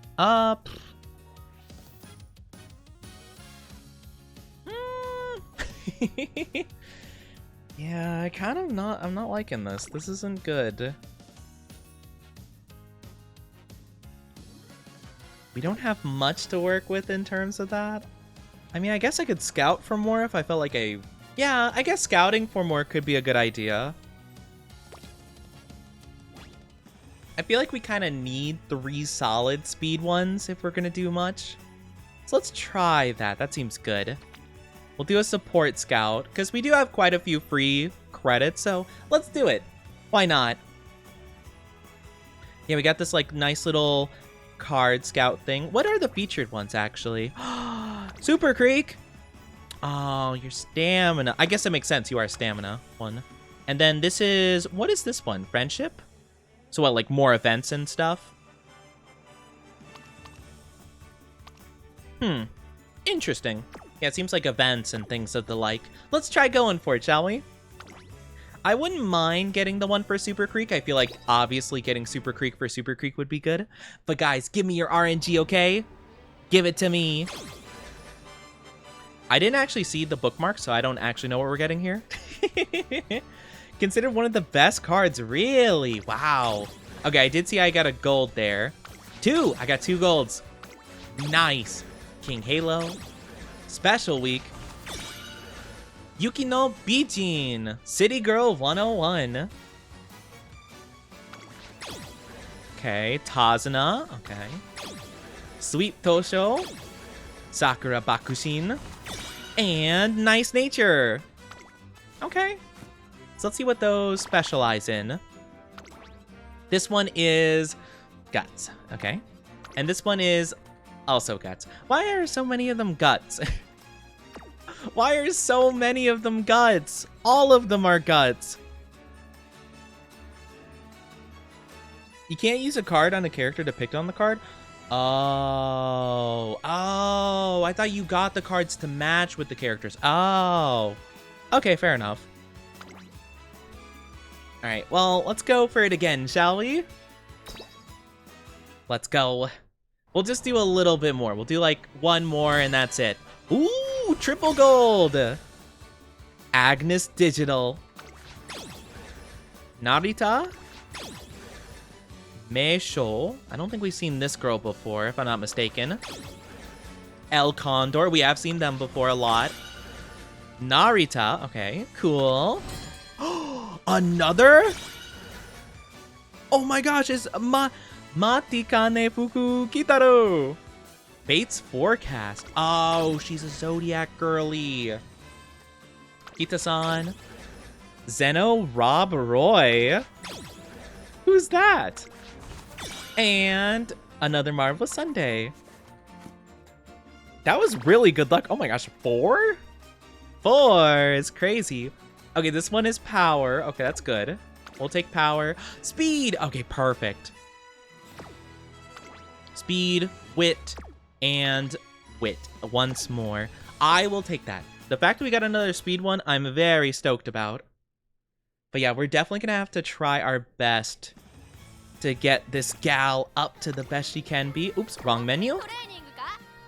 Yeah, I'm not liking this. This isn't good. We don't have much to work with in terms of that. I mean, I guess I could scout for more if I felt like yeah, I guess scouting for more could be a good idea. I feel like we kind of need 3 solid speed ones if we're going to do much. So let's try that. That seems good. We'll do a support scout because we do have quite a few free credits. So let's do it. Why not? Yeah, we got this like nice little card scout thing. What are the featured ones actually? Super Creek. Oh, your stamina. I guess it makes sense. You are a stamina one. And then this is, what is this one? Friendship? So what, like more events and stuff? Interesting. Yeah, it seems like events and things of the like. Let's try going for it, shall we? I wouldn't mind getting the one for Super Creek. I feel like obviously getting Super Creek for Super Creek would be good. But guys, give me your RNG, okay? Give it to me. I didn't actually see the bookmark, so I don't actually know what we're getting here. Considered one of the best cards, really? Wow. Okay, I did see I got a gold there. 2! I got 2 golds. Nice. King Halo. Special week. Yukino Bijin. City Girl 101. Okay, Tazuna. Okay. Sweet Tosho. Sakura Bakushin. And Nice Nature. Okay. So let's see what those specialize in. This one is guts. Okay. And this one is also guts. Why are so many of them guts? Why are so many of them guts? All of them are guts. You can't use a card on a character depicted on the card? Oh, I thought you got the cards to match with the characters. Oh, okay, fair enough. All right, well, let's go for it again, shall we? Let's go. We'll just do a little bit more. We'll do like 1 more and that's it. Ooh, triple gold. Agnes Digital. Narita. Meisho. I don't think we've seen this girl before, if I'm not mistaken. El Condor. We have seen them before a lot. Narita. Okay, cool. Another? Oh my gosh, it's Matikane Fuku Kitaro. Fate's Forecast. Oh, she's a Zodiac girly. Kita-san. Zeno Rob Roy. Who's that? And another Marvelous Sunday. That was really good luck. Oh my gosh, 4? 4 is crazy. Okay, this one is power. Okay, that's good. We'll take power. Speed. Okay, perfect. Speed, wit, and wit. Once more. I will take that. The fact that we got another speed one, I'm very stoked about. But yeah, we're definitely going to have to try our best to get this gal up to the best she can be. Oops, wrong menu.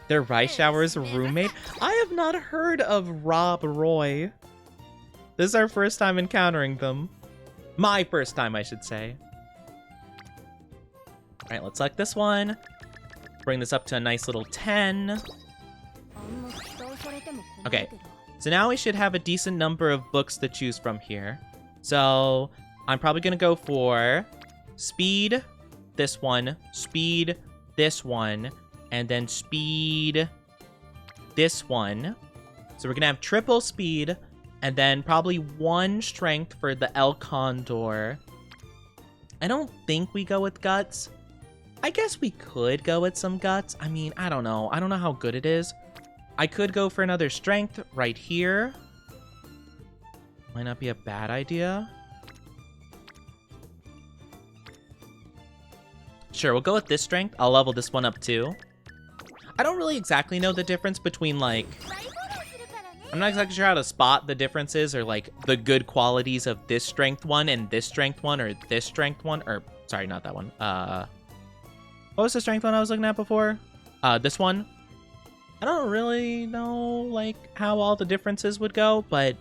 Their Rice Shower's roommate. I have not heard of Rob Roy. This is our first time encountering them. My first time, I should say. All right, let's select this one. Bring this up to a nice little 10. Okay, so now we should have a decent number of books to choose from here. So I'm probably gonna go for speed, this one, speed, this one, and then speed, this one. So we're gonna have triple speed, and then probably 1 strength for the El Condor. I don't think we go with guts. I guess we could go with some guts. I mean, I don't know. I don't know how good it is. I could go for another strength right here. Might not be a bad idea. Sure, we'll go with this strength. I'll level this one up too. I don't really exactly know the difference between, like... I'm not exactly sure how to spot the differences or, like, the good qualities of this strength one and this strength one or this strength one. Or, sorry, not that one. What was the strength one I was looking at before? This one. I don't really know, like, how all the differences would go, but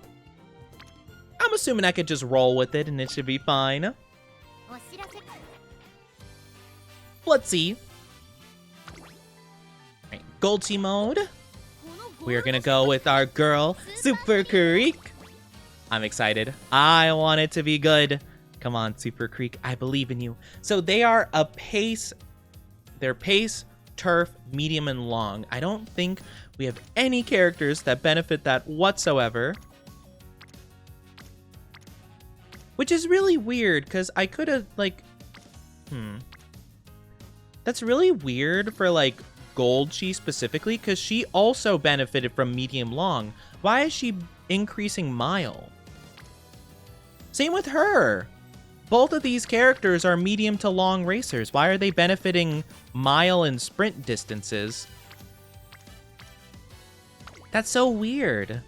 I'm assuming I could just roll with it and it should be fine. Let's see. Alright, Goldie mode. We are gonna go with our girl, Super Creek. I'm excited. I want it to be good. Come on, Super Creek. I believe in you. So they are a pace. They're pace, turf, medium, and long. I don't think we have any characters that benefit that whatsoever. Which is really weird, because I could have, like... That's really weird for, like, Goldchi specifically, because she also benefited from medium long. Why is she increasing mile? Same with her. Both of these characters are medium to long racers. Why are they benefiting mile and sprint distances? That's so weird.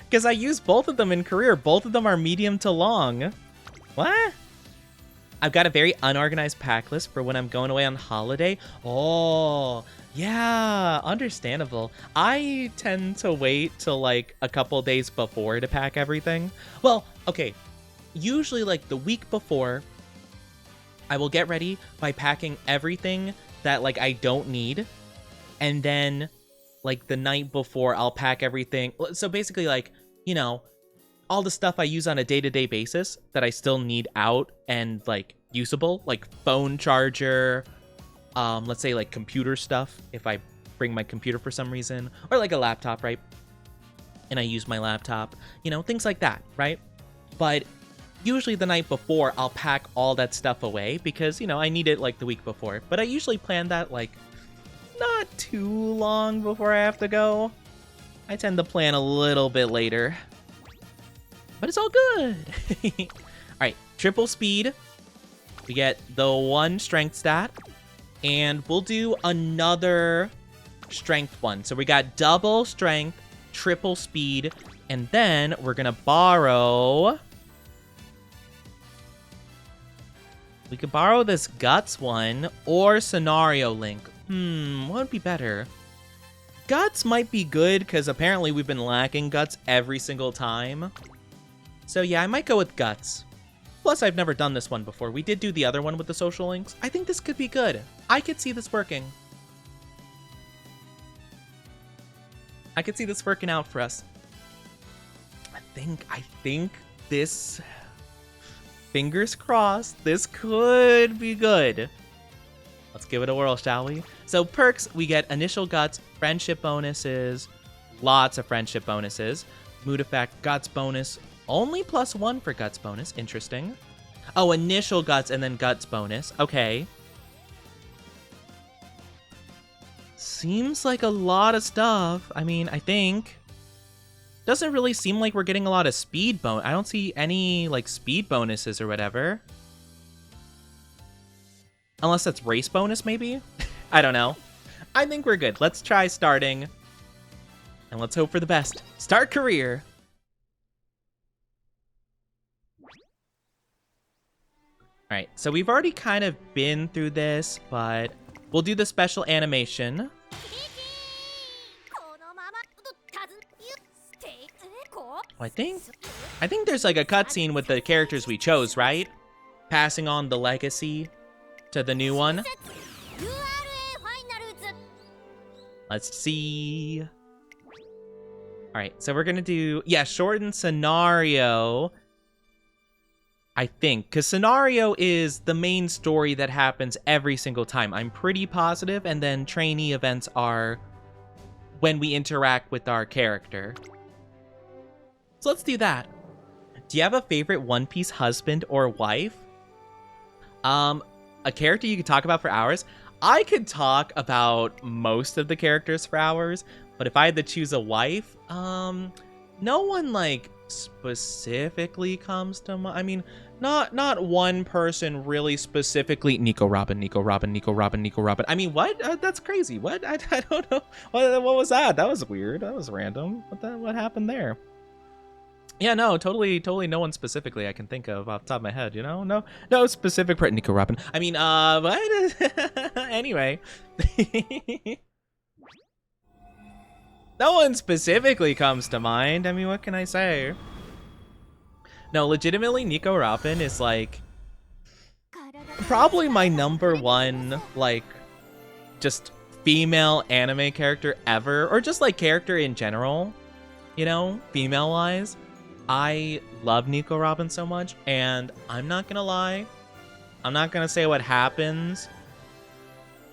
Because I use both of them in career. Both of them are medium to long. What? I've got a very unorganized pack list for when I'm going away on holiday. Oh, yeah, understandable. I tend to wait till like a couple days before to pack everything. Well, okay, usually like the week before, I will get ready by packing everything that like I don't need. And then like the night before, I'll pack everything. So basically like, you know, all the stuff I use on a day-to-day basis that I still need out and like usable, like phone charger, let's say like computer stuff if I bring my computer for some reason, or like a laptop, right? And I use my laptop, you know, things like that, right? But usually the night before I'll pack all that stuff away because, you know, I need it like the week before. But I usually plan that like not too long before I have to go. I tend to plan a little bit later. But it's all good. All right, triple speed. We get the 1 strength stat. And we'll do another strength one. So we got double strength, triple speed. And then we're going to borrow... We could borrow this Guts one or Scenario Link. What would be better? Guts might be good because apparently we've been lacking Guts every single time. So yeah, I might go with Guts. Plus, I've never done this one before. We did do the other one with the social links. I think this could be good. I could see this working. I could see this working out for us. I think this... Fingers crossed, this could be good. Let's give it a whirl, shall we? So perks, we get initial Guts, friendship bonuses, lots of friendship bonuses. Mood effect, Guts bonus, only +1 for Guts bonus. Interesting. Oh, initial Guts and then Guts bonus. Okay. Seems like a lot of stuff. I mean, I think. Doesn't really seem like we're getting a lot of speed bonus. I don't see any, like, speed bonuses or whatever. Unless that's race bonus, maybe? I don't know. I think we're good. Let's try starting. And let's hope for the best. Start career. Alright, so we've already kind of been through this, but we'll do the special animation. I think there's like a cutscene with the characters we chose, right? Passing on the legacy to the new one. Let's see. All right, so we're gonna do shortened scenario. I think, because scenario is the main story that happens every single time. I'm pretty positive, and then trainee events are when we interact with our character. So let's do that. Do you have a favorite One Piece husband or wife? A character you could talk about for hours? I could talk about most of the characters for hours, but if I had to choose a wife, no one like specifically comes to mind. I mean, not one person really specifically. Nico Robin. I mean, what? That's crazy. What? I don't know. What was that? That was weird. That was random. What happened there? Yeah, no, totally no one specifically I can think of off the top of my head, you know? No specific Nico Robin. I mean, what? Anyway. No one specifically comes to mind. I mean, what can I say? No, legitimately, Nico Robin is like probably my number one, like, just female anime character ever, or just like character in general, you know, female wise. I love Nico Robin so much, and I'm not gonna lie, I'm not gonna say what happens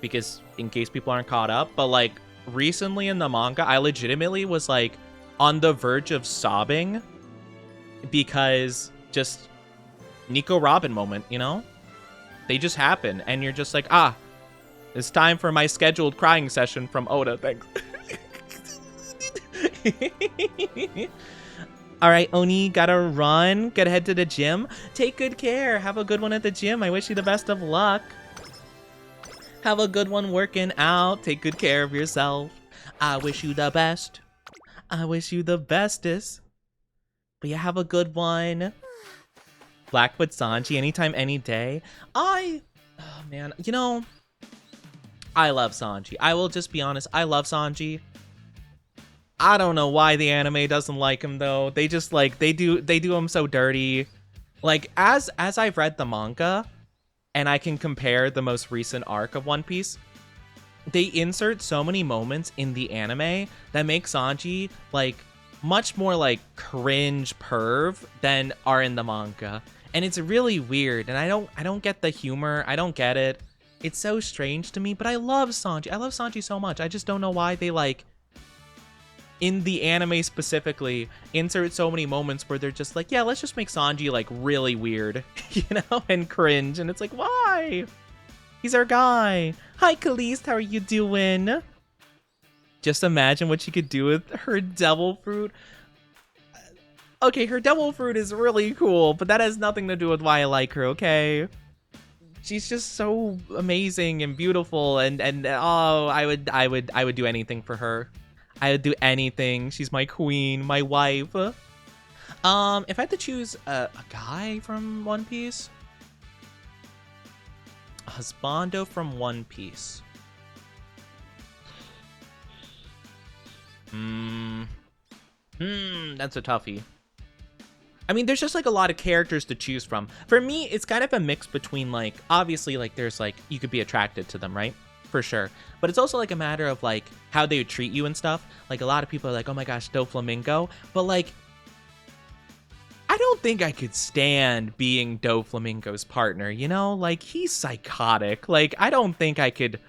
because in case people aren't caught up, but like recently in the manga, I legitimately was like on the verge of sobbing because just Nico Robin moment, you know? They just happen, and you're just like, it's time for my scheduled crying session from Oda, thanks. All right, Oni, gotta run. Gotta head to the gym. Take good care. Have a good one at the gym. I wish you the best of luck. Have a good one working out. Take good care of yourself. I wish you the best. I wish you the bestest. But yeah, have a good one. Blackfoot Sanji, anytime, any day. Oh man, you know, I love Sanji. I will just be honest. I love Sanji. I don't know why the anime doesn't like him though. They just like they do him so dirty. Like as I've read the manga and I can compare the most recent arc of One Piece, they insert so many moments in the anime that make Sanji like much more like cringe perv than are in the manga. And it's really weird, and I don't get the humor. I don't get it. It's so strange to me, but I love Sanji. I love Sanji so much. I just don't know why they like in the anime specifically insert so many moments where they're just like, yeah, let's just make Sanji like really weird, you know, and cringe. And it's like, why? He's our guy. Hi, Khalees, how are you doing? Just imagine what she could do with her devil fruit. Okay, her devil fruit is really cool, but that has nothing to do with why I like her, okay? She's just so amazing and beautiful, and oh, I would do anything for her. I would do anything. She's my queen, my wife. If I had to choose a guy from One Piece, a husbando from One Piece. That's a toughie. I mean, there's just like a lot of characters to choose from. For me, it's kind of a mix between like, obviously like there's like, you could be attracted to them, right? For sure. But it's also like a matter of like how they would treat you and stuff. Like a lot of people are like, oh my gosh, Doflamingo. But like, I don't think I could stand being Doflamingo's partner, you know? Like he's psychotic. Like I don't think I could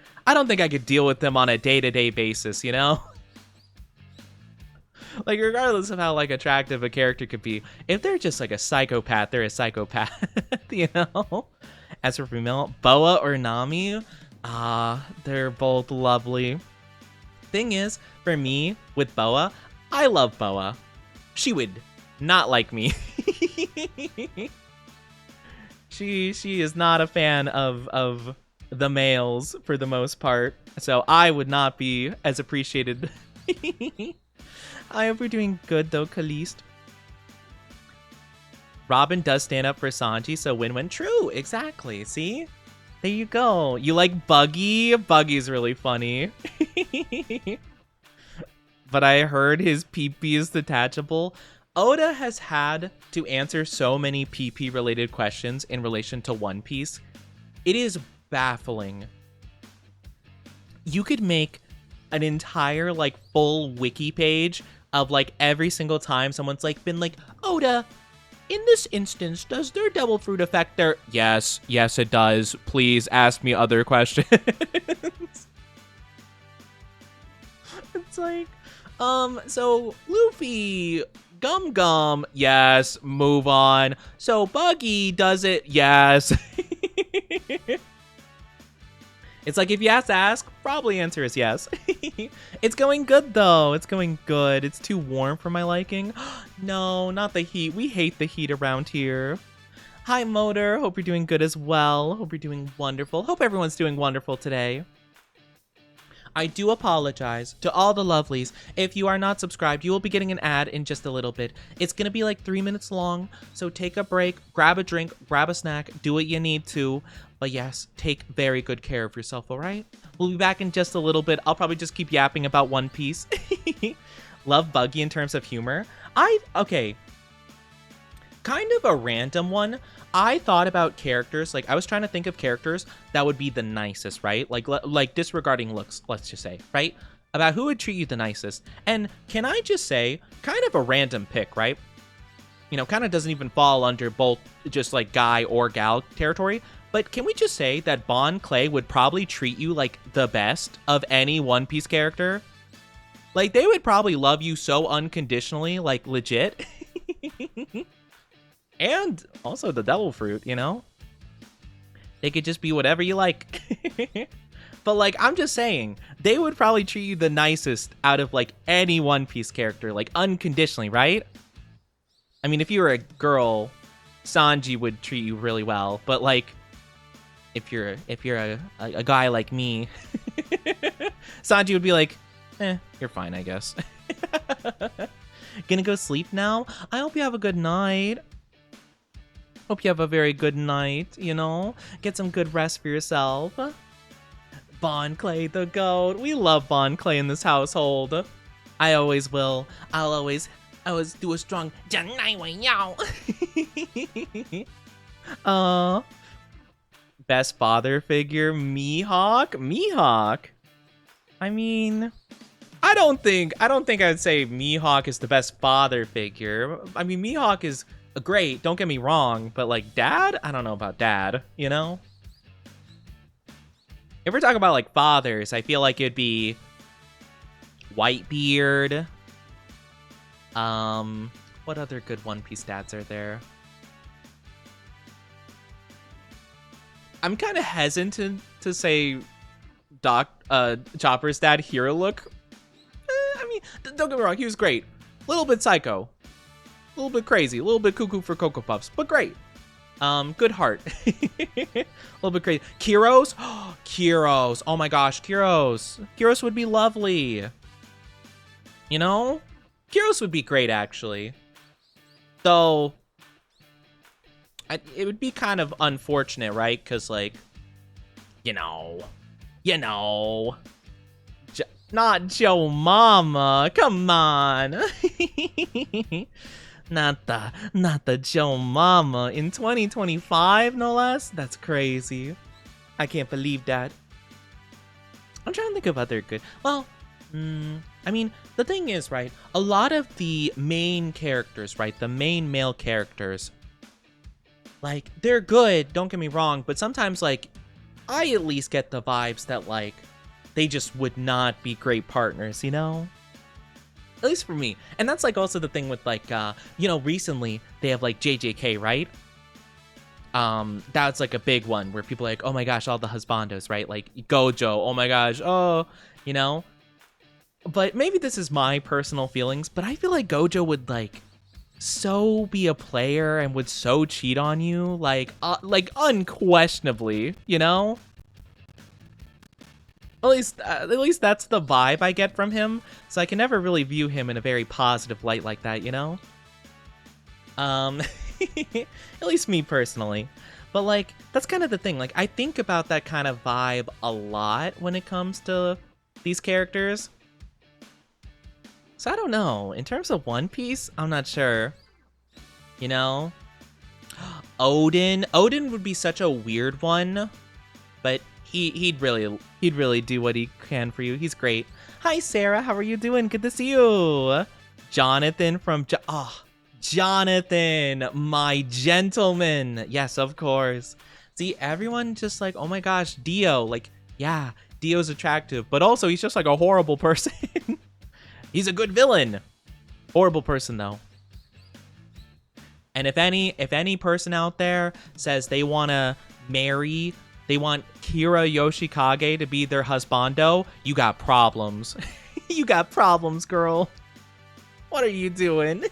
deal with him on a day-to-day basis, you know? Like regardless of how like attractive a character could be, if they're just like a psychopath, they're a psychopath, you know? As for female, Boa or Nami, they're both lovely. Thing is, for me, with Boa, I love Boa. She would not like me. She is not a fan of the males for the most part, so I would not be as appreciated. I hope you're doing good though, Khalees. Robin does stand up for Sanji, so win-win. True, exactly. See? There you go. You like Buggy? Buggy's really funny. But I heard his PP is detachable. Oda has had to answer so many PP related questions in relation to One Piece. It is baffling. You could make an entire like full wiki page of like every single time someone's like been like, Oda, in this instance, does their devil fruit affect their... Yes, it does. Please ask me other questions. It's like, so Luffy, Gum, yes, move on. So Buggy does it, yes. It's like, if you have to ask, probably answer is yes. It's going good, though. It's going good. It's too warm for my liking. No, not the heat. We hate the heat around here. Hi, Motor. Hope you're doing good as well. Hope you're doing wonderful. Hope everyone's doing wonderful today. I do apologize to all the lovelies. If you are not subscribed, you will be getting an ad in just a little bit. It's going to be like 3 minutes long, so take a break, grab a drink, grab a snack, do what you need to. But yes, take very good care of yourself, all right? We'll be back in just a little bit. I'll probably just keep yapping about One Piece. Love Buggy in terms of humor. Okay, kind of a random one. I thought about characters, like I was trying to think of characters that would be the nicest, right? Like disregarding looks, let's just say, right? About who would treat you the nicest. And can I just say, kind of a random pick, right? You know, kind of doesn't even fall under both just like guy or gal territory. But can we just say that Bon Clay would probably treat you like the best of any One Piece character? Like, they would probably love you so unconditionally, like legit. And also the devil fruit, you know? They could just be whatever you like. But like, I'm just saying, they would probably treat you the nicest out of like any One Piece character, like unconditionally, right? I mean, if you were a girl, Sanji would treat you really well, but like, if you're a guy like me, Sanji would be like, you're fine, I guess. Gonna go sleep now? I hope you have a good night. Hope you have a very good night, you know? Get some good rest for yourself. Bon Clay the GOAT. We love Bon Clay in this household. I always will. I'll always do a strong best father figure, Mihawk? Mihawk? I mean, I don't think I'd say Mihawk is the best father figure. I mean, Mihawk is great, don't get me wrong, but like dad? I don't know about dad, you know? If we're talking about like fathers, I feel like it'd be Whitebeard. What other good One Piece dads are there? I'm kind of hesitant to say Chopper's dad, Hero Look. I mean, don't get me wrong, he was great. A little bit psycho. A little bit crazy. A little bit cuckoo for Cocoa Puffs, but great. Good heart. A little bit crazy. Kiros? Kiros. Oh my gosh, Kiros. Kiros would be lovely. You know? Kiros would be great, actually. Though, it would be kind of unfortunate, right? Because, like, you know, not Joe Mama. Come on. Not the Joe Mama in 2025, no less. That's crazy. I can't believe that. I'm trying to think of other good. Well, I mean, the thing is, right? A lot of the main characters, right? The main male characters, like, they're good, don't get me wrong, but sometimes, like, I at least get the vibes that, like, they just would not be great partners, you know? At least for me. And that's, like, also the thing with, like, you know, recently, they have, like, JJK, right? That's, like, a big one, where people are like, oh my gosh, all the husbandos, right? Like, Gojo, oh my gosh, oh, you know? But maybe this is my personal feelings, but I feel like Gojo would, like, so be a player and would so cheat on you, like unquestionably, you know? At least that's the vibe I get from him, so I can never really view him in a very positive light like that, you know? At least me personally. But, like, that's kind of the thing. Like, I think about that kind of vibe a lot when it comes to these characters. So I don't know. In terms of One Piece, I'm not sure. You know? Odin would be such a weird one, but he'd really do what he can for you. He's great. Hi, Sarah. How are you doing? Good to see you. Jonathan from... Jonathan, my gentleman. Yes, of course. See, everyone just like, oh my gosh, Dio. Like, yeah, Dio's attractive. But also, he's just like a horrible person. He's a good villain. Horrible person, though. And if any person out there says they want to marry... They want Kira Yoshikage to be their husbando. You got problems. You got problems, girl. What are you doing?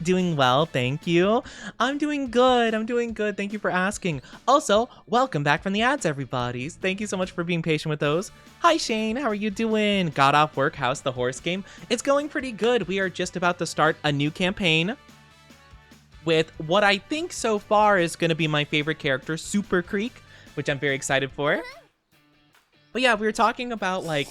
Doing well, thank you. I'm doing good. I'm doing good. Thank you for asking. Also, welcome back from the ads, everybody. Thank you so much for being patient with those. Hi, Shane. How are you doing? Got off work. How's the horse game? It's going pretty good. We are just about to start a new campaign with what I think so far is going to be my favorite character, Super Creek, which I'm very excited for. But yeah, we were talking about like,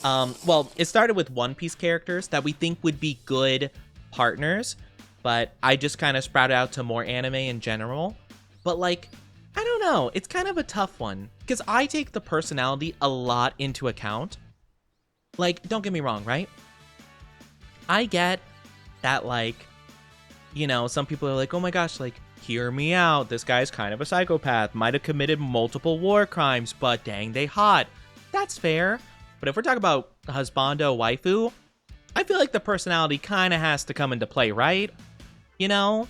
well, it started with One Piece characters that we think would be good partners, but I just kind of sprouted out to more anime in general. But like, I don't know, it's kind of a tough one because I take the personality a lot into account. Like, don't get me wrong, right? I get that like, you know, some people are like, oh my gosh, like, hear me out. This guy's kind of a psychopath. Might have committed multiple war crimes, but dang, they hot. That's fair. But if we're talking about husbando waifu, I feel like the personality kind of has to come into play, right? You know?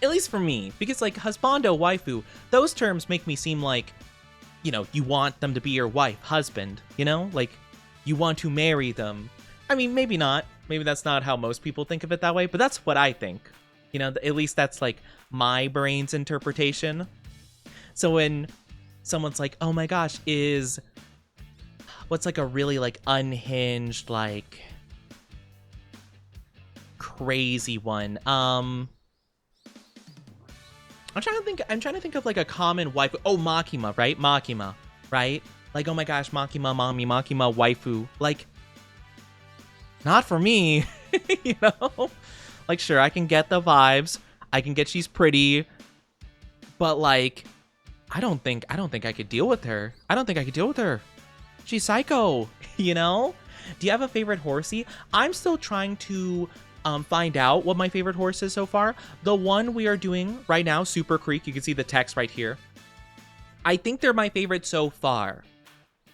At least for me. Because, like, husbando waifu, those terms make me seem like, you know, you want them to be your wife, husband, you know? Like, you want to marry them. I mean, maybe not. Maybe that's not how most people think of it that way, but that's what I think. You know, at least that's like my brain's interpretation. So when someone's like, oh my gosh, what's like a really like unhinged, like crazy one? I'm trying to think of like a common waifu. Oh, Makima, right? Makima, right? Like, oh my gosh, Makima, mommy, Makima, waifu. Like, not for me, you know? Like, sure, I can get the vibes. I can get she's pretty. But, like, I don't think I could deal with her. I don't think I could deal with her. She's psycho, you know? Do you have a favorite horsey? I'm still trying to find out what my favorite horse is so far. The one we are doing right now, Super Creek, you can see the text right here. I think they're my favorite so far.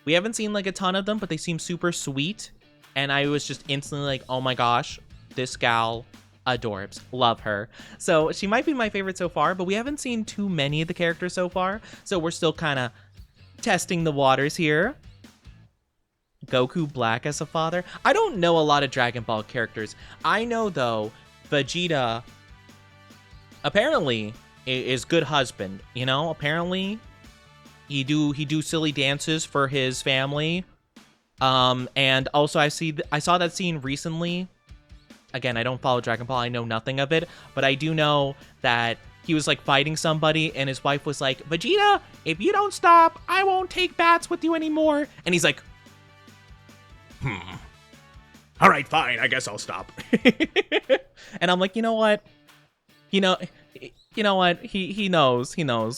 We haven't seen, like, a ton of them, but they seem super sweet. And I was just instantly like, oh my gosh, this gal, adorbs, love her. So she might be my favorite so far, but we haven't seen too many of the characters so far. So we're still kind of testing the waters here. Goku Black as a father. I don't know a lot of Dragon Ball characters. I know, though, Vegeta apparently is good husband, you know? Apparently he do silly dances for his family. And also I saw that scene recently. Again, I don't follow Dragon Ball. I know nothing of it, but I do know that he was like fighting somebody and his wife was like, Vegeta, if you don't stop, I won't take bats with you anymore. And he's like, All right, fine. I guess I'll stop. and I'm like, you know what? You know what? He knows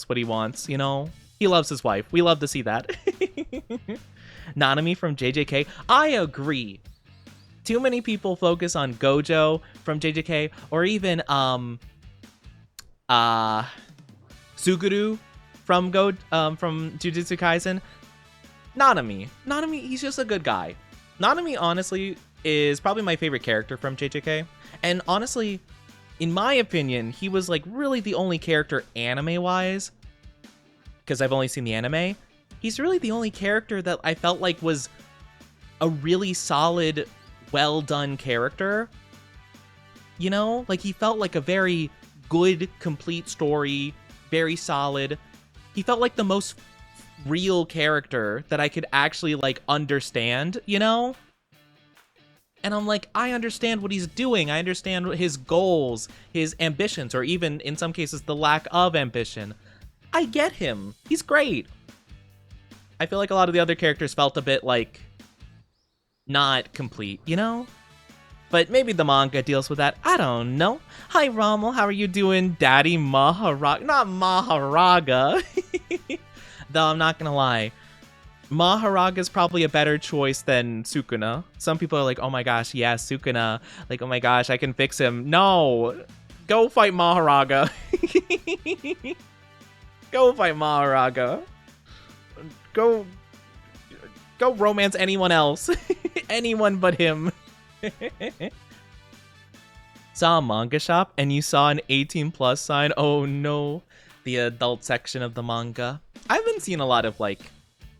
what he wants, you know? He loves his wife. We love to see that. Nanami from JJK. I agree. Too many people focus on Gojo from JJK, or even Suguru from Jujutsu Kaisen. Nanami, he's just a good guy. Nanami, honestly, is probably my favorite character from JJK, and honestly, in my opinion, he was like really the only character anime-wise, because I've only seen the anime. He's really the only character that I felt like was a really solid, well-done character. You know? Like, he felt like a very good, complete story, very solid. He felt like the most real character that I could actually, like, understand, you know? And I'm like, I understand what he's doing. I understand his goals, his ambitions, or even, in some cases, the lack of ambition. I get him. He's great. I feel like a lot of the other characters felt a bit, like, not complete, you know? But maybe the manga deals with that. I don't know. Hi, Rommel. How are you doing, Daddy Maharaga? Not Maharaga. Though I'm not gonna lie. Maharaga's probably a better choice than Sukuna. Some people are like, oh my gosh, yes, Sukuna. Like, oh my gosh, I can fix him. No, go fight Maharaga. Go fight Maharaga. Go romance anyone else. Anyone but him. Saw a manga shop and you saw an 18+ sign. Oh no, the adult section of the manga. I haven't seen a lot of like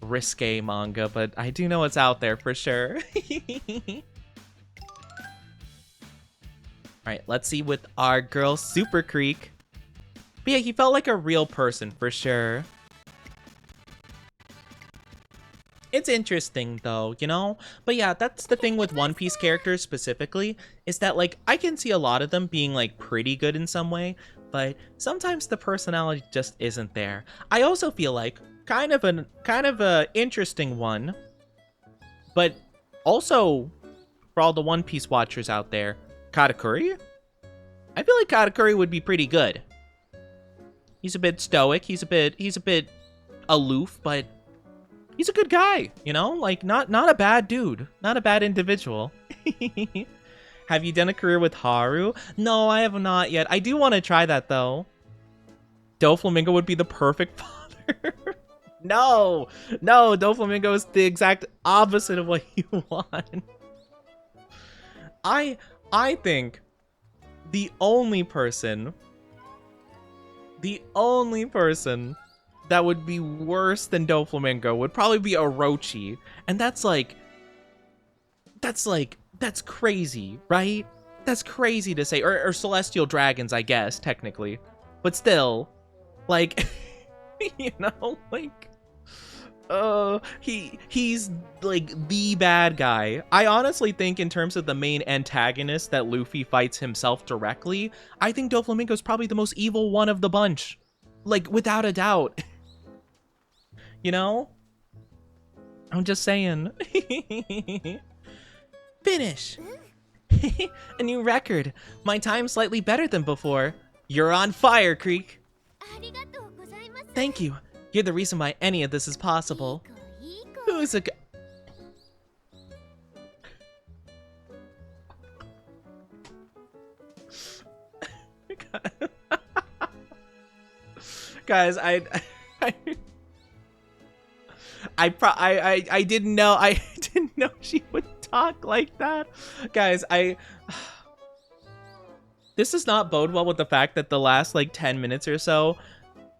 risque manga, but I do know it's out there for sure. Alright, let's see with our girl Super Creek. But yeah, he felt like a real person for sure. It's interesting though, you know? But yeah, that's the thing with One Piece characters specifically, is that like I can see a lot of them being like pretty good in some way, but sometimes the personality just isn't there. I also feel like kind of a interesting one, but also for all the One Piece watchers out there, Katakuri? I feel like Katakuri would be pretty good. He's a bit stoic, he's a bit aloof, but he's a good guy, you know? Like, not a bad dude. Not a bad individual. Have you done a career with Haru? No, I have not yet. I do want to try that, though. Doflamingo would be the perfect father. No! No, Doflamingo is the exact opposite of what you want. I think the only person that would be worse than Doflamingo would probably be Orochi. And that's crazy, right? That's crazy to say. Or Celestial Dragons, I guess, technically. But still, like, you know, like, he's like the bad guy. I honestly think in terms of the main antagonist that Luffy fights himself directly, I think Doflamingo is probably the most evil one of the bunch. Like, without a doubt. You know? I'm just saying. Finish! A new record. My time's slightly better than before. You're on fire, Creek. Thank you. You're the reason why any of this is possible. Who's a Guys, I didn't know. I didn't know she would talk like that. Guys, this does not bode well with the fact that the last like 10 minutes or so,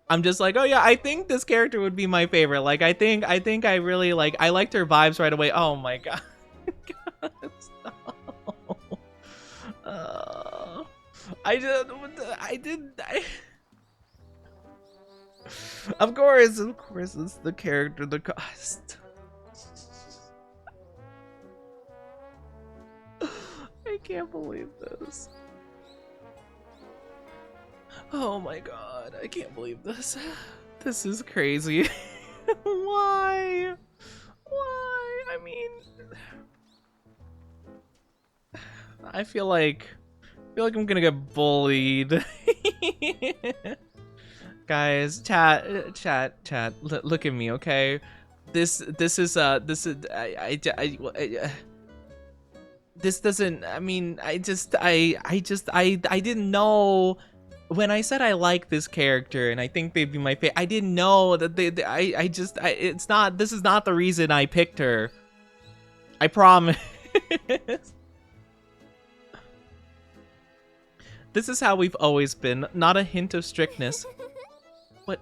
I'm just like, oh yeah, I think this character would be my favorite. Like, I think I really like, I liked her vibes right away. Oh my god. God, stop. Of course, it's the character, the cost. I can't believe this. Oh my god, I can't believe this. This is crazy. Why? Why? I mean, I feel like I'm gonna get bullied. Guys, chat, look at me, okay? This doesn't, I mean, I didn't know when I said I like this character and I think they'd be my favorite. I didn't know that it's not, this is not the reason I picked her. I promise. This is how we've always been, not a hint of strictness. What?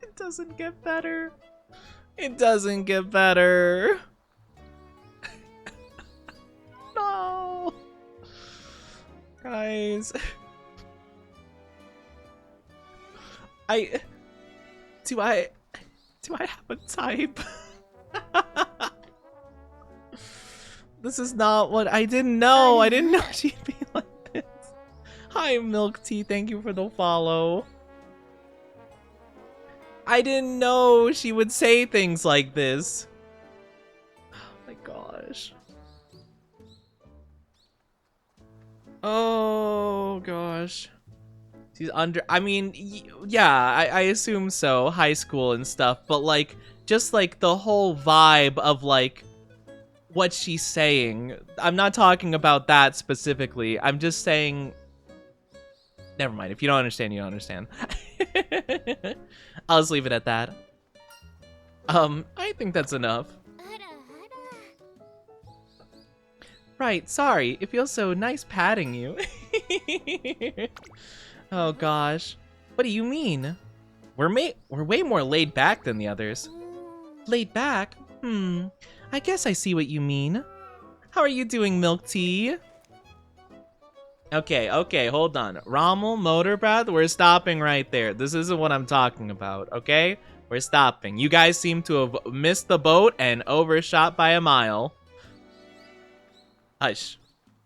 It doesn't get better. It doesn't get better. No. Guys. Do I have a type? This is not what I didn't know. I didn't know she'd be like this. Hi, Milk Tea. Thank you for the follow. I didn't know she would say things like this. Oh my gosh. Oh gosh. She's under, I mean, yeah, I assume so, high school and stuff, but like, just like the whole vibe of like what she's saying. I'm not talking about that specifically. I'm just saying, never mind. If you don't understand, you don't understand. I'll just leave it at that. I think that's enough. Right, sorry. It feels so nice patting you. Oh gosh. What do you mean? We're way more laid back than the others. Laid back? I guess I see what you mean. How are you doing, Milk Tea? Okay, hold on. Rommel, Motor Breath, we're stopping right there. This isn't what I'm talking about, okay? We're stopping. You guys seem to have missed the boat and overshot by a mile. Hush.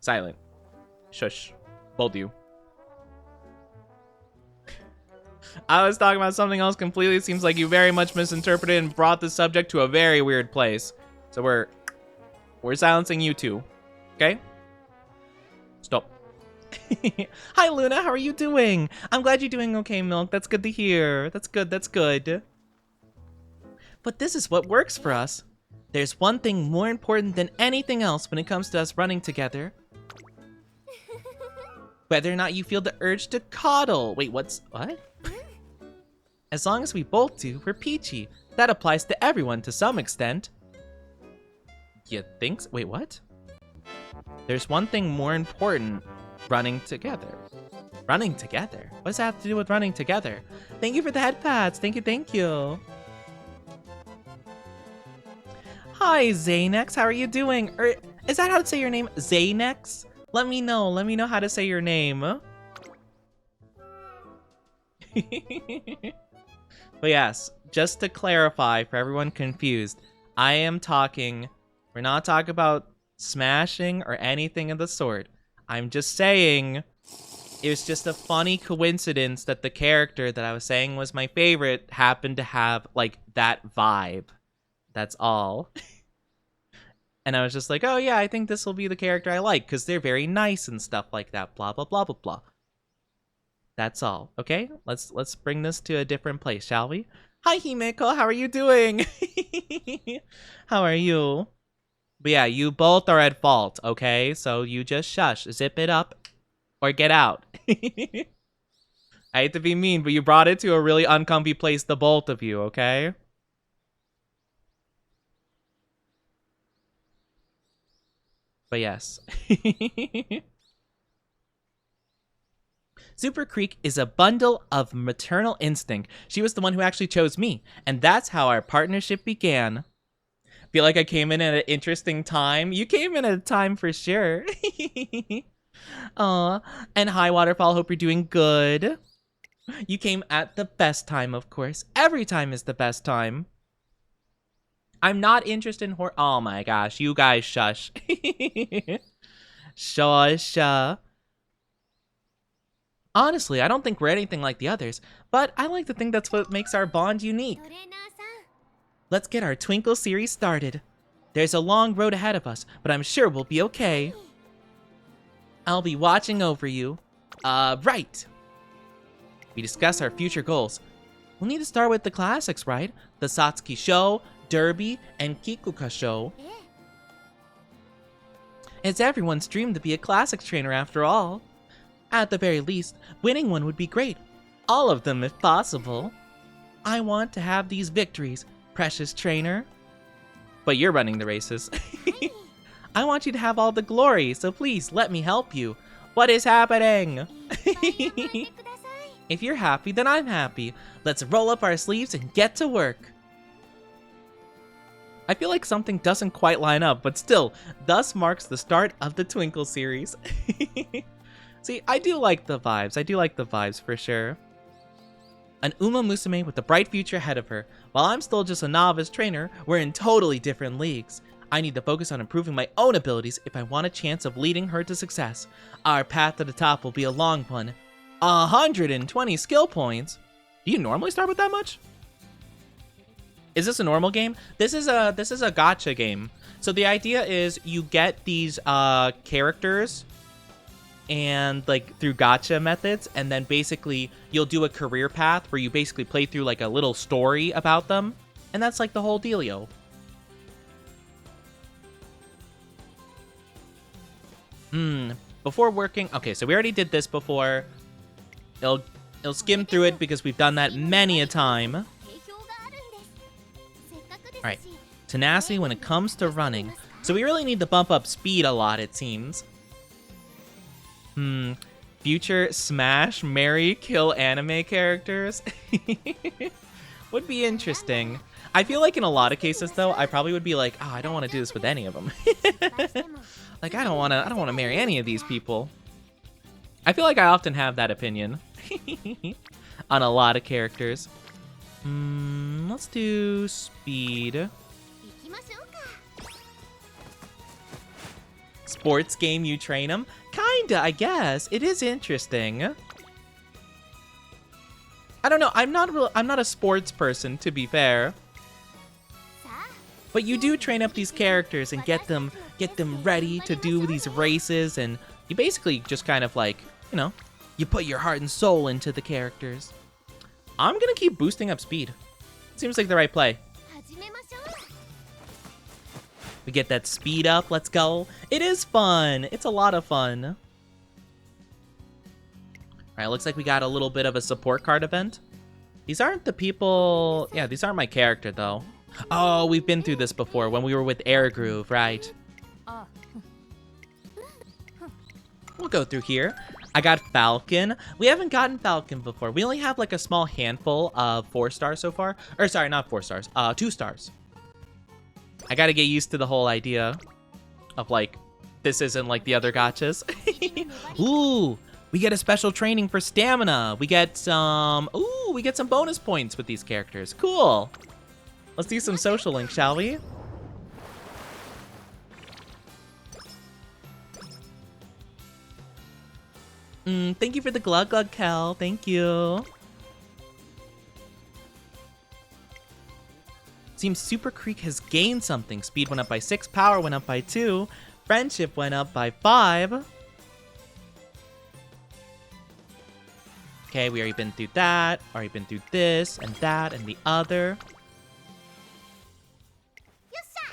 Silent. Shush. Both you. I was talking about something else completely. It seems like you very much misinterpreted and brought the subject to a very weird place. So we're silencing you two. Okay? Stop. Hi, Luna. How are you doing? I'm glad you're doing okay, Milk. That's good to hear. That's good. That's good. But this is what works for us. There's one thing more important than anything else when it comes to us running together. Whether or not you feel the urge to coddle. Wait, what? As long as we both do, we're peachy. That applies to everyone to some extent. You think so? Wait, what? There's one thing more important. Running together. Running together? What does that have to do with running together? Thank you for the head pats. Thank you, thank you. Hi, Zaynex. How are you doing? Is that how to say your name? Zaynex? Let me know. Let me know how to say your name. But yes, just to clarify for everyone confused, we're not talking about smashing or anything of the sort. I'm just saying it was just a funny coincidence that the character that I was saying was my favorite happened to have like that vibe. That's all. And I was just like, oh yeah, I think this will be the character I like because they're very nice and stuff like that. Blah, blah, blah, blah, blah. That's all. Okay, let's bring this to a different place, shall we? Hi, Himeko. How are you doing? How are you? But yeah, you both are at fault, okay? So you just shush, zip it up, or get out. I hate to be mean, but you brought it to a really uncomfy place, the both of you, okay? But yes. Super Creek is a bundle of maternal instinct. She was the one who actually chose me, and that's how our partnership began. Feel like I came in at an interesting time. You came in at a time for sure. Aw. And hi, Waterfall. Hope you're doing good. You came at the best time, of course. Every time is the best time. I'm not interested in horror. Oh my gosh. You guys shush. Shush. Honestly, I don't think we're anything like the others, but I like to think that's what makes our bond unique. Let's get our Twinkle series started. There's a long road ahead of us, but I'm sure we'll be okay. I'll be watching over you. Right. We discuss our future goals. We'll need to start with the classics, right? The Satsuki Show, Derby, and Kikuka Show. It's everyone's dream to be a classics trainer after all. At the very least, winning one would be great. All of them if possible. I want to have these victories, precious trainer. But you're running the races. I want you to have all the glory, so please let me help you. What is happening? If you're happy, then I'm happy. Let's roll up our sleeves and get to work. I feel like something doesn't quite line up, but still, thus marks the start of the Twinkle series. See, I do like the vibes. I do like the vibes for sure. An Umamusume with a bright future ahead of her. While I'm still just a novice trainer, we're in totally different leagues. I need to focus on improving my own abilities if I want a chance of leading her to success. Our path to the top will be a long one. 120 skill points? Do you normally start with that much? Is this a normal game? This is a gacha game. So the idea is you get these characters and like through gacha methods, and then basically you'll do a career path where you basically play through like a little story about them, and that's like the whole dealio. Before working, okay, so we already did this before. It'll skim through it because we've done that many a time. All right, tenacity when it comes to running. So we really need to bump up speed a lot, it seems. Future smash, marry, kill anime characters. Would be interesting. I feel like in a lot of cases, though, I probably would be like, oh, I don't want to do this with any of them. Like, I don't want to marry any of these people. I feel like I often have that opinion on a lot of characters. Let's do speed. Sports game, you train them? Kinda, I guess. It is interesting. I don't know. I'm not a sports person, to be fair. But you do train up these characters and get them ready to do these races, and you basically just kind of like, you know, you put your heart and soul into the characters. I'm gonna keep boosting up speed. Seems like the right play. We get that speed up, let's go. It is fun. It's a lot of fun. All right, looks like we got a little bit of a support card event. These aren't the people, yeah, these aren't my character though. Oh, we've been through this before when we were with Air Groove, right? We'll go through here. I got Falcon. We haven't gotten Falcon before. We only have like a small handful of 4 stars so far. Or sorry, not 4 stars, 2 stars. I gotta get used to the whole idea of like, this isn't like the other gachas. Ooh, we get a special training for stamina. We get some, ooh, we get some bonus points with these characters. Cool. Let's do some social link, shall we? Thank you for the glug glug, Kel. Thank you. Seems Super Creek has gained something. Speed went up by 6, power went up by 2, friendship went up by 5. Okay, we already been through that. Already been through this and that and the other.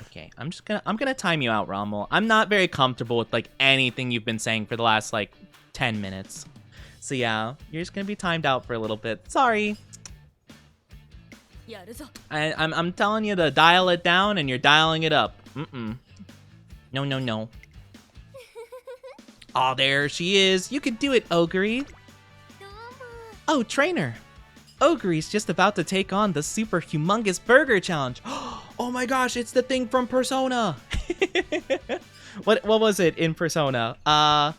Okay, I'm gonna time you out, Rommel. I'm not very comfortable with like anything you've been saying for the last like 10 minutes. So yeah, you're just gonna be timed out for a little bit. Sorry. I'm telling you to dial it down and you're dialing it up. No, no, no. Oh, there she is. You can do it, Ogre. Oh, trainer. Ogre's just about to take on the super humongous burger challenge. Oh my gosh, it's the thing from Persona. What was it in Persona? I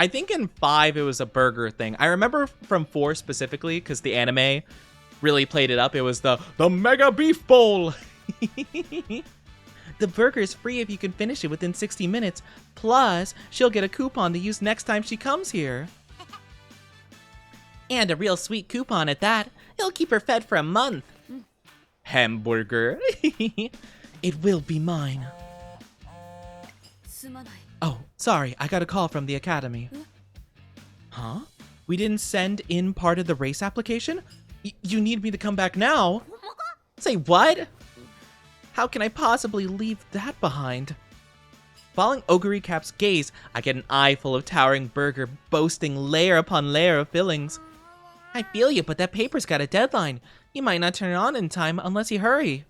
think in 5 it was a burger thing. I remember from 4 specifically because the anime really played it up. It was the Mega Beef Bowl. The burger's free if you can finish it within 60 minutes. Plus, she'll get a coupon to use next time she comes here. And a real sweet coupon at that. It'll keep her fed for a month. Hamburger. It will be mine. Oh, sorry, I got a call from the academy. Huh? We didn't send in part of the race application? You need me to come back now? Say what? How can I possibly leave that behind? Following Ogre Cap's gaze, I get an eye full of towering burger boasting layer upon layer of fillings. I feel you, but that paper's got a deadline. You might not turn it on in time unless you hurry.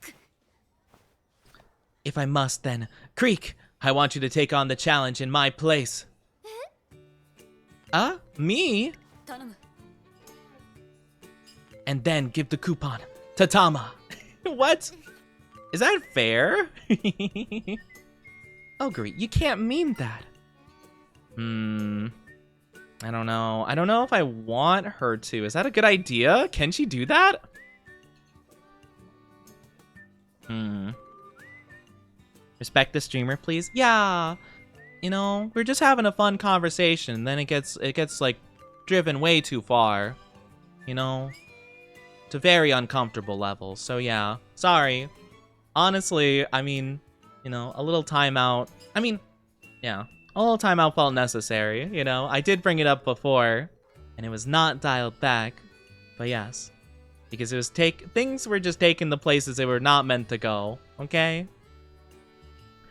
If I must, then. Creek, I want you to take on the challenge in my place. Me? And then give the coupon to Tama. What? Is that fair? Ogre, you can't mean that. I don't know. I don't know if I want her to. Is that a good idea? Can she do that? Respect the streamer, please. Yeah. You know, we're just having a fun conversation. Then it gets like driven way too far. You know, to very uncomfortable levels. So yeah, sorry. Honestly, I mean, you know, a little timeout. I mean, yeah, A little timeout felt necessary, you know? I did bring it up before, and it was not dialed back. But yes. Because it was things were just taking the places they were not meant to go, okay?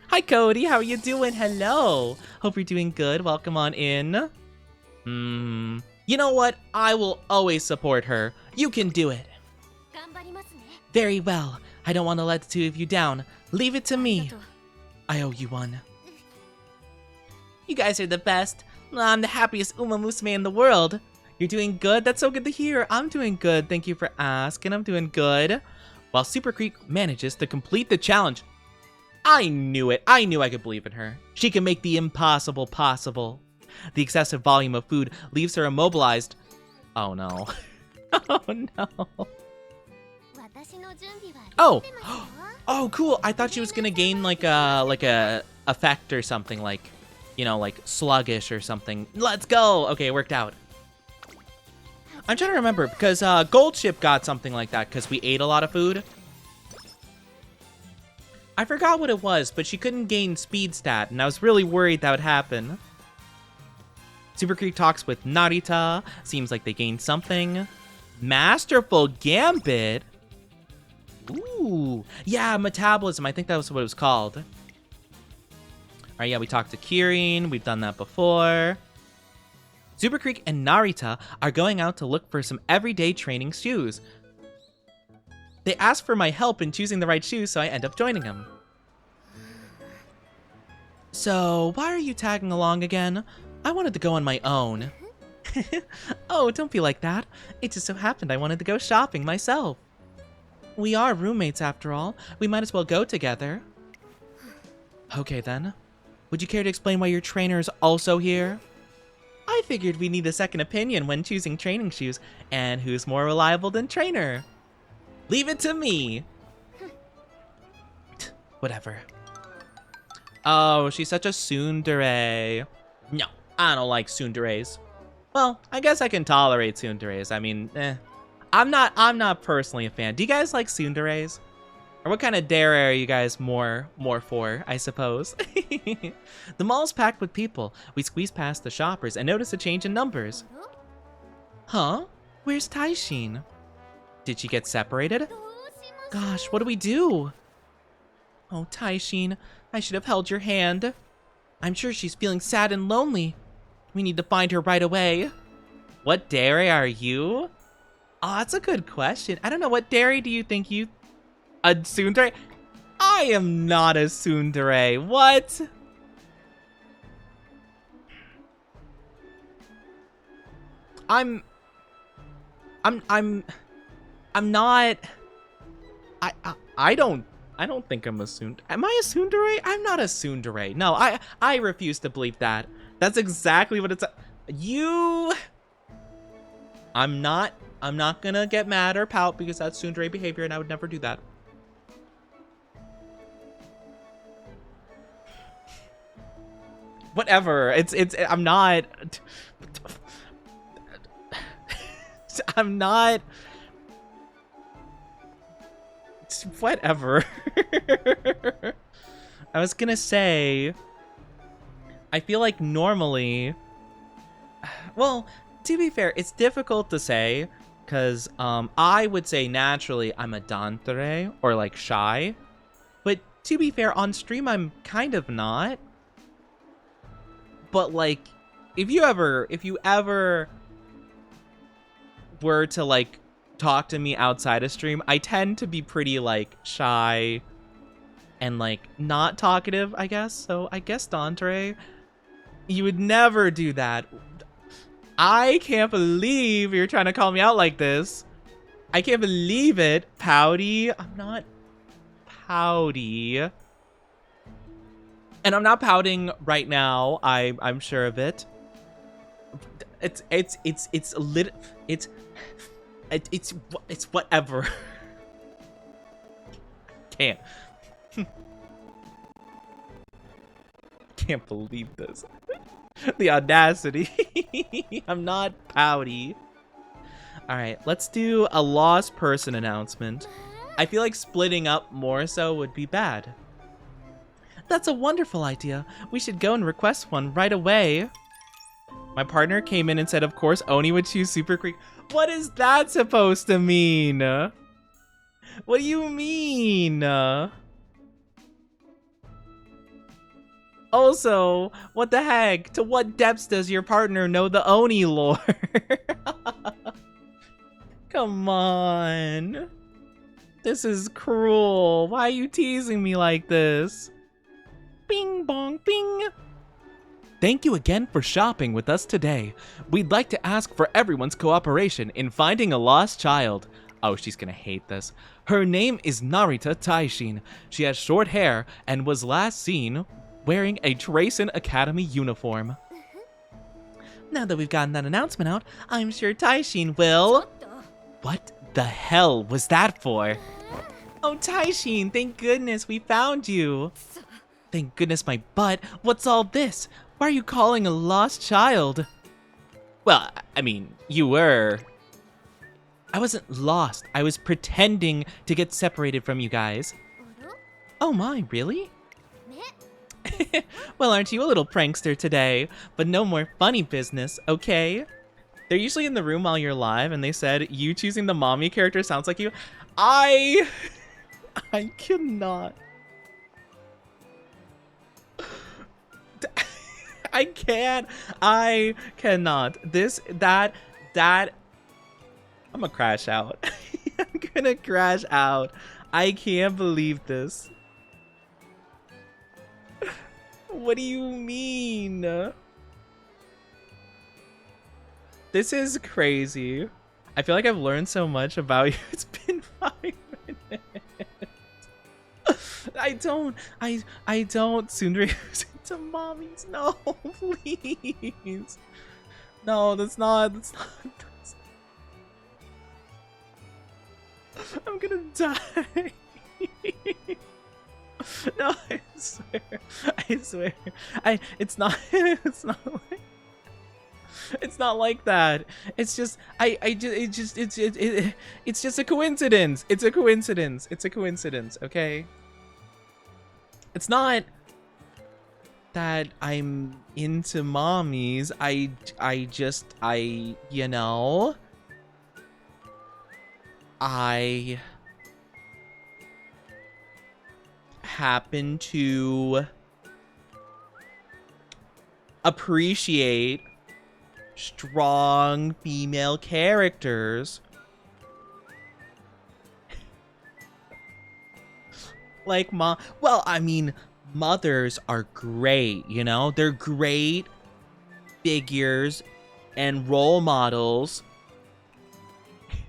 Hi, Cody. How are you doing? Hello. Hope you're doing good. Welcome on in. You know what? I will always support her. You can do it. Very well. I don't want to let the two of you down. Leave it to me. I owe you one. You guys are the best. I'm the happiest Umamusume in the world. You're doing good? That's so good to hear. I'm doing good. Thank you for asking. I'm doing good. While Super Creek manages to complete the challenge. I knew it. I knew I could believe in her. She can make the impossible possible. The excessive volume of food leaves her immobilized. Oh no. Oh no. Oh. Oh, cool. I thought she was gonna gain like a effect or something, like, you know, like sluggish or something. Let's go. Okay, it worked out. I'm trying to remember because Gold Ship got something like that because we ate a lot of food. I forgot what it was, but she couldn't gain speed stat, and I was really worried that would happen. Super Creek talks with Narita. Seems like they gained something. Masterful Gambit. Ooh. Yeah, metabolism. I think that was what it was called. Alright, yeah, we talked to Kirin. We've done that before. Super Creek and Narita are going out to look for some everyday training shoes. They asked for my help in choosing the right shoes, so I end up joining them. So, why are you tagging along again? I wanted to go on my own. Oh, don't be like that. It just so happened I wanted to go shopping myself. We are roommates after all. We might as well go together. Okay then. Would you care to explain why your trainer is also here? I figured we need a second opinion when choosing training shoes, and who's more reliable than trainer? Leave it to me. Whatever. Oh, she's such a tsundere. No, I don't like tsunderes. Well, I guess I can tolerate tsunderes. I mean, I'm not personally a fan. Do you guys like tsunderes? Or what kind of dare are you guys more for, I suppose? The mall's packed with people. We squeeze past the shoppers and notice a change in numbers. Huh? Where's Taishin? Did she get separated? Gosh, what do we do? Oh, Taishin, I should have held your hand. I'm sure she's feeling sad and lonely. We need to find her right away. What dairy are you? Oh, that's a good question. I don't know. What dairy do you think you... A tsundere? I am not a tsundere. What? I'm not... I don't think I'm a tsundere. Am I a tsundere? I'm not a tsundere. No, I refuse to believe that. That's exactly what it's... I'm not gonna get mad or pout because that's tsundere behavior and I would never do that. Whatever. I'm not... I'm not... Whatever. I was gonna say... I feel like normally... Well, to be fair, it's difficult to say, because I would say naturally I'm a dantere, or like shy. But to be fair, on stream I'm kind of not. But like, if you ever were to like talk to me outside of stream, I tend to be pretty like shy and like not talkative, I guess. So I guess dantere, you would never do that. I can't believe you're trying to call me out like this. I can't believe it. Pouty? I'm not pouty. And I'm not pouting right now. I'm sure of it. It's whatever. Can't believe this. The audacity. I'm not pouty. Alright, let's do a lost person announcement. I feel like splitting up more so would be bad. That's a wonderful idea. We should go and request one right away. My partner came in and said, of course, Oni would choose Super Creek. What is that supposed to mean? What do you mean? Also, what the heck? To what depths does your partner know the Oni lore? Come on. This is cruel. Why are you teasing me like this? Bing bong bing. Thank you again for shopping with us today. We'd like to ask for everyone's cooperation in finding a lost child. Oh, she's gonna hate this. Her name is Narita Taishin. She has short hair and was last seen wearing a Tracen Academy uniform. Now that we've gotten that announcement out, I'm sure Taishin will... What the hell was that for? Oh, Taishin, thank goodness we found you. Thank goodness my butt. What's all this? Why are you calling a lost child? Well, I mean, you were. I wasn't lost. I was pretending to get separated from you guys. Oh my, really? Well, aren't you a little prankster today? But no more funny business, okay? They're usually in the room while you're live, and they said, you choosing the mommy character sounds like you. I cannot. I can't. I cannot. That. I'm gonna crash out. I'm gonna crash out. I can't believe this. What do you mean? This is crazy. I feel like I've learned so much about you. It's been 5 minutes. I don't. Sundari to mommies. No, please. No, that's not. I'm gonna die. No, I swear. It's not like that. It's just, it's just a coincidence. It's a coincidence, okay? It's not that I'm into mommies. You know, I happen to appreciate strong female characters. Like well, I mean, mothers are great, you know? They're great figures and role models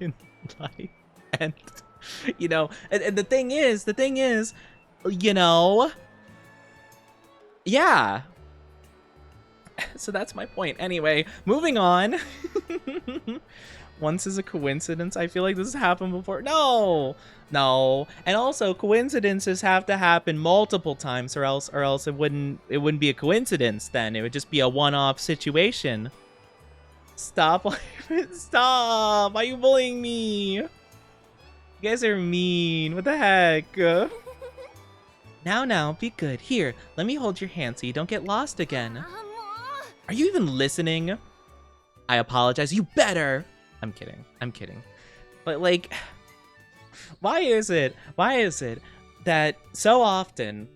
in life. And, you know, and the thing is, you know, yeah. So that's my point. Anyway, moving on. Once is a coincidence. I feel like this has happened before. No. And also coincidences have to happen multiple times or else it wouldn't be a coincidence then. It would just be a one-off situation. Stop. Stop. Why are you bullying me? You guys are mean. What the heck? Now, be good. Here, let me hold your hand so you don't get lost again. Are you even listening? I apologize. You better. I'm kidding. But like, why is it that so often,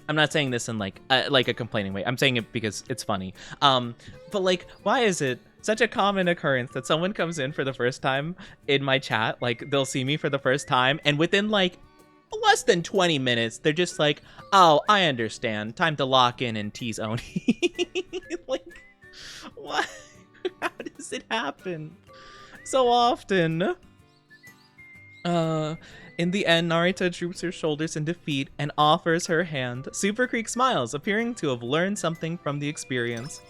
I'm not saying this in like a complaining way. I'm saying it because it's funny. But like, why is it such a common occurrence that someone comes in for the first time in my chat, like they'll see me for the first time, and within like less than 20 minutes, they're just like, oh, I understand. Time to lock in and tease Oni. Like, what? How does it happen so often? In the end, Narita droops her shoulders in defeat and offers her hand. Super Creek smiles, appearing to have learned something from the experience.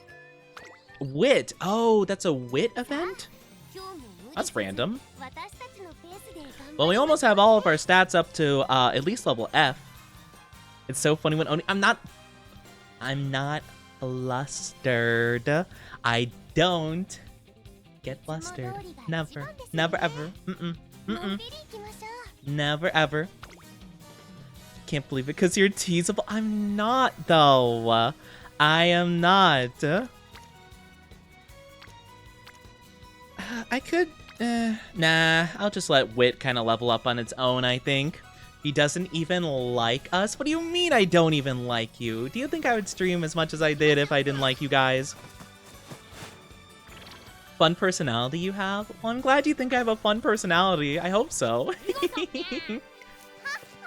Wit. Oh, that's a wit event? That's random. Well, we almost have all of our stats up to at least level F. It's so funny when Oni... I'm not flustered. I don't get flustered. Never ever. Never ever. Can't believe it, because you're teasable. I'm not, though. I am not. I could... nah, I'll just let Wit kind of level up on its own, I think. He doesn't even like us? What do you mean I don't even like you? Do you think I would stream as much as I did if I didn't like you guys? Fun personality you have? Well, I'm glad you think I have a fun personality. I hope so.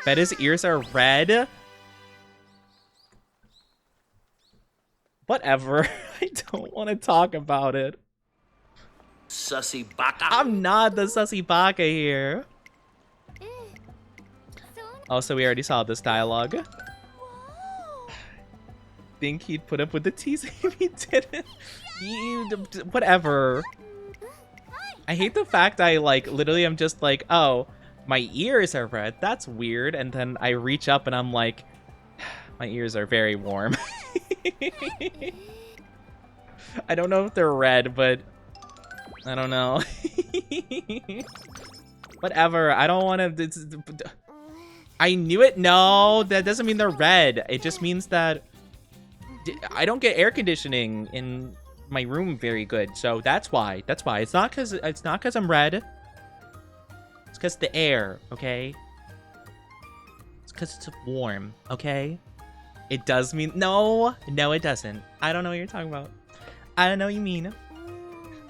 Bet his ears are red? Whatever. I don't want to talk about it. Sussy baka. I'm not the sussy baka here. Also, we already saw this dialogue. Think he'd put up with the teasing if he didn't. Whatever. I hate the fact I, like, literally am just like, oh, my ears are red. That's weird. And then I reach up and I'm like, my ears are very warm. I don't know if they're red, but I don't know. Whatever. I don't want to... I knew it. No, that doesn't mean they're red. It just means that I don't get air conditioning in my room very good. So that's why. That's why. It's not because I'm red. It's because the air, okay? It's because it's warm, okay? It does mean... No, it doesn't. I don't know what you're talking about. I don't know what you mean.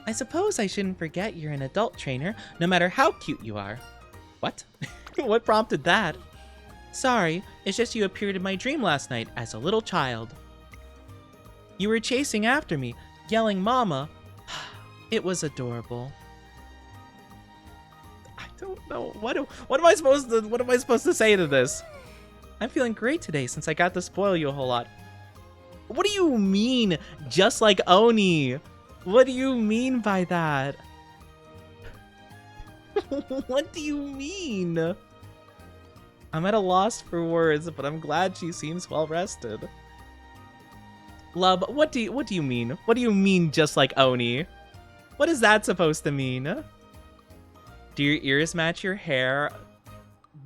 I suppose I shouldn't forget you're an adult trainer, no matter how cute you are. What? What prompted that? Sorry, it's just you appeared in my dream last night as a little child. You were chasing after me, yelling mama. It was adorable. I don't know. What am I supposed to say to this? I'm feeling great today since I got to spoil you a whole lot. What do you mean, just like Oni? What do you mean by that? What do you mean? I'm at a loss for words, but I'm glad she seems well rested. Lub, what do you mean? What do you mean, just like Oni? What is that supposed to mean? Do your ears match your hair?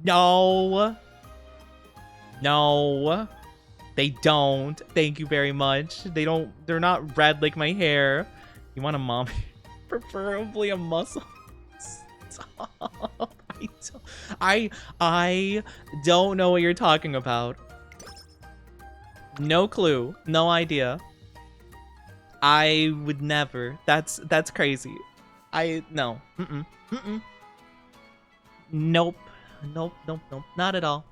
No. No. They don't. Thank you very much. They're not red like my hair. You want a mommy? Preferably a muscle. Stop. I don't know what you're talking about. No clue. No idea. I would never. That's crazy. No. Nope. Nope. Not at all.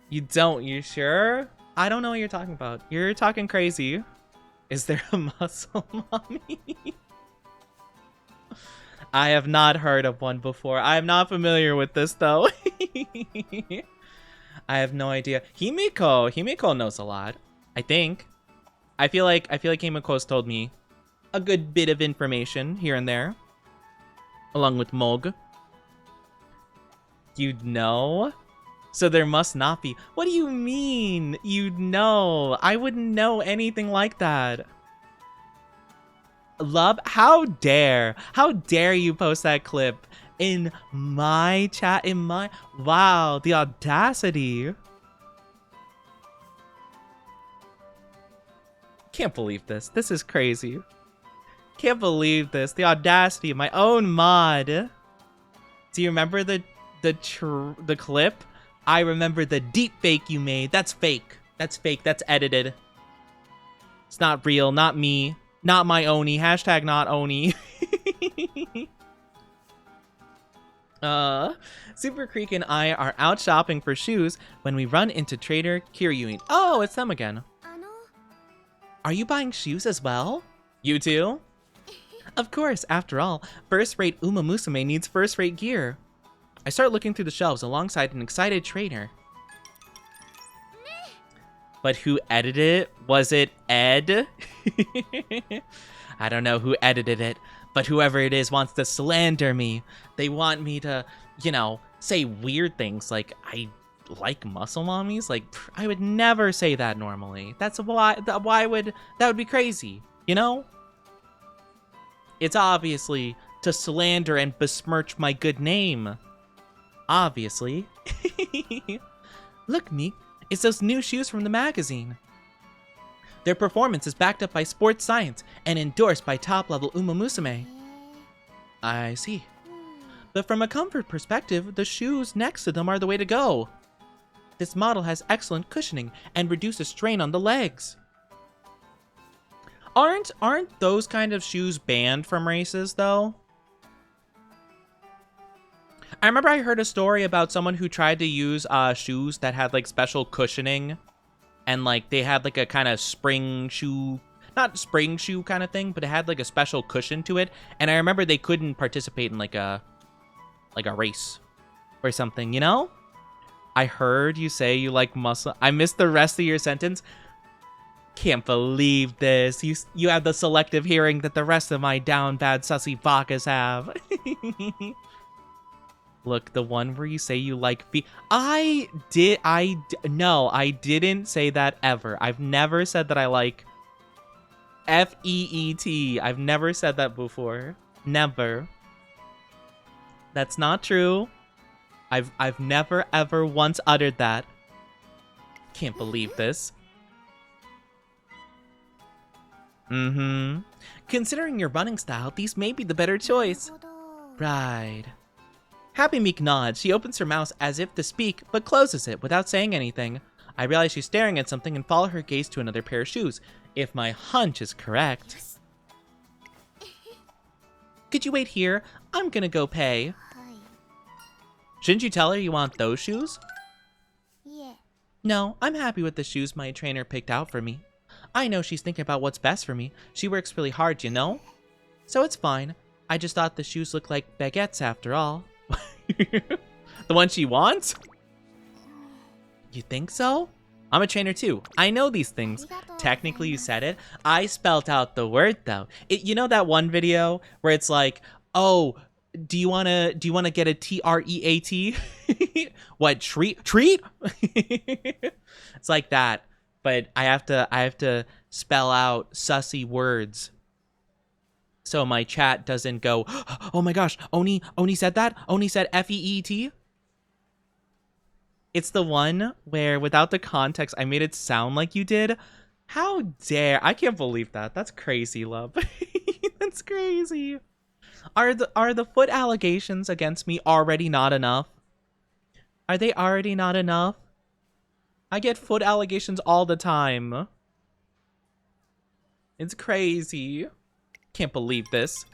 You don't. You sure? I don't know what you're talking about. You're talking crazy. Is there a muscle mommy? I have not heard of one before. I am not familiar with this though. I have no idea. Himiko knows a lot. I think. I feel like Himiko's told me a good bit of information here and there, along with Mog. You'd know? So there must not be. What do you mean? You'd know. I wouldn't know anything like that. Love, how dare you post that clip in my chat, wow, the audacity. Can't believe this. This is crazy. Can't believe this. The audacity of my own mod. Do you remember the clip? I remember the deep fake you made. That's fake. That's fake. That's edited. It's not real. Not me. Not my Oni. Hashtag not Oni. Super Creek and I are out shopping for shoes when we run into Trader Kiryuin. Oh, it's them again. Are you buying shoes as well? You too? Of course, after all, first-rate Umamusume needs first-rate gear. I start looking through the shelves alongside an excited trainer. But who edited it? Was it Ed? I don't know who edited it, but whoever it is wants to slander me. They want me to, you know, say weird things like I like muscle mommies. Like, I would never say that normally. That's why that would be crazy, you know? It's obviously to slander and besmirch my good name. Obviously. Look, Meek, it's those new shoes from the magazine. Their performance is backed up by sports science and endorsed by top-level Umamusume. I see. But from a comfort perspective, the shoes next to them are the way to go. This model has excellent cushioning and reduces strain on the legs. Aren't those kind of shoes banned from races, though? I remember I heard a story about someone who tried to use shoes that had like special cushioning, and like they had like a kind of spring shoe, not spring shoe kind of thing, but it had like a special cushion to it. And I remember they couldn't participate in like a race or something, you know? I heard you say you like muscle. I missed the rest of your sentence. Can't believe this. You have the selective hearing that the rest of my down bad sussy bakas have. Look, the one where you say you like feet. No, I didn't say that ever. I've never said that I like F-E-E-T. I've never said that before. Never. That's not true. I've never ever once uttered that. Can't believe this. Considering your running style, these may be the better choice. Right. Happy Meek nods. She opens her mouth as if to speak, but closes it without saying anything. I realize she's staring at something and follow her gaze to another pair of shoes, if my hunch is correct. Could you wait here? I'm gonna go pay. Shouldn't you tell her you want those shoes? No, I'm happy with the shoes my trainer picked out for me. I know she's thinking about what's best for me. She works really hard, you know? So it's fine. I just thought the shoes looked like baguettes after all. The one she wants? You think so? I'm a trainer too. I know these things. Technically, you said it. I spelled out the word though. You know that one video where it's like, oh, do you wanna get a TREAT? What, treat? It's like that. But I have to spell out sussy words, so my chat doesn't go, oh my gosh, Oni said that? Oni said F-E-E-T? It's the one where without the context, I made it sound like you did. How dare, I can't believe that. That's crazy, love. That's crazy. Are the foot allegations against me already not enough? Are they already not enough? I get foot allegations all the time. It's crazy. Can't believe this.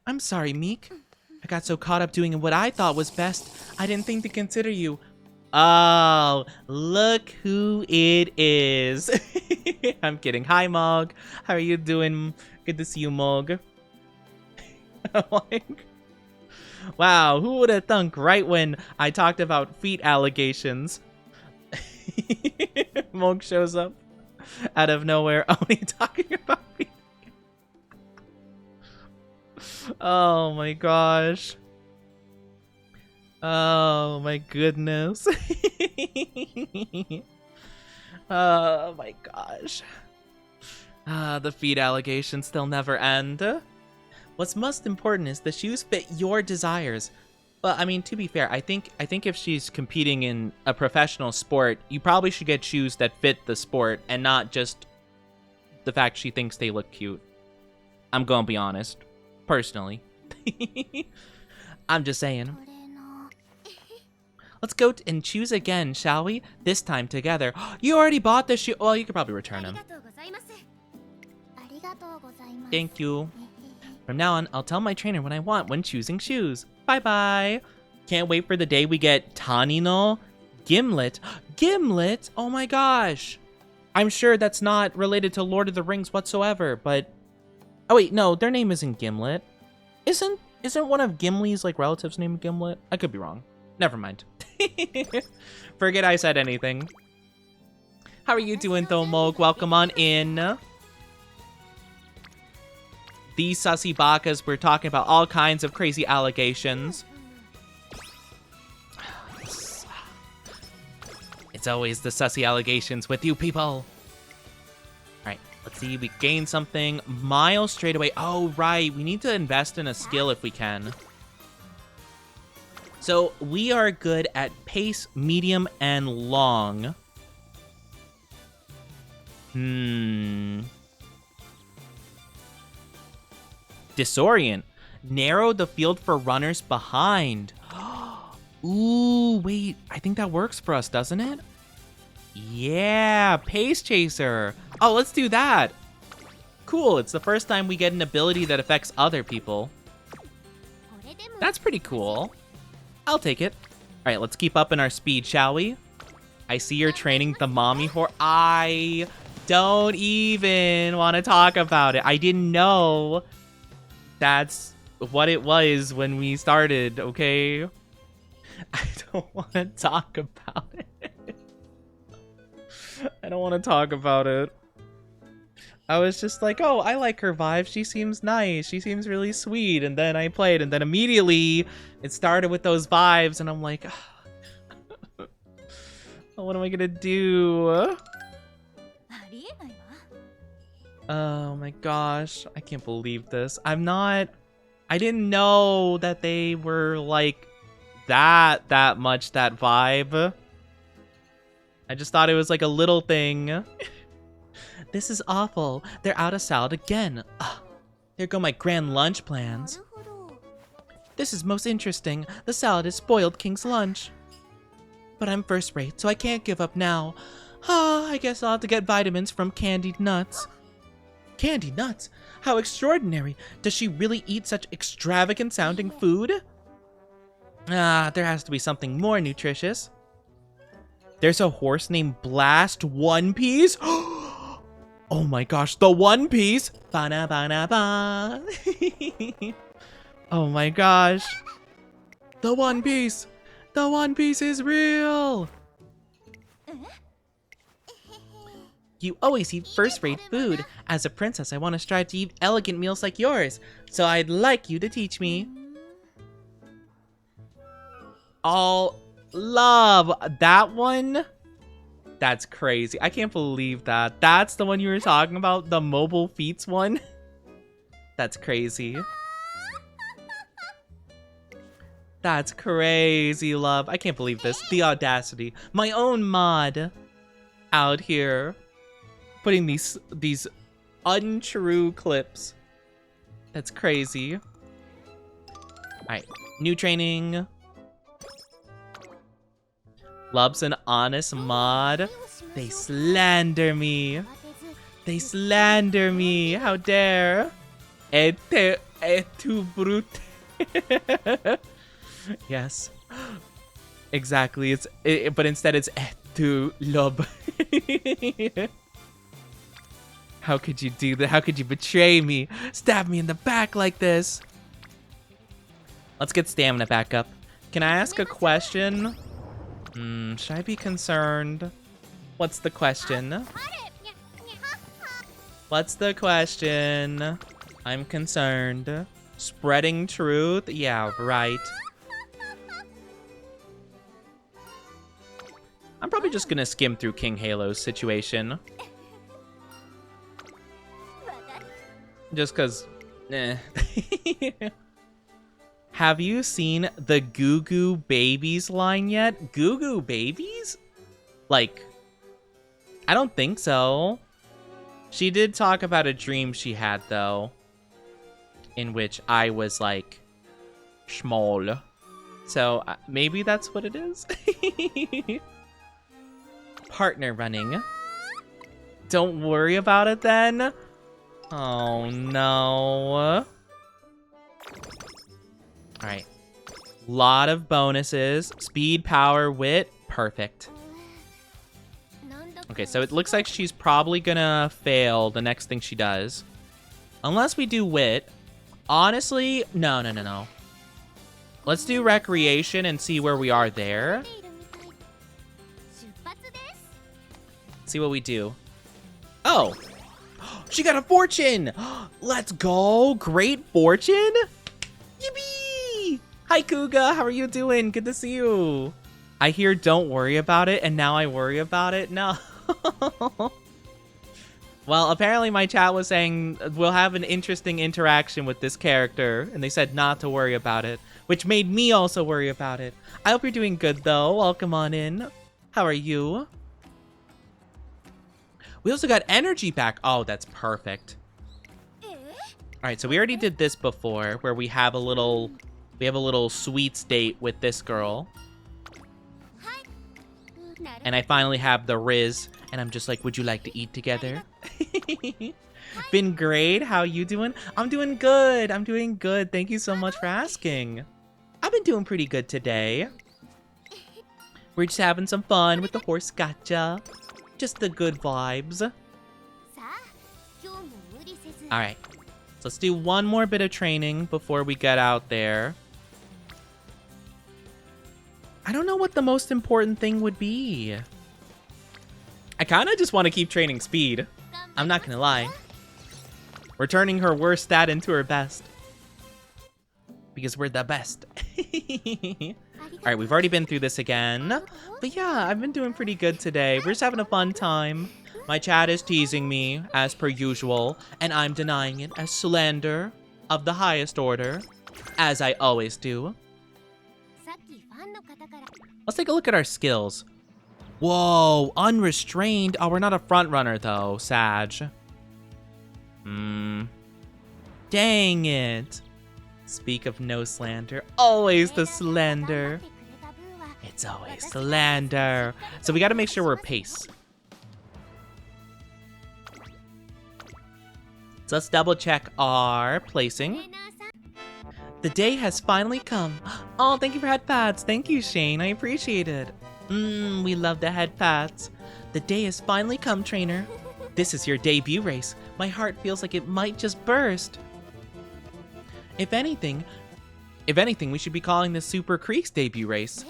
I'm sorry, Meek. I got so caught up doing what I thought was best, I didn't think to consider you. Oh, look who it is. I'm kidding. Hi, Mog. How are you doing? Good to see you, Mog. Like, wow, who would have thunk right when I talked about feet allegations? Mog shows up out of nowhere, only talking about feet. Oh my gosh. Oh my goodness. Oh my gosh. The feet allegations still never end. What's most important is the shoes fit your desires. But I mean, to be fair, I think if she's competing in a professional sport, you probably should get shoes that fit the sport and not just the fact she thinks they look cute. I'm gonna be honest, personally. I'm just saying. Let's go and choose again, shall we? This time together. You already bought the shoe. Well, you could probably return them. Thank you. From now on, I'll tell my trainer what I want when choosing shoes. Bye-bye. Can't wait for the day we get Tanino Gimlet. Gimlet? Oh my gosh. I'm sure that's not related to Lord of the Rings whatsoever, but... Oh wait, no, their name isn't Gimlet. Isn't one of Gimli's like relatives named Gimlet? I could be wrong. Never mind. Forget I said anything. How are you doing, though, Mog? Welcome on in. These sussy bakas, we're talking about all kinds of crazy allegations. It's always the sussy allegations with you people. Alright, let's see. We gain something. Miles straight away. Oh, right. We need to invest in a skill if we can. So we are good at pace, medium, and long. Disorient. Narrow the field for runners behind. Ooh, wait. I think that works for us, doesn't it? Yeah, Pace Chaser. Oh, let's do that. Cool, it's the first time we get an ability that affects other people. That's pretty cool. I'll take it. All right, let's keep up in our speed, shall we? I see you're training the mommy horse. I don't even want to talk about it. I didn't know that's what it was when we started, okay? I don't want to talk about it. I don't want to talk about it. I was just like, oh, I like her vibe. She seems nice. She seems really sweet. And then I played, and then immediately it started with those vibes, and I'm like, what am I gonna do? Oh my gosh, I can't believe this. I didn't know that they were like that much that vibe. I just thought it was like a little thing. This is awful. They're out of salad again. There go my grand lunch plans. This is most interesting. The salad has spoiled King's lunch. But I'm first rate, so I can't give up now. I guess I'll have to get vitamins from candied nuts. Candied nuts? How extraordinary. Does she really eat such extravagant sounding food? There has to be something more nutritious. There's a horse named Blast One Piece. Oh my gosh, the One Piece. Ba-na-ba-na-ba. Oh my gosh. The One Piece. The One Piece is real. You always eat first-rate food. As a princess, I want to strive to eat elegant meals like yours. So I'd like you to teach me. All love that one. That's crazy. I can't believe that. That's the one you were talking about, the mobile feats one. That's crazy. That's crazy, love. I can't believe this. The audacity. My own mod out here putting these untrue clips. That's crazy. All right, new training. Love's an honest mod. They slander me. They slander me. How dare. Et tu brute. Yes. Exactly. But instead it's et tu lob. How could you do that? How could you betray me? Stab me in the back like this. Let's get stamina back up. Can I ask a question? Should I be concerned? What's the question? What's the question? I'm concerned. Spreading truth? Yeah, right. I'm probably just gonna skim through King Halo's situation. Just cause, Have you seen the Goo Goo Babies line yet? Goo Goo Babies? Like, I don't think so. She did talk about a dream she had, though, in which I was, like, small. So, maybe that's what it is? Partner running. Don't worry about it, then. Oh, no. Alright. Lot of bonuses. Speed, power, wit. Perfect. Okay, so it looks like she's probably gonna fail the next thing she does. Unless we do wit. Honestly, no. Let's do recreation and see where we are there. See what we do. Oh! She got a fortune! Let's go! Great fortune! Yippee! Hi, Kuga. How are you doing? Good to see you. I hear don't worry about it, and now I worry about it? No. Well, apparently my chat was saying we'll have an interesting interaction with this character, and they said not to worry about it. which made me also worry about it. I hope you're doing good, though. Welcome on in. How are you? We also got energy back. Oh, that's perfect. All right, so we already did this before, where we have a little sweets date with this girl. And I finally have the Riz, and I'm just like, would you like to eat together? Been great. How you doing? I'm doing good. I'm doing good. Thank you so much for asking. I've been doing pretty good today. We're just having some fun with the horse gacha. Just the good vibes. All right. So let's do one more bit of training before we get out there. I don't know what the most important thing would be. I kind of just want to keep training speed. I'm not going to lie. We're turning her worst stat into her best. Because we're the best. Alright, we've already been through this again. But yeah, I've been doing pretty good today. We're just having a fun time. My chat is teasing me, as per usual. And I'm denying it as slander of the highest order. As I always do. Let's take a look at our skills. Whoa, unrestrained. Oh, we're not a front runner though, Sag. Dang it. Speak of no slander. Always the slander. It's always slander. So we gotta make sure we're pace. So let's double check our placing. The day has finally come. Oh, thank you for head pats. Thank you, Shane. I appreciate it. We love the head pats. The day has finally come, trainer. This is your debut race. My heart feels like it might just burst. If anything, we should be calling this Super Creek's debut race.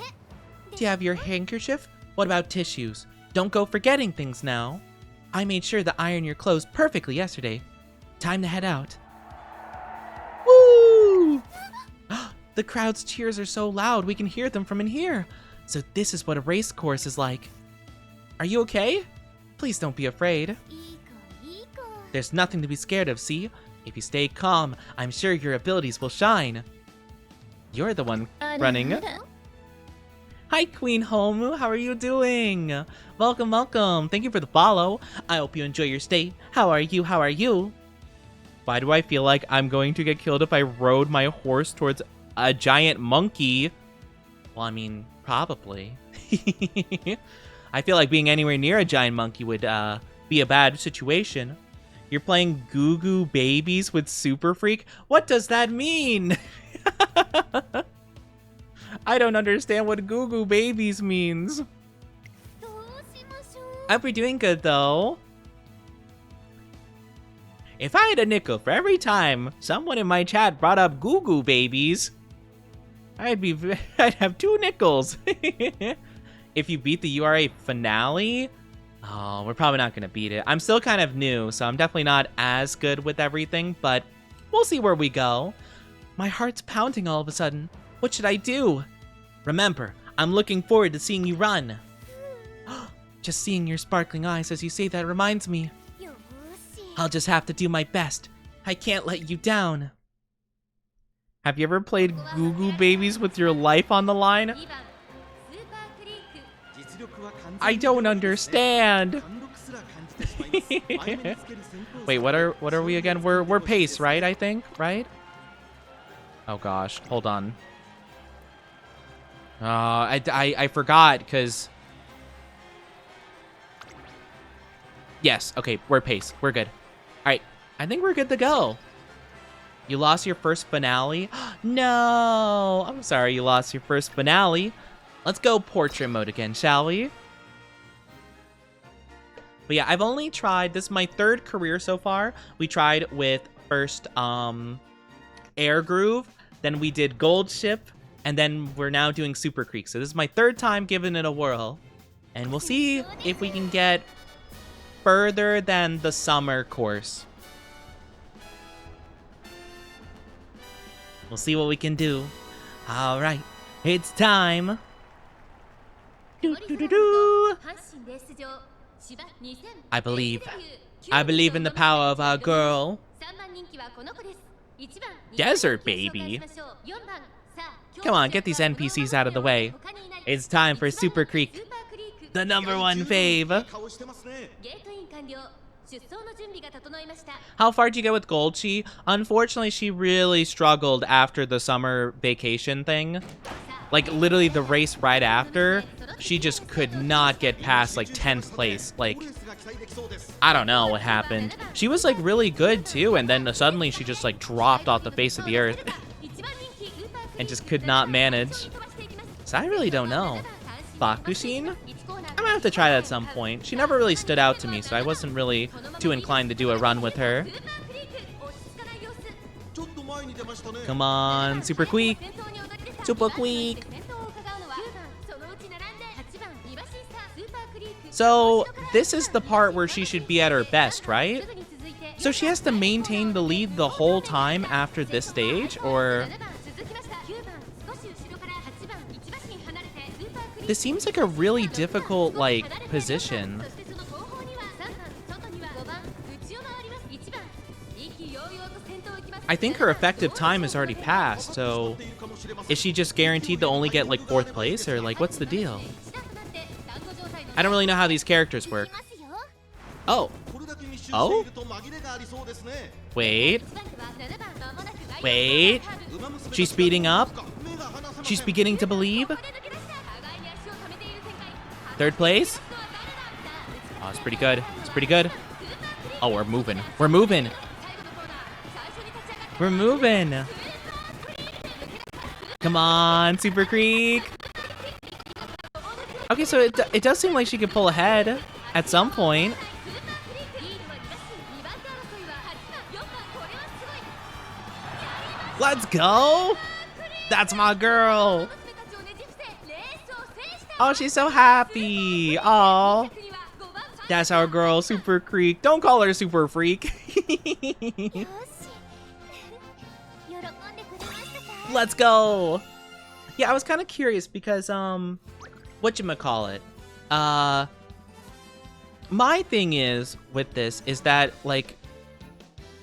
Do you have your handkerchief? What about tissues? Don't go forgetting things now. I made sure to iron your clothes perfectly yesterday. Time to head out. Woo! The crowd's cheers are so loud we can hear them from in here. So this is what a race course is like. Are you okay? Please don't be afraid. There's nothing to be scared of, see? If you stay calm, I'm sure your abilities will shine. You're the one running. Hi, Queen Homu. How are you doing? Welcome, welcome. Thank you for the follow. I hope you enjoy your stay. How are you? How are you? Why do I feel like I'm going to get killed if I rode my horse towards a giant monkey? Well, I mean, probably. I feel like being anywhere near a giant monkey would be a bad situation. You're playing Goo Goo Babies with Super Freak? What does that mean? I don't understand what Goo Goo Babies means. I hope you're doing good, though. If I had a nickel for every time someone in my chat brought up Goo Goo Babies, I'd have 2 nickels. If you beat the URA finale, oh, we're probably not gonna beat it. I'm still kind of new, so I'm definitely not as good with everything, but we'll see where we go. My heart's pounding all of a sudden. What should I do? Remember, I'm looking forward to seeing you run. Just seeing your sparkling eyes as you say that reminds me. I'll just have to do my best. I can't let you down. Have you ever played Goo Goo Babies with your life on the line? I don't understand. Wait, what are we again? We're pace, right? I think, right? Oh gosh, hold on. I forgot because. Yes, okay, we're pace. We're good. All right, I think we're good to go. You lost your first finale? No, I'm sorry you lost your first finale. Let's go portrait mode again, shall we? But yeah, I've only tried, this is my 3rd career so far. We tried with first Air Groove, then we did Gold Ship, and then we're now doing Super Creek. So this is my 3rd time giving it a whirl. And we'll see if we can get further than the summer course. We'll see what we can do. All right, it's time. I believe in the power of our girl. Desert Baby. Come on, get these NPCs out of the way. It's time for Super Creek, the #1 fave. How far did you get with Goldchi? Unfortunately, she really struggled after the summer vacation thing. Like, literally the race right after, she just could not get past, like, 10th place. Like, I don't know what happened. She was, like, really good, too, and then suddenly she just, like, dropped off the face of the earth. And just could not manage. So I really don't know. Bakushin? I'm gonna have to try that at some point. She never really stood out to me, so I wasn't really too inclined to do a run with her. Come on, Super Quick. Super Quick. So, this is the part where she should be at her best, right? So she has to maintain the lead the whole time after this stage, or... This seems like a really difficult, like, position. I think her effective time has already passed, so... Is she just guaranteed to only get, like, 4th place, or, like, what's the deal? I don't really know how these characters work. Oh. Oh? Wait. Wait. She's speeding up? She's beginning to believe? 3rd place? Oh, it's pretty good. It's pretty good. Oh, we're moving. We're moving. We're moving. Come on, Super Creek. Okay, so it does seem like she could pull ahead at some point. Let's go. That's my girl. Oh, she's so happy. Oh, that's our girl, Super Creek. Don't call her Super Freak. Let's go. Yeah, I was kind of curious because, whatchamacallit? My thing is with this is that, like,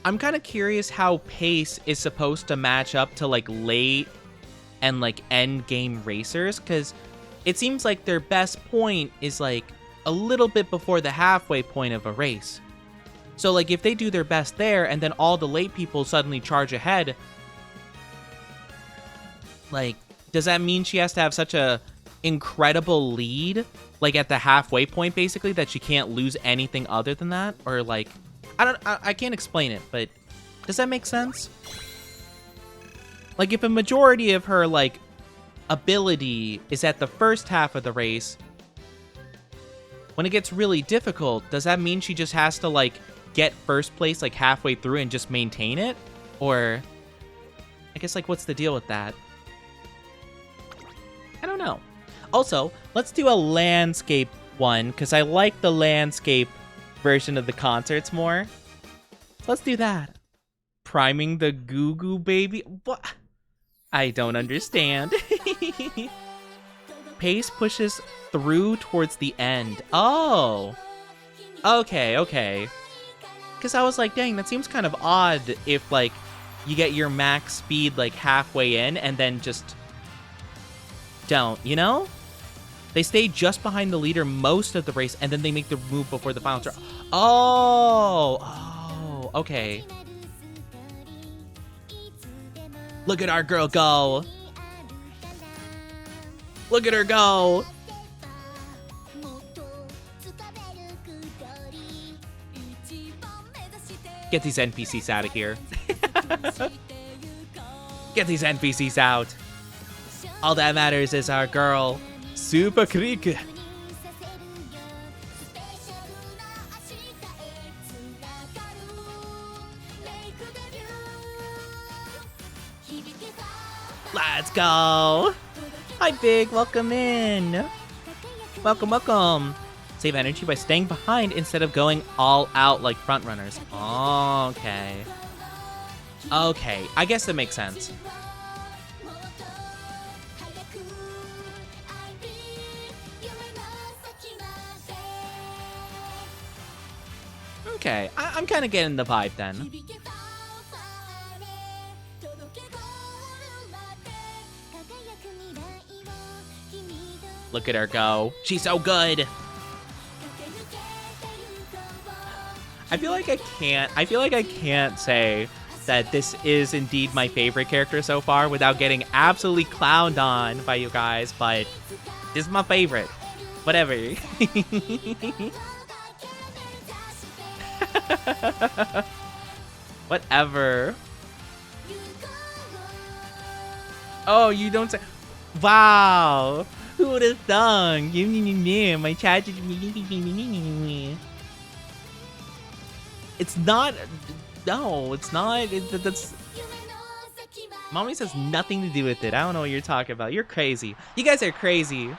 I'm kind of curious how pace is supposed to match up to, like, late and, like, end game racers, because it seems like their best point is, like, a little bit before the halfway point of a race. So, like, if they do their best there and then all the late people suddenly charge ahead, like, does that mean she has to have such a incredible lead, like, at the halfway point, basically, that she can't lose anything other than that? Or, like, I can't explain it, but does that make sense? Like, if a majority of her, like, ability is at the first half of the race, when it gets really difficult, does that mean she just has to, like, get 1st place, like, halfway through and just maintain it? Or, I guess, like, what's the deal with that? I don't know. Also, let's do a landscape one, because I like the landscape version of the concerts more. Let's do that. Priming the Goo Goo Baby? What? I don't understand. Pace pushes through towards the end. Oh. Okay, okay. Because I was like, dang, that seems kind of odd if, like, you get your max speed, like, halfway in and then just don't, you know? They stay just behind the leader most of the race, and then they make the move before the final turn. Oh! Oh, okay. Look at our girl go. Look at her go. Get these NPCs out of here. Get these NPCs out. All that matters is our girl, Super Creek. Let's go. Hi, Big. Welcome in. Welcome, welcome. Save energy by staying behind instead of going all out like front runners. Okay. Okay, I guess that makes sense. Okay, I'm kind of getting the vibe then. Look at her go. She's so good. I feel like I can't say that this is indeed my favorite character so far without getting absolutely clowned on by you guys, but this is my favorite. Whatever. Whatever. Oh, you don't say. Wow. Who would have thunk? My chat. It's not. No, it's not. That's. Mommy says nothing to do with it. I don't know what you're talking about. You're crazy. You guys are crazy.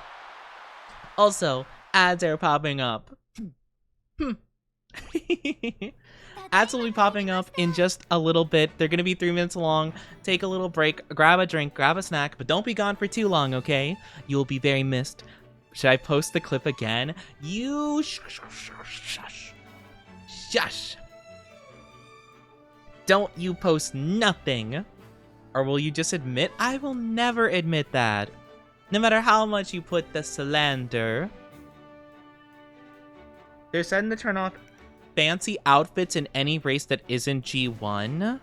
Also, ads are popping up. Ads will be popping up in just a little bit. They're gonna be 3 minutes long. Take a little break, grab a drink, grab a snack, but don't be gone for too long, okay? You'll be very missed. Should I post the clip again? You shush. Shush. Don't you post nothing. Or will you just admit? I will never admit that. No matter how much you put the slander. They're starting to turn off fancy outfits in any race that isn't G1.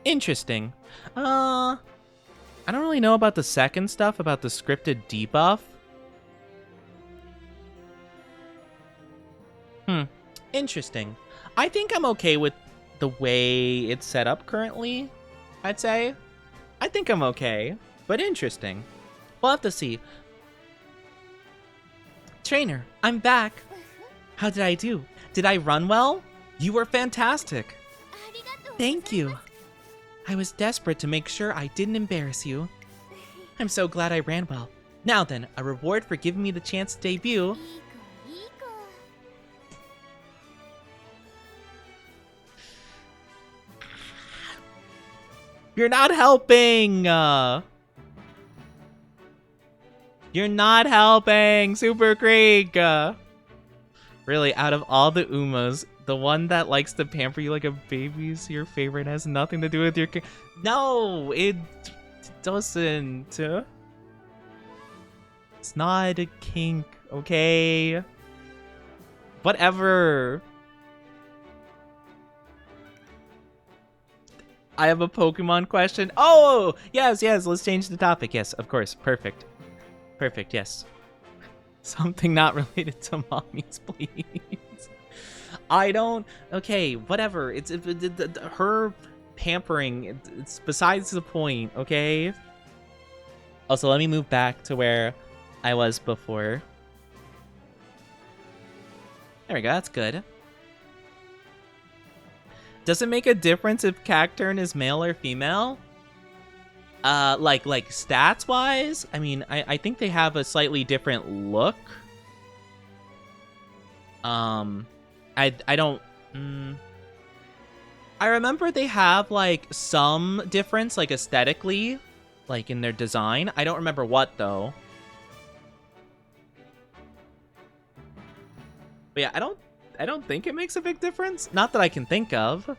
Interesting. I don't really know about the second stuff, about the scripted debuff. Interesting. I think I'm okay with the way it's set up currently, I'd say. I think I'm okay, but interesting. We'll have to see. Trainer, I'm back. How did I do? Did I run well? You were fantastic. Thank you. I was desperate to make sure I didn't embarrass you. I'm so glad I ran well. Now then, a reward for giving me the chance to debut. You're not helping! You're not helping, Super Creek! Really, out of all the Umas, the one that likes to pamper you like a baby's your favorite, has nothing to do with your No, it doesn't. It's not a kink, okay? Whatever. I have a Pokemon question. Oh, yes, let's change the topic. Yes, of course. Perfect, yes. Something not related to mommies, please. I don't... Okay, whatever. It's her pampering. It's besides the point, okay? Also, let me move back to where I was before. There we go. That's good. Does it make a difference if Cacturn is male or female? Like stats-wise? I mean, I think they have a slightly different look. I don't... I remember they have, like, some difference, like, aesthetically, like, in their design. I don't remember what, though. But yeah, I don't think it makes a big difference. Not that I can think of.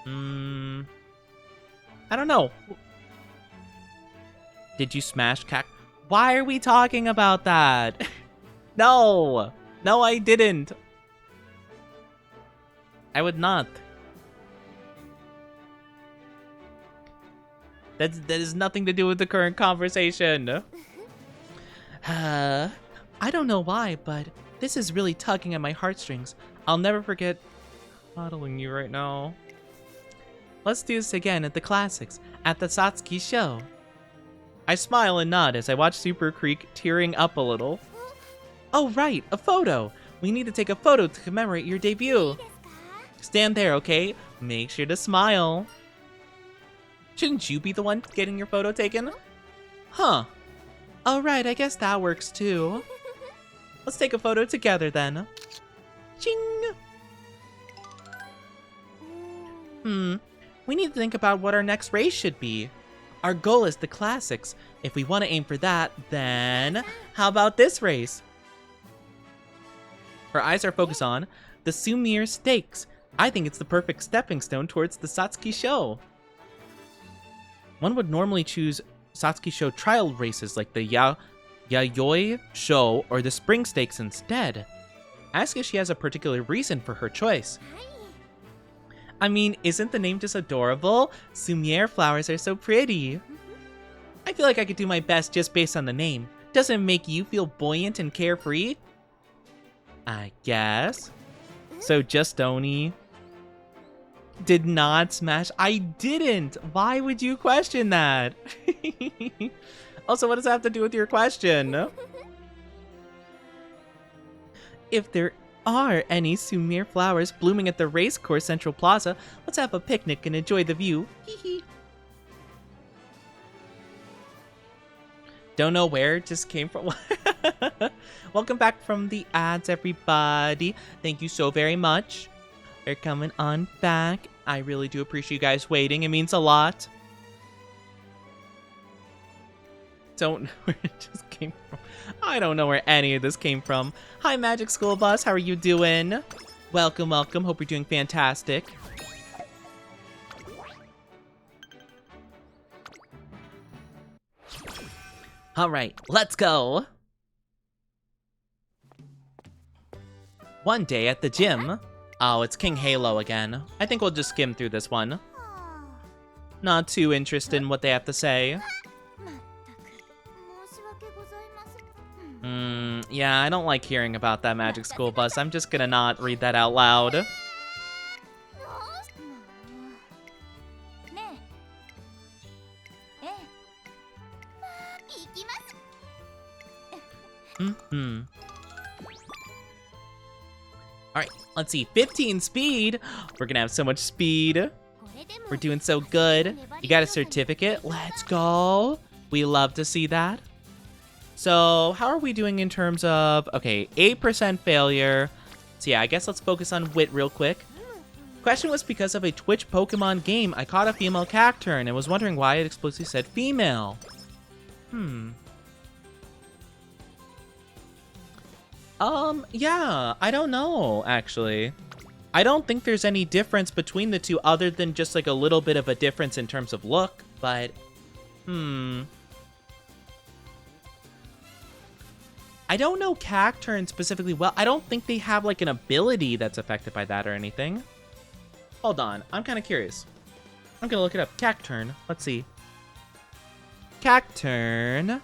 I don't know. Did you smash Why are we talking about that? No, I didn't. I would not. That has nothing to do with the current conversation. I don't know why, but this is really tugging at my heartstrings. I'll never forget modeling you right now. Let's do this again at the classics, at the Satsuki show. I smile and nod as I watch Super Creek tearing up a little. Oh right, a photo! We need to take a photo to commemorate your debut. Stand there, okay? Make sure to smile. Shouldn't you be the one getting your photo taken? Huh. Alright, I guess that works too. Let's take a photo together then. Ching! We need to think about what our next race should be. Our goal is the classics. If we want to aim for that, then how about this race? Her eyes are focused on the Sumir Stakes. I think it's the perfect stepping stone towards the Satsuki show. One would normally choose Satsuki Show trial races like the Yayoi Show or the Spring Stakes instead. Ask if she has a particular reason for her choice. I mean, isn't the name just adorable? Sumier flowers are so pretty. I feel like I could do my best just based on the name. Doesn't it make you feel buoyant and carefree? I guess. So just Oni. Did not smash. I didn't. Why would you question that? Also, what does that have to do with your question? If there are any Sumier flowers blooming at the Racecourse Central Plaza, let's have a picnic and enjoy the view. Hee. Don't know where it just came from. Welcome back from the ads, everybody. Thank you so very much. They're coming on back. I really do appreciate you guys waiting. It means a lot. Don't know where it just came from. I don't know where any of this came from. Hi, Magic School Bus. How are you doing? Welcome, welcome. Hope you're doing fantastic. All right, let's go. One day at the gym. Oh, it's King Halo again. I think we'll just skim through this one. Not too interested in what they have to say. Yeah, I don't like hearing about that Magic School Bus. I'm just gonna not read that out loud. Alright, let's see. 15 speed! We're gonna have so much speed. We're doing so good. You got a certificate? Let's go. We love to see that. So, how are we doing in terms of... Okay, 8% failure. So yeah, I guess let's focus on wit real quick. Question was because of a Twitch Pokemon game. I caught a female Cacturn and was wondering why it explicitly said female. Yeah, I don't know, actually. I don't think there's any difference between the two other than just like a little bit of a difference in terms of look, but... I don't know Cacturn specifically well. I don't think they have like an ability that's affected by that or anything. Hold on, I'm kind of curious. I'm gonna look it up. Cacturn, let's see. Cacturn.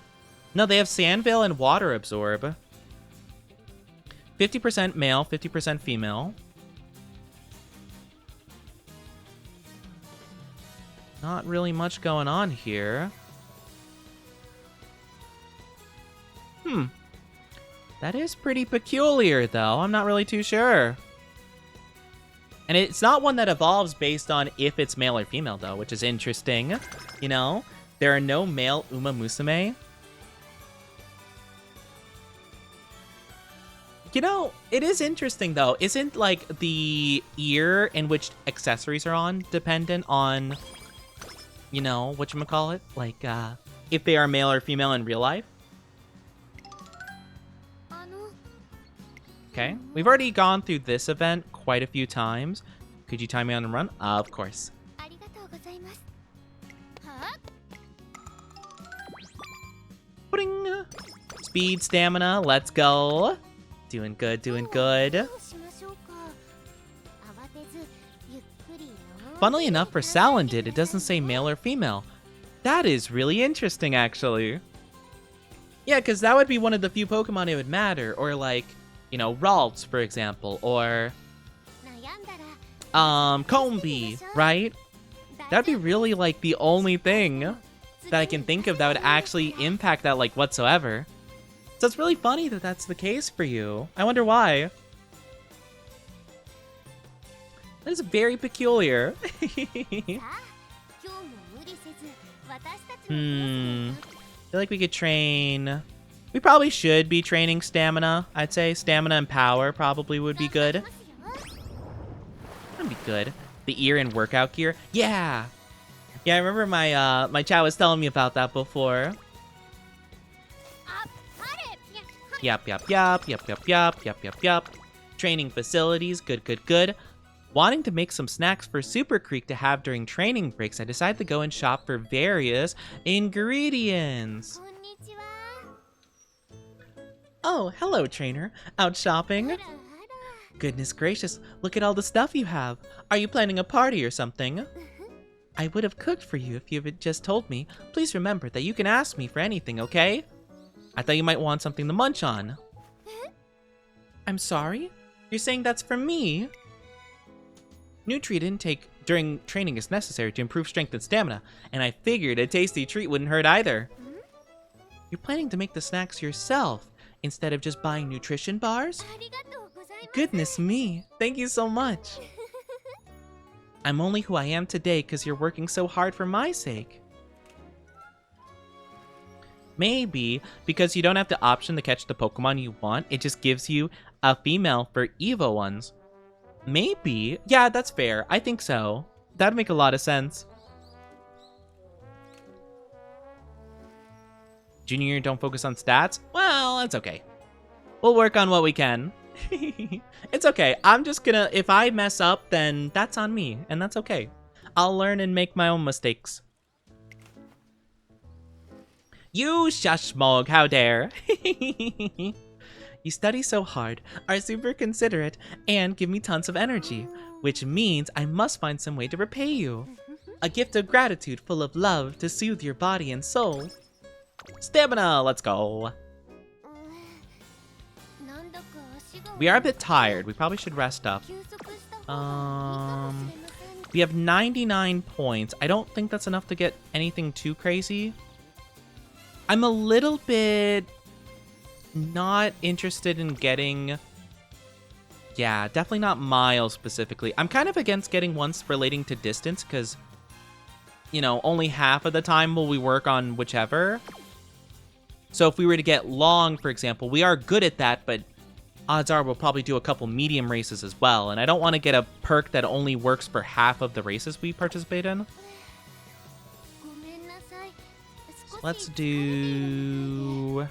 No, they have Sand Veil and Water Absorb. 50% male, 50% female. Not really much going on here. That is pretty peculiar, though. I'm not really too sure. And it's not one that evolves based on if it's male or female, though, which is interesting. You know? There are no male Umamusume. You know, it is interesting, though. Isn't, like, the ear in which accessories are on dependent on, you know, whatchamacallit? Like, if they are male or female in real life? Okay, we've already gone through this event quite a few times. Could you time me on a run? Of course. Pudding. Speed, stamina, let's go. Doing good, doing good. Funnily enough, for Salandit, it doesn't say male or female. That is really interesting, actually. Yeah, because that would be one of the few Pokemon it would matter. Or like, you know, Ralts, for example. Or, Combi, right? That'd be really, like, the only thing that I can think of that would actually impact that, like, whatsoever. So it's really funny that that's the case for you. I wonder why. That is very peculiar. I feel like we could train... We probably should be training stamina, I'd say. Stamina and power probably would be good. That'd be good. The ear and workout gear. Yeah! Yeah, I remember my my chat was telling me about that before. Yup. Training facilities. Good. Wanting to make some snacks for Super Creek to have during training breaks, I decided to go and shop for various ingredients. Oh, hello, trainer. Out shopping? Goodness gracious, look at all the stuff you have. Are you planning a party or something? I would have cooked for you if you had just told me. Please remember that you can ask me for anything, okay? I thought you might want something to munch on. I'm sorry? You're saying that's for me? Nutrient intake during training is necessary to improve strength and stamina, and I figured a tasty treat wouldn't hurt either. You're planning to make the snacks yourself, instead of just buying nutrition bars? Goodness me, thank you so much. I'm only who I am today because you're working so hard for my sake. Maybe because you don't have the option to catch the Pokemon you want, it just gives you a female for Evo ones. Maybe. Yeah, that's fair. I think so. That'd make a lot of sense. Junior, don't focus on stats? Well, that's okay. We'll work on what we can. It's okay. I'm just gonna... If I mess up, then that's on me. And that's okay. I'll learn and make my own mistakes. You shush, Smog. How dare. You study so hard, are super considerate, and give me tons of energy, which means I must find some way to repay you. A gift of gratitude full of love to soothe your body and soul. Stamina, let's go. We are a bit tired. We probably should rest up. We have 99 points. I don't think that's enough to get anything too crazy. I'm a little bit not interested in getting... Yeah, definitely not miles specifically. I'm kind of against getting ones relating to distance because, you know, only half of the time will we work on whichever. So if we were to get long, for example, we are good at that, but odds are we'll probably do a couple medium races as well. And I don't want to get a perk that only works for half of the races we participate in. So let's do...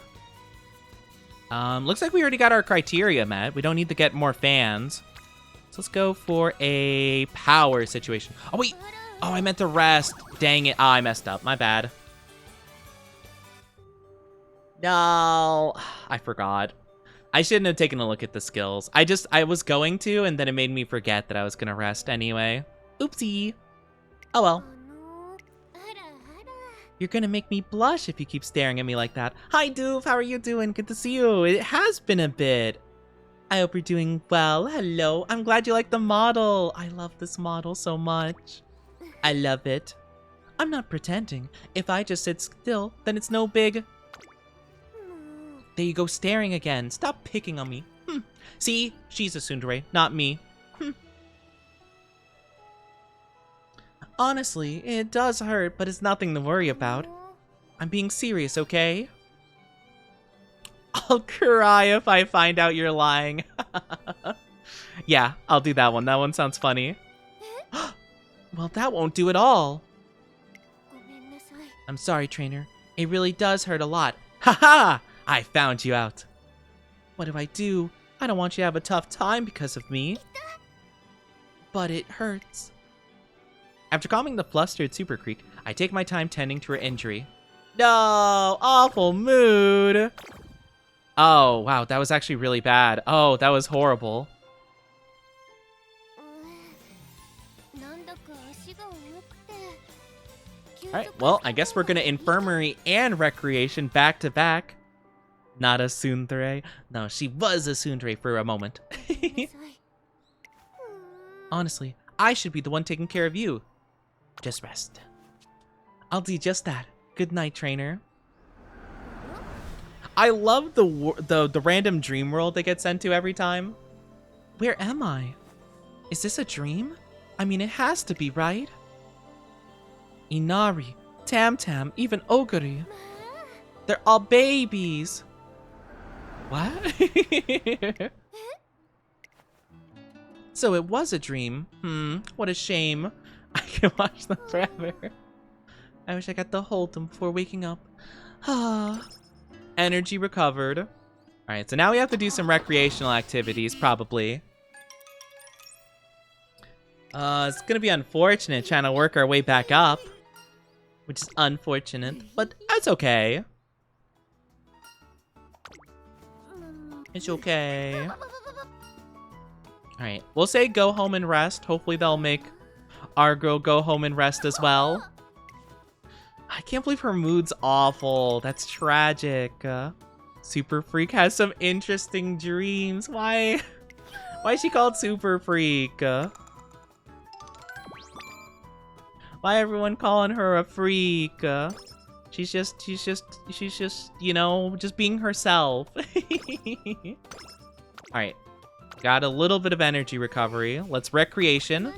looks like we already got our criteria met. We don't need to get more fans. So let's go for a power situation. Oh, wait. Oh, I meant to rest. Dang it. Oh, I messed up. My bad. No. I forgot. I shouldn't have taken a look at the skills. I was going to, and then it made me forget that I was going to rest anyway. Oopsie. Oh, well. You're gonna make me blush if you keep staring at me like that. Hi, Doof. How are you doing? Good to see you. It has been a bit. I hope you're doing well. Hello. I'm glad you like the model. I love this model so much. I love it. I'm not pretending. If I just sit still, then it's no big... There you go, staring again. Stop picking on me. See? She's a tsundere, not me. Honestly, it does hurt, but it's nothing to worry about. I'm being serious, okay? I'll cry if I find out you're lying. Yeah, I'll do that one. That one sounds funny. Well, that won't do at all. I'm sorry, trainer. It really does hurt a lot. Haha! I found you out. What do I do? I don't want you to have a tough time because of me. But it hurts. After calming the flustered Super Creek, I take my time tending to her injury. No! Awful mood! Oh, wow, that was actually really bad. Oh, that was horrible. Alright, well, I guess we're gonna infirmary and recreation back to back. Not a tsundere. No, she was a tsundere for a moment. Honestly, I should be the one taking care of you. Just rest. I'll do just that. Good night, trainer. I love the random dream world they get sent to every time. Where am I? Is this a dream? I mean, it has to be, right? Inari, Tam-Tam, even Oguri. They're all babies. What? So it was a dream. What a shame. I can watch them forever. I wish I got to hold them before waking up. Energy recovered. Alright, so now we have to do some recreational activities, probably. It's gonna be unfortunate trying to work our way back up. Which is unfortunate, but that's okay. It's okay. Alright, we'll say go home and rest. Hopefully they'll make our girl go home and rest as well. I can't believe her mood's awful. That's tragic. Super Freak has some interesting dreams. Why is she called Super Freak? Why everyone calling her a freak? She's just, you know, just being herself. Alright. Got a little bit of energy recovery. Let's recreation.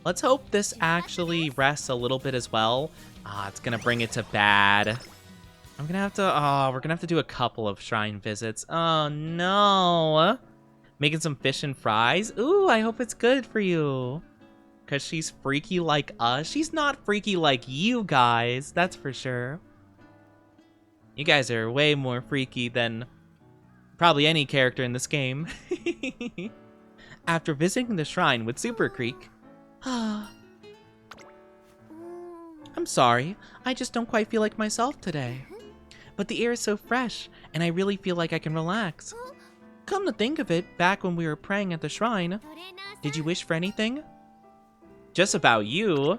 Let's hope this actually rests a little bit as well. It's gonna bring it to bad. I'm gonna have to, we're gonna have to do a couple of shrine visits. Oh no. Making some fish and fries. Ooh, I hope it's good for you. Cause she's freaky like us. She's not freaky like you guys, that's for sure. You guys are way more freaky than probably any character in this game. After visiting the shrine with Super Creek, I'm sorry, I just don't quite feel like myself today. But the air is so fresh, and I really feel like I can relax. Come to think of it, back when we were praying at the shrine, did you wish for anything? Just about you?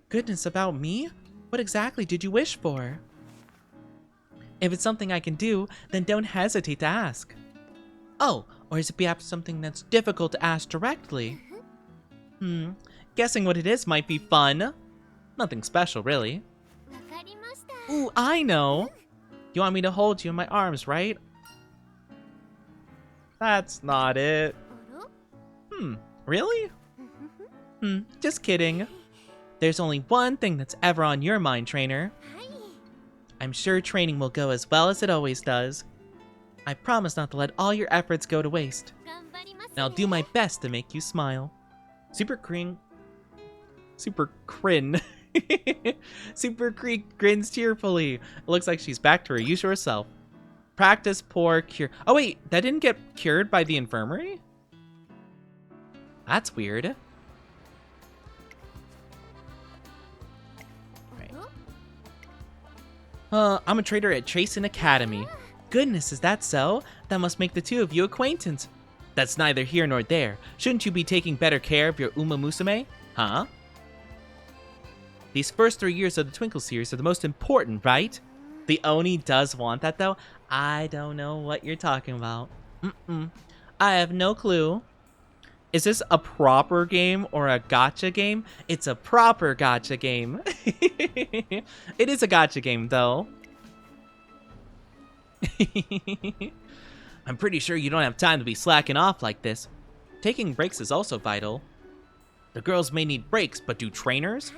Goodness, about me? What exactly did you wish for? If it's something I can do, then don't hesitate to ask. Oh, or is it perhaps something that's difficult to ask directly? Guessing what it is might be fun. Nothing special, really. Ooh, I know! You want me to hold you in my arms, right? That's not it. Really? Just kidding. There's only one thing that's ever on your mind, trainer. I'm sure training will go as well as it always does. I promise not to let all your efforts go to waste. And I'll do my best to make you smile. Super Creek grins tearfully. It looks like she's back to her usual self. Practice, pour, cure. Oh wait, that didn't get cured by the infirmary? That's weird. I'm a trader at Trason Academy. Goodness, is that so? That must make the two of you acquaintance. That's neither here nor there. Shouldn't you be taking better care of your Umamusume? Huh? These first 3 years of the Twinkle series are the most important, right? The Oni does want that, though. I don't know what you're talking about. I have no clue. Is this a proper game or a gacha game? It's a proper gacha game. It is a gacha game, though. I'm pretty sure you don't have time to be slacking off like this. Taking breaks is also vital. The girls may need breaks, but do trainers?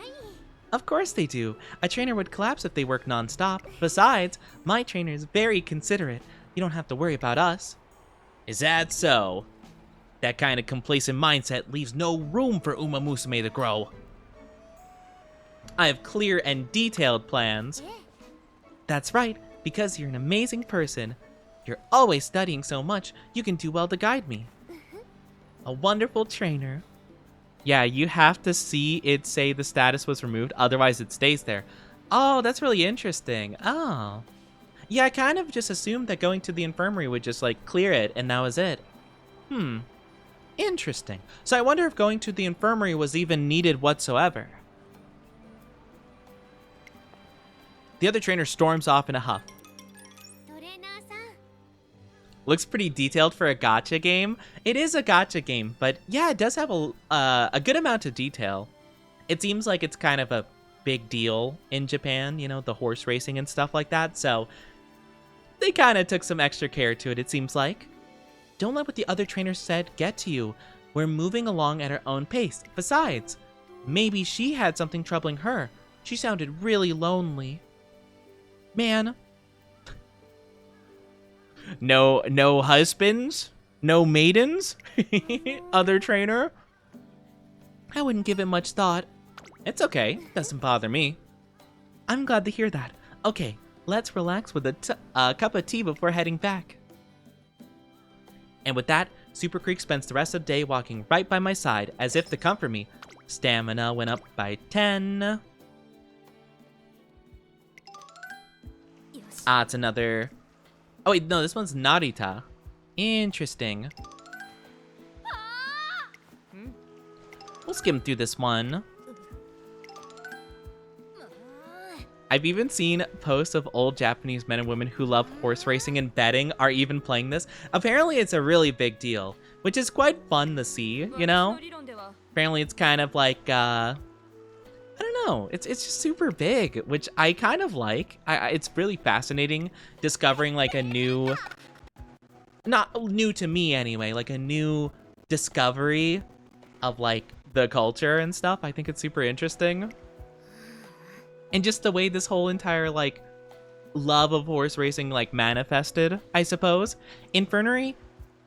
Of course they do. A trainer would collapse if they work non-stop. Besides, my trainer is very considerate. You don't have to worry about us. Is that so? That kind of complacent mindset leaves no room for Umamusume to grow. I have clear and detailed plans. That's right, because you're an amazing person. You're always studying so much, you can do well to guide me. A wonderful trainer. Yeah, you have to see it say the status was removed, otherwise it stays there. Oh, that's really interesting. Oh. Yeah, I kind of just assumed that going to the infirmary would just, like, clear it, and that was it. Interesting. So I wonder if going to the infirmary was even needed whatsoever. The other trainer storms off in a huff. Looks pretty detailed for a gacha game. It is a gacha game, but yeah, it does have a good amount of detail. It seems like it's kind of a big deal in Japan, you know, the horse racing and stuff like that, so they kind of took some extra care to it, it seems like. Don't let what the other trainer said get to you. We're moving along at our own pace. Besides, maybe she had something troubling her. She sounded really lonely. Man. No husbands? No maidens? Other trainer? I wouldn't give it much thought. It's okay. Doesn't bother me. I'm glad to hear that. Okay, let's relax with a cup of tea before heading back. And with that, Super Creek spends the rest of the day walking right by my side, as if to comfort me. Stamina went up by 10. Ah, it's another... Oh wait, no, this one's Narita. Interesting. We'll skim through this one. I've even seen posts of old Japanese men and women who love horse racing and betting are even playing this. Apparently it's a really big deal, which is quite fun to see, you know? Apparently it's kind of like, I don't know, it's just super big, which I kind of like. It's really fascinating discovering like a new, not new to me anyway, like a new discovery of like the culture and stuff. I think it's super interesting. And just the way this whole entire, like, love of horse racing, like, manifested, I suppose. Infirmary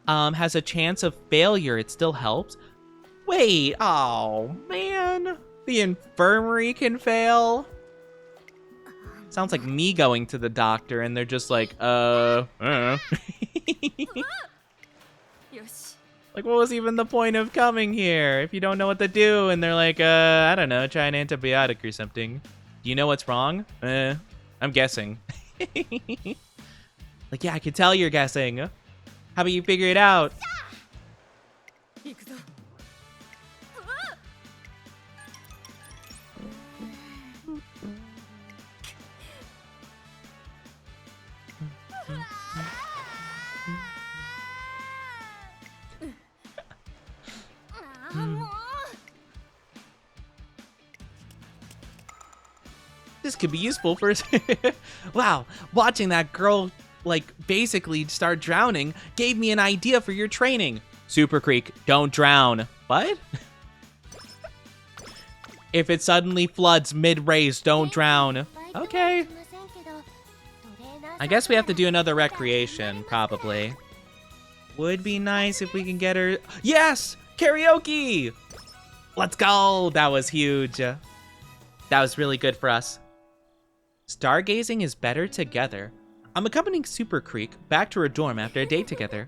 has a chance of failure. It still helps. Wait, oh, man. The infirmary can fail? Sounds like me going to the doctor, and they're just like, Like, what was even the point of coming here if you don't know what to do? And they're like, I don't know, try an antibiotic or something. Do you know what's wrong? I'm guessing. Like, yeah, I can tell you're guessing. How about you figure it out? This could be useful for... Wow, watching that girl, like, basically start drowning gave me an idea for your training. Super Creek, don't drown. What? If it suddenly floods mid-race, don't drown. Okay. I guess we have to do another recreation, probably. Would be nice if we can get her... Yes! Karaoke! Let's go! That was huge. That was really good for us. Stargazing is better together. I'm accompanying Super Creek back to her dorm after a day together.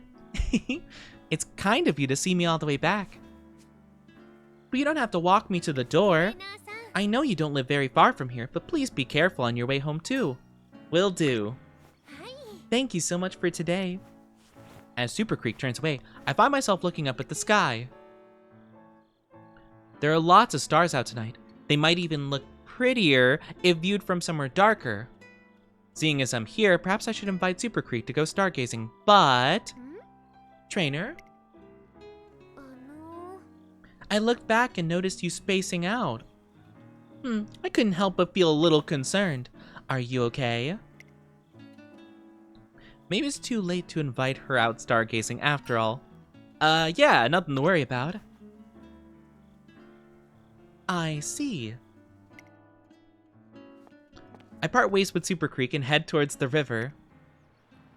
It's kind of you to see me all the way back. But you don't have to walk me to the door. I know you don't live very far from here, but please be careful on your way home too. Will do. Thank you so much for today. As Super Creek turns away, I find myself looking up at the sky. There are lots of stars out tonight. They might even look prettier if viewed from somewhere darker. Seeing as I'm here, perhaps I should invite Super Creek to go stargazing, but... Trainer? I looked back and noticed you spacing out. I couldn't help but feel a little concerned. Are you okay? Maybe it's too late to invite her out stargazing after all. Yeah, nothing to worry about. I see. I part ways with Super Creek and head towards the river.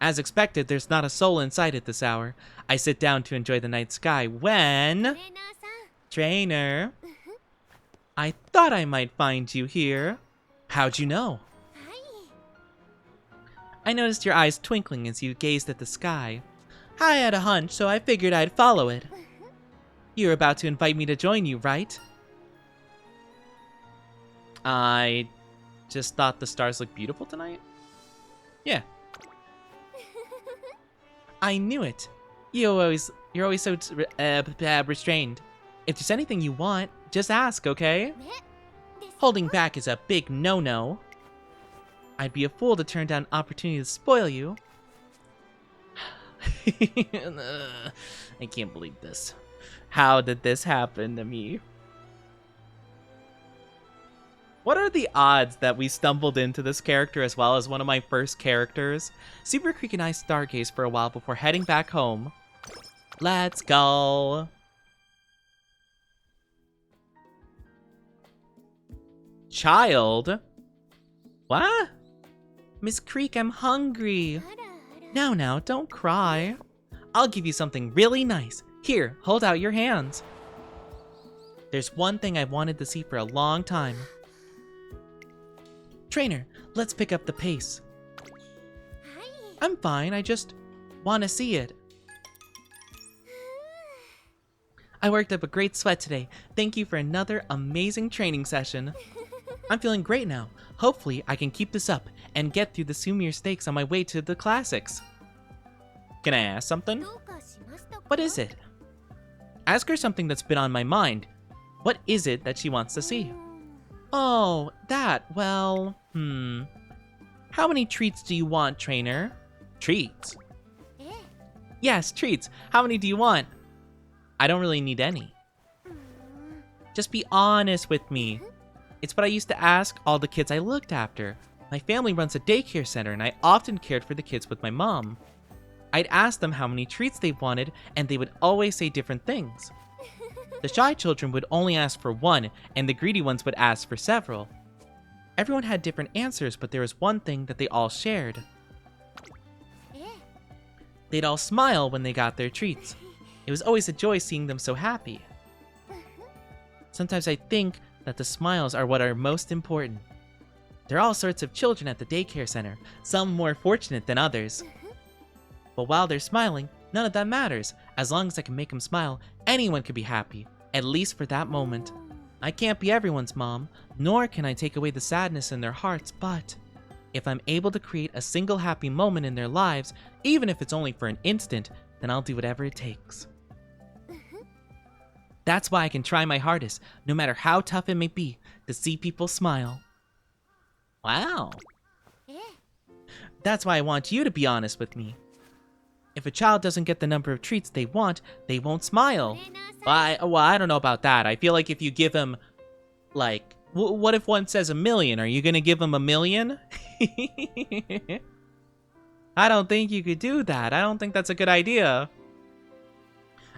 As expected, there's not a soul in sight at this hour. I sit down to enjoy the night sky when... Trainer? I thought I might find you here. How'd you know? I noticed your eyes twinkling as you gazed at the sky. I had a hunch, so I figured I'd follow it. You're about to invite me to join you, right? I just thought the stars looked beautiful tonight. Yeah. I knew it. You're always so restrained. If there's anything you want, just ask, okay? Holding back is a big no-no. I'd be a fool to turn down opportunity to spoil you. I can't believe this. How did this happen to me? What are the odds that we stumbled into this character as well as one of my first characters? Super Creek and I stargazed for a while before heading back home. Let's go. Child? What? Miss Creek, I'm hungry. Now, don't cry. I'll give you something really nice. Here, hold out your hands. There's one thing I've wanted to see for a long time. Trainer, let's pick up the pace. I'm fine, I just want to see it. I worked up a great sweat today. Thank you for another amazing training session. I'm feeling great now. Hopefully, I can keep this up and get through the Sumier stakes on my way to the classics. Can I ask something? What is it? Ask her something that's been on my mind. What is it that she wants to see? Oh, that, well, How many treats do you want, trainer? Treats? Yes, treats. How many do you want? I don't really need any. Just be honest with me. It's what I used to ask all the kids I looked after. My family runs a daycare center and I often cared for the kids with my mom. I'd ask them how many treats they wanted and they would always say different things. The shy children would only ask for one and the greedy ones would ask for several. Everyone had different answers, but there was one thing that they all shared. They'd all smile when they got their treats. It was always a joy seeing them so happy. Sometimes I think that the smiles are what are most important. There are all sorts of children at the daycare center, some more fortunate than others. But while they're smiling, none of that matters. As long as I can make them smile, anyone can be happy, at least for that moment. I can't be everyone's mom, nor can I take away the sadness in their hearts, but if I'm able to create a single happy moment in their lives, even if it's only for an instant, then I'll do whatever it takes. That's why I can try my hardest, no matter how tough it may be, to see people smile. Wow. That's why I want you to be honest with me. If a child doesn't get the number of treats they want, they won't smile. I don't know about that. I feel like if you give him, like, what if one says 1,000,000? Are you gonna give him 1,000,000? I don't think you could do that. I don't think that's a good idea.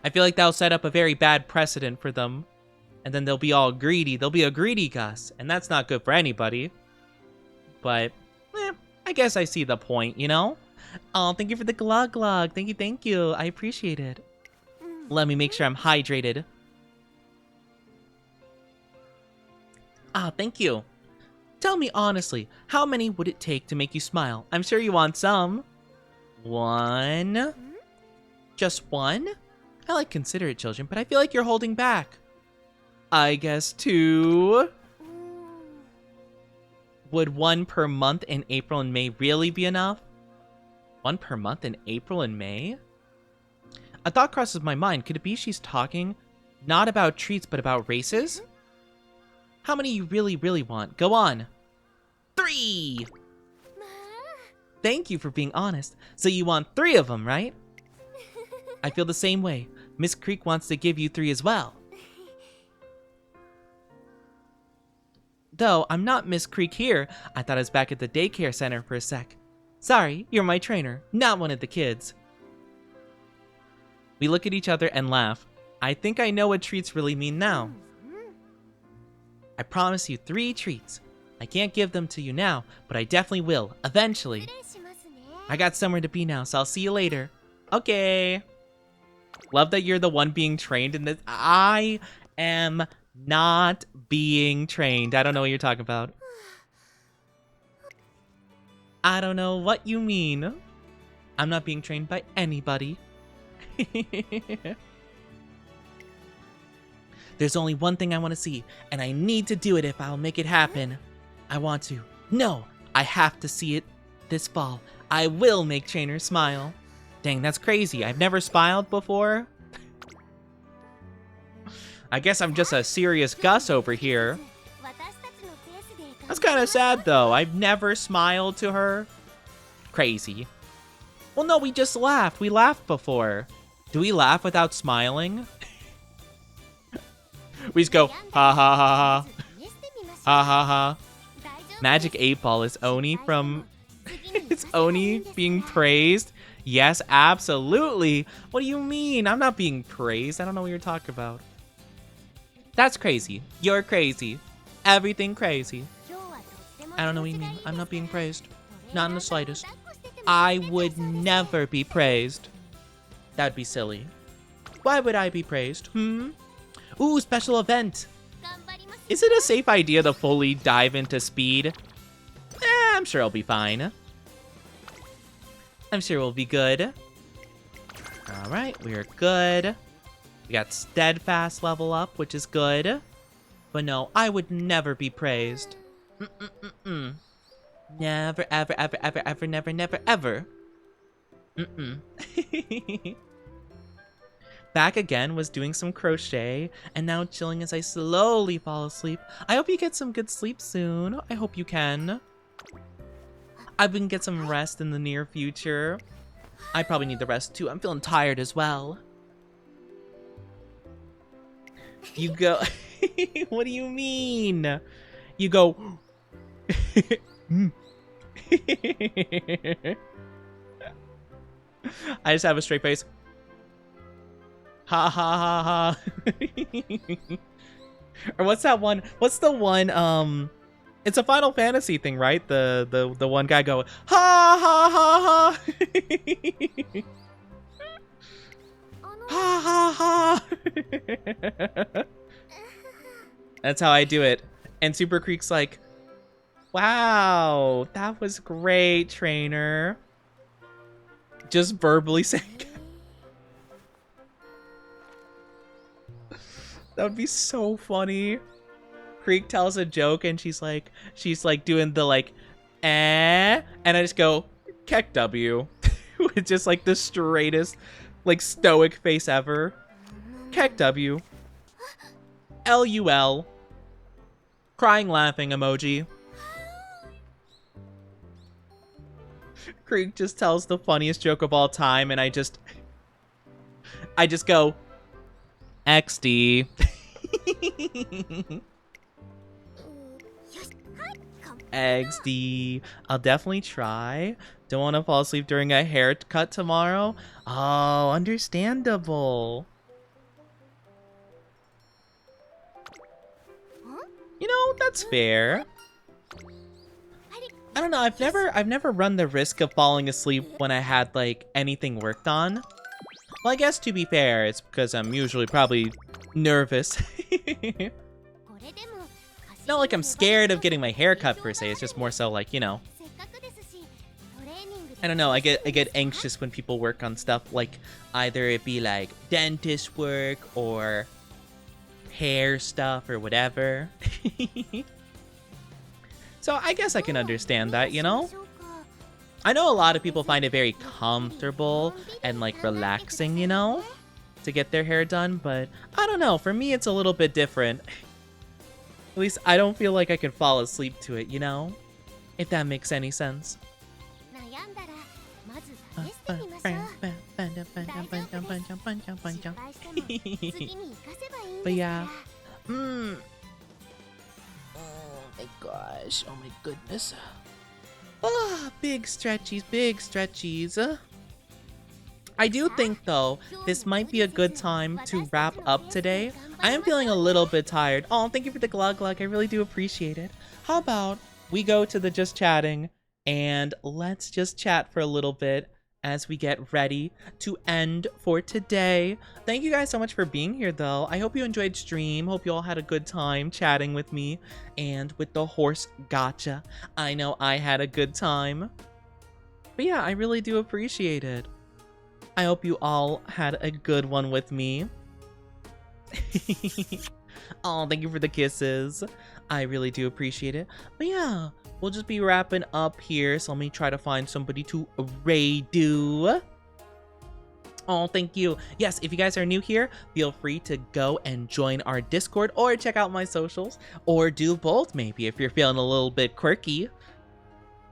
I feel like that'll set up a very bad precedent for them. And then they'll be all greedy. They'll be a greedy Gus. And that's not good for anybody. But, I guess I see the point, you know? Oh, thank you for the glug glug. Thank you. I appreciate it. Let me make sure I'm hydrated. Ah, thank you. Tell me honestly, how many would it take to make you smile? I'm sure you want some. 1? Just 1? I like considerate children, but I feel like you're holding back. I guess 2? Would 1 per month in April and May really be enough? 1 per month in April and May? A thought crosses my mind. Could it be she's talking not about treats, but about races? How many you really want? Go on. 3! Thank you for being honest. So you want 3 of them, right? I feel the same way. Miss Creek wants to give you 3 as well. Though, I'm not Miss Creek here. I thought I was back at the daycare center for a sec. Sorry, you're my trainer, not one of the kids. We look at each other and laugh. I think I know what treats really mean now. I promise you 3 treats. I can't give them to you now, but I definitely will, eventually. I got somewhere to be now, so I'll see you later. Okay. Love that you're the one being trained in this. I am not being trained. I don't know what you're talking about. I don't know what you mean. I'm not being trained by anybody. There's only one thing I want to see, and I need to do it if I'll make it happen. I want to. No, I have to see it this fall. I will make trainers smile. Dang, that's crazy. I've never smiled before. I guess I'm just a serious Gus over here. That's kind of sad, though. I've never smiled to her. Crazy. Well, no, we just laughed. We laughed before. Do we laugh without smiling? We just go, ha ha ha ha. Ha ha ha. Magic 8 Ball is Oni from... It's Oni being praised? Yes, absolutely. What do you mean? I'm not being praised. I don't know what you're talking about. That's crazy. You're crazy. Everything crazy. I don't know what you mean. I'm not being praised. Not in the slightest. I would never be praised. That'd be silly. Why would I be praised? Ooh, special event. Is it a safe idea to fully dive into speed? I'm sure I'll be fine. I'm sure we'll be good. Alright, we're good. We got steadfast level up, which is good. But no, I would never be praised. Never, ever, ever, ever, ever, never, never, ever. Back again, was doing some crochet, and now chilling as I slowly fall asleep. I hope you get some good sleep soon. I hope you can. I can get some rest in the near future. I probably need the rest too. I'm feeling tired as well. You go... What do you mean? You go... I just have a straight face. Ha ha ha ha. Or what's that one? What's the one? It's a Final Fantasy thing, right? The one guy go ha ha ha ha. Ha ha ha. That's how I do it. And Super Creek's like, wow, that was great, trainer. Just verbally saying. That would be so funny. Creek tells a joke and she's like doing the like, and I just go, Keck W. With just like the straightest, like stoic face ever. Keck W. LUL. Crying laughing emoji. Creek just tells the funniest joke of all time and I just go, XD. XD. I'll definitely try. Don't want to fall asleep during a haircut tomorrow. Oh, understandable. You know, that's fair. I don't know, I've never run the risk of falling asleep when I had like anything worked on. Well, I guess to be fair, it's because I'm usually probably nervous. Not like I'm scared of getting my hair cut per se, it's just more so like, you know. I don't know, I get anxious when people work on stuff like either it be like dentist work or hair stuff or whatever. So I guess I can understand that, you know? I know a lot of people find it very comfortable and like relaxing, you know, to get their hair done, but I don't know, for me it's a little bit different. At least I don't feel like I can fall asleep to it, you know? If that makes any sense. But yeah. Oh my gosh, oh my goodness. Oh, big stretchies, big stretchies. I do think, though, this might be a good time to wrap up today. I am feeling a little bit tired. Oh, thank you for the glug glug. I really do appreciate it. How about we go to the just chatting and let's just chat for a little bit as we get ready to end for today. Thank you guys so much for being here, though. I hope you enjoyed stream. Hope you all had a good time chatting with me and with the horse gotcha. I know I had a good time. But yeah, I really do appreciate it. I hope you all had a good one with me. Oh, thank you for the kisses. I really do appreciate it. But yeah, we'll just be wrapping up here. So let me try to find somebody to redo. Oh, thank you. Yes, if you guys are new here, feel free to go and join our Discord or check out my socials or do both maybe if you're feeling a little bit quirky.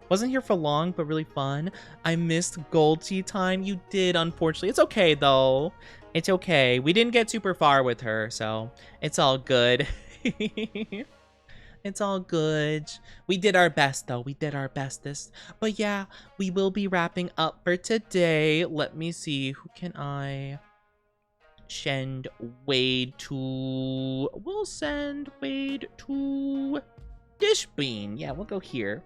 Wasn't here for long, but really fun. I missed Gold Tea time. You did, unfortunately. It's okay, though. It's okay. We didn't get super far with her, so it's all good. It's all good. We did our best, though. We did our bestest. But yeah, we will be wrapping up for today. Let me see. Who can I send Wade to? We'll send Wade to Dishbean. Yeah, we'll go here.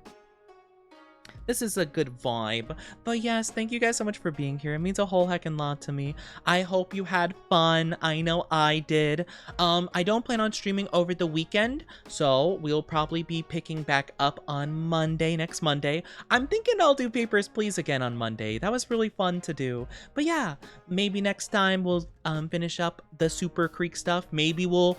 This is a good vibe. But yes, thank you guys so much for being here. It means a whole heckin' lot to me. I hope you had fun. I know I did. I don't plan on streaming over the weekend, so we'll probably be picking back up on Monday, next Monday. I'm thinking I'll do Papers, Please again on Monday. That was really fun to do. But yeah, maybe next time we'll finish up the Super Creek stuff. Maybe we'll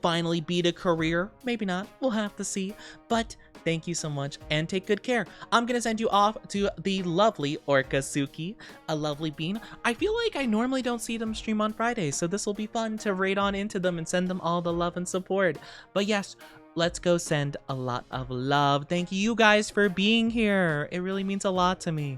finally beat a career. Maybe not. We'll have to see. But thank you so much and take good care. I'm gonna send you off to the lovely Orcasuki, a lovely bean. I feel like I normally don't see them stream on Fridays, so this will be fun to raid on into them and send them all the love and support. But yes, let's go send a lot of love. Thank you guys for being here. It really means a lot to me.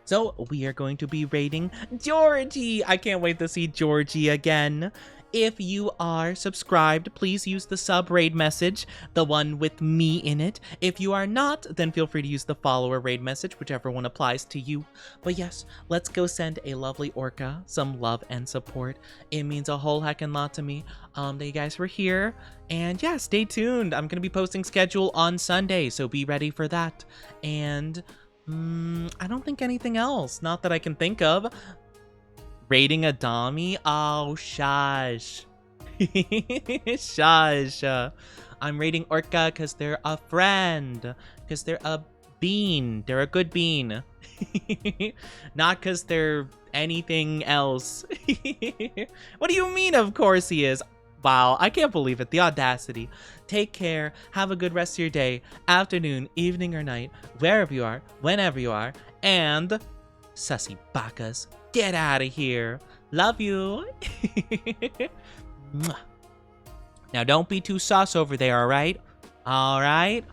So we are going to be raiding Georgie. I can't wait to see Georgie again. If you are subscribed, please use the sub raid message, the one with me in it. If you are not, then feel free to use the follower raid message, whichever one applies to you. But yes, let's go send a lovely orca some love and support. It means a whole heckin' lot to me that you guys were here. And yeah, stay tuned. I'm going to be posting schedule on Sunday, so be ready for that. And I don't think anything else. Not that I can think of. Raiding a Dami? Oh, shush. Shush. I'm raiding Orca because they're a friend. Because they're a bean. They're a good bean. Not because they're anything else. What do you mean, of course he is? Wow, I can't believe it. The audacity. Take care. Have a good rest of your day, afternoon, evening, or night, wherever you are, whenever you are. And sussy bakas, get out of here. Love you. Now don't be too sus over there, all right? All right?